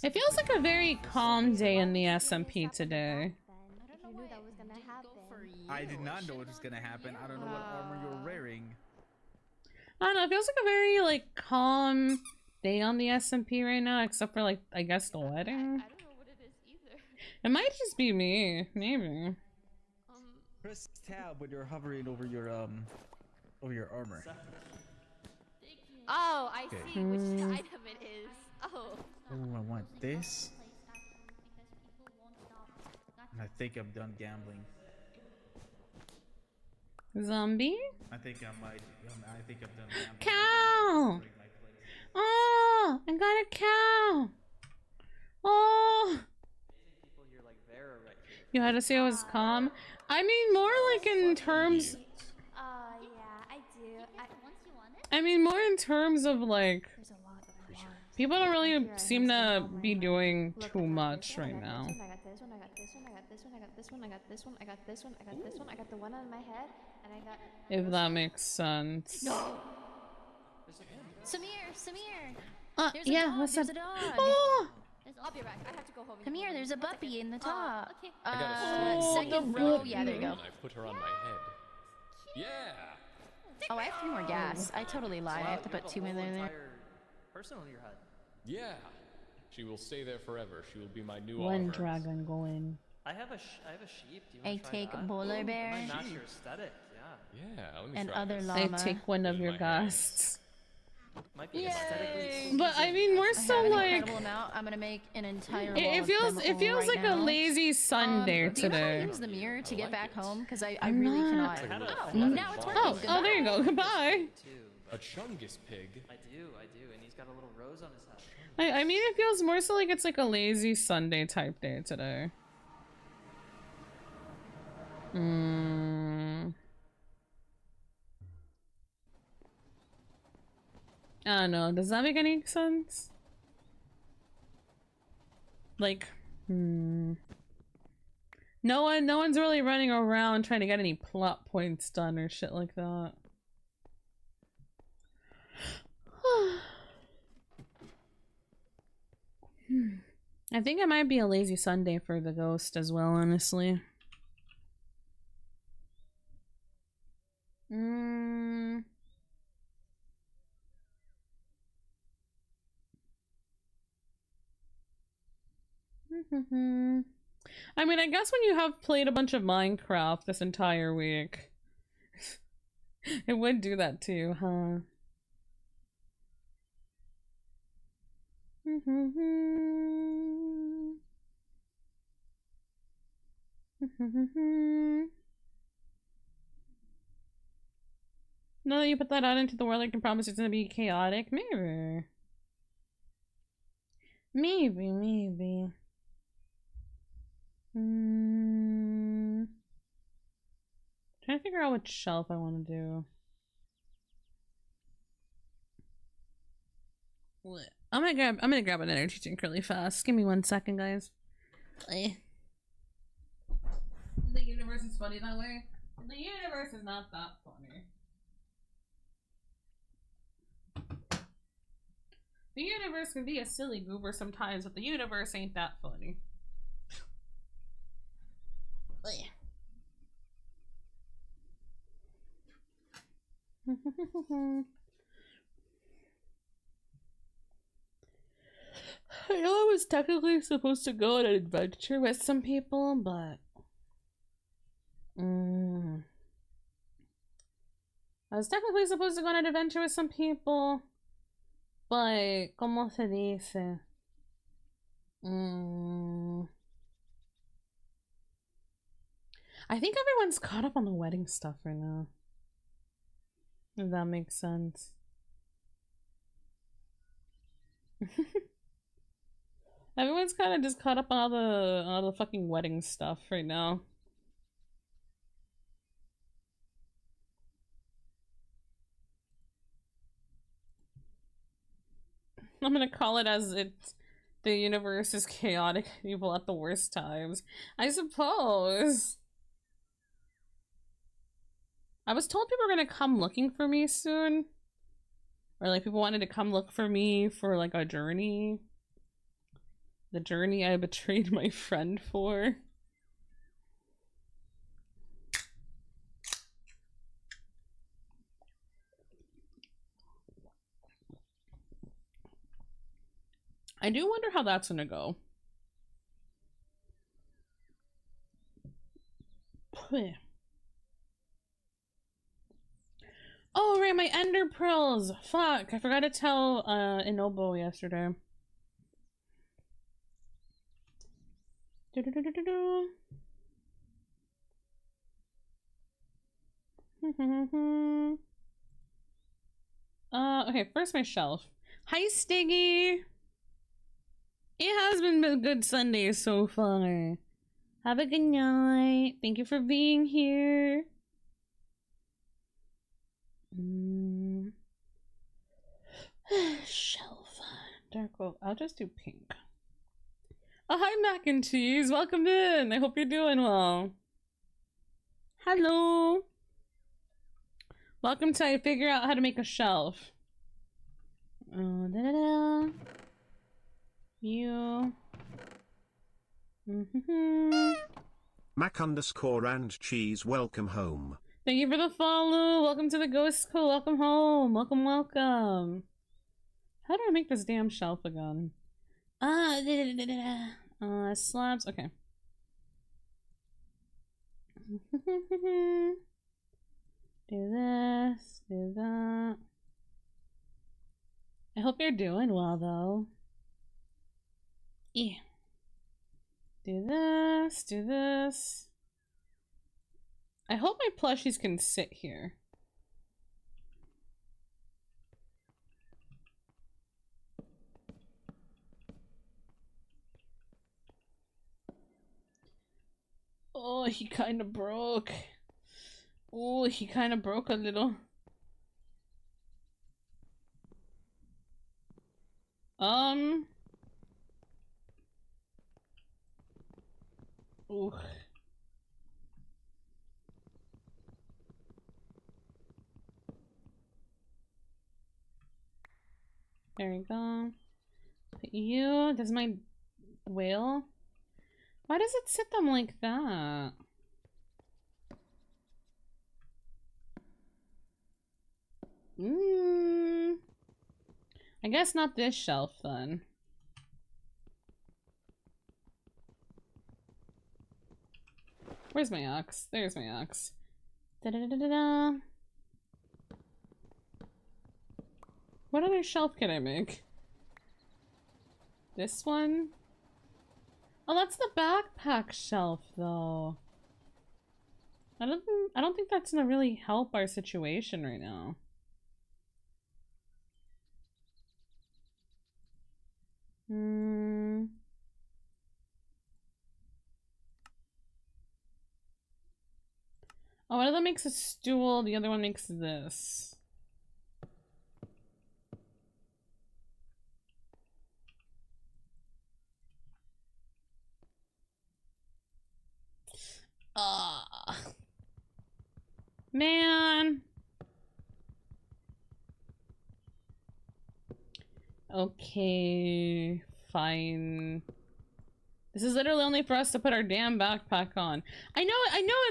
It feels like a very calm day in the SMP today. You knew that was gonna happen. I did not know what was gonna happen. I don't know what armor you're wearing. I don't know, it feels like a very like calm day on the SMP right now, except for like I guess the wedding. I don't know what it is either. It might just be me, maybe. Press tab when you're hovering over your armor. Oh, I Okay. see which item it is. Oh. Oh, I want this. And I think I'm done gambling. Zombie? I think I might. I think I'm done gambling. Cow! Oh, I got a cow. Oh. You had to say I was calm. I mean, more like in terms. Yeah, I do. I mean, more in terms of like. People don't really seem to be doing too much right now. I got this one, I got this one, I got this one, I got this one, I got this one, I got this one, I got this one, I got the one on my head, and I got. If that makes sense. No. Samir. There's yeah, a dog. what's There's up? a dog. Oh! I'll be right. I have to go home. Come here. There's a puppy in the top. Okay. I got a Second row. Yeah, there you go. And I put her on my head. Yeah. Oh, I have 3 more gas. I totally lied. I have to put 2 in there. Person on your head. Yeah. She will stay there forever. She will be my new One armor. dragon going. I have a sheep. Do you I want to try take that? polar bear. Might match your aesthetic. Yeah. Yeah. Let me And try other this. llama. I take one of your ghasts. Might be aesthetically. But I mean, we're I so have an like. incredible amount. I'm gonna make an entire. It feels like a lazy Sunday do you know how today. to use the mirror to get back home? Because I I'm really not. cannot. Oh, Now it's working. Oh, there you go. Goodbye. A Chungus pig. I do, and he's got a little rose on his head. I mean, it feels more so like it's like a lazy Sunday type day today. I don't know. Does that make any sense? Like, no one's really running around trying to get any plot points done or shit like that. I think it might be a lazy Sunday for the ghost as well, honestly. I mean, I guess when you have played a bunch of Minecraft this entire week, it would do that too, huh? Now that you put that out into the world, I can promise it's gonna be chaotic. Maybe. Maybe. Trying to figure out which shelf I want to do. I'm gonna grab an energy drink really fast. Give me 1 second, guys. The universe is funny that way. The universe is not that funny. The universe can be a silly goober sometimes, but the universe ain't that funny. I know I was technically supposed to go on an adventure with some people, but I was technically supposed to go on an adventure with some people, but ¿cómo se dice? I think everyone's caught up on the wedding stuff right now. If that makes sense. Everyone's kind of just caught up on all the fucking wedding stuff right now. I'm gonna call it as it's the universe is chaotic and evil at the worst times. I suppose. I was told people were gonna come looking for me soon. Or like people wanted to come look for me for like a journey. The journey I betrayed my friend for. I do wonder how that's gonna go. Oh, right, my ender pearls. Fuck, I forgot to tell Inobo yesterday. Okay, first my shelf. Hi, Stiggy. It has been a good Sunday so far. Have a good night. Thank you for being here. Shelf. Dark wolf. I'll just do pink. Oh, hi, Mac and Cheese. Welcome in. I hope you're doing well. Hello. Welcome to I figure out how to make a shelf. Oh, da-da-da. You. Mac underscore and cheese, welcome home. Thank you for the follow. Welcome to the Ghost Co. Welcome home. Welcome, welcome. How do I make this damn shelf again? Slabs. Okay. Do this. Do that. I hope you're doing well, though. Yeah. Do this. Do this. I hope my plushies can sit here. Oh, he kind of broke. Oh, he kind of broke a little. Ooh. There we go. Put you. Does my whale? Why does it sit them like that? I guess not this shelf then. Where's my ox? There's my ox. Da-da-da-da-da. What other shelf can I make? This one? Oh, that's the backpack shelf, though. I don't think that's gonna really help our situation right now. Oh, one of them makes a stool, the other one makes this. Man. Okay, fine. This is literally only for us to put our damn backpack on. I know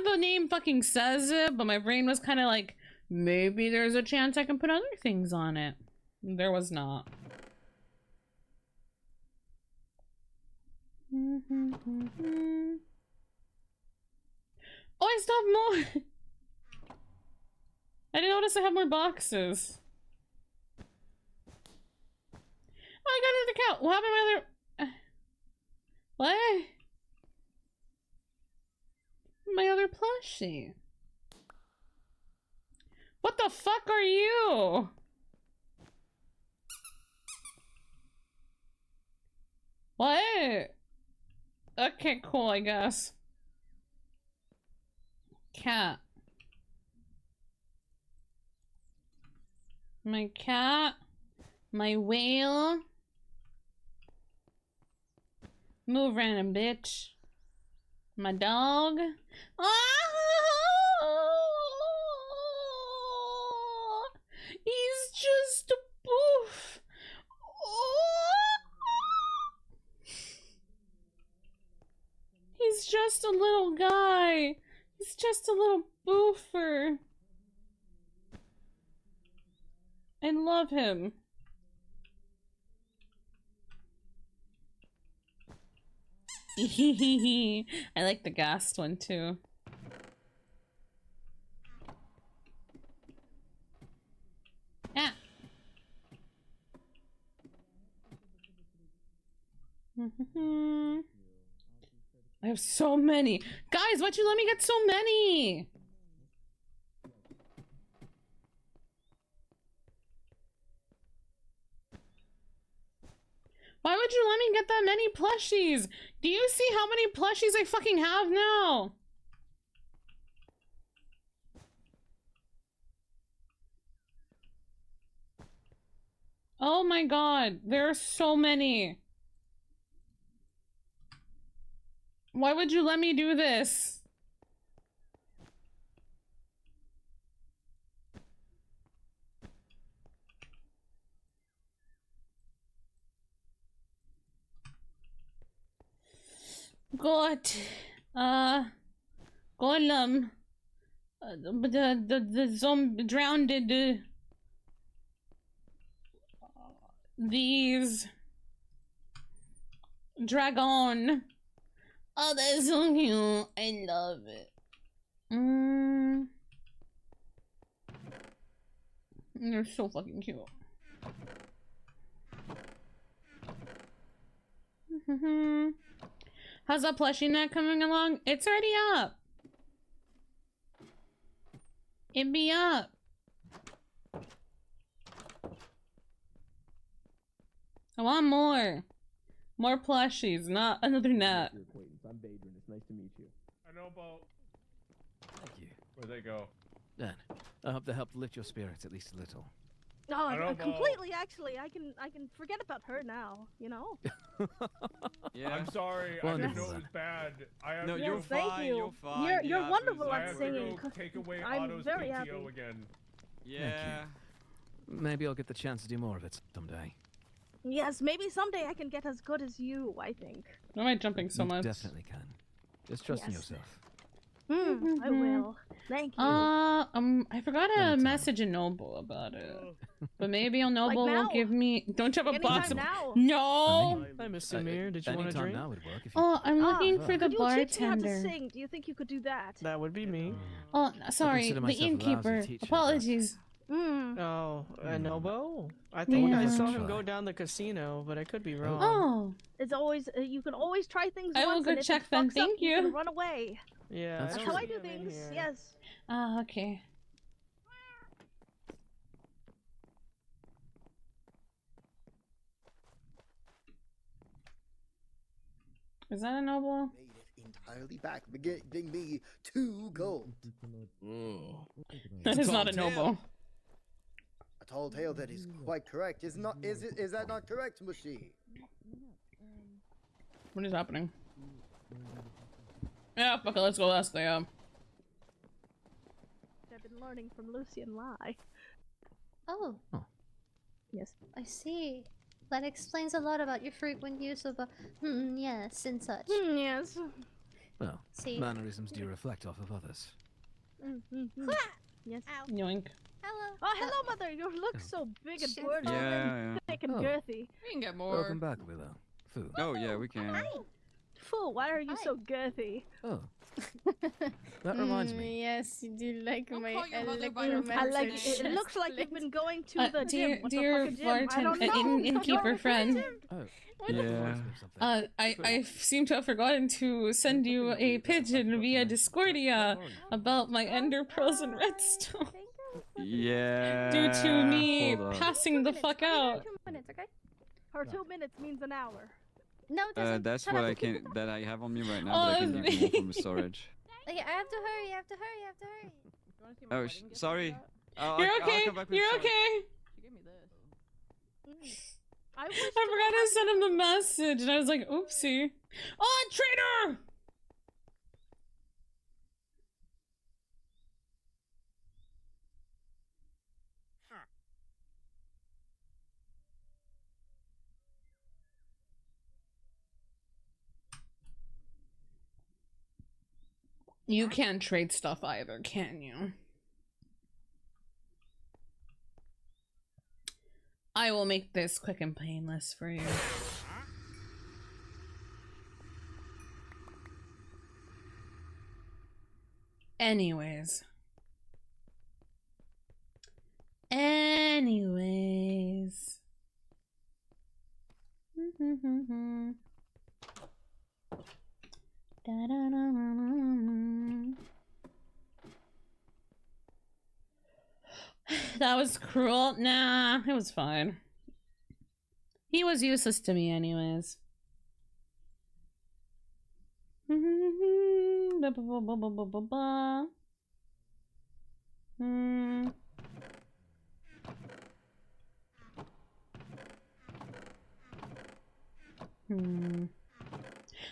the name fucking says it, but my brain was kind of like, maybe there's a chance I can put other things on it. There was not. Oh, I still have more! I didn't notice I have more boxes. Oh, I got another cow! What happened to my other... What? My other plushie. What the fuck are you? What? Okay, cool, I guess. Cat. My cat. My whale. Move, random bitch. My dog. He's just a boof. He's just a little guy. He's just a little boofer. I love him. I like the gassed one too. I have so many. Guys, why'd you let me get so many? Why would you let me get that many plushies? Do you see how many plushies I fucking have now? Oh my god, there are so many. Why would you let me do this? God, Golem, the zombie drowned. These dragon. Oh, that's so cute. I love it. They're so fucking cute. How's that plushie net coming along? It's already up. It be up. I want more. More plushies, not another net. I'm Badrin. It's nice to meet you. I know about. Thank you. Where'd they go? Dan, I hope to help lift your spirits at least a little. Oh, don't know. completely. Actually, I can forget about her now. You know. Yeah. I'm sorry. I didn't know Wonderful. it was bad. I have No, to you're go, Thank fine. you. You're fine. You're Yeah, wonderful I at have singing. to go take away I'm Otto's very PTO happy. again. Yeah. Maybe I'll get the chance to do more of it someday. Yes, maybe someday I can get as good as you. I think. Why am I jumping so You much? definitely can. Just trust in Yes. yourself. I will. Thank you. I forgot to message a Noble about it. But maybe a Noble will now? give me. Don't you have a box of. now. No! Hi, Miss Sumire. Did you want a Anytime drink? now would work if you... Oh, I'm looking for the Could you teach me how to bartender. sing? Do you think you could do that? That would be me. Oh, sorry, consider the myself a lousy innkeeper. teacher, but- Apologies. Oh, a Nobo? I think I Yeah. saw Try. him go down the casino, but I could be wrong. Oh, It's always you can always try things I will once, go and if check it then, fucks thank up, you can you. run away. Yeah, That's That's don't how I see do him in things. here. Yes. ah, okay. Is that a Noble? Made it entirely back, giving me 2 gold. That is not a Noble. A tall tale that is quite correct. Is that not correct, Mushi? What is happening? Yeah, fuck it, let's go ask the I've been learning from Lucy and Lai. Oh. Yes. I see. That explains a lot about your frequent use of yes, and such. Yes. Well, See. mannerisms do reflect off of others. Yes. Yoink. Hello. Oh, hello, mother. You look so big and burly. Yeah. Thick and Oh. girthy. We can get more. Welcome back, Willow. Food. Oh yeah, we can. Fool, why are you so girthy? Oh. That reminds me. Yes, you do like my I like it. It looks like you've been going to the gym. What the dear fuck a gym? I don't bartender, know. innkeeper friend. Oh. Yeah. I seem to have forgotten to send you a pigeon via Discordia about my ender pearls and redstone. Yeah. Due to me Hold on. passing the fuck out. 2 minutes, okay? Her 2 minutes means an hour. No, it doesn't. That's Shut what up. I can that I have on me right now, but I can give you more from the storage. Okay, I have to hurry. I have to hurry. I have to hurry. Oh, sorry. You're okay. You're okay. I forgot to send him the message, and I was like, oopsie. Oh, traitor! You can't trade stuff either, can you? I will make this quick and painless for you. Anyways. That was cruel. Nah, it was fine. He was useless to me anyways.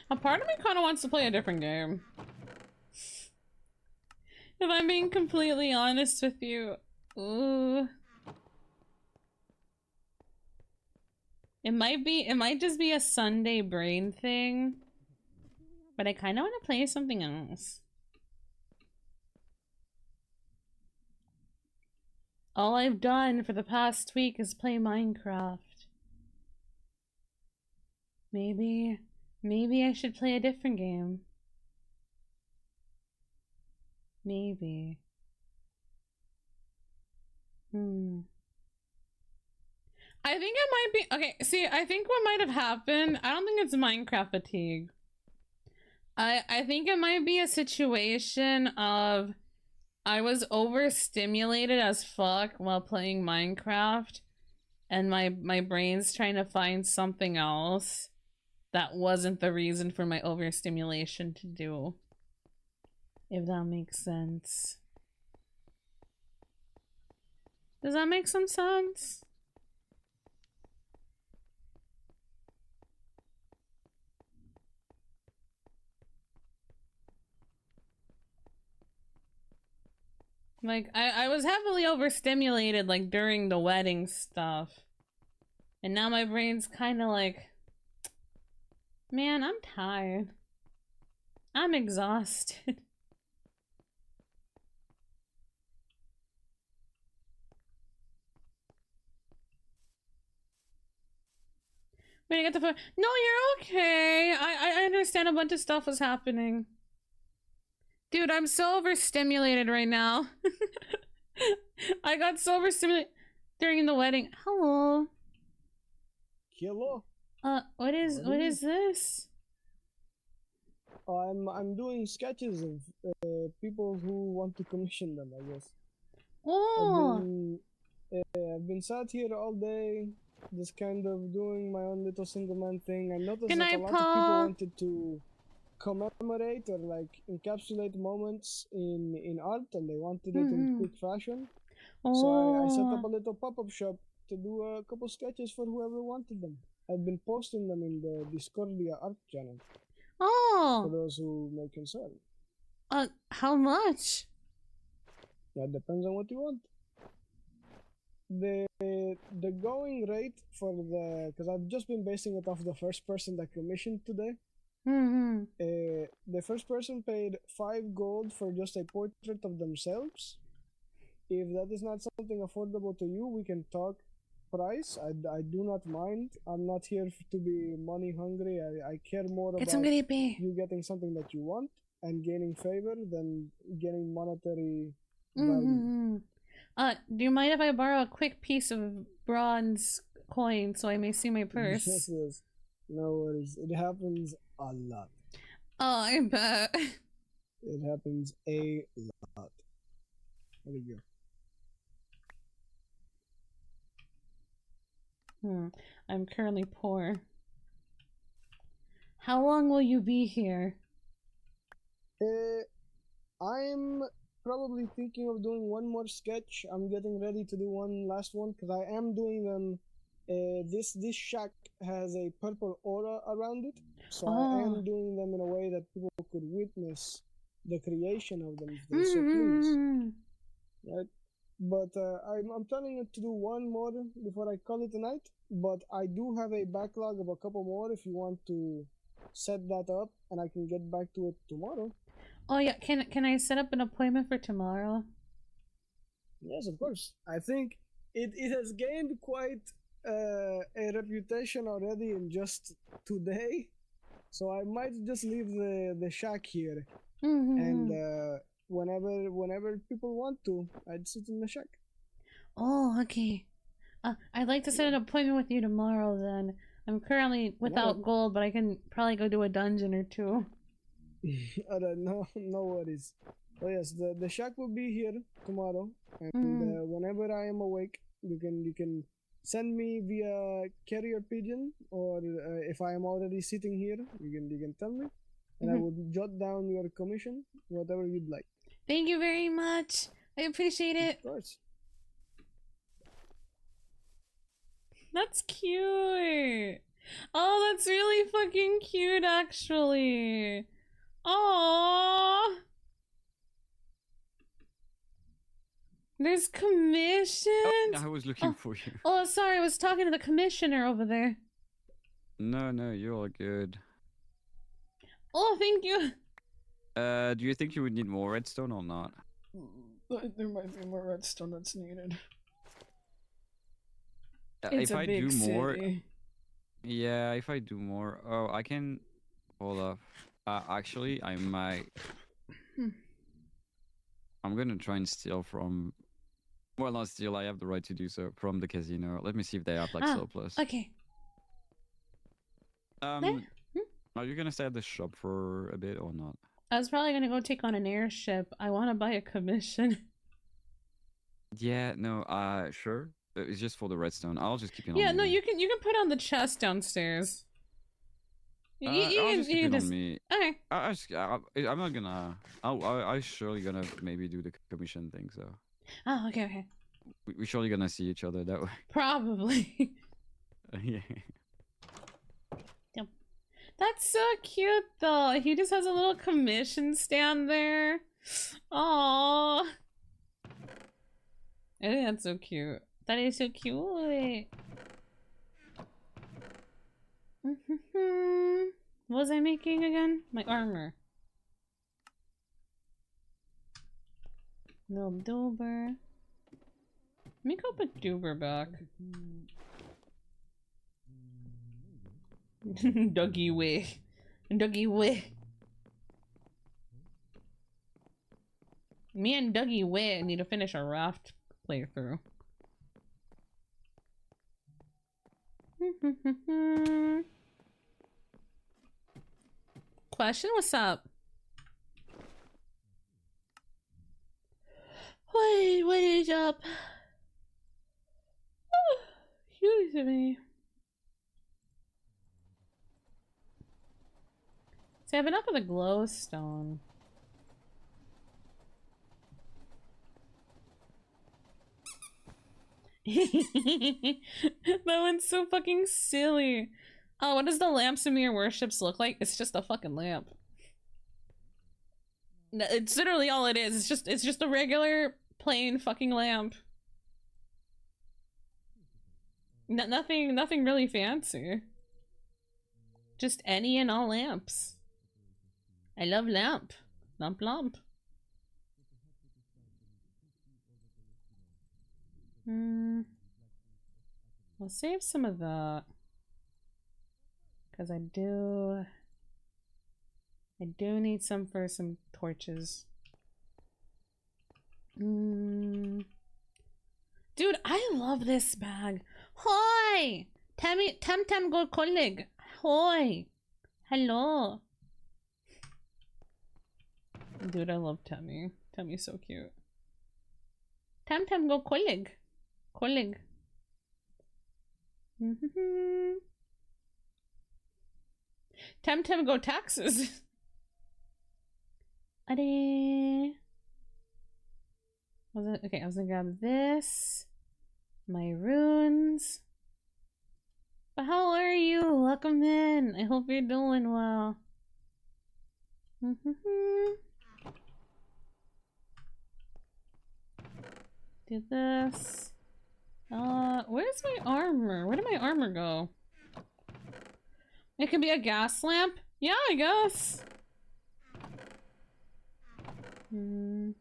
A part of me kind of wants to play a different game. If I'm being completely honest with you. Ooh. It might just be a Sunday brain thing. But I kind of want to play something else. All I've done for the past week is play Minecraft. Maybe I should play a different game. Maybe. I think it might be, okay, see, I think what might have happened, I don't think it's Minecraft fatigue. I think it might be a situation of I was overstimulated as fuck while playing Minecraft, and my brain's trying to find something else that wasn't the reason for my overstimulation to do. If that makes sense. Does that make some sense? Like, I was heavily overstimulated, like, during the wedding stuff. And now my brain's kind of like, man, I'm tired. I'm exhausted. Wait, I got the phone. No, you're okay. I understand a bunch of stuff was happening. Dude, I'm so overstimulated right now. I got so overstimulated during the wedding. Hello. Hello. What is this? I'm doing sketches of people who want to commission them, I guess. Oh. I've been sat here all day, just kind of doing my own little single man thing. I noticed Good that night, a lot of Paul. people wanted to commemorate or like encapsulate moments in art, and they wanted it in quick fashion. So I set up a little pop-up shop to do a couple sketches for whoever wanted them. I've been posting them in the Discordia art channel. For those who may concern. How much? That depends on what you want. The going rate for the, because I've just been basing it off the first person that commissioned today. The first person paid 5 gold for just a portrait of themselves. If that is not something affordable to you, we can talk price. I do not mind. I'm not here to be money hungry. I care more about you getting something that you want and gaining favor than getting monetary value. Do you mind if I borrow a quick piece of bronze coin so I may see my purse? Yes. No worries. It happens a lot. Oh, I bet. It happens a lot. There we go. I'm currently poor. How long will you be here? I'm probably thinking of doing one more sketch. I'm getting ready to do one last one because I am doing them. This shack has a purple aura around it, so I am doing them in a way that people could witness the creation of them if they so please. Right? But I'm planning to do one more before I call it a night. But I do have a backlog of a couple more if you want to set that up, and I can get back to it tomorrow. Oh yeah, can I set up an appointment for tomorrow? Yes, of course. I think it has gained quite a reputation already in just today, so I might just leave the shack here, and whenever people want to, I'd sit in the shack. Oh, okay. I'd like to set an appointment with you tomorrow then. I'm currently without gold, but I can probably go do a dungeon or two. No worries. Oh yes, the shack will be here tomorrow, and whenever I am awake, you can send me via carrier pigeon, or if I am already sitting here, you can tell me, and I will jot down your commission, whatever you'd like. Thank you very much. I appreciate it. Of course. That's cute. Oh, that's really fucking cute, actually. Aww. There's commissions. Oh, I was looking for you. Oh, sorry, I was talking to the commissioner over there. No, you're all good. Oh, thank you. Do you think you would need more redstone or not? There might be more redstone that's needed. If I do more, yeah, if I do more, oh, I can. Hold up. Actually, I might. I'm gonna try and steal from. Well, not steal. I have the right to do so from the casino. Let me see if they have like surplus. Okay. Are you gonna stay at the shop for a bit or not? I was probably gonna go take on an airship. I want to buy a commission. Yeah. No. Sure. It's just for the redstone. I'll just keep it on. Yeah. me. No, you can put on the chest downstairs. You I'll just keep can it on me. Okay. I'm not gonna. I'm surely gonna maybe do the commission thing. So. Oh, okay. We're surely gonna see each other that way. Probably. Yeah. Yep. That's so cute, though. He just has a little commission stand there. Aww. I think that's so cute. That is so cute. What was I making again? My armor. Little Dober. Let me go put Dober back. Dougie way. Dougie way. Me and Dougie way need to finish our raft playthrough. Question, what's up? What is up? Excuse me. See, I've been up with a glowstone. That one's so fucking silly. Oh, what does the lamp Sumire worships look like? It's just a fucking lamp. It's literally all it is. It's just a regular plain fucking lamp. Nothing really fancy. Just any and all lamps. I love lamp. Lamp. I'll save some of that. Because I do need some for some torches. Dude, I love this bag. Hoi! Tam go colleague. Hoi! Hello. Dude, I love Tammy. Tammy's so cute. Tam go colleague. Colleague. Tam go taxes. Okay, I was gonna grab this. My runes. But how are you? Welcome in. I hope you're doing well. Do this. Where's my armor? Where did my armor go? It could be a gas lamp? Yeah, I guess. Do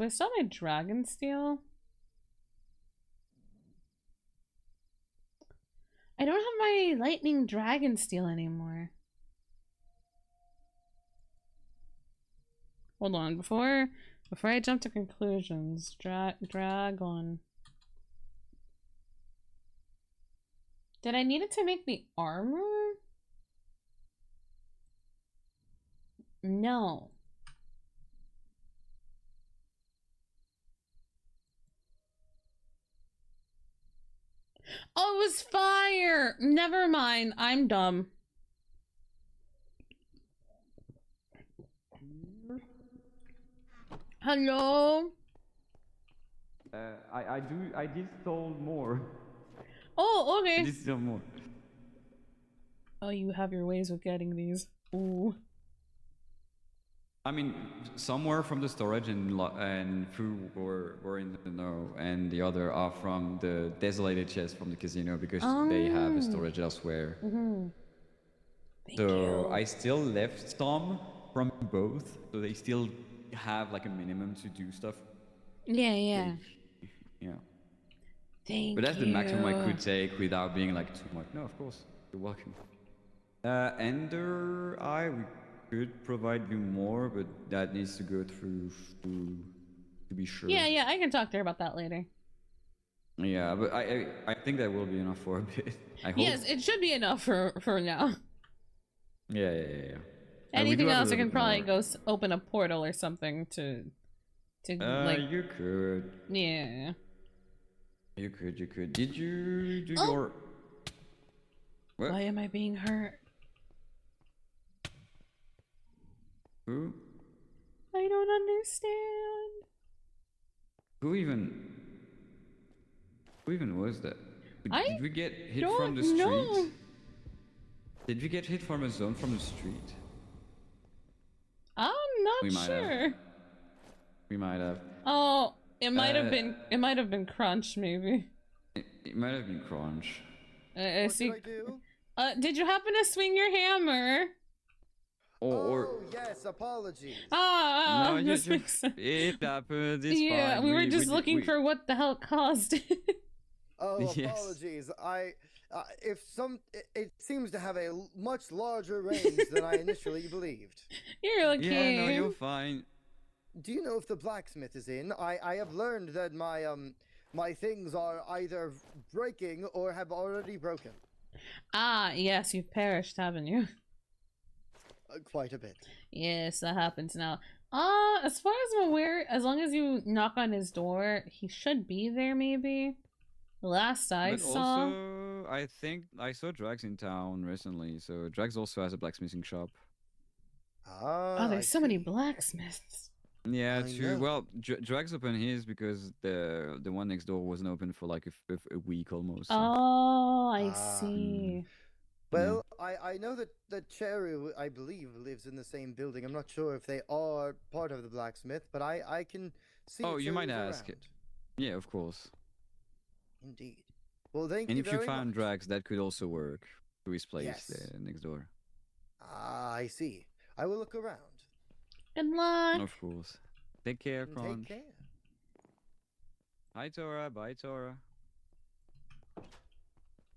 I still have my dragon steel? I don't have my lightning dragon steel anymore. Hold on, before I jump to conclusions, dragon. Did I need it to make the armor? No. Oh, it was fire. Never mind. I'm dumb. Hello? I did stole more. Oh, okay. I did steal more. Oh, you have your ways with getting these. Ooh. I mean, some were from the storage and few were in the know, and the other are from the desolated chest from the casino because they have a storage elsewhere. Mm-hmm. So I still left some from both, so they still have like a minimum to do stuff. Yeah. Yeah. Thank you. But that's the maximum I could take without being like too much. No, of course. You're welcome. Ender Eye, we could provide you more, but that needs to go through to be sure. Yeah, I can talk to her about that later. Yeah, but I think that will be enough for a bit. I hope. Yes, it should be enough for now. Yeah. Anything else, I can probably go open a portal or something to like. You could. Yeah. You could. Did you do your? What? Why am I being hurt? Who? I don't understand. Who even was that? Did we get hit from the don't street? know. Did we get hit from a zone from the street? I'm not sure. We might have. Oh, it might have been. It might have been Crunch, maybe. It might have been Crunch. I see. What did I do? Did you happen to swing your hammer? Oh, yes, apologies. No, this makes sense. It happened. It's Yeah, fine. we were just looking for what the hell caused it. Oh, Yes. apologies. It seems to have a much larger range than I initially believed. You're okay. Yeah, no, you're fine. Do you know if the blacksmith is in? I have learned that my things are either breaking or have already broken. Ah, yes, you've perished, haven't you? Quite a bit. Yes, that happens now. As far as I'm aware, as long as you knock on his door, he should be there, maybe. Last I saw. Also, I think I saw Drax in town recently, so Drax also has a blacksmithing shop. Oh, there's so many blacksmiths. Yeah, true. Well, Drax opened his because the one next door wasn't open for like a week almost. So. Oh, I see. Well, I know that Cherry, I believe, lives in the same building. I'm not sure if they are part of the blacksmith, but I can see. Oh, you might Cherry's ask around. it. Yeah, of course. Indeed. Well, thank And you if you very found much. Drax, that could also work to his place Yes. there next door. Ah, I see. I will look around. Good luck. Of course. Take care, And Crunch. Take care. Hi, Tora. Bye, Tora.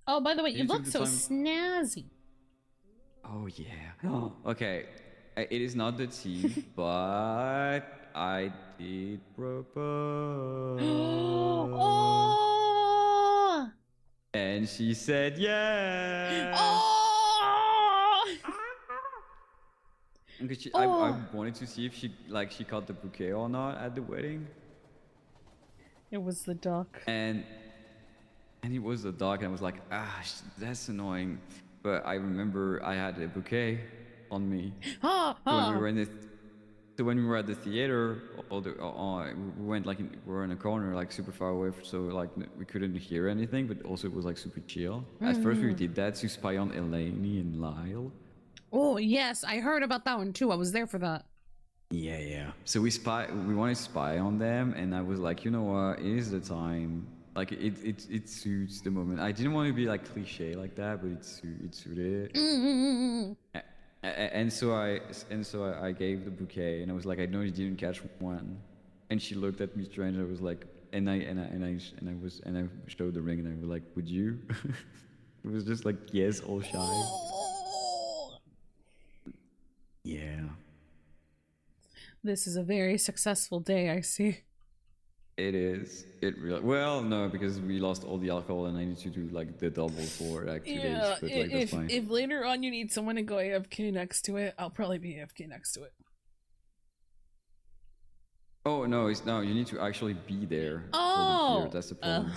Oh, by the way, you You took look the so time- snazzy. Oh yeah. Okay, it is not the tea, but I did propose. Oh! And she said yes. Oh! Because I Oh! wanted to see if she got the bouquet or not at the wedding. It was the duck. And it was the dog, and I was like, that's annoying. But I remember I had a bouquet on me. So when we were in at the theater, we went we were in a corner, like super far away, so like we couldn't hear anything. But also it was like super chill. At first we did that to spy on Eleni and Lyle. Oh yes, I heard about that one too. I was there for that. Yeah. So we wanted to spy on them, and I was like, you know what? It is the time. Like it suits the moment. I didn't want to be like cliche like that, but it suited. And so I gave the bouquet, and I was like, I know you didn't catch one. And she looked at me strange. I was like, and I showed the ring, and I was like, would you? It was just like yes, all shy. Yeah. This is a very successful day, I see. It is. It really. Well, no, because we lost all the alcohol, and I need to do like the double for like 2 days. Yeah, But like that's fine. if later on you need someone to go AFK next to it, I'll probably be AFK next to it. Oh no, you need to actually be there. Oh. For the beer. That's the problem.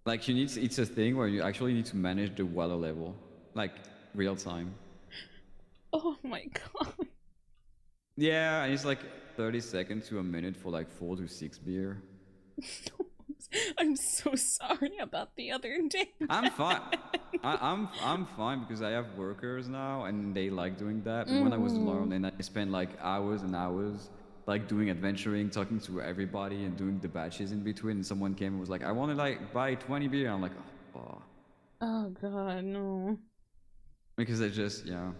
Like you need. It's a thing where you actually need to manage the water level, like real time. Oh my god. Yeah, and it's like 30 seconds to a minute for like 4 to 6 beer. I'm so sorry about the other day. I'm fine. I'm fine because I have workers now and they like doing that. But when I was alone and I spent like hours and hours like doing adventuring, talking to everybody and doing the batches in between, and someone came and was like, I want to like buy 20 beer. I'm like, oh. Oh god, no. Because I just, yeah.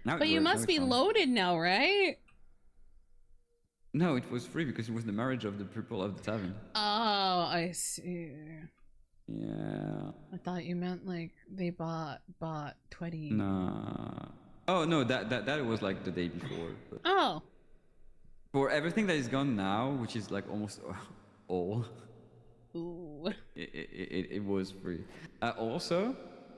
Now But you must be loaded now, right? No, it was free because it was the marriage of the people of the tavern. Oh, I see. Yeah. I thought you meant like they bought 20. Nah. Oh no, that was like the day before. But Oh. for everything that is gone now, which is like almost all. Ooh. It was free. Also,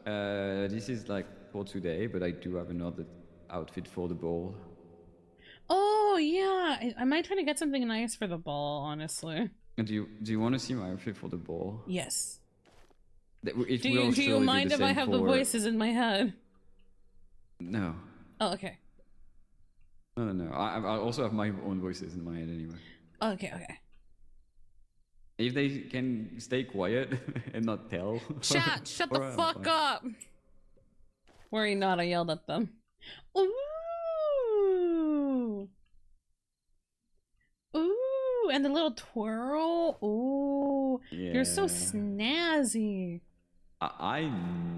this is like for today, but I do have another outfit for the ball. Oh yeah, I might try to get something nice for the ball, honestly. Do you want to see my outfit for the ball? Yes. It Do will you surely mind be if the I same have the for- voices in my head? No. Oh, okay. No. I also have my own voices in my head anyway. Okay. If they can stay quiet and not tell. Chat, shut the Alright, fuck fine. up. Worry not, I yelled at them. Ooh, and the little twirl. Ooh, you're so Yeah. snazzy. I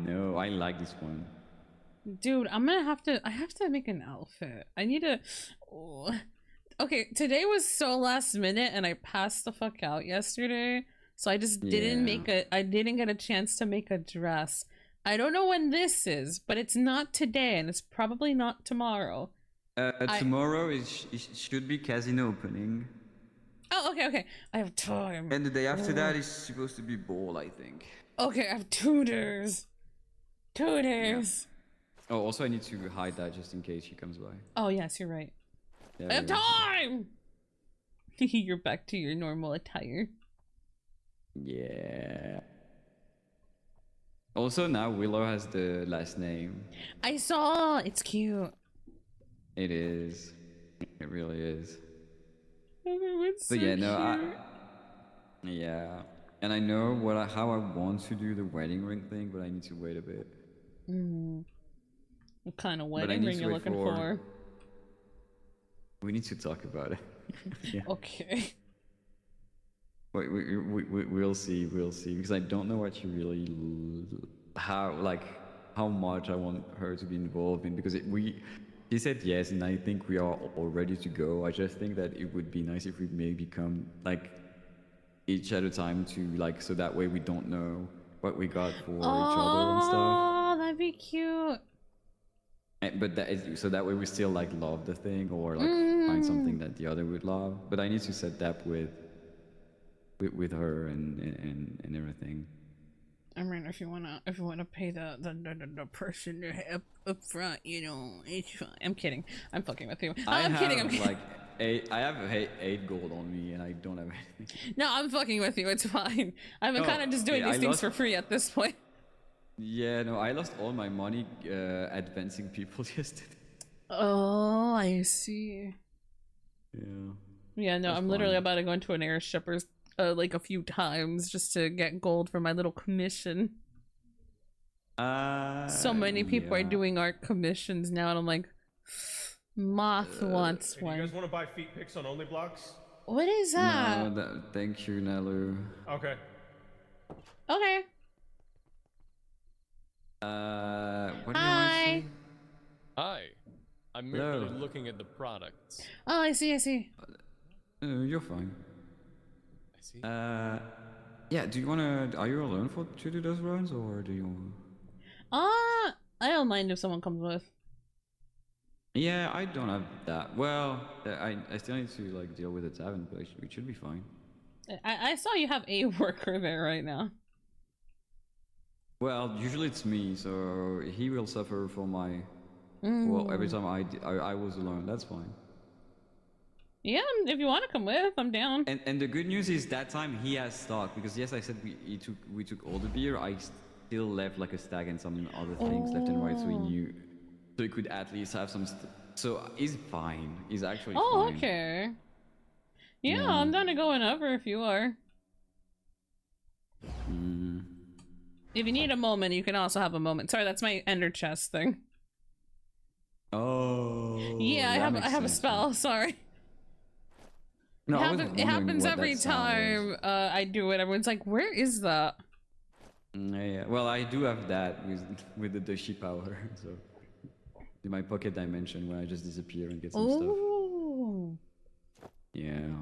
know. I like this one. Dude, I have to make an outfit. I need to. Oh. Okay, today was so last minute and I passed the fuck out yesterday. So I just didn't I didn't get a chance to make a dress. I don't know when this is, but it's not today and it's probably not tomorrow. Tomorrow it should be casino opening. Oh, okay. I have time. And the day after that is supposed to be ball, I think. Okay, I have 2 days. 2 days. Oh, also I need to hide that just in case she comes by. Oh, yes, you're right. Yeah, I have yeah. time! You're back to your normal attire. Yeah. Also now Willow has the last name. I saw! It's cute. It is. It really is. It's so But yeah, no, cute. yeah. And I know how I want to do the wedding ring thing, but I need to wait a bit. What kind of But I wedding need ring to you wait looking for? We need to talk about it. Yeah. Okay. Wait, we'll see, because I don't know what you really how much I want her to be involved in, because she said yes, and I think we are all ready to go. I just think that it would be nice if we maybe come like each at a time to like, so that way we don't know what we got for each other and stuff. Oh, that'd be cute. But that is, so that way we still like love the thing, or like find something that the other would love. But I need to set that with her and everything. I mean, if you wanna pay the person up front, you know, it's fine. I'm kidding. I'm fucking with you. I'm kidding. I have 8 gold on me, and I don't have anything. No, I'm fucking with you. It's fine. I've been kind of just doing these things for free at this point. Yeah, no, I lost all my money advancing people yesterday. Oh, I see. Yeah. Yeah, no, I'm literally about to go into an airshipper's like a few times just to get gold for my little commission. So many people are doing art commissions now, and I'm like, Moth wants Hey, one. you guys want to buy feet pics on Only Blocks? What is that? No, thank you, Nalu. Okay. Okay. What do you want to Hi. say? Hi. I'm merely Hello. looking at the products. Oh, I see. You're fine. I see. Yeah, do you want to... Are you alone to do those runs, or do you... I don't mind if someone comes with. Yeah, I don't have that. Well, I still need to like deal with the tavern, but we should be fine. I saw you have a worker there right now. Well, usually it's me, so he will suffer for my. Well, every time I was alone, that's fine. Yeah, if you want to come with, I'm down. And the good news is that time he has stock because yes, I said we took all the beer. I still left like a stag and some other things left and right, so he knew, so he could at least have some. So he's fine. He's actually fine. Oh, okay. Yeah, I'm down to go whenever if you are. If you need a moment, you can also have a moment. Sorry, that's my ender chest thing. Oh. Yeah, I have a spell. Sorry. No, it happens every time I do it. Everyone's like, "Where is that?" Yeah. Well, I do have that with the Doshi power. So in my pocket dimension where I just disappear and get some stuff. Yeah.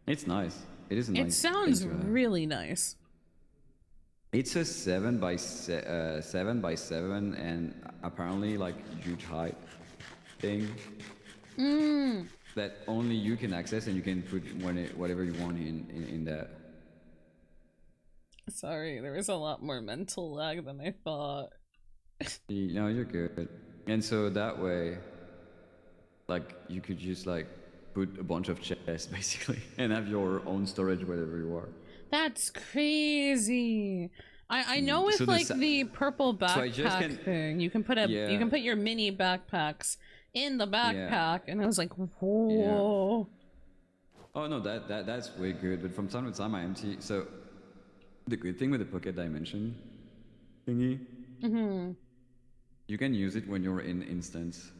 It's nice. It is nice. It sounds really nice. It's a 7 by 7 by 7 and apparently like huge height thing that only you can access, and you can put whatever you want in that. Sorry, there was a lot more mental lag than I thought. No, you're good. And so that way, like you could just like put a bunch of chests basically and have your own storage wherever you are. That's crazy. I know with like the purple backpack thing, you can put you can put your mini backpacks in the backpack, and I was like, whoa. Oh no, that's way good. But from time to time I empty. So the good thing with the pocket dimension thingy, you can use it when you're in instance.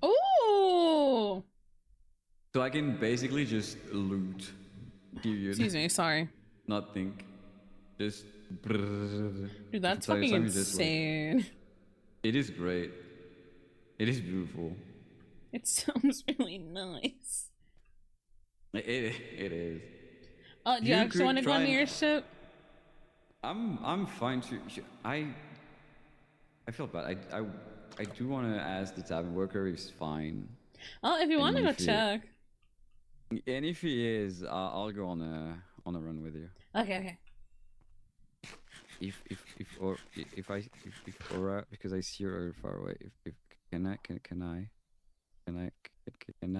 Oh. So I can basically just loot. Period. Excuse me, sorry. Not think. Just. Dude, that's fucking insane. Like, it is great. It is beautiful. It sounds really nice. It is. Do you actually want to go on your ship? I'm fine to. I feel bad. I do want to ask the tavern worker if he's fine. Oh, if you want to go check. And if he is, I'll go on a run with you. Okay. If Aura, because I see her far away. If can I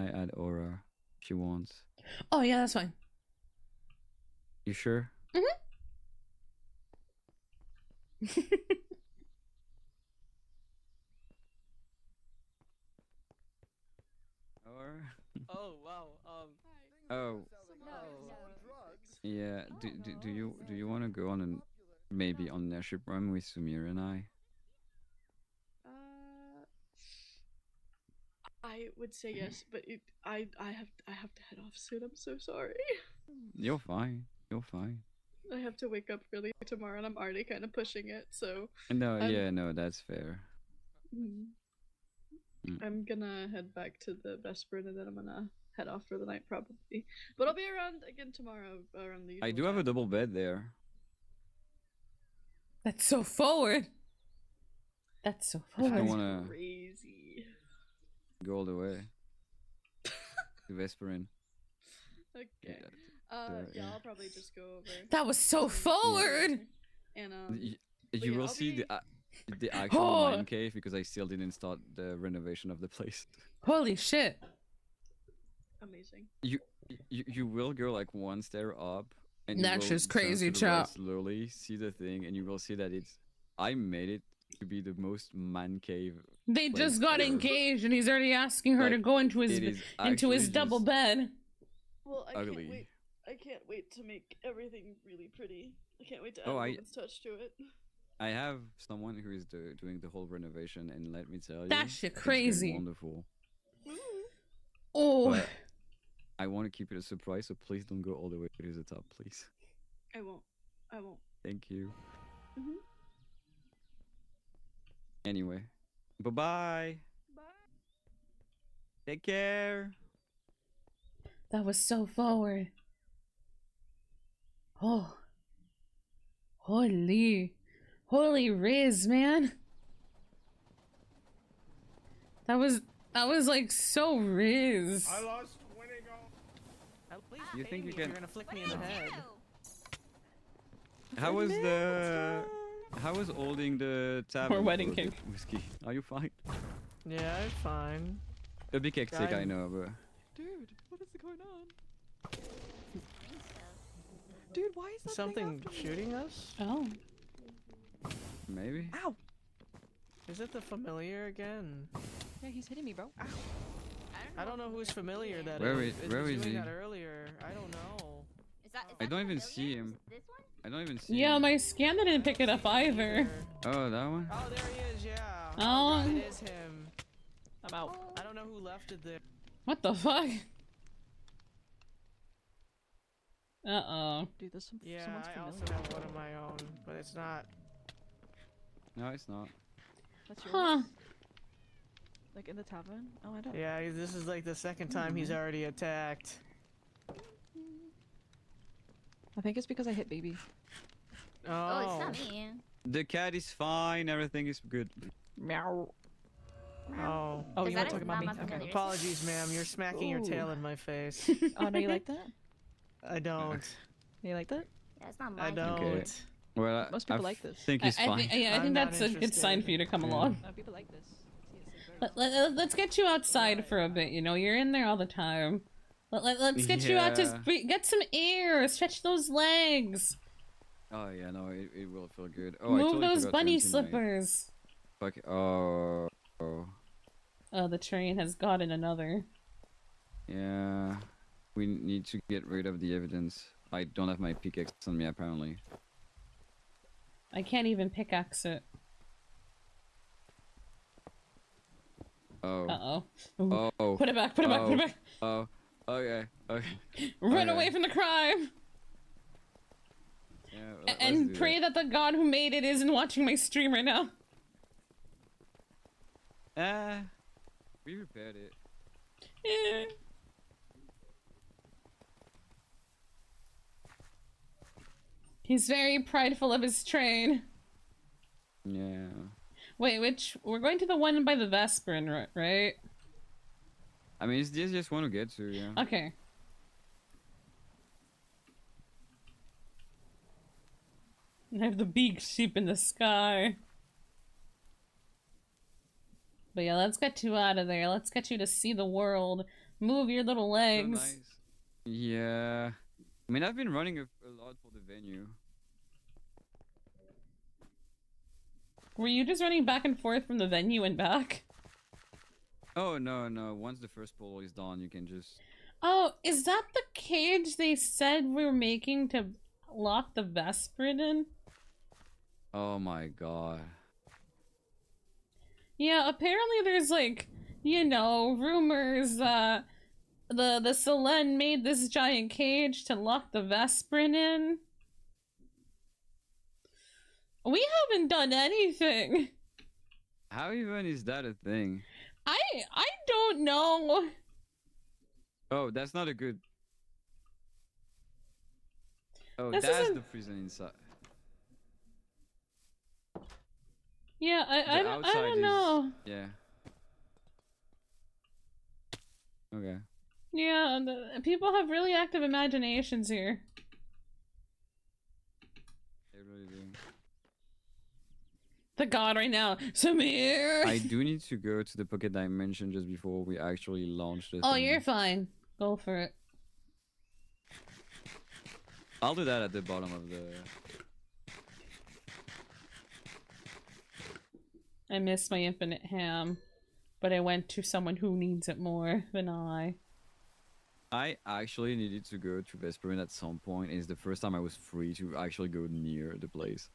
add Aura if she wants? Oh yeah, that's fine. You sure? Oh wow. Oh. Yeah. Do you want to go on maybe on their ship run with Sumire and I? I would say yes, but I have to head off soon. I'm so sorry. You're fine. You're fine. I have to wake up early tomorrow, and I'm already kind of pushing it. So. No, no, that's fair. I'm gonna head back to the Vesperin, and then I'm gonna head off for the night probably. But I'll be around again tomorrow around the. I do have a double bed there. That's so forward. That's so forward. I don't wanna crazy. Go all the way to Vesperin. Okay. Yeah, I'll probably just go over. That was so forward. And you will see the actual mine cave because I still didn't start the renovation of the place. Holy shit! Amazing. You will go like one stair up, and that's just crazy, chap. Slowly see the thing, and you will see that I made it to be the most man cave. They just got engaged, and he's already asking her to go into his double bed. Well, I can't wait to make everything really pretty. I can't wait to add a woman's touch to it. I have someone who is doing the whole renovation, and let me tell you, that shit crazy. Wonderful. Oh. But I want to keep it a surprise, so please don't go all the way to the top, please. I won't. Thank you. Anyway, bye-bye. Bye. Take care. That was so forward. Oh. Holy Riz, man. That was I was like so riz. I lost 20 gold. You think you You're can? gonna flick me in the head. How was holding the tab? Or wedding cake. Whiskey. Are you fine? Yeah, I'm fine. A big hectic, I know, but. Dude, what is going on? Dude, why is that something shooting us? Oh. Maybe. Ow! Is it the familiar again? Yeah, he's hitting me, bro. Ow. I don't know whose familiar that Where is. is doing he? that earlier. I don't know. I don't even see him. I don't even see Yeah, him. my scanner didn't pick it up either. Oh, that one? Oh, there he is, yeah. Oh. It is him. I'm out. I don't know who left it there. What the fuck? Uh-oh. Dude, there's Yeah, someone's I familiar. also have one of my own, but it's not. No, it's not. That's yours? Huh. Like in the tavern? Oh, I don't. Yeah, this is like the second time he's already attacked. I think it's because I hit baby. Oh, it's not me. The cat is fine. Everything is good. Meow. Oh. Oh, Is you that want to talk it? about me? Not my Okay. familiar. Apologies, ma'am. You're smacking your Ooh. tail in my face. Oh, no, you like that? I don't. You like that? Yeah, it's not my I don't. Okay. Well, Most people like this. think he's fine. I think I'm not that's a good sign interested. for you to come along. No, people like this. Let's get you outside for a bit, you know? You're in there all the time. Let's get you out to get some air, stretch those legs. Oh yeah, no, it will feel good. Oh, I Move totally those forgot to bunny empty my- slippers. Fuck. Oh. Oh, the train has gotten another. Yeah. We need to get rid of the evidence. I don't have my pickaxe on me apparently. I can't even pickaxe it. Oh. Uh-oh. Oh. Put it back, put it back, put it back. Oh. Okay. Okay. Run Okay. away from the crime. Yeah, let's And do pray that the god who made it isn't watching my stream right now. We repaired it. Eh. He's very prideful of his train. Yeah. Wait, we're going to the one by the Vesperin, right? I mean, it's the easiest one to get to, yeah. Okay. I have the big sheep in the sky. But yeah, let's get you out of there. Let's get you to see the world. Move your little So legs. nice. Yeah. I mean, I've been running a lot for the venue. Were you just running back and forth from the venue and back? Oh, no, no. Once the first pole is done, you can just... Oh, is that the cage they said we were making to lock the Vesperin in? Oh my god. Yeah, apparently there's like, you know, rumors that the Selene made this giant cage to lock the Vesperin in. We haven't done anything. How even is that a thing? I don't know. Oh, that's not a good... Oh, This that's isn't- the prison inside. Yeah, I The don't outside know. Yeah. Okay. Yeah, people have really active imaginations here. They really do. The god right now, Sumire. I do need to go to the pocket dimension just before we actually launch this. Oh, you're fine. Go for it. I'll do that at the bottom of the... I miss my infinite ham, but I went to someone who needs it more than I. I actually needed to go to Vesperin at some point. It's the first time I was free to actually go near the place.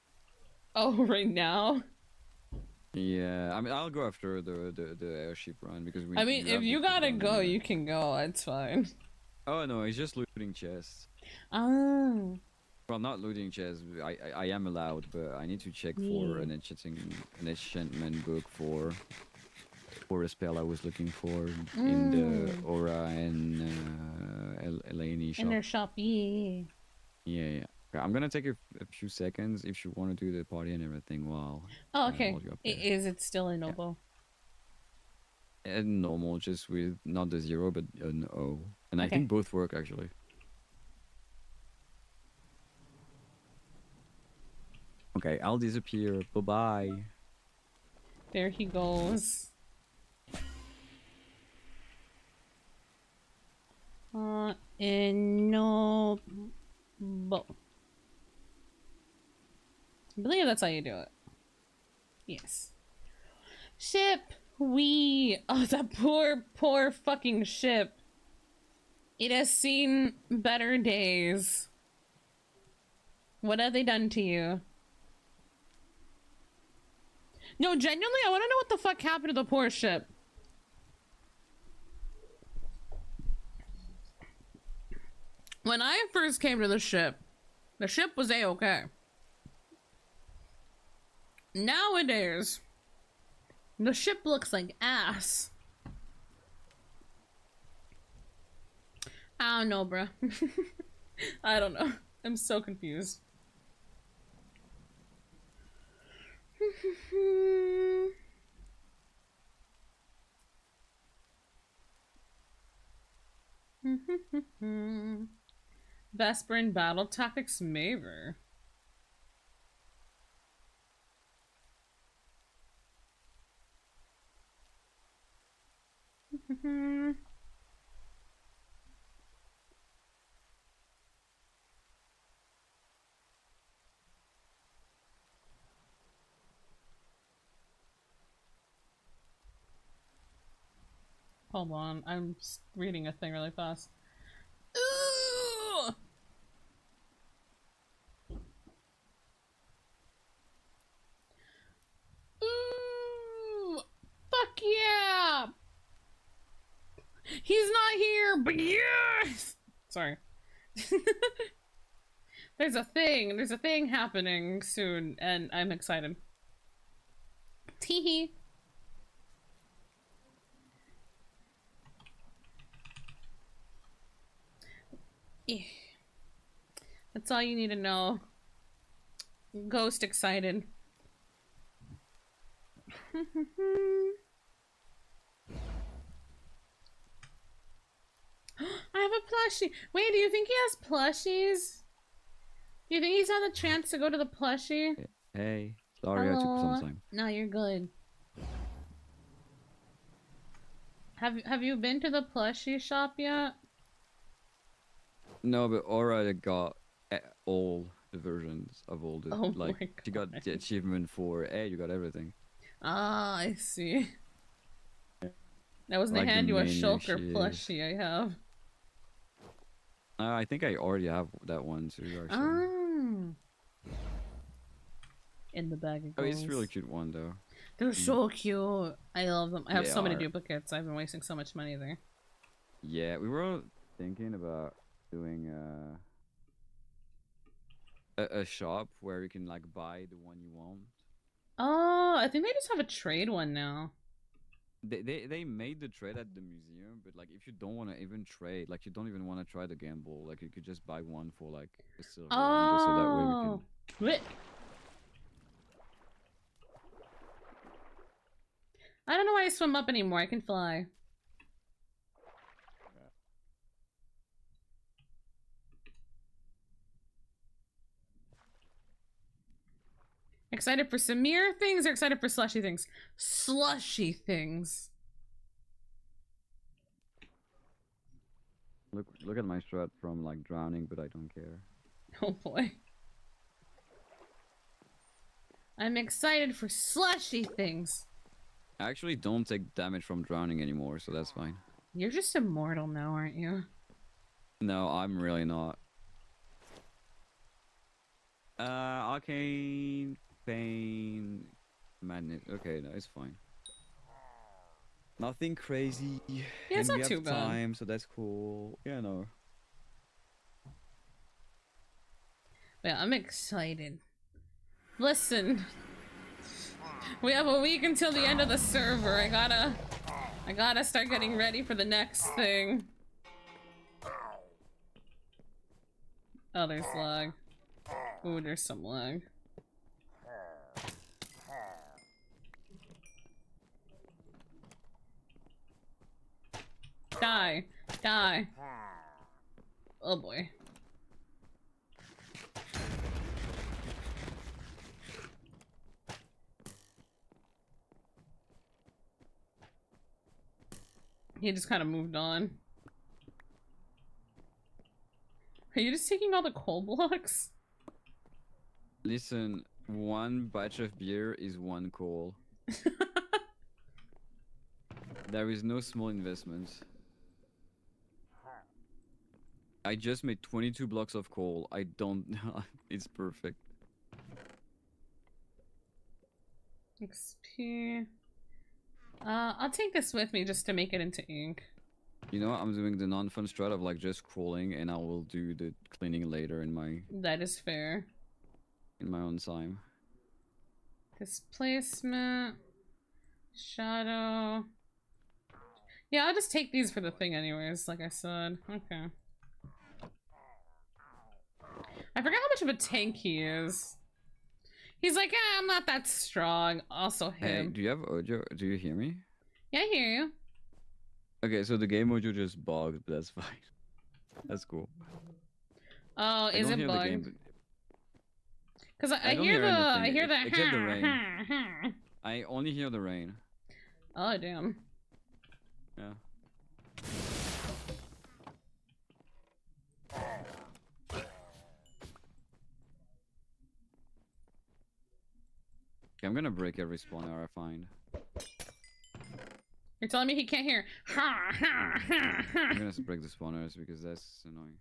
Oh, right now? Yeah, I mean, I'll go after the airship run because we... I mean, if you gotta go, you can go. It's fine. Oh no, it's just looting chests. Oh. Well, not looting chests. I am allowed, but I need to check for an enchantment book for a spell I was looking for in the Aura and Eleni shop. In their shop, yeah. Yeah. Okay, I'm gonna take a few seconds if you want to do the party and everything while. Oh, okay. while you're up there. Is it still in Noble? Normal, just with not the 0 but an O, and I Okay. think both work actually. Okay, I'll disappear. Bye bye. There he goes. No. I believe that's how you do it. Yes. Ship! Oh, that poor fucking ship. It has seen better days. What have they done to you? No, genuinely, I want to know what the fuck happened to the poor ship. When I first came to the ship was A-okay. Nowadays, the ship looks like ass. I don't know, bruh. I don't know. I'm so confused. Vesper in battle tactics Maver. Hold on, I'm reading a thing really fast. Ooh! Ooh! Fuck yeah! He's not here, but yes! Sorry. There's a thing happening soon, and I'm excited. Teehee. That's all you need to know. Ghost excited. I have a plushie. Wait, do you think he has plushies? Do you think he's had the chance to go to the plushie? Hey, sorry I took some time. No, you're good. Have you been to the plushie shop yet? No, but Aura got all the versions of all the Oh like my she got the achievement for you got everything. Ah, I see. I was gonna Like the hand you a main shulker issues. plushie I have. I think I already have that one too. Actually. In the bag it Oh, goes. it's a really cute one though. They're so cute. I love them. I have They so many are. duplicates. I've been wasting so much money there. Yeah, we were thinking about doing a shop where you can like buy the one you want. Oh, I think they just have a trade one now. They made the trade at the museum, but like if you don't want to even trade, like you don't even want to try the gamble, like you could just buy one for like a silver, and just so that way you can. Wait. I don't know why I swim up anymore. I can fly. Excited for Sumire things or excited for slushy things? Slushy things. Look at my strat from like drowning, but I don't care. Oh boy. I'm excited for slushy things. I actually don't take damage from drowning anymore, so that's fine. You're just immortal now, aren't you? No, I'm really not. Arcane, pain, madness. Okay, no, it's fine. Nothing crazy. Yeah, it's and not we have too bad. time, so that's cool. Yeah, no. Yeah, I'm excited. Listen. We have a week until the end of the server. I gotta start getting ready for the next thing. Oh, there's lag. Ooh, there's some lag. Die. Die. Oh boy. He just kind of moved on. Are you just taking all the coal blocks? Listen, one batch of beer is one coal. There is no small investment. I just made 22 blocks of coal. I don't... It's perfect. XP. I'll take this with me just to make it into ink. You know, I'm doing the non-fun strat of like just crawling, and I will do the cleaning later in my... That is fair. In my own time. Displacement. Shadow. Yeah, I'll just take these for the thing anyways, like I said. Okay. I forgot how much of a tank he is. He's like, I'm not that strong. Also him. Hey, do you have audio? Do you hear me? Yeah, I hear you. Okay, so the game audio just bugged, but that's fine. That's cool. Oh, is it bugged? Because I don't hear the anything, I hear the except the rain. I only hear the rain. Oh damn. Yeah. Okay, I'm gonna break every spawner I find. You're telling me he can't hear? I'm gonna break the spawners because that's annoying.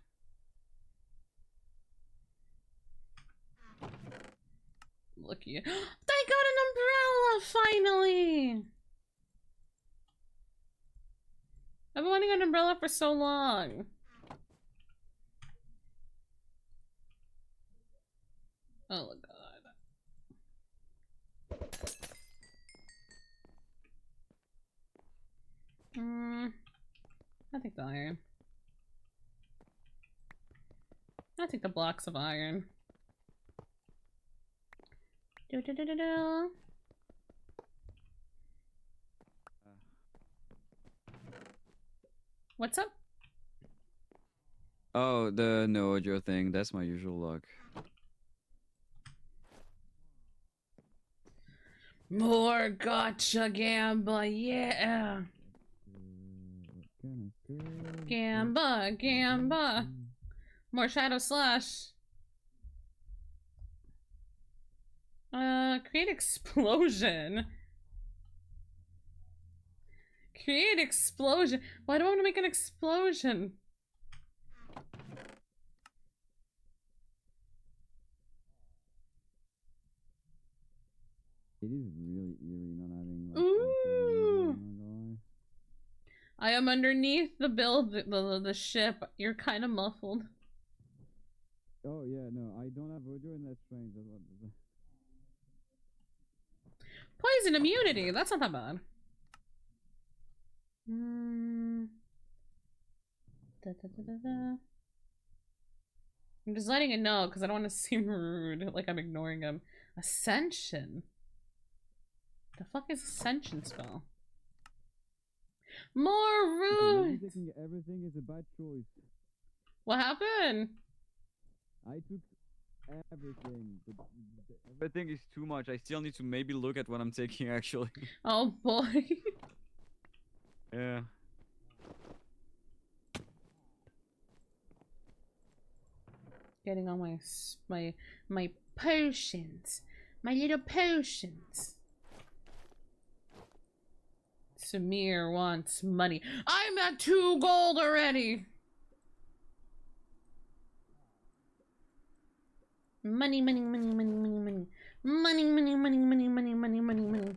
Look you. I got an umbrella finally. I've been wanting an umbrella for so long. Oh god. I think the iron. I'll take the blocks of iron. Do do do do do. What's up? Oh, the no audio thing. That's my usual luck. More gotcha gamba, yeah. Gamba, gamba. More shadow slash. Create explosion. Create explosion. Why do I want to make an explosion? It is really eerie not having like. Ooh. I am underneath the the ship. You're kind of muffled. Oh yeah, no, I don't have audio and that's strange. Poison immunity. That's not that bad. Da, da, da, da, da. I'm just letting it know because I don't want to seem rude, like I'm ignoring him. Ascension. The fuck is Ascension spell? More rude. Everything is a bad choice. What happened? I took everything, but everything is too much. I still need to maybe look at what I'm taking actually. Oh boy. Yeah. Getting all my potions, my little potions. Sumire wants money. I'm at 2 gold already. Money, money, money, money, money, money, money, money, money, money, money, money, money, money.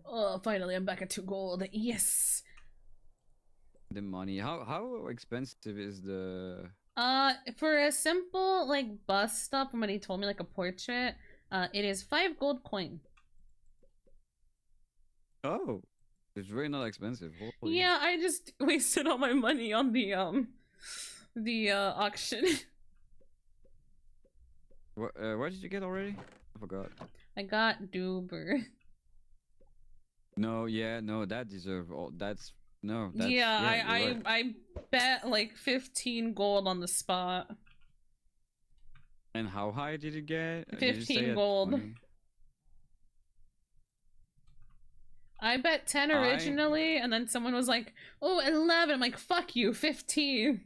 Oh, finally, I'm back at 2 gold. Yes. The money. How expensive is the? For a simple like bust stop from what he told me, like a portrait, it is 5 gold coin. Oh, it's really not expensive. Holy. Yeah, I just wasted all my money on the auction. What did you get already? I forgot. I got Duber. No, yeah, no, that deserve all. That's No. That's, yeah, you're right. I bet like 15 gold on the spot. And how high did you get? Did you 15 say at gold. 20? I bet 10 originally, and then someone was like, oh, 11. I'm like, fuck you, 15.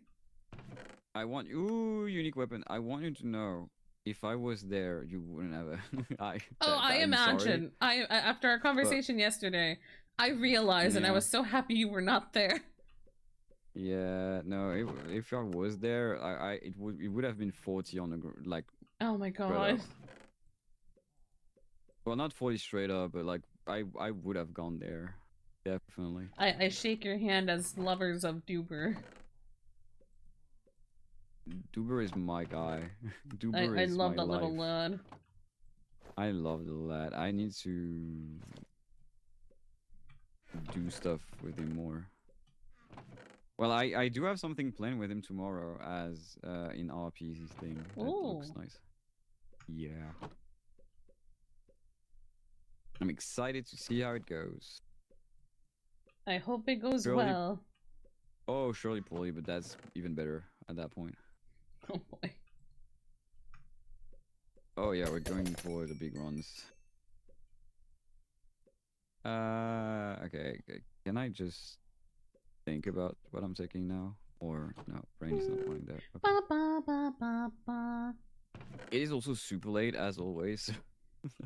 I want ooh, unique weapon. I want you to know, if I was there, you wouldn't have a. I I'm imagine. sorry. After our conversation yesterday, I realized, and I Yeah. was so happy you were not there. Yeah, no. If I was there, it would have been 40 on the like. Oh my straight god. up. Well, not 40 straight up, but like I would have gone there, definitely. I shake your hand as lovers of Duber. Duber is my guy. Duber I is love my that little life. lad. I love the lad. I need to do stuff with him more. Well, I do have something planned with him tomorrow as in RP's thing. That looks nice. Yeah. I'm excited to see how it goes. I hope it goes Surely- well. Oh, surely poorly, but that's even better at that point. Oh boy. Oh yeah, we're going for the big runs. Okay. Can I just think about what I'm taking now? Or no, brain is not wanting that. Okay. Ba, ba, ba, ba, ba. It is also super late as always.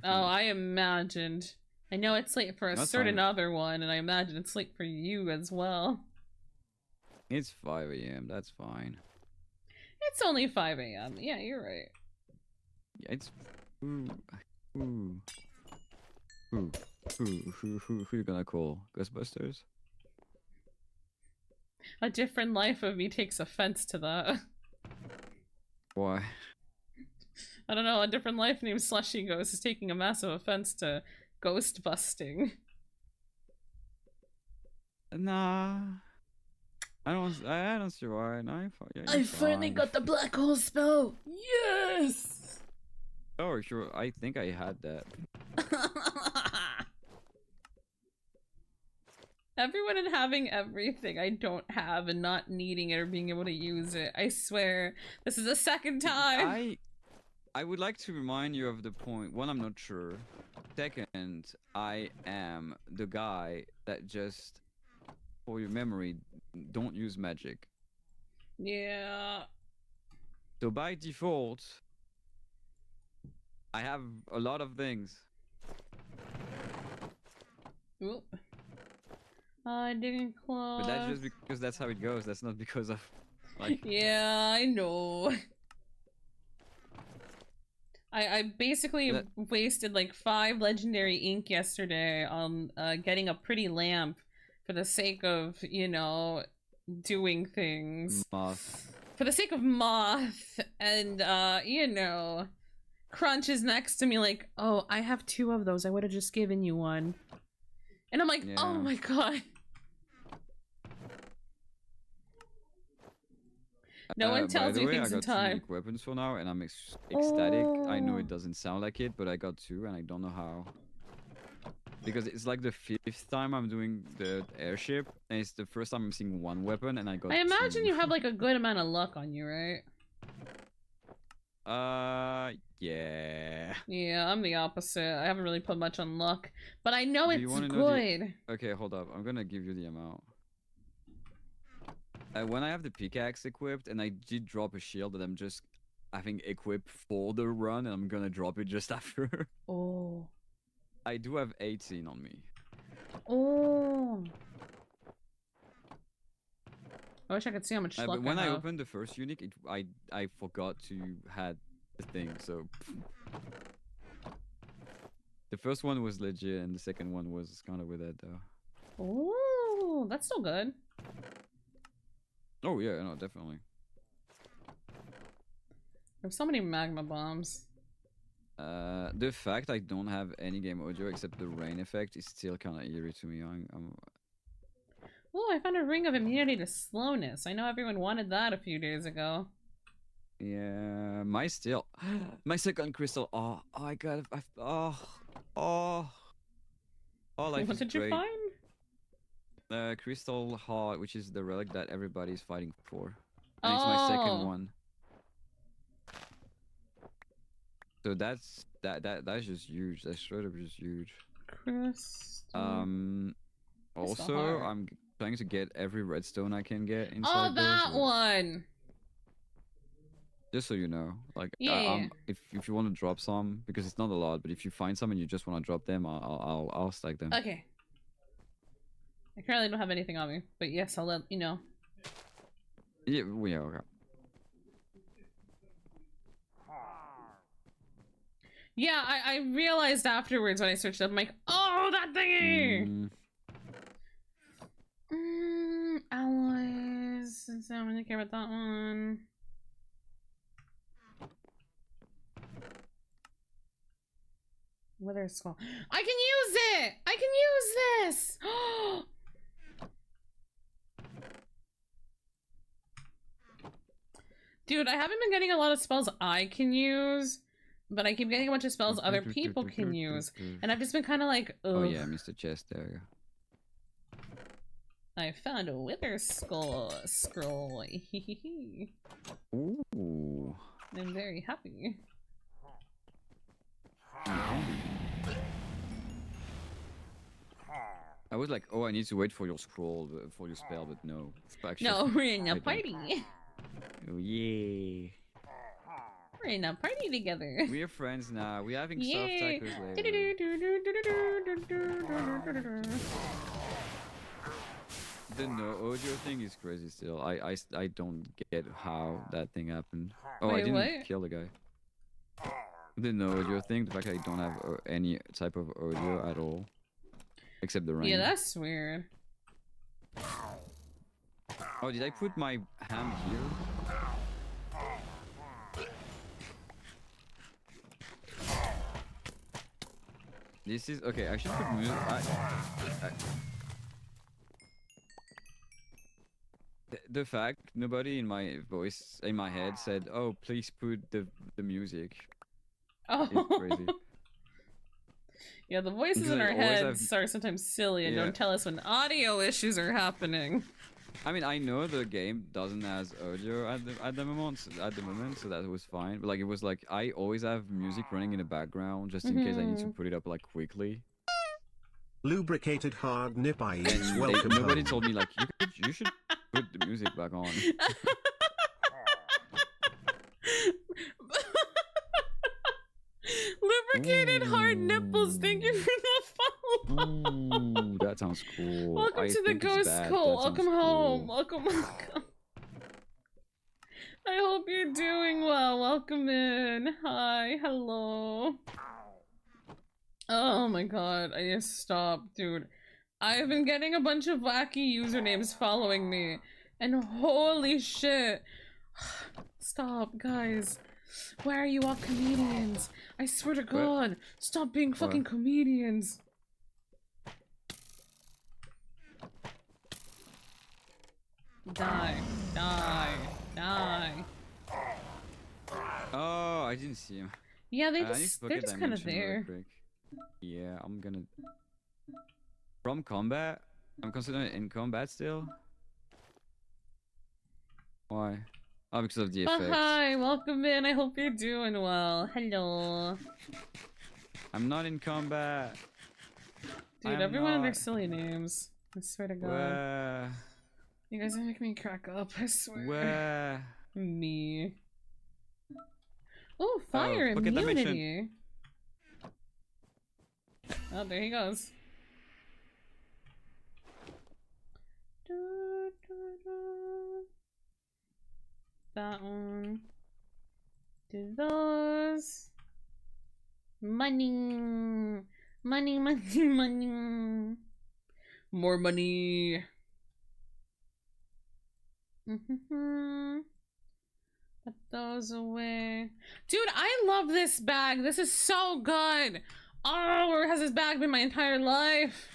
Oh, I imagined. I know it's late for a That's certain fine. other one, and I imagine it's late for you as well. It's 5 a.m. That's fine. It's only 5 a.m. Yeah, you're right. Yeah, it's who you gonna call? Ghostbusters? A different life of me takes offense to that. Why? I don't know, a different life named Slushieghost is taking a massive offense to ghost busting. Nah. I don't see why. No, yeah, I finally fine. got the black hole spell! Yes! Oh, sure. I think I had that. Everyone and having everything I don't have and not needing it or being able to use it. I swear, this is the second time. I would like to remind you of the point. One, I'm not sure. Second, I am the guy that just, for your memory, don't use magic. Yeah. So by default, I have a lot of things. Oop. I didn't close. But that's just because that's how it goes. That's not because of, like... Yeah, I know. I basically wasted like 5 legendary ink yesterday on getting a pretty lamp for the sake of, you know, doing things. Moth. For the sake of moth, and you know, Crunch is next to me like, oh, I have 2 of those. I would have just given you one. And I'm like, oh my god. No one tells me things in I got 2 time. unique weapons for now, and I'm ecstatic. I know it doesn't sound like it, but I got 2, and I don't know how. Because it's like the 5th time I'm doing the airship, and it's the first time I'm seeing 1 weapon, and I got I imagine 2. you have like a good amount of luck on you, right? Yeah. Yeah, I'm the opposite. I haven't really put much on luck, but I know Do you it's wanna know good. Okay, hold up. I'm gonna give you the amount. When I have the pickaxe equipped, and I did drop a shield that I'm just, I think, equipped for the run, and I'm gonna drop it just after. Oh. I do have 18 on me. Oh. I wish I could see how much luck But when I I have. opened the first unique, I forgot to had the thing, so... The first one was legit, and the second one was kind of with it, though. Oh, that's still good. Oh yeah, no, definitely. There's so many magma bombs. The fact I don't have any game audio except the rain effect is still kind of eerie to me. Oh, I found a ring of immunity to slowness. I know everyone wanted that a few days ago. Yeah, my second crystal. Oh, I got. What life is did you great. find? Crystal Heart, which is the relic that everybody's fighting for. And it's my second one. So that's just huge. That's straight up just huge. Also, I'm trying to get every redstone I can get inside. Oh, that one. Just so you know, like, Yeah. if you want to drop some, because it's not a lot, but if you find some and you just want to drop them, I'll stack them. Okay. I currently don't have anything on me, but yes, I'll let you know. Yeah, okay. Yeah, I realized afterwards when I searched up, I'm like, oh, that thingy! Alloys. So I'm gonna care about that one. Wither skull. I can use it! I can use this! Dude, I haven't been getting a lot of spells I can use, but I keep getting a bunch of spells other people can use. And I've just been kind of like, ugh. Oh yeah, Mr. Chest, there you go. I found a wither skull scroll. Ooh. I'm very happy. I was like, oh, I need to wait for your scroll, for your spell, but no. Actually, No, we're in a party. Oh yeah. We're in a party together. We're friends now. We're having soft Yay. tacos later. The no audio thing is crazy still. I don't get how that thing happened. Oh, Wait, I didn't what? kill the guy. The no audio thing, the fact that I don't have any type of audio at all. Except the rain. Yeah, that's weird. Oh, did I put my hand here? This is okay. I should put music. The fact nobody in my head said, "Oh, please put the music." Oh, it's crazy. Yeah, the voices Because in I our always heads are sometimes silly and Yeah. don't tell us when audio issues are happening. I mean, I know the game doesn't have audio at the moment, so that was fine. But like, it was like I always have music running in the background just in case I need to put it up like quickly. Lubricated hard nip eyes. And Welcome nobody home. told me like you should put the music back on. Lubricated hard nipples. Thank you for the follow. Ooh, that sounds cool. Welcome I to the think it's ghost bad, cult. that Welcome sounds home. cool. Welcome. I hope you're doing well. Welcome in. Hi. Hello. Oh my god. I just stopped, dude. I've been getting a bunch of wacky usernames following me. And holy shit. Stop, guys. Why are you all comedians? I swear to god. Stop being fucking comedians. Die. Die. Die. Oh, I didn't see him. Yeah, I need to they're pocket just kind of dimension real there. quick. Yeah, I'm gonna. From combat? I'm considering in combat still. Why? Oh, because of the Oh, effects. hi, welcome in. I hope you're doing well. Hello. I'm not in combat. Dude, I'm everyone and their not. silly names. I swear to god. Where? You guys are making me crack up, I swear. Where? Me. Oh, fire pocket dimension. immunity. Oh, there he goes. That one. Do those. Money. Money, money, money. More money. Put those away. Dude, I love this bag. This is so good. Oh, where has this bag been my entire life?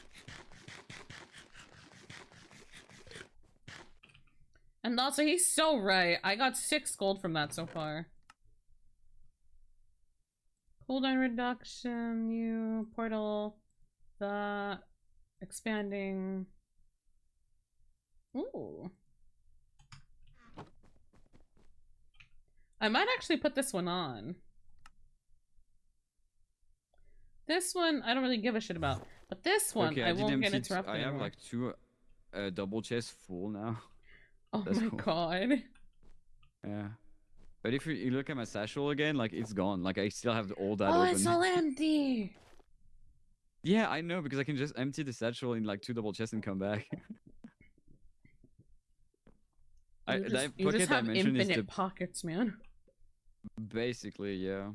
And also, he's so right. I got 6 gold from that so far. Cooldown reduction, new portal, the expanding. Ooh. I might actually put this one on. This one, I don't really give a shit about. But this one, Okay, I did won't get empty interrupted I have anymore. like 2 double chests full now. Oh That's my cool. god. Yeah. But if you look at my satchel again, like it's gone. Like I still have all that Oh, open. it's all empty. Yeah, I know, because I can just empty the satchel in like 2 double chests and come back. You just have dimension is infinite pockets, man. basically, yeah.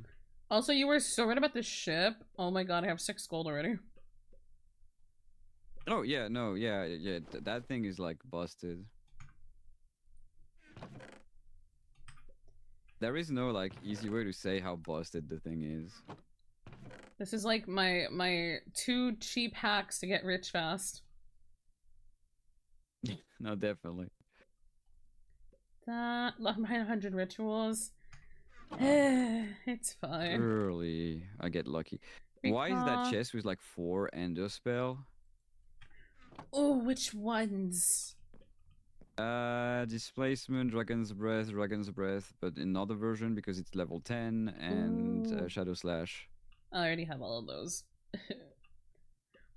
Also, you were so right about the ship. Oh my god, I have 6 gold already. Oh yeah, no, yeah. That thing is like busted. There is no like easy way to say how busted the thing is. This is like my 2 cheap hacks to get rich fast. No, definitely. That 100 rituals. It's fine. Early, I get lucky. Why is that chest with like 4 ender spell? Oh, which ones? Displacement, Dragon's Breath, but another version because it's level 10, and Shadow Slash. I already have all of those.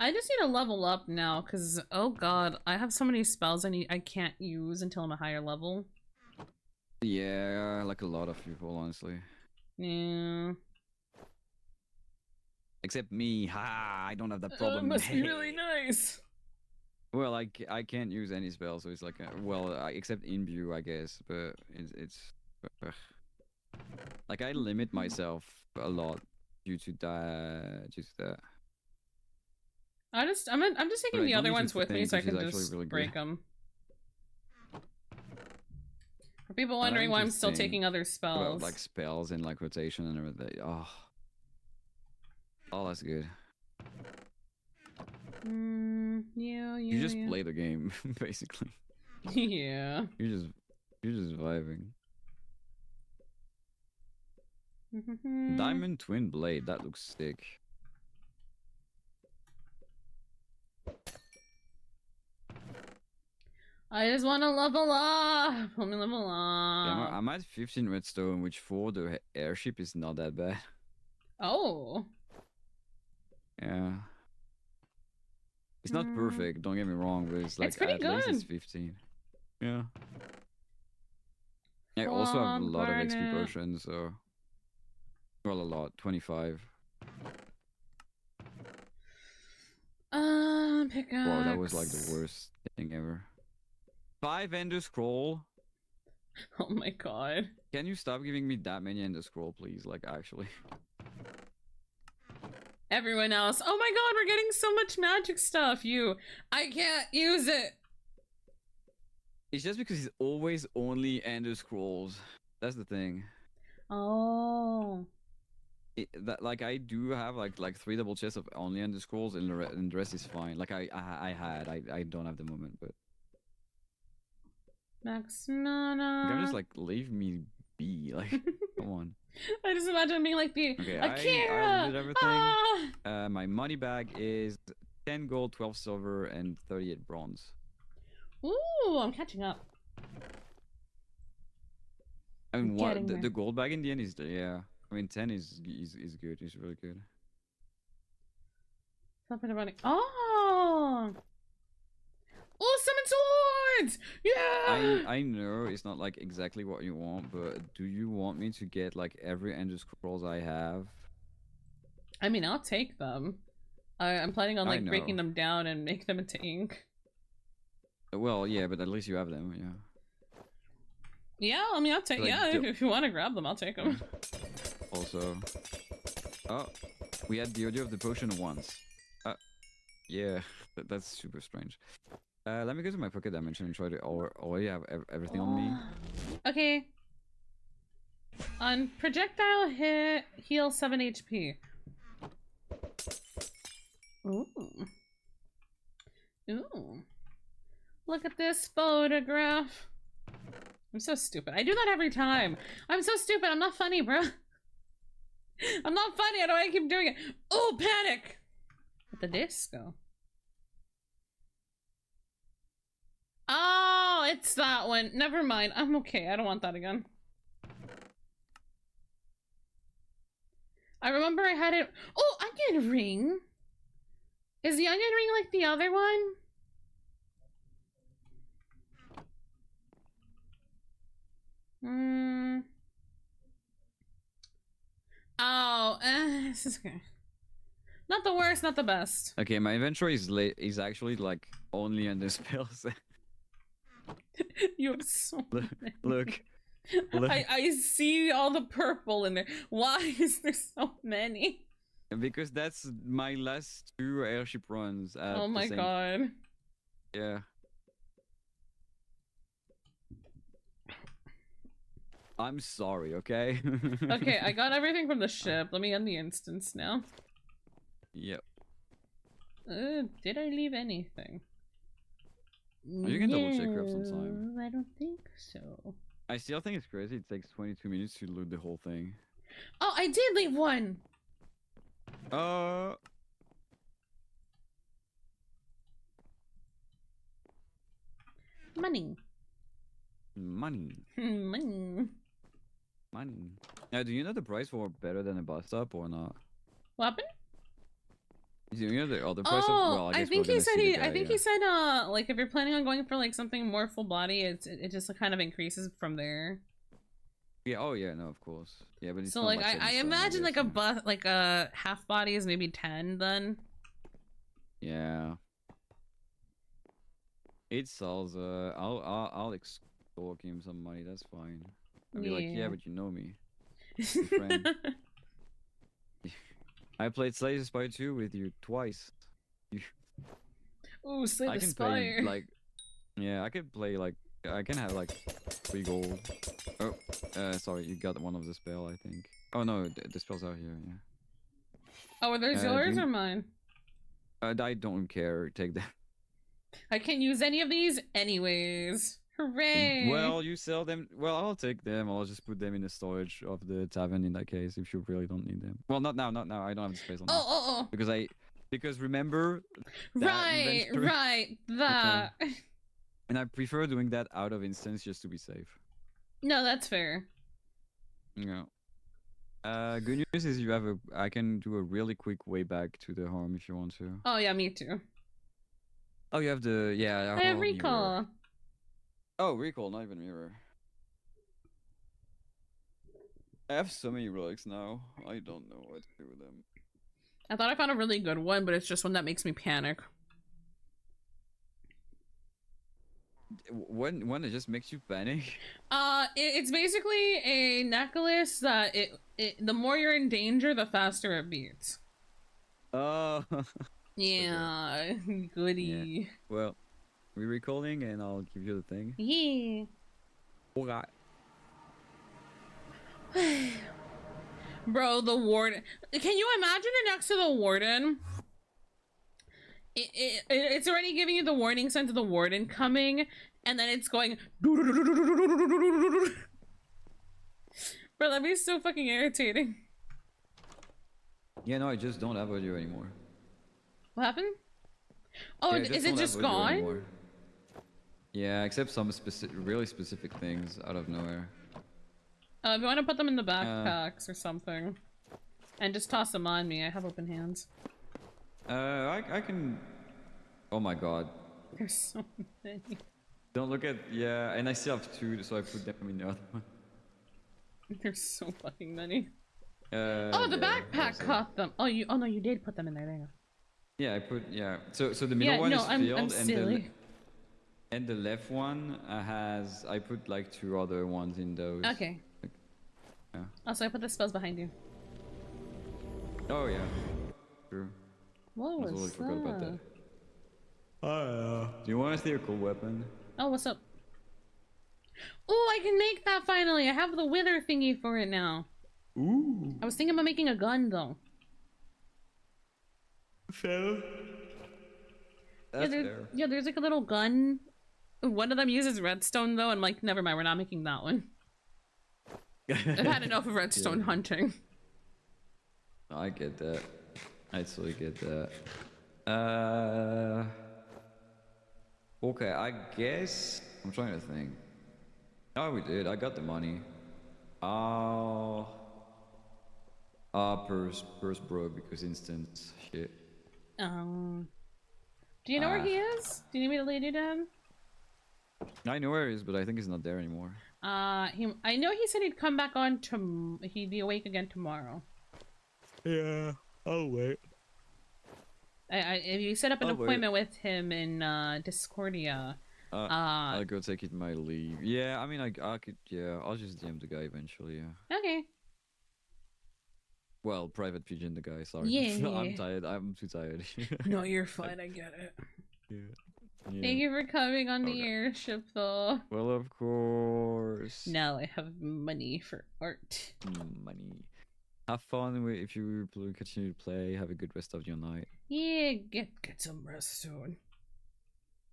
I just need to level up now because, oh god, I have so many spells I can't use until I'm a higher level. Yeah, like a lot of people, honestly. Yeah. Except me, ha! I don't have that problem. Must be really nice. Well, I can't use any spell, so it's like, except Imbue, I guess, but it's like I limit myself a lot due to that. I'm just taking the other ones with me so I can just really break them. For people wondering why I'm still taking other spells. About, like spells and like rotation and everything. Oh, that's good. Yeah. You just play the game, basically. Yeah. You're just vibing. Diamond Twin Blade, that looks sick. I just want to level up. Let me level up. Yeah, I'm at 15 redstone, which for the airship is not that bad. Oh. Yeah. It's not perfect, don't get me wrong, but it's like pretty at least it's good. 15. Yeah. I also have a lot of XP potions, so well, a lot, 25. Pickaxe. Wow, that was like the worst thing ever. 5 Ender Scroll. Oh my god. Can you stop giving me that many Ender Scroll, please? Like, actually. Everyone else. Oh my god, we're getting so much magic stuff. I can't use it. It's just because it's always only Ender Scrolls. That's the thing. Oh. Like I do have like 3 double chests of only Ender Scrolls, and the rest is fine. Like I don't have the moment, but. Max Nana. You can just like leave me be. Like, come on. I just imagine being like the Okay, Akira. I did everything. My money bag is 10 gold, 12 silver, and 38 bronze. Ooh, I'm catching up. I mean, what Getting there. the gold bag in the end is yeah. I mean, 10 is good. It's really good. Something about it. Oh. Oh, summon swords! Yeah! I know it's not like exactly what you want, but do you want me to get like every Ender Scrolls I have? I mean, I'll take them. I'm planning on like know. breaking them down and make them into ink. Well, yeah, but at least you have them, yeah. Yeah, I mean, I'll take. Like, yeah, if you want to grab them, I'll take them. Also, oh, we had the audio of the potion once. Yeah, that's super strange. Let me go to my pocket dimension and try to already have everything on me. Okay. On projectile hit, heal 7 HP. Ooh. Ooh. Look at this photograph. I'm so stupid. I do that every time. I'm so stupid. I'm not funny, bro. I'm not funny. How do I keep doing it? Oh, panic! At the disco. Oh, it's that one. Never mind. I'm okay. I don't want that again. I remember I had it. Oh, onion ring. Is the onion ring like the other one? Oh, this is okay. Not the worst, not the best. Okay, my inventory is actually like only under spells. You have so many. Look. I see all the purple in there. Why is there so many? Because that's my last 2 airship runs. At Oh my the same... god. Yeah. I'm sorry, okay? Okay, I got everything from the ship. Let me end the instance now. Yep. Did I leave anything? Oh, you can double check her sometime. I don't think so. I still think it's crazy. It takes 22 minutes to load the whole thing. Oh, I did leave one. Money. Money. Money. Money. Now, do you know the price for better than a bus stop or not? What happened? Do you know the other price? Oh, Well, I think he said he said like if you're planning on going for like something more full body, it just kind of increases from there. Yeah. Oh yeah. No, of course. Yeah, but it's So not like I imagine like a half body is maybe 10 then. Yeah. It sells. I'll extort him some money. That's fine. I'll be like, yeah, but you know me. Your friend. I played Slay the Spire 2 with you twice. Ooh, Slay the I can Spire. play like, yeah, I could play like, I can have like 3 gold. Oh, sorry, you got one of the spell, I think. Oh no, the spell's out here. Yeah. Oh, are those yours or mine? I don't care. Take them. I can't use any of these anyways. Hooray! Well, you sell them. Well, I'll take them. I'll just put them in the storage of the tavern in that case, if you really don't need them. Well, not now. Not now. I don't have the space on that. Because remember. Right. That. And I prefer doing that out of instance just to be safe. No, that's fair. Yeah. Good news is you have I can do a really quick way back to the home if you want to. Oh yeah, me too. Oh, you have the I have recall. Mirror. Oh, recall, not even mirror. I have so many relics now. I don't know what to do with them. I thought I found a really good one, but it's just one that makes me panic. One that just makes you panic? It's basically a necklace that the more you're in danger, the faster it beats. Oh. Yeah, goody. Yeah. Well, we're recalling and I'll give you the thing. Yeah. Alright. Bro, the warden. Can you imagine it next to the warden? It's already giving you the warning sign to the warden coming, and then it's going. Bro, that'd be so fucking irritating. Yeah, no, I just don't have audio anymore. What happened? Oh, yeah, is it just gone? Anymore. Yeah, except some really specific things out of nowhere. If you want to put them in the backpacks or something, and just toss them on me, I have open hands. I can. Oh my god. There's so many. Don't look at and I still have 2, so I put them in the other one. There's so fucking many. Oh, the backpack caught them. Oh no, you did put them in there. There you go. Yeah, I put So the middle one is filled, I'm silly. And the left one has I put like 2 other ones in those. Okay. Yeah. Also, I put the spells behind you. Oh yeah. True. What was totally that? forgot about that. Do you want to see a cool weapon? Oh, what's up? Oh, I can make that finally. I have the wither thingy for it now. Ooh. I was thinking about making a gun though. Fair. That's fair. Yeah, there's like a little gun. One of them uses redstone though. I'm like, never mind, we're not making that one. I've had enough of redstone hunting. I get that. I totally get that. Okay, I guess I'm trying to think. Oh, we did. I got the money. Oh. Purse broke because instance shit. Do you know where he is? Do you need me to lead you down? I know where he is, but I think he's not there anymore. I know he said he'd come back on he'd be awake again tomorrow. Yeah, I'll wait. If you set up an appointment with him in Discordia. I'll go take it my leave. Yeah, I mean, I could. Yeah, I'll just DM the guy eventually. Yeah. Okay. Well, private pigeon the guy. Sorry. Yeah. I'm tired. I'm too tired. No, you're fine. I get it. Yeah. Thank you for coming on the airship, though. Well, of course. Now I have money for art. Money. Have fun if you continue to play. Have a good rest of your night. Yeah, get some rest soon.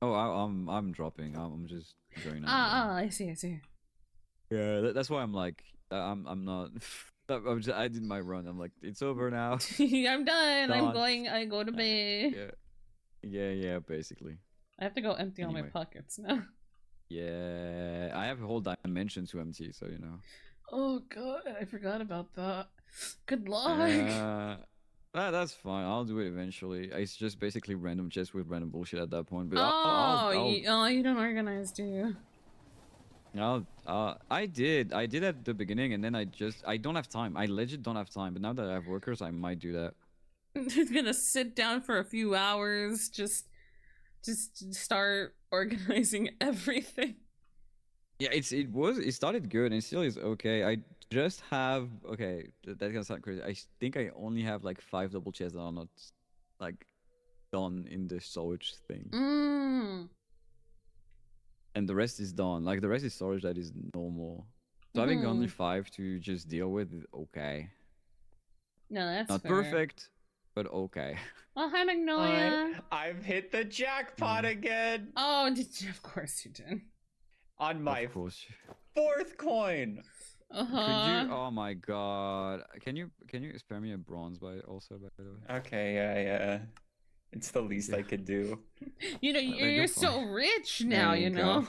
Oh, I'm dropping. I'm just going out. I see. Yeah, that's why I'm like, I'm not. I did my run. I'm like, it's over now. I'm done. I go to bed. Yeah, basically. I have to go empty all my pockets now. Yeah, I have a whole dimension to empty, so you know. Oh god, I forgot about that. Good luck. That's fine. I'll do it eventually. It's just basically random chests with random bullshit at that point. But you don't organize, do you? I did at the beginning, and then I don't have time. I legit don't have time. But now that I have workers, I might do that. Just gonna sit down for a few hours, just start organizing everything. Yeah, it started good and it still is okay. I just have that's gonna sound crazy. I think I only have like 5 double chests that are not like done in the storage thing. And the rest is done. Like the rest is storage that is normal. So having only 5 to just deal with is okay. No, that's not fair. perfect, but okay. Well, hi Magnolia. I've hit the jackpot again. Oh, did you? Of course you did. On my 4th coin. Could you? Oh my god! Can you spare me a bronze by the way? Okay, yeah. It's the least I could do. You know, you're so rich now. You know.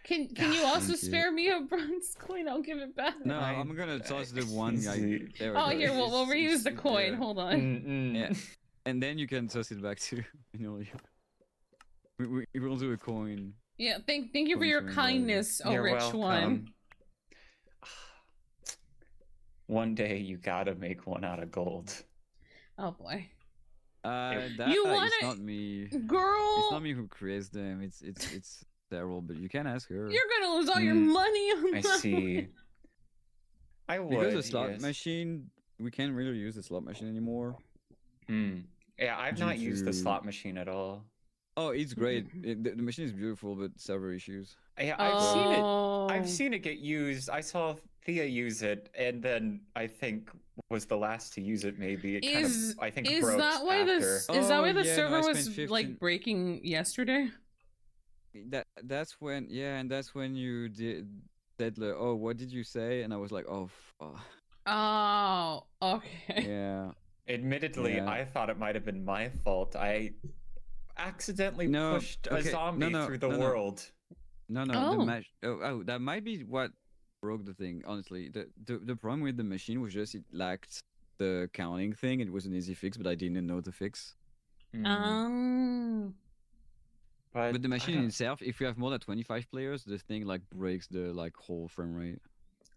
Can you also spare me a bronze coin? I'll give it back. No, I'm gonna toss the one guy. Here, we'll reuse the coin. Hold on. Yeah, and then you can toss it back to Magnolia. We will do a coin. Yeah, thank you for your kindness, rich welcome. one. One day you gotta make one out of gold. Oh boy. It's not me, girl. It's not me who creates them. It's terrible, but you can ask her. You're gonna lose all your money on that. I see. I would. Because the slot machine, we can't really use the slot machine anymore. Yeah, I've not used the slot machine at all. Oh, it's great. The machine is beautiful, but several issues. Yeah, I've seen it get used. I saw Thea use it, and then I think was the last to use it. Maybe it kind of I think broke after. Is that why the server was like breaking yesterday? That's when and that's when you said like, oh, what did you say? And I was like, oh. Oh, okay. Yeah. Admittedly, I thought it might have been my fault. I accidentally pushed a zombie through the world. No. That might be what broke the thing. Honestly, the problem with the machine was just it lacked the counting thing. It was an easy fix, but I didn't know the fix. But the machine itself, if you have more than 25 players, the thing like breaks the like whole frame rate.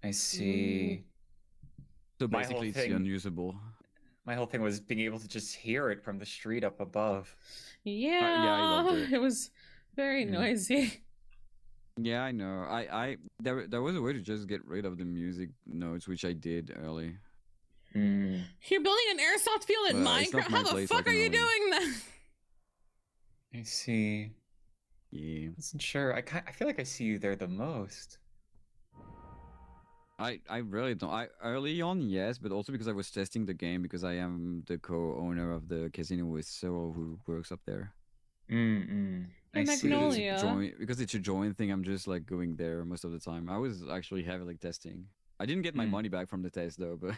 I see. So basically, it's unusable. My whole thing was being able to just hear it from the street up above. Yeah, I loved it. It was very noisy. Yeah, I know. There was a way to just get rid of the music notes, which I did early. You're building an airsoft field in Minecraft? How the fuck are you doing that? I see. Yeah. I wasn't sure. I feel like I see you there the most. I really don't. Early on, yes, but also because I was testing the game because I am the co-owner of the casino with Cyril who works up there. I see. Because it's a join thing, I'm just like going there most of the time. I was actually heavily testing. I didn't get my money back from the test though, but.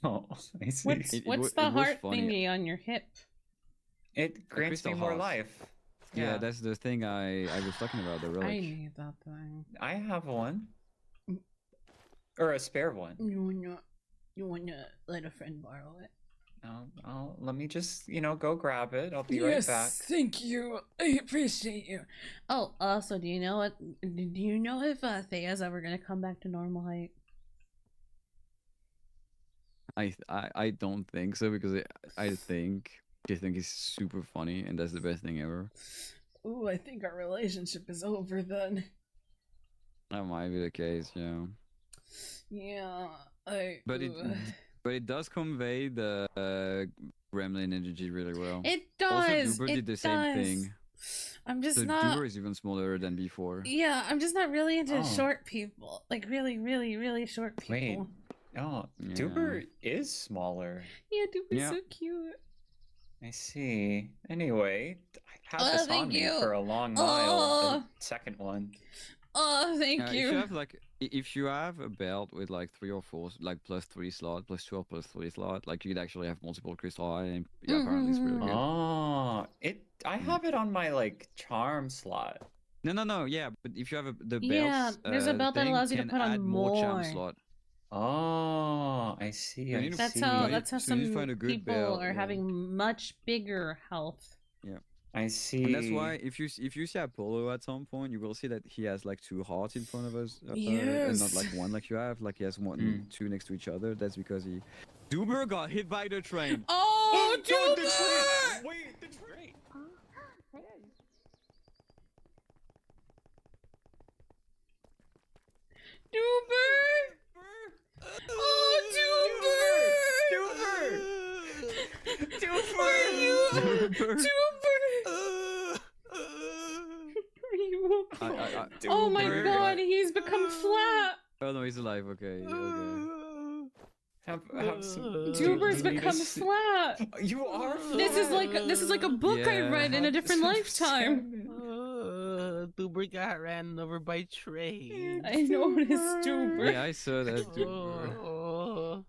Oh, I see. What's the heart thingy on your hip? It grants me more life. Yeah, that's the thing I was talking about, the relic. I need that thing. I have one. Or a spare one. You wanna let a friend borrow it? Let me just, go grab it. I'll be right back. Thank you. I appreciate you. Oh, also, do you know if Thea's ever gonna come back to normal height? I don't think so, because I think he's super funny, and that's the best thing ever. Ooh, I think our relationship is over then. That might be the case, yeah. Yeah, But it does convey the gremlin energy really well. It does. Also, Duber did the same thing. I'm just so not. Duber is even smaller than before. Yeah, I'm just not really into short people. Like really, really, really short people. Wait. Oh, Yeah. Duber is smaller. Yeah, Duber's Yeah. so cute. I see. Anyway, I had this on thank me you. for a long mile. The second one. Oh, thank If you. you have if you have a belt with like 3 or 4, like +3 slot, +2 or +3 slot, like you could actually have multiple crystal eye, and yeah, apparently it's really good. Oh, I have it on my charm slot. No, yeah, but if you have the belt, Yeah, there's a belt that thing allows you to can put on add more charm more. slot. Oh, I see. You I need to- see. That's how So you need to some find a good people belt, are yeah. having much bigger health. Yeah. I see. And that's why if you see Apollo at some point, you will see that he has like 2 hearts in front of us, and Yes. not like one like you have. Like he has one, 2 next to each other. That's because Duber got hit by the train. Oh, God, Duber! Wait, the train. Duber! Oh, Duber! Duber! Are you? Duber! Are you okay? Oh my Duber. god, he's become flat! Oh no, he's alive. Okay. Have some. Duber's do you need become a flat! You are flat. This is like a book I Yeah. read in a different lifetime. Duber got ran over by train. I noticed Duber. Yeah, I saw that. Duber.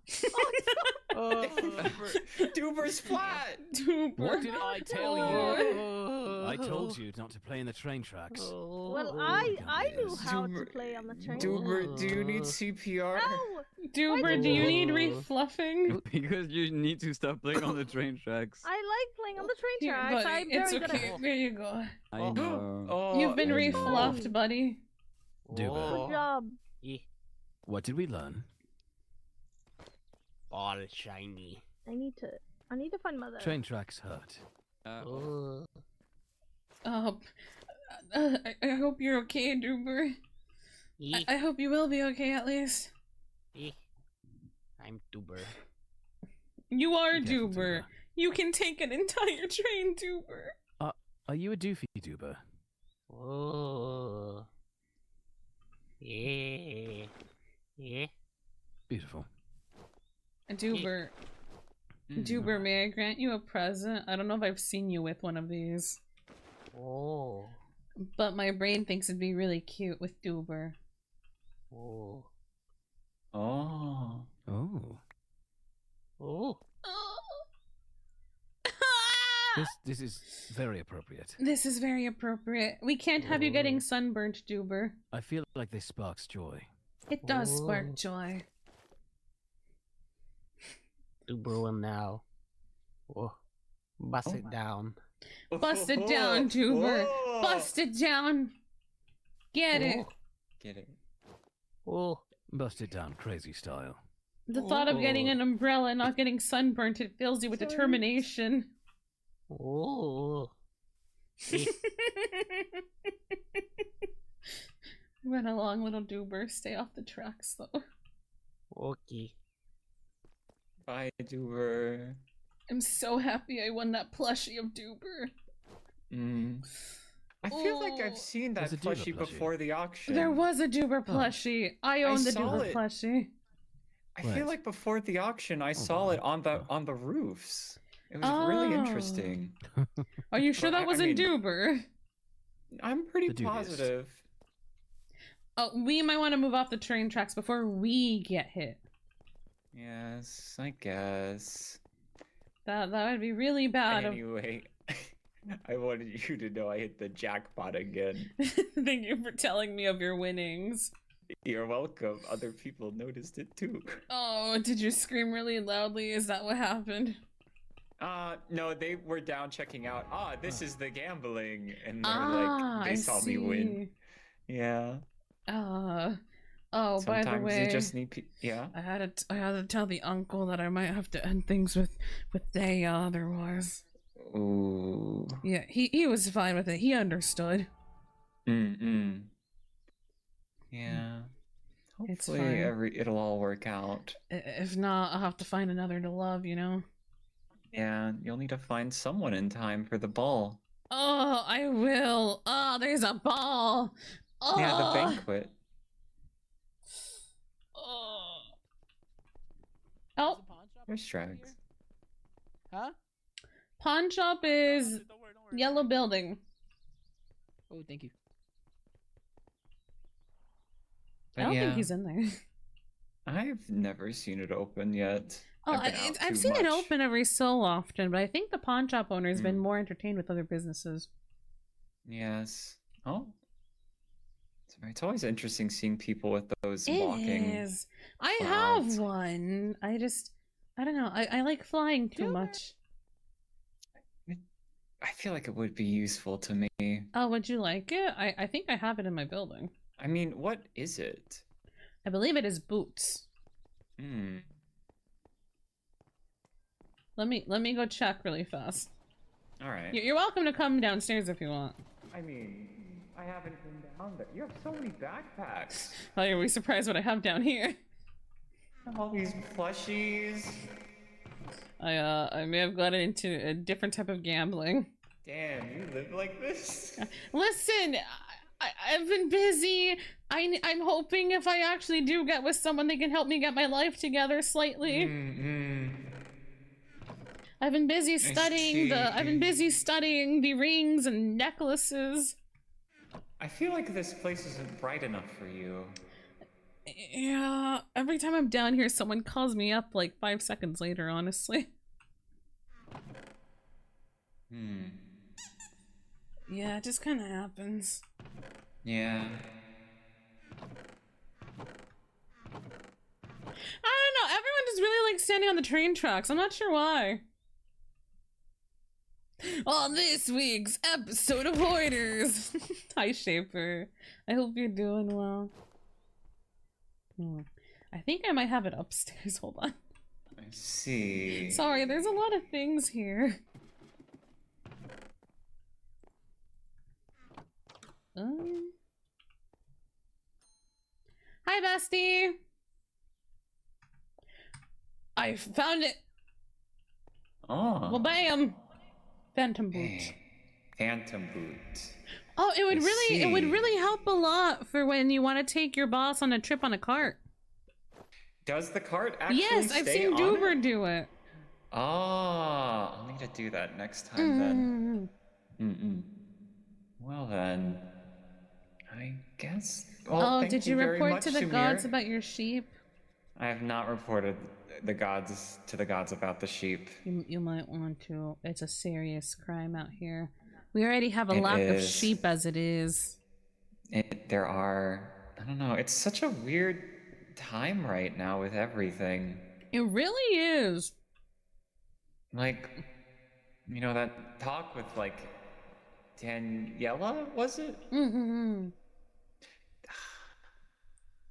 Duber's flat. Duber. What did I tell you? I told you not to play in the train tracks. Well, I knew how to play on the train. Duber, do you need CPR? No! Duber, do you need refluffing? Because you need to stop playing on the train tracks. I like playing on the train Here, tracks. buddy, I'm it's very good okay. at it. There you go. I know. Oh, You've been I know. refluffed, buddy. Duber. Good job. What did we learn? All shiny. I need to find mother. Train tracks hurt. I hope you're okay, Duber. I hope you will be okay at least. I'm Duber. You are Be careful, Duber. You can take an entire train, Duber. Are you a doofy Duber? Oh. Yeah. Yeah. Beautiful. Duber. Duber, may I grant you a present? I don't know if I've seen you with one of these. Oh. But my brain thinks it'd be really cute with Duber. Oh. Oh. Oh. Oh. This is very appropriate. This is very appropriate. We can't have you getting sunburnt, Duber. I feel like this sparks joy. It does spark joy. Duber will now. Oh. Bust it down. Bust it down, Duber. Whoa. Bust it down. Get it. Get it. Oh. Bust it down, crazy style. The thought of getting an umbrella and not getting sunburnt, it fills you with determination. Oh. Run along, little Duber. Stay off the tracks, though. Okay. Bye, Duber. I'm so happy I won that plushie of Duber. I feel like I've seen that There's a Duber plushie plushie. before the auction. There was a Duber plushie. I own the saw Duber it. plushie. I feel like before the auction, I saw it on the roofs. It was really interesting. Are you sure But that wasn't Duber? I'm pretty The dubious. positive. Oh, we might want to move off the train tracks before we get hit. Yes, I guess. That would be really bad. Anyway, I wanted you to know I hit the jackpot again. Thank you for telling me of your winnings. You're welcome. Other people noticed it too. Oh, did you scream really loudly? Is that what happened? No, they were down checking out. This is the gambling, and they're they saw me win. Yeah. Oh, Sometimes by the way, you just need yeah. I had to tell the uncle that I might have to end things with Thea otherwise. Ooh. Yeah, he was fine with it. He understood. Yeah. It's Hopefully fine. it'll all work out. If not, I'll have to find another to love, you know? Yeah, you'll need to find someone in time for the ball. Oh, I will. Oh, there's a ball. Oh. Yeah, the banquet. Oh. There's Strags. Huh? Pawn shop is yellow building. Oh, thank you. I don't think he's in there. I've never seen it open yet. Oh, I've seen it open every so often, but I think the pawn shop owner's been more entertained with other businesses. Yes. Oh. It's always interesting seeing people with those It walking. is. I clouds. have one. I don't know. I like flying too much. I feel like it would be useful to me. Oh, would you like it? I think I have it in my building. I mean, what is it? I believe it is boots. Let me go check really fast. All right. You're welcome to come downstairs if you want. I mean, I haven't been down there. You have so many backpacks. Oh, you'll be surprised what I have down here. All these plushies. I may have gotten into a different type of gambling. Damn, you live like this? Listen, I've been busy. I'm hoping if I actually do get with someone, they can help me get my life together slightly. I've been busy studying the rings and necklaces. I feel like this place isn't bright enough for you. Yeah, every time I'm down here, someone calls me up like 5 seconds later, honestly. Yeah, it just kind of happens. Yeah. I don't know, everyone just really likes standing on the train tracks. I'm not sure why. On this week's episode of Hoarders. Hi, Shaper. I hope you're doing well. I think I might have it upstairs. Hold on. I see. Sorry, there's a lot of things here. Hi, bestie. I found it. Oh. Well, bam. Phantom boots. Phantom boots. Oh, it would really help a lot for when you want to take your boss on a trip on a cart. Does the cart actually Yes, I've stay seen on Duber it? do it. Oh, I'll need to do that next time then. Well then, I guess. Well, Oh, did you very report much, to the Sumire. gods about your sheep? I have not reported the gods about the sheep. You might want to. It's a serious crime out here. We already have a It lack of is. sheep as it is. There are. I don't know. It's such a weird time right now with everything. It really is. Like, you know that talk with like Daniela, was it?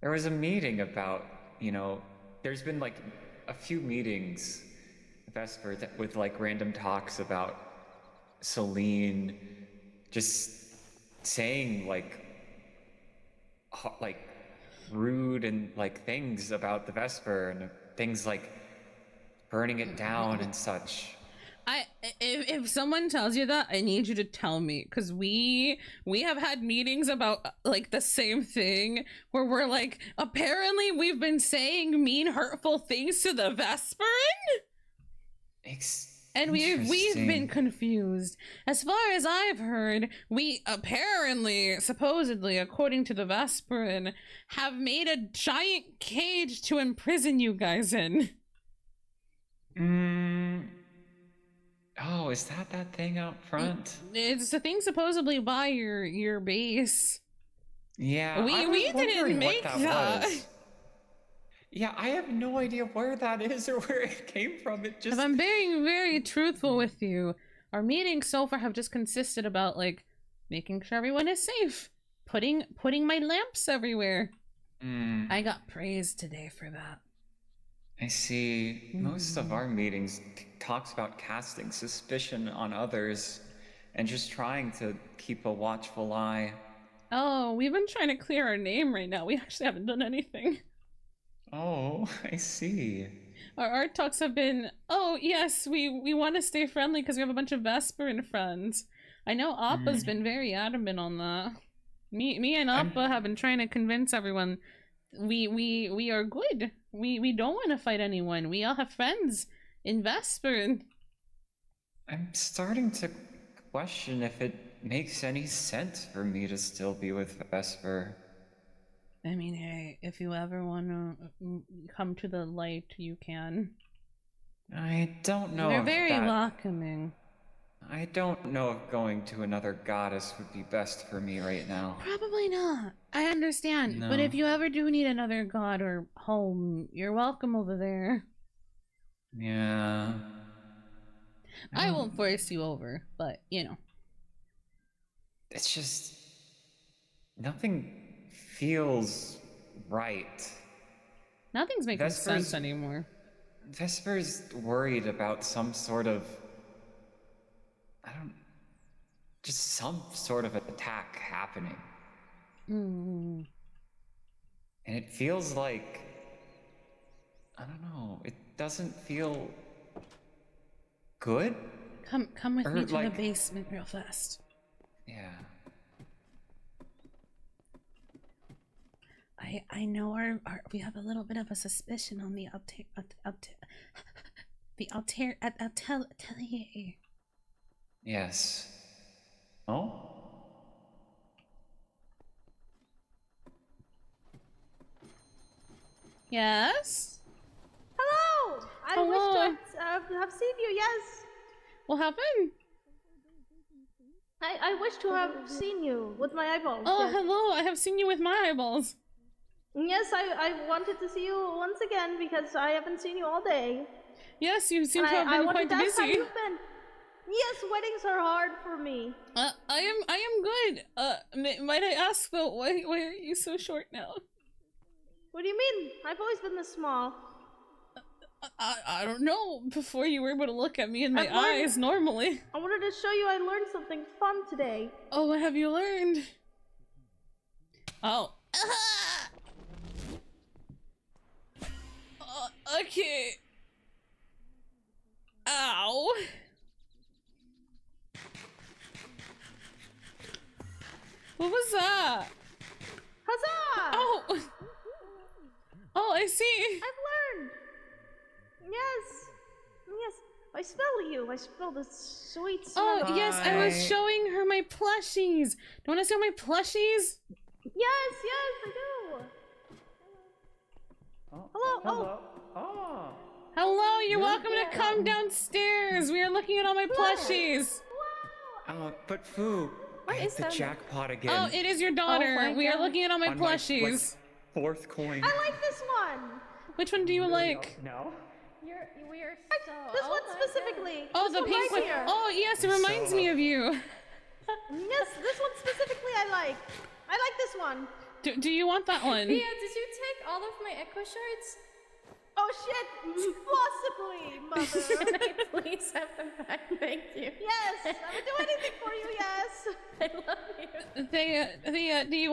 There was a meeting about, there's been like a few meetings, Vesper, with like random talks about Celine just saying like rude and like things about the Vesper and things like burning it down and such. If someone tells you that, I need you to tell me, because we have had meetings about like the same thing where we're like, apparently we've been saying mean, hurtful things to the Vesperin, and we've been confused. As far as I've heard, we apparently, supposedly, according to the Vesperin, have made a giant cage to imprison you guys in. Oh, is that thing out front? It's the thing supposedly by your base. Yeah, I was we didn't wondering make what that was. Yeah, I have no idea where that is or where it came from. It just. If I'm being very truthful with you, our meetings so far have just consisted about like making sure everyone is safe, putting my lamps everywhere. I got praised today for that. I see. Most of our meetings talks about casting suspicion on others and just trying to keep a watchful eye. Oh, we've been trying to clear our name right now. We actually haven't done anything. Oh, I see. Our art talks have been, oh yes, we want to stay friendly because we have a bunch of Vesperin friends. I know Appa's been very adamant on that. Me and Appa have been trying to convince everyone we are good. We don't want to fight anyone. We all have friends in Vesper. I'm starting to question if it makes any sense for me to still be with Vesper. I mean, hey, if you ever want to come to the light, you can. I don't know. They're if very that... welcoming. I don't know if going to another goddess would be best for me right now. Probably not. I understand. No. But if you ever do need another god or home, you're welcome over there. Yeah. I won't force you over, but you know. It's just... nothing feels right. Nothing's making sense anymore. Vesper's worried about some sort of... just some sort of attack happening. And it feels like... I don't know, it doesn't feel... good? Come with me to the basement real fast. Yeah. I know our we have a little bit of a suspicion on the atelier. Yes. Oh? Yes? Hello! I wish to have seen you, yes. What happened? I wish to have seen you with my eyeballs. Oh, yes. hello, I have seen you with my eyeballs. Yes, I wanted to see you once again because I haven't seen you all day. Yes, you seem to have been quite busy. How you've been. Yes, weddings are hard for me. I am good. Might I ask though, why are you so short now? What do you mean? I've always been this small. I don't know. Before you were able to look at me in my eyes normally. I wanted to show you I learned something fun today. Oh, what have you learned? Oh. Okay. Ow. What was that? Huzzah! Oh. Oh, I see. I've learned. Yes. Yes. I smell you. I smell the sweet smell. Oh, yes, I was showing her my plushies. Do you want to see my plushies? Yes, I do. Oh, hello. Hello. Oh. Hello, you're welcome to come downstairs. We are looking at all my plushies. Oh, but Fu, I hit the jackpot again. Oh, it is your daughter. We are looking at all my plushies. My, fourth coin. I like this one. Which one do you like? No. We are so. This one specifically. Oh, this the pink one. Here. Oh, yes, it reminds me of you. Yes, this one specifically I like. I like this one. Do you want that one? Bia, did you take all of my Echo shards? Oh shit! Possibly, mother. Can I please have them back? Thank you. Yes, I would do anything for you. Yes. I love you. Do you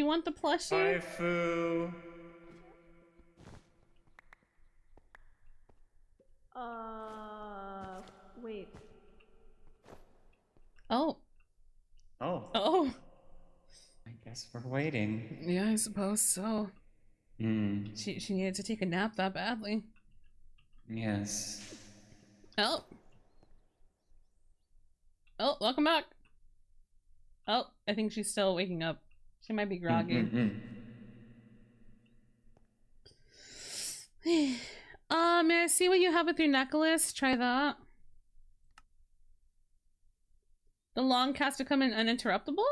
want the plushie? Hi, Fu. Wait. Oh. Oh. Oh. I guess we're waiting. Yeah, I suppose so. She needed to take a nap that badly. Yes. Oh. Oh, welcome back. Oh, I think she's still waking up. She might be groggy. May I see what you have with your necklace? Try that. The long cast to come in uninterruptible?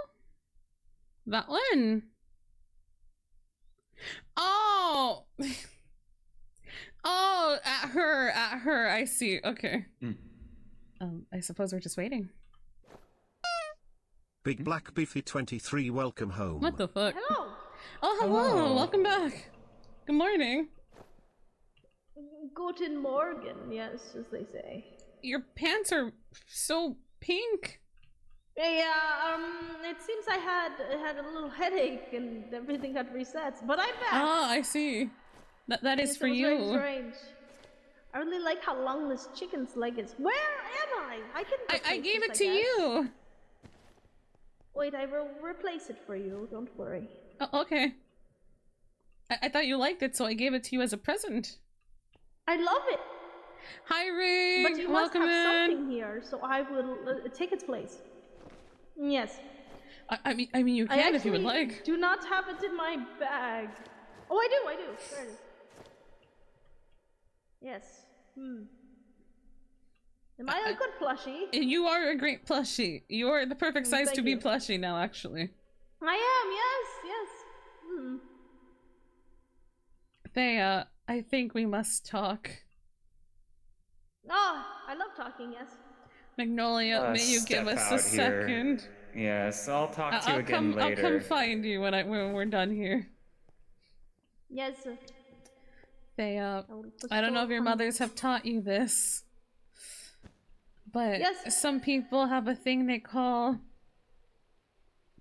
That one. Oh! Oh, at her, I see. Okay. I suppose we're just waiting. Big Black Beefy 23, welcome home. What the fuck? Hello! Oh, hello! Welcome back! Good morning. Guten Morgen, yes, as they say. Your pants are so pink. Yeah, it seems I had a little headache and everything got reset, but I'm back! Ah, I see. That is Yes, for it was you. very strange. I really like how long this chicken's leg is. Where am I? I gave it to you! Wait, I will replace it for you, don't worry. Oh, okay. I thought you liked it, so I gave it to you as a present. I love it! Hi, Ring! But you Welcome must have in! something here, so I will take its place. Yes. I mean, you can if you would like. Do not have it in my bag. Oh, I do. There it is. Yes. Am I a good plushie? You are a great plushie. You're the perfect size Thank to be you. plushie now, actually. I am, yes. Thea, I think we must talk. Oh, I love talking, yes. Magnolia, may you give Step us a out here. second? Yes, I'll talk to you again later. I'll come find you when we're done here. Yes. Thea, I don't know if your mothers have taught you this, but some people have a thing they call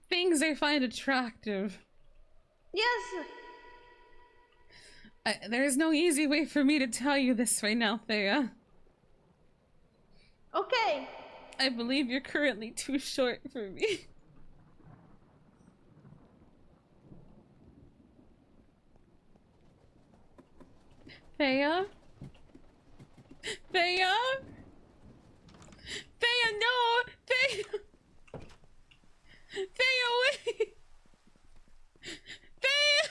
things they find attractive. Yes. There's no easy way for me to tell you this right now, Thea. Okay. I believe you're currently too short for me. Thea? Thea? Thea, no! Thea! Thea, wait! Thea!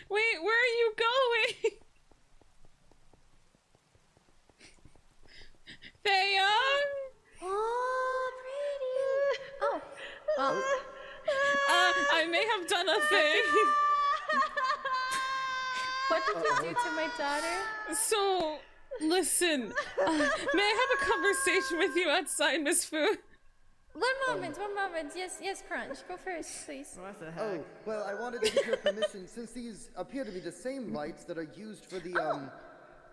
Wait, where are you going? Thea? Oh, pretty. Oh. I may have done a thing. What did you do to my daughter? So, listen. May I have a conversation with you outside, Miss Fu? One moment. Yes, Crunch. Go first, please. Oh, well, I wanted to get your permission since these appear to be the same lights that are used for the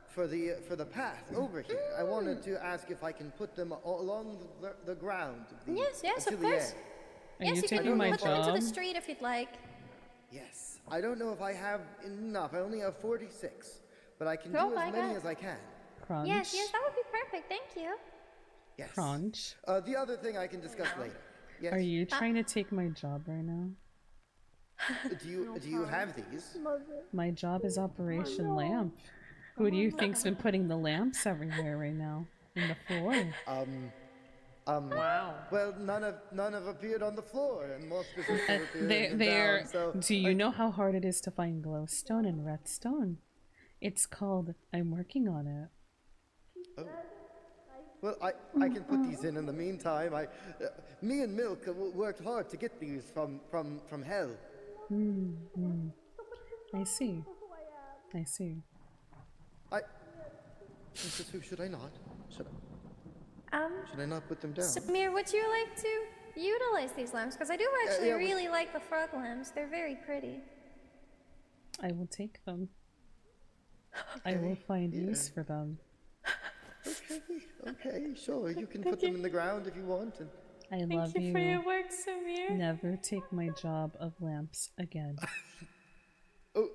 for the path over here. I wanted to ask if I can put them along the ground. Yes, to of the course. air. Yes, you can put them into the street if you'd like. Yes. I don't know if I have enough. I only have 46, but I can do as many as I can. Crunch. Yes, that would be perfect. Thank you. Yes. Crunch. The other thing I can discuss later. Yes. Are you trying to take my job right now? Do you have these? My job is Operation Lamp. Who do you think's been putting the lamps everywhere right now? In the floor? Wow. Well, none have appeared on the floor, and more specifically appeared they're. down, so Do you know how hard it is to find glowstone and redstone? It's called. I'm working on it. Oh. Well, I can put these in the meantime. Me and Milk worked hard to get these from hell. I see. Mrs. Who, should I not? Should I not put them down? Sumire, would you like to utilize these lamps? Because I do actually really like the frog lamps. They're very pretty. I will take them. I will find use for them. Okay, sure. You can put them in the ground if you want. And I love you. Thank you for your work, Sumire. Never take my job of lamps again. Oh,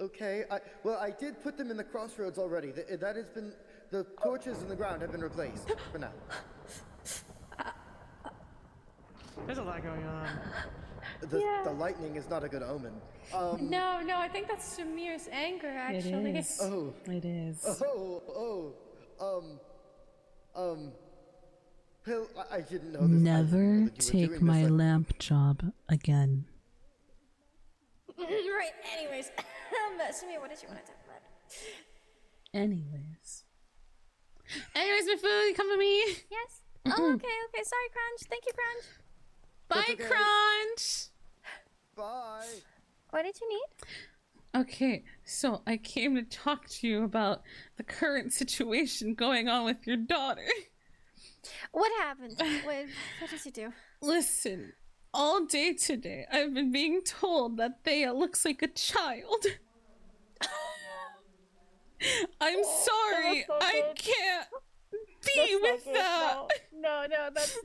okay. I did put them in the crossroads already. That has been. The torches in the ground have been replaced for now. There's a lot going on. The lightning is not a good omen. No, I think that's Sumire's anger, actually. It is. Oh. It is. Pill, I didn't know this. Never take my lamp job again. Right, anyways. Sumire, what did you want to talk about? Anyways. Anyways, my food, come with me. Yes. Oh, okay. Sorry, Crunch. Thank you, Crunch. Bye, okay. Crunch. Bye. What did you need? Okay, so I came to talk to you about the current situation going on with your daughter. What happened? What did you do? Listen, all day today, I've been being told that Thea looks like a child. I'm sorry, I can't be with that. No, that's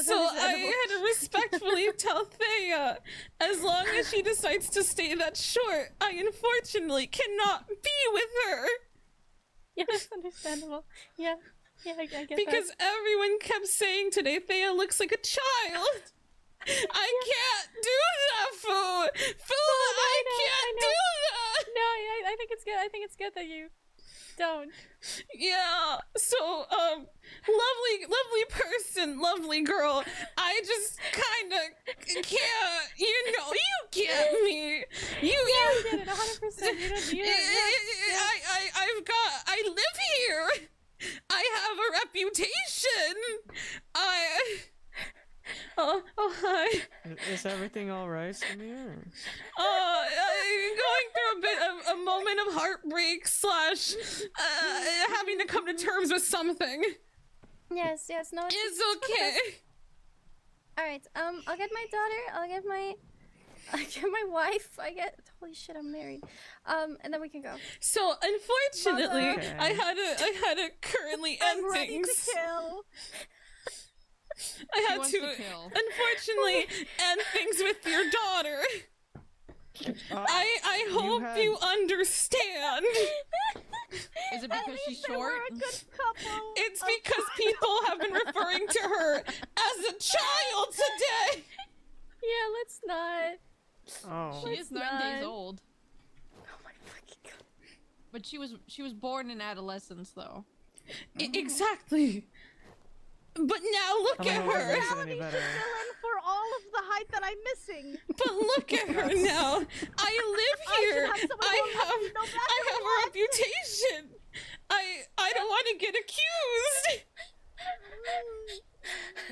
So I had to respectfully tell Thea, as long as she decides to stay that short, I unfortunately cannot be with her. Yeah, that's understandable. Yeah, I get Because that. everyone kept saying today, Thea looks like a child. I can't do that, Foo! I can't do that! No, I think it's good. I think it's good that you don't. Yeah, so, lovely person, lovely girl. I just kinda can't, you get me. I get it, 100%. I live here. I have a reputation. Oh, hi. Is everything alright, Sumire? I'm going through a bit of a moment of heartbreak / having to come to terms with something. Yes, no. It's okay. Alright, I'll get my daughter, I'll get my wife, holy shit, I'm married. And then we can go. So, unfortunately, Mother. I had to currently end I'm ready things. to kill. I had to, unfortunately, end things with your daughter. I hope you understand. Is it because she's short? We're a good couple. It's because people have been referring to her as a child today. Yeah, let's not. Oh. She is 9 days old. Oh my fucking god. But she was born in adolescence, though. Exactly. But now look at her. Reality should fill in for all of the height that I'm missing. But look at her now. I live here. I have a reputation. I don't want to get accused.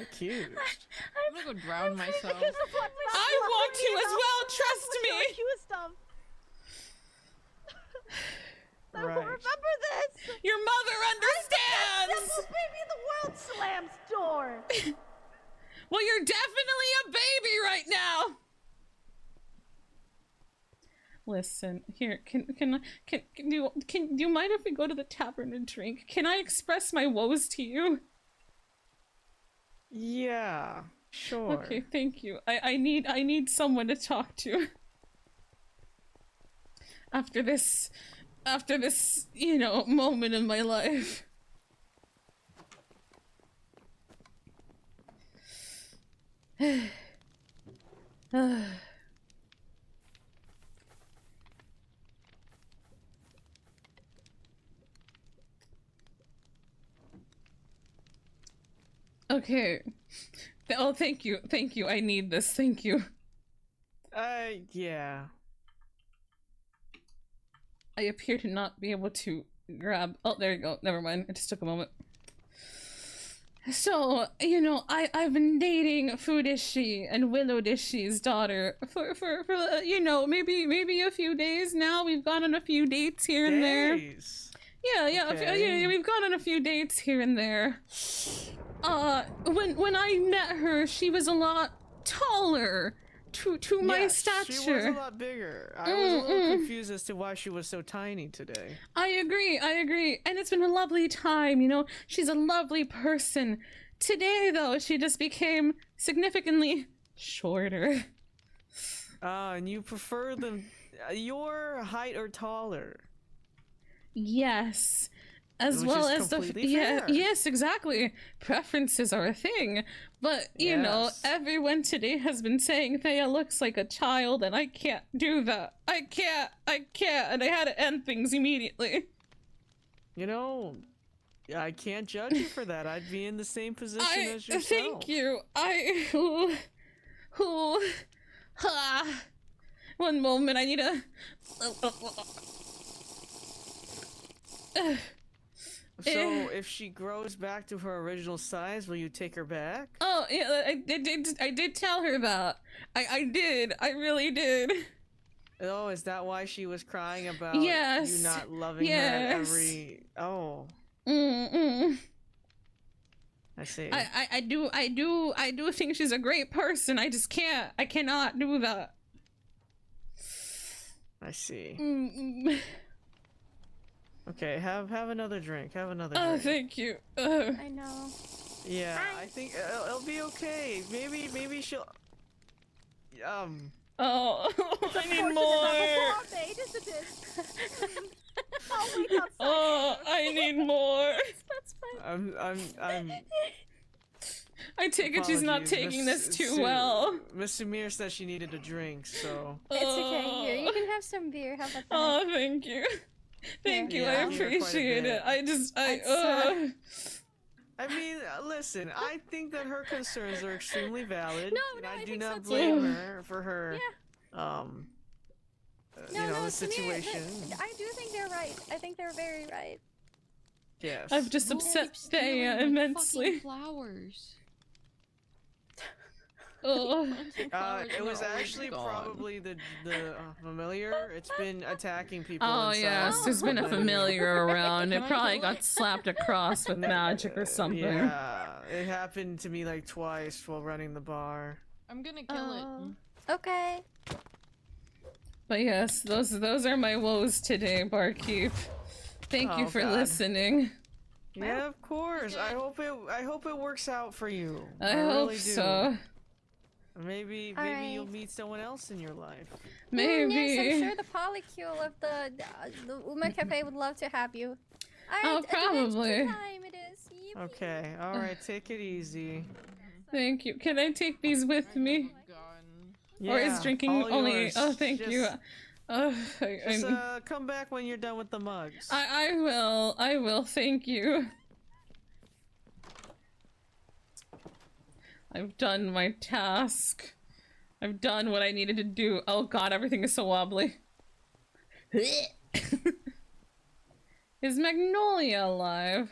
Accused? I'm gonna go drown myself. I want to as well, trust me. Accused of. I will remember this. Your mother understands. Simple baby in the world slams door. Well, you're definitely a baby right now. Listen, here, do you mind if we go to the tavern and drink? Can I express my woes to you? Yeah, sure. Okay, thank you. I need someone to talk to. After this, moment in my life. Okay. Oh, thank you. I need this. Thank you. Yeah. I appear to not be able to grab. Oh, there you go. Never mind. It just took a moment. So, I've been dating Fudishi and Willow Dishi's daughter for maybe a few days now. We've gone on a few dates here and there. Yeah, Okay. we've gone on a few dates here and there. When I met her, she was a lot taller to my stature. She was a lot bigger. I was a little confused as to why she was so tiny today. I agree. And it's been a lovely time, She's a lovely person. Today, though, she just became significantly shorter. And you prefer your height or taller? Yes. As Which well is as the completely fair. yes, exactly. Preferences are a thing, but Yes. everyone today has been saying Thea looks like a child, and I can't do that. I can't, and I had to end things immediately. I can't judge you for that. I'd be in the same position as yourself. Thank you. One moment, I need a. So if she grows back to her original size, will you take her back? Oh, yeah, I did tell her that. I did. I really did. Oh, is that why she was crying about Yes. you not loving her at every... Oh. I see. I do think she's a great person. I just can't. I cannot do that. I see. Mm-mm. Okay, have another drink. Have another drink. Oh, thank you. I know. Yeah, I think it'll be okay. Maybe she'll... Oh, I need more. Oh my god. Oh, I need more. That's fine. I take it she's not taking this too well. Miss Sumire said she needed a drink, so... It's okay. Here, you can have some beer. How about that? Oh, thank you. Thank you. I appreciate it. I mean, listen, I think that her concerns are extremely valid. No, I do think not so blame too. her for her, you know, the situation. I do think they're right. I think they're very right. Yes. I've just upset Thea immensely. Flowers. Oh. It was actually probably the familiar. It's been attacking people. Oh inside. yes, there's been a familiar around. It probably got slapped across with magic or something. Yeah, it happened to me like twice while running the bar. I'm gonna kill it. Okay. But yes, those are my woes today, barkeep. Thank you for listening. Yeah, of course. I hope it works out for you. I really hope do. so. Maybe you'll meet someone else in your life. Maybe. Yes, I'm sure the polycule of the Uma Cafe would love to have you. Oh, probably. Time it is. Okay, alright, take it easy. Thank you. Can I take these with me? Yeah, Or is drinking all only? yours. Oh, thank you. Just come back when you're done with the mugs. I will. I will. Thank you. I've done my task. I've done what I needed to do. Oh god, everything is so wobbly. Is Magnolia alive?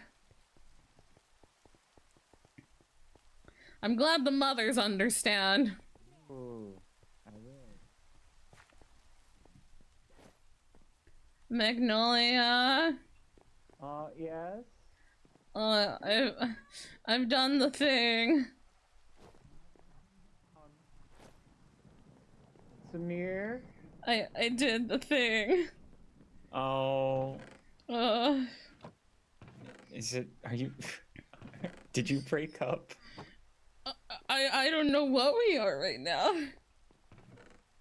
I'm glad the mothers understand. Ooh, I will. Magnolia? Yes? I've done the thing. Sumire? I did the thing. Oh. Is it, are you, did you break up? I don't know what we are right now.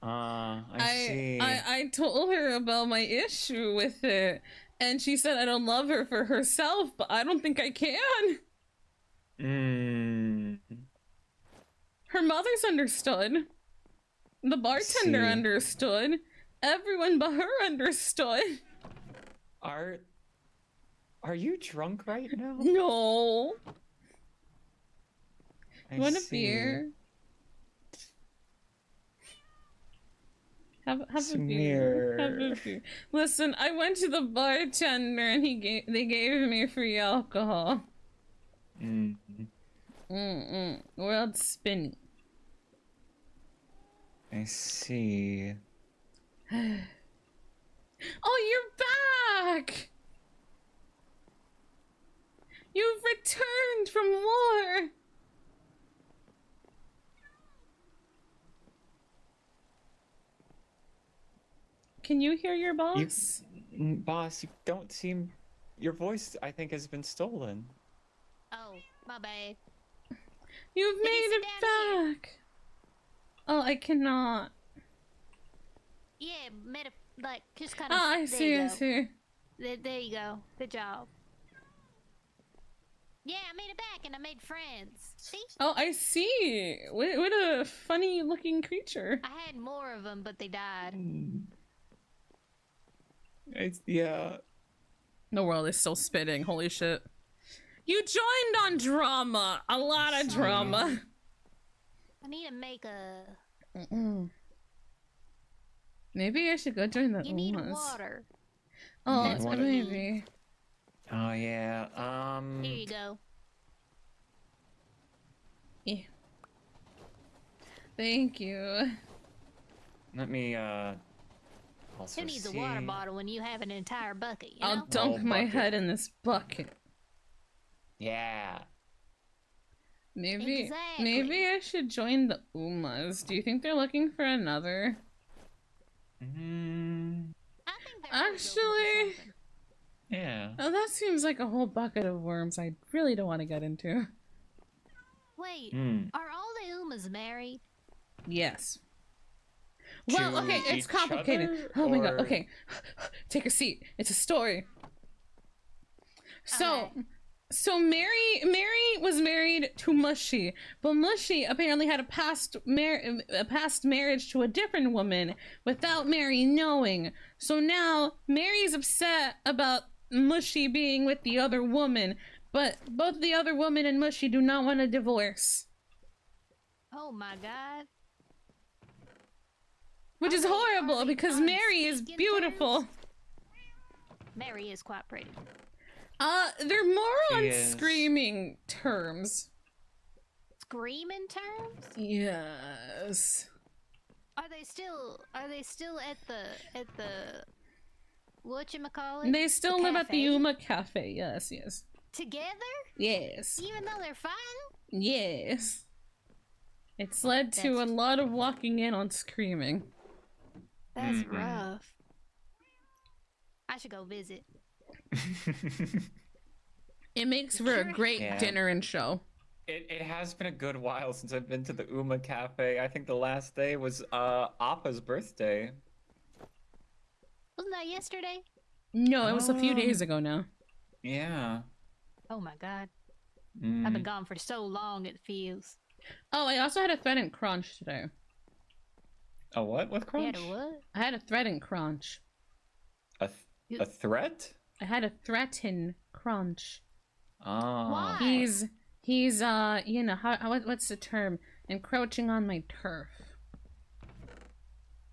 I see. I told her about my issue with it, and she said I don't love her for herself, but I don't think I can. Her mother's understood. The bartender understood. Everyone but her understood. Are you drunk right now? No. I You want a see. beer? Have a beer. Sumire. Have a beer. Listen, I went to the bartender and they gave me free alcohol. World spinning. I see. Oh, you're back! You've returned from war! Can you hear your boss? Boss, you don't seem... Your voice, I think, has been stolen. Oh, my bad. You've made it back! Oh, I cannot. Yeah, like, just kind of. Ah, I see, I see. There you go. Good job. Yeah, I made it back and I made friends. See? Oh, I see. What a funny looking creature. I had more of them, but they died. Yeah. The world is still spitting. Holy shit. You joined on drama. A lot of drama. I need to make a... Maybe I should go join the You need ones. water. Oh, You wanna- maybe. Oh yeah. Here you go. Yeah. Thank you. Let me also Who needs see. a water bottle when you have an entire bucket, you I'll know? dunk my bucket. head in this bucket. Yeah. Maybe Exactly. I should join the Umas. Do you think they're looking for another? Actually, Yeah. oh, that seems like a whole bucket of worms I really don't want to get into. Wait, Hmm. are all the Umas married? Yes. Well, To okay, it's each complicated. other, Oh my god, or- okay. Take a seat. It's a story. So Mary was married to Mushy, but Mushy apparently had a past marriage to a different woman without Mary knowing. So now Mary's upset about Mushy being with the other woman, but both the other woman and Mushy do not want a divorce. Oh my god. Which is horrible because Mary is beautiful. Mary is quite pretty. They're more She on is. screaming terms. Screaming terms? Yes. Are they still at the whatchamacallit? They still The live at the cafe? Yuma Cafe. Yes, yes. Together? Yes. Even though they're fighting? Yes. It's led to a lot of walking in on screaming. That's rough. I should go visit. It makes for a great Yeah. dinner and show. It has been a good while since I've been to the Uma Cafe. I think the last day was Appa's birthday. Wasn't that yesterday? No, it was a few days ago now. Yeah. Oh my god. I've been Mm. gone for so long it feels. Oh, I also had a thread and crunch today. A what with You had crunch? a what? I had a thread and crunch. A threat? I had a threaten crunch. Oh. Why? He's you know, what's the term? Encroaching on my turf.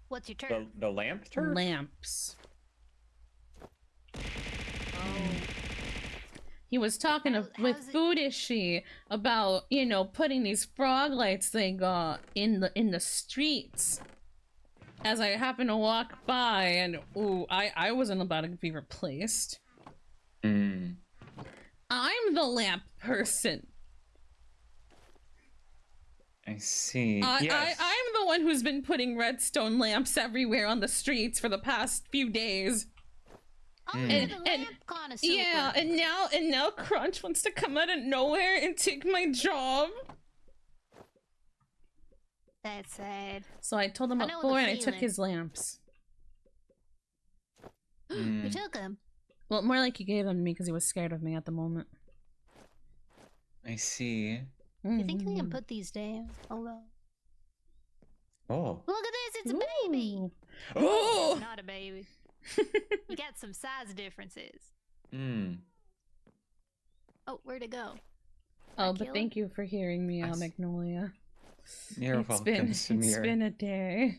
What's your turn? The lamp turf? Lamps. He was talking with Foodishi about, you know, putting these frog lights they got in the streets. As I happened to walk by, and ooh, I wasn't about to be replaced. Mm. I'm the lamp person. I see. I'm the one who's been putting redstone lamps everywhere on the streets for the past few days. Oh, you're the lamp connoisseur. Yeah, and now Crunch wants to come out of nowhere and take my job. That's sad. So I told him I what know for, the and I took feeling. his lamps. You took him. Well, more like he gave them to me because he was scared of me at the moment. I see. You think we can put these down? Hold on. Oh. Look at this, it's a baby. Oh! Not a baby. You got some size differences. Hmm. Oh, where'd it go? Oh, but thank you for hearing me out, Magnolia. You're welcome, It's Sumire. been a day.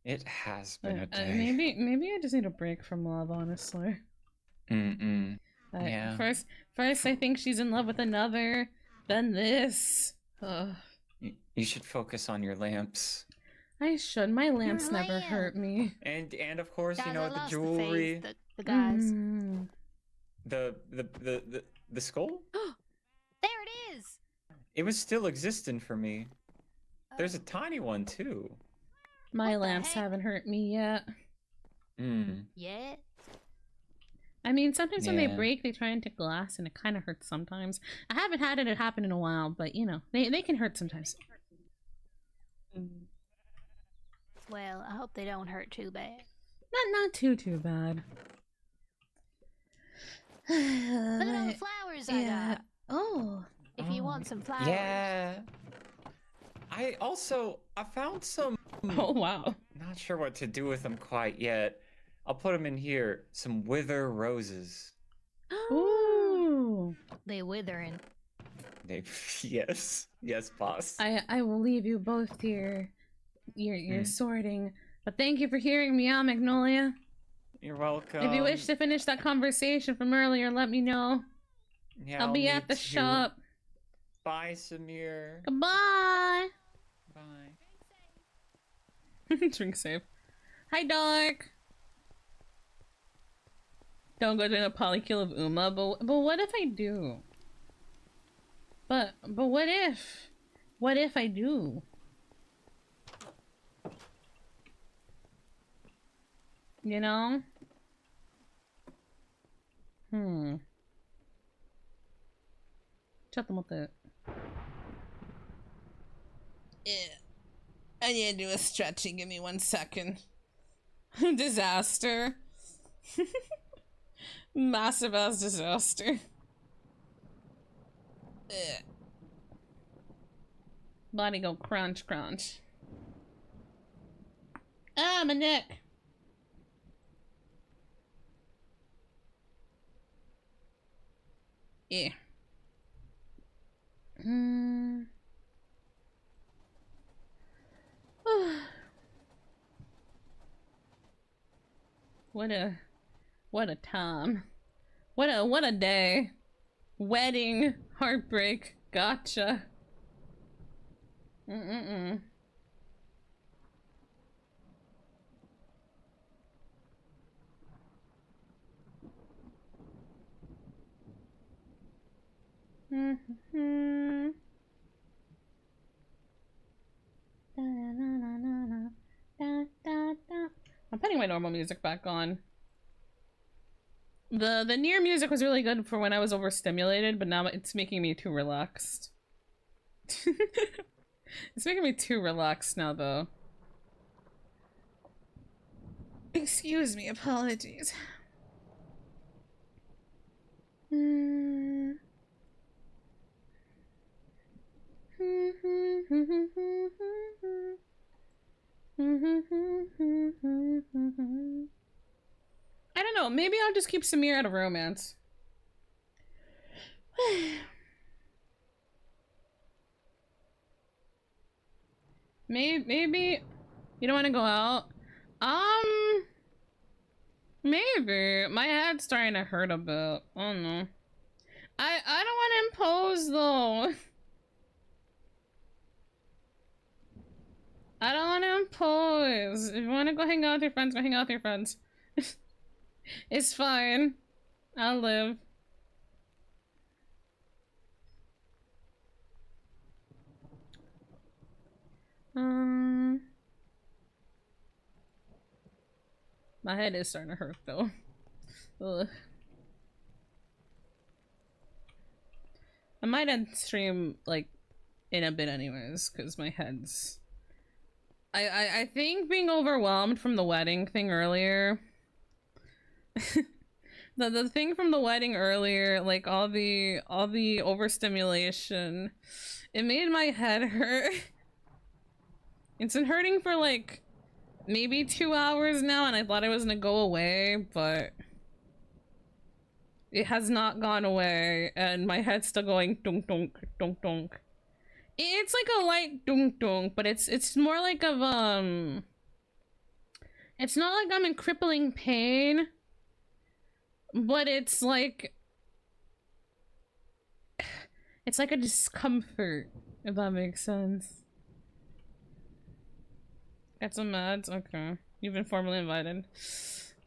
It has been a day. Maybe I just need a break from love, honestly. Yeah. First I think she's in love with another, then this. Ugh. You should focus on your lamps. I should. My lamps never hurt me. And of course, Guys, you I know, the lost jewelry. The, the guys. The skull? There it is. It was still existent for me. There's a tiny one too. My lamps haven't hurt me yet. Yeah. I mean, sometimes when they Yeah. break, they turn into glass, and it kind of hurts sometimes. I haven't had it happen in a while, but you know, they can hurt sometimes. Well, I hope they don't hurt too bad. Not too bad. Look at all the flowers I got. Oh. If you want some flowers. Yeah. I found some. Oh wow. Not sure what to do with them quite yet. I'll put them in here. Some wither roses. Ooh. They withering. They yes, boss. I will leave you both to your sorting. But thank you for hearing me out, Magnolia. You're welcome. If you wish to finish that conversation from earlier, let me know. Yeah, I'll be at the too. shop. Bye, Samir. Goodbye. Bye. Drink safe. Hi, Dark. Don't go doing a polykill of Uma, but what if I do? But what if? What if I do? You know? Chat them with it. Yeah. I need to do a stretching. Give me 1 second. Disaster. Massive ass disaster. Ugh. Body go crunch crunch. Ah, my neck. Yeah. What a time. What a day. Wedding, heartbreak, gotcha. I'm putting my normal music back on. The near music was really good for when I was overstimulated, but now it's making me too relaxed. It's making me too relaxed now, though. Excuse me, apologies. I don't know, maybe I'll just keep Samir out of romance. Maybe you don't want to go out? Maybe. My head's starting to hurt a bit. I don't know. I don't want to impose though. I don't want to impose. If you want to go hang out with your friends, go hang out with your friends. It's fine. I'll live. My head is starting to hurt though. Ugh. I might end stream like in a bit anyways, because my head's I think being overwhelmed from the wedding thing earlier. the thing from the wedding earlier, like all the overstimulation, it made my head hurt. It's been hurting for like maybe 2 hours now, and I thought it was gonna go away, but it has not gone away, and my head's still going dunk dunk dunk dunk. It's like a light dunk dunk, but it's more like of it's not like I'm in crippling pain, but it's like a discomfort, if that makes sense. Got some meds? Okay. You've been formally invited.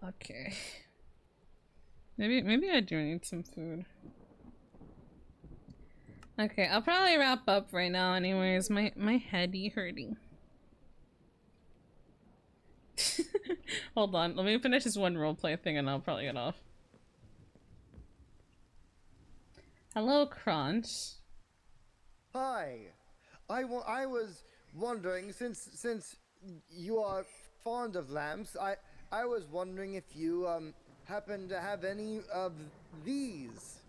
Okay. Maybe I do need some food. Okay, I'll probably wrap up right now anyways. My heady hurting. Hold on, let me finish this one roleplay thing and I'll probably get off. Hello, Crunch. Hi. I was wondering, since you are fond of lamps, I was wondering if you happen to have any of these.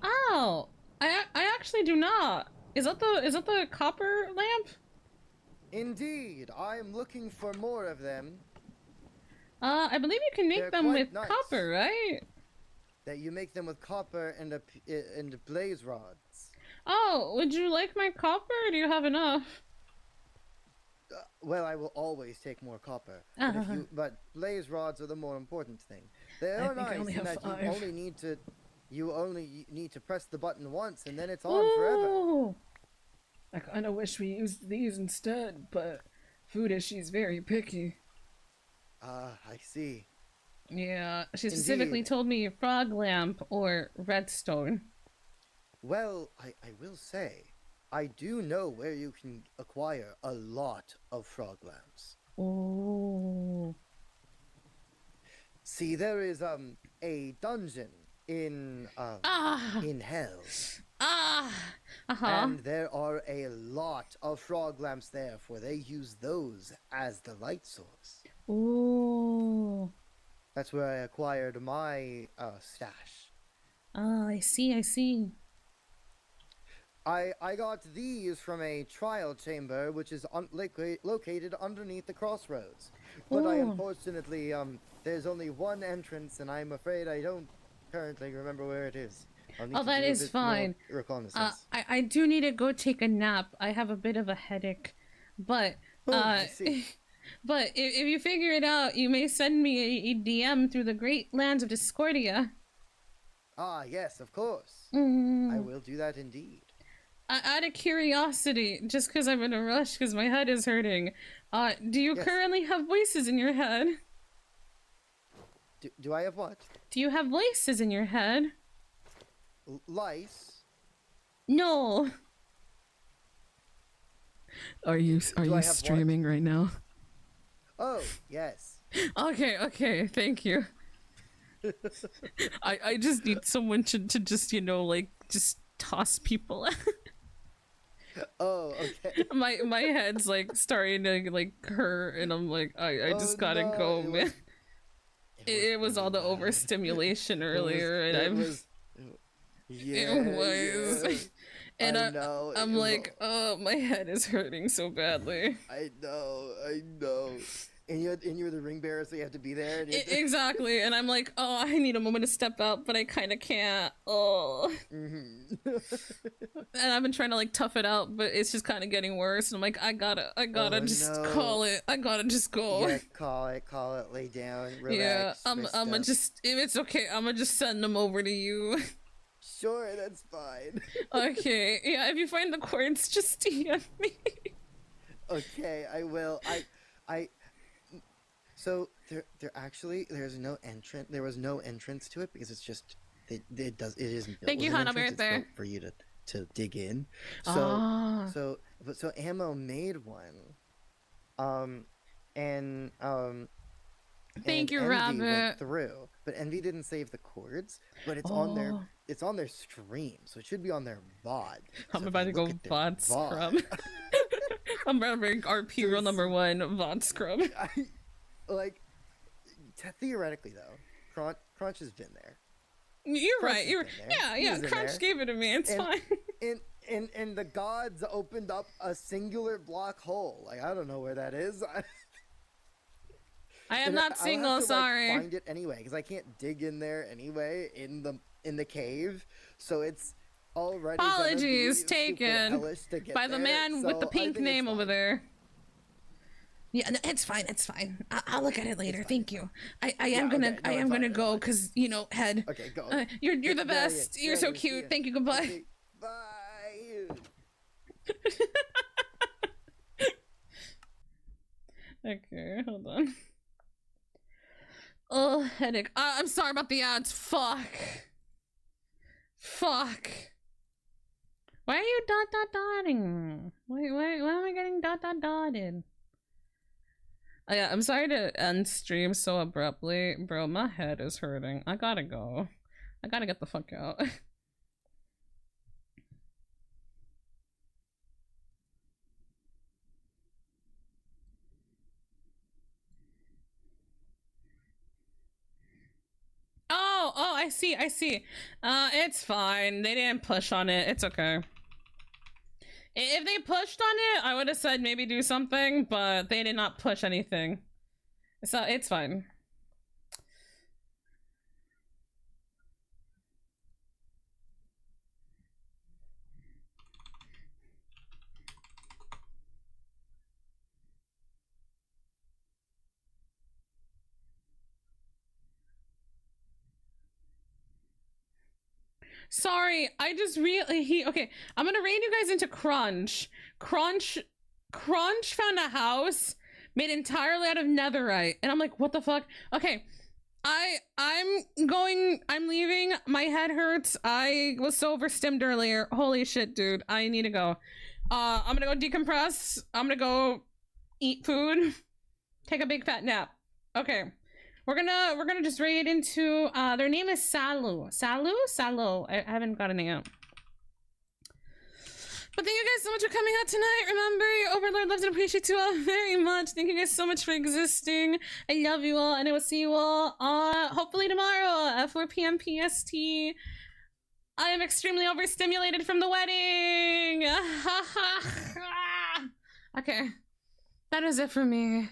Oh, I actually do not. Is that the copper lamp? Indeed, I am looking for more of them. I believe you can make them with copper, right? That you make them with copper and blaze rods. Oh, would you like my copper, or do you have enough? Well, I will always take more copper. But, but blaze rods are the more important thing. They are nice in that you only need to press the button once and then it's on forever. I kind of wish we used these instead, but Foodishy's very picky. I see. Yeah, she specifically told me frog lamp or redstone. Well, I will say, I do know where you can acquire a lot of frog lamps. Oh. See, there is a dungeon in hell. And there are a lot of frog lamps there, for they use those as the light source. Ooh. That's where I acquired my stash. Oh, I see. I got these from a trial chamber, which is located underneath the crossroads. But unfortunately, there's only one entrance, and I'm afraid I don't currently remember where it is. Oh, that is fine. Reconnaissance. I do need to go take a nap. I have a bit of a headache, but I see. But if you figure it out, you may send me a DM through the great lands of Discordia. Ah, yes, of course. Mm. I will do that indeed. Out of curiosity, just because I'm in a rush because my head is hurting, do you currently have voices in your head? Do I have what? Do you have voices in your head? Lice? No. Are you streaming right now? Oh, yes. Okay, thank you. I just need someone to just, just toss people. Oh, okay. My head's starting to hurt, and I'm I just gotta go, man. It was all the overstimulation earlier, and it was. And I'm oh, my head is hurting so badly. I know. And you're the ring bearer, so you have to be there. And exactly, and I'm oh, I need a moment to step out, but I kind of can't. Oh. And I've been trying to tough it out, but it's just kind of getting worse. And I'm I gotta just call it. I gotta just go. Yeah, call it. Lay down. Relax. Yeah, I'm gonna just. If it's okay, I'm gonna just send them over to you. Sure, that's fine. Okay, yeah. If you find the cords, just DM me. Okay, I will. So there was no entrance to it because it's just it isn't built. Thank you, hon. I'll be right there. For you to dig in. So Ammo made one. Thank you, Envy Rabbit. went through, but Envy didn't save the chords. But it's on their stream, so it should be on their VOD. I'm about to go VOD scrub. I'm about to bring RP rule number 1 VOD scrub. Theoretically though, Crunch has been there. You're right. Yeah. Crunch gave it to me. It's fine. And the gods opened up a singular block hole. I don't know where that is. I am not single. Sorry. Find it anyway because I can't dig in there anyway in the cave. So it's already. Apologies taken by the man with the pink name over there. Yeah, no, it's fine. I'll look at it later. Thank you. I am gonna go because head. Okay, go. You're the best. You're so cute. Thank you. Goodbye. Okay, bye. Okay, hold on. Oh, headache. I'm sorry about the ads. Fuck. Why are you dotting? Why am I getting dotted? Oh, yeah, I'm sorry to end stream so abruptly. Bro, my head is hurting. I gotta go. I gotta get the fuck out. Oh, I see. It's fine. They didn't push on it. It's okay. If they pushed on it, I would have said maybe do something, but they did not push anything. So it's fine. Sorry, I just really okay. I'm gonna rein you guys into Crunch. Crunch found a house made entirely out of netherite, and I'm like, what the fuck? Okay, I'm leaving. My head hurts. I was so overstimmed earlier. Holy shit, dude. I need to go. I'm gonna go decompress. I'm gonna go eat food. Take a big fat nap. Okay. We're gonna just raid into their name is Salu. Salu? I haven't got a name. But thank you guys so much for coming out tonight. Remember, your overlord loves and appreciates you all very much. Thank you guys so much for existing. I love you all, and I will see you all hopefully tomorrow at 4 p.m. PST. I am extremely overstimulated from the wedding. Okay, that is it for me.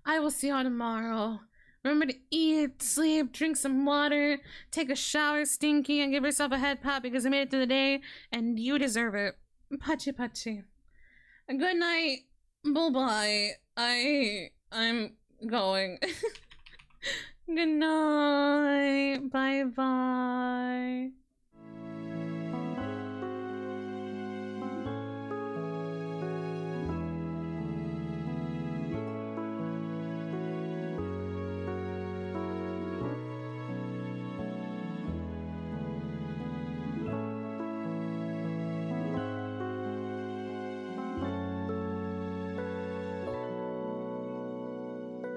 I will see you all tomorrow. Remember to eat, sleep, drink some water, take a shower, Stinky, and give yourself a head pop because you made it through the day, and you deserve it. Pachi pachi. Good night. Bye-bye. I'm going. Good night. Bye-bye.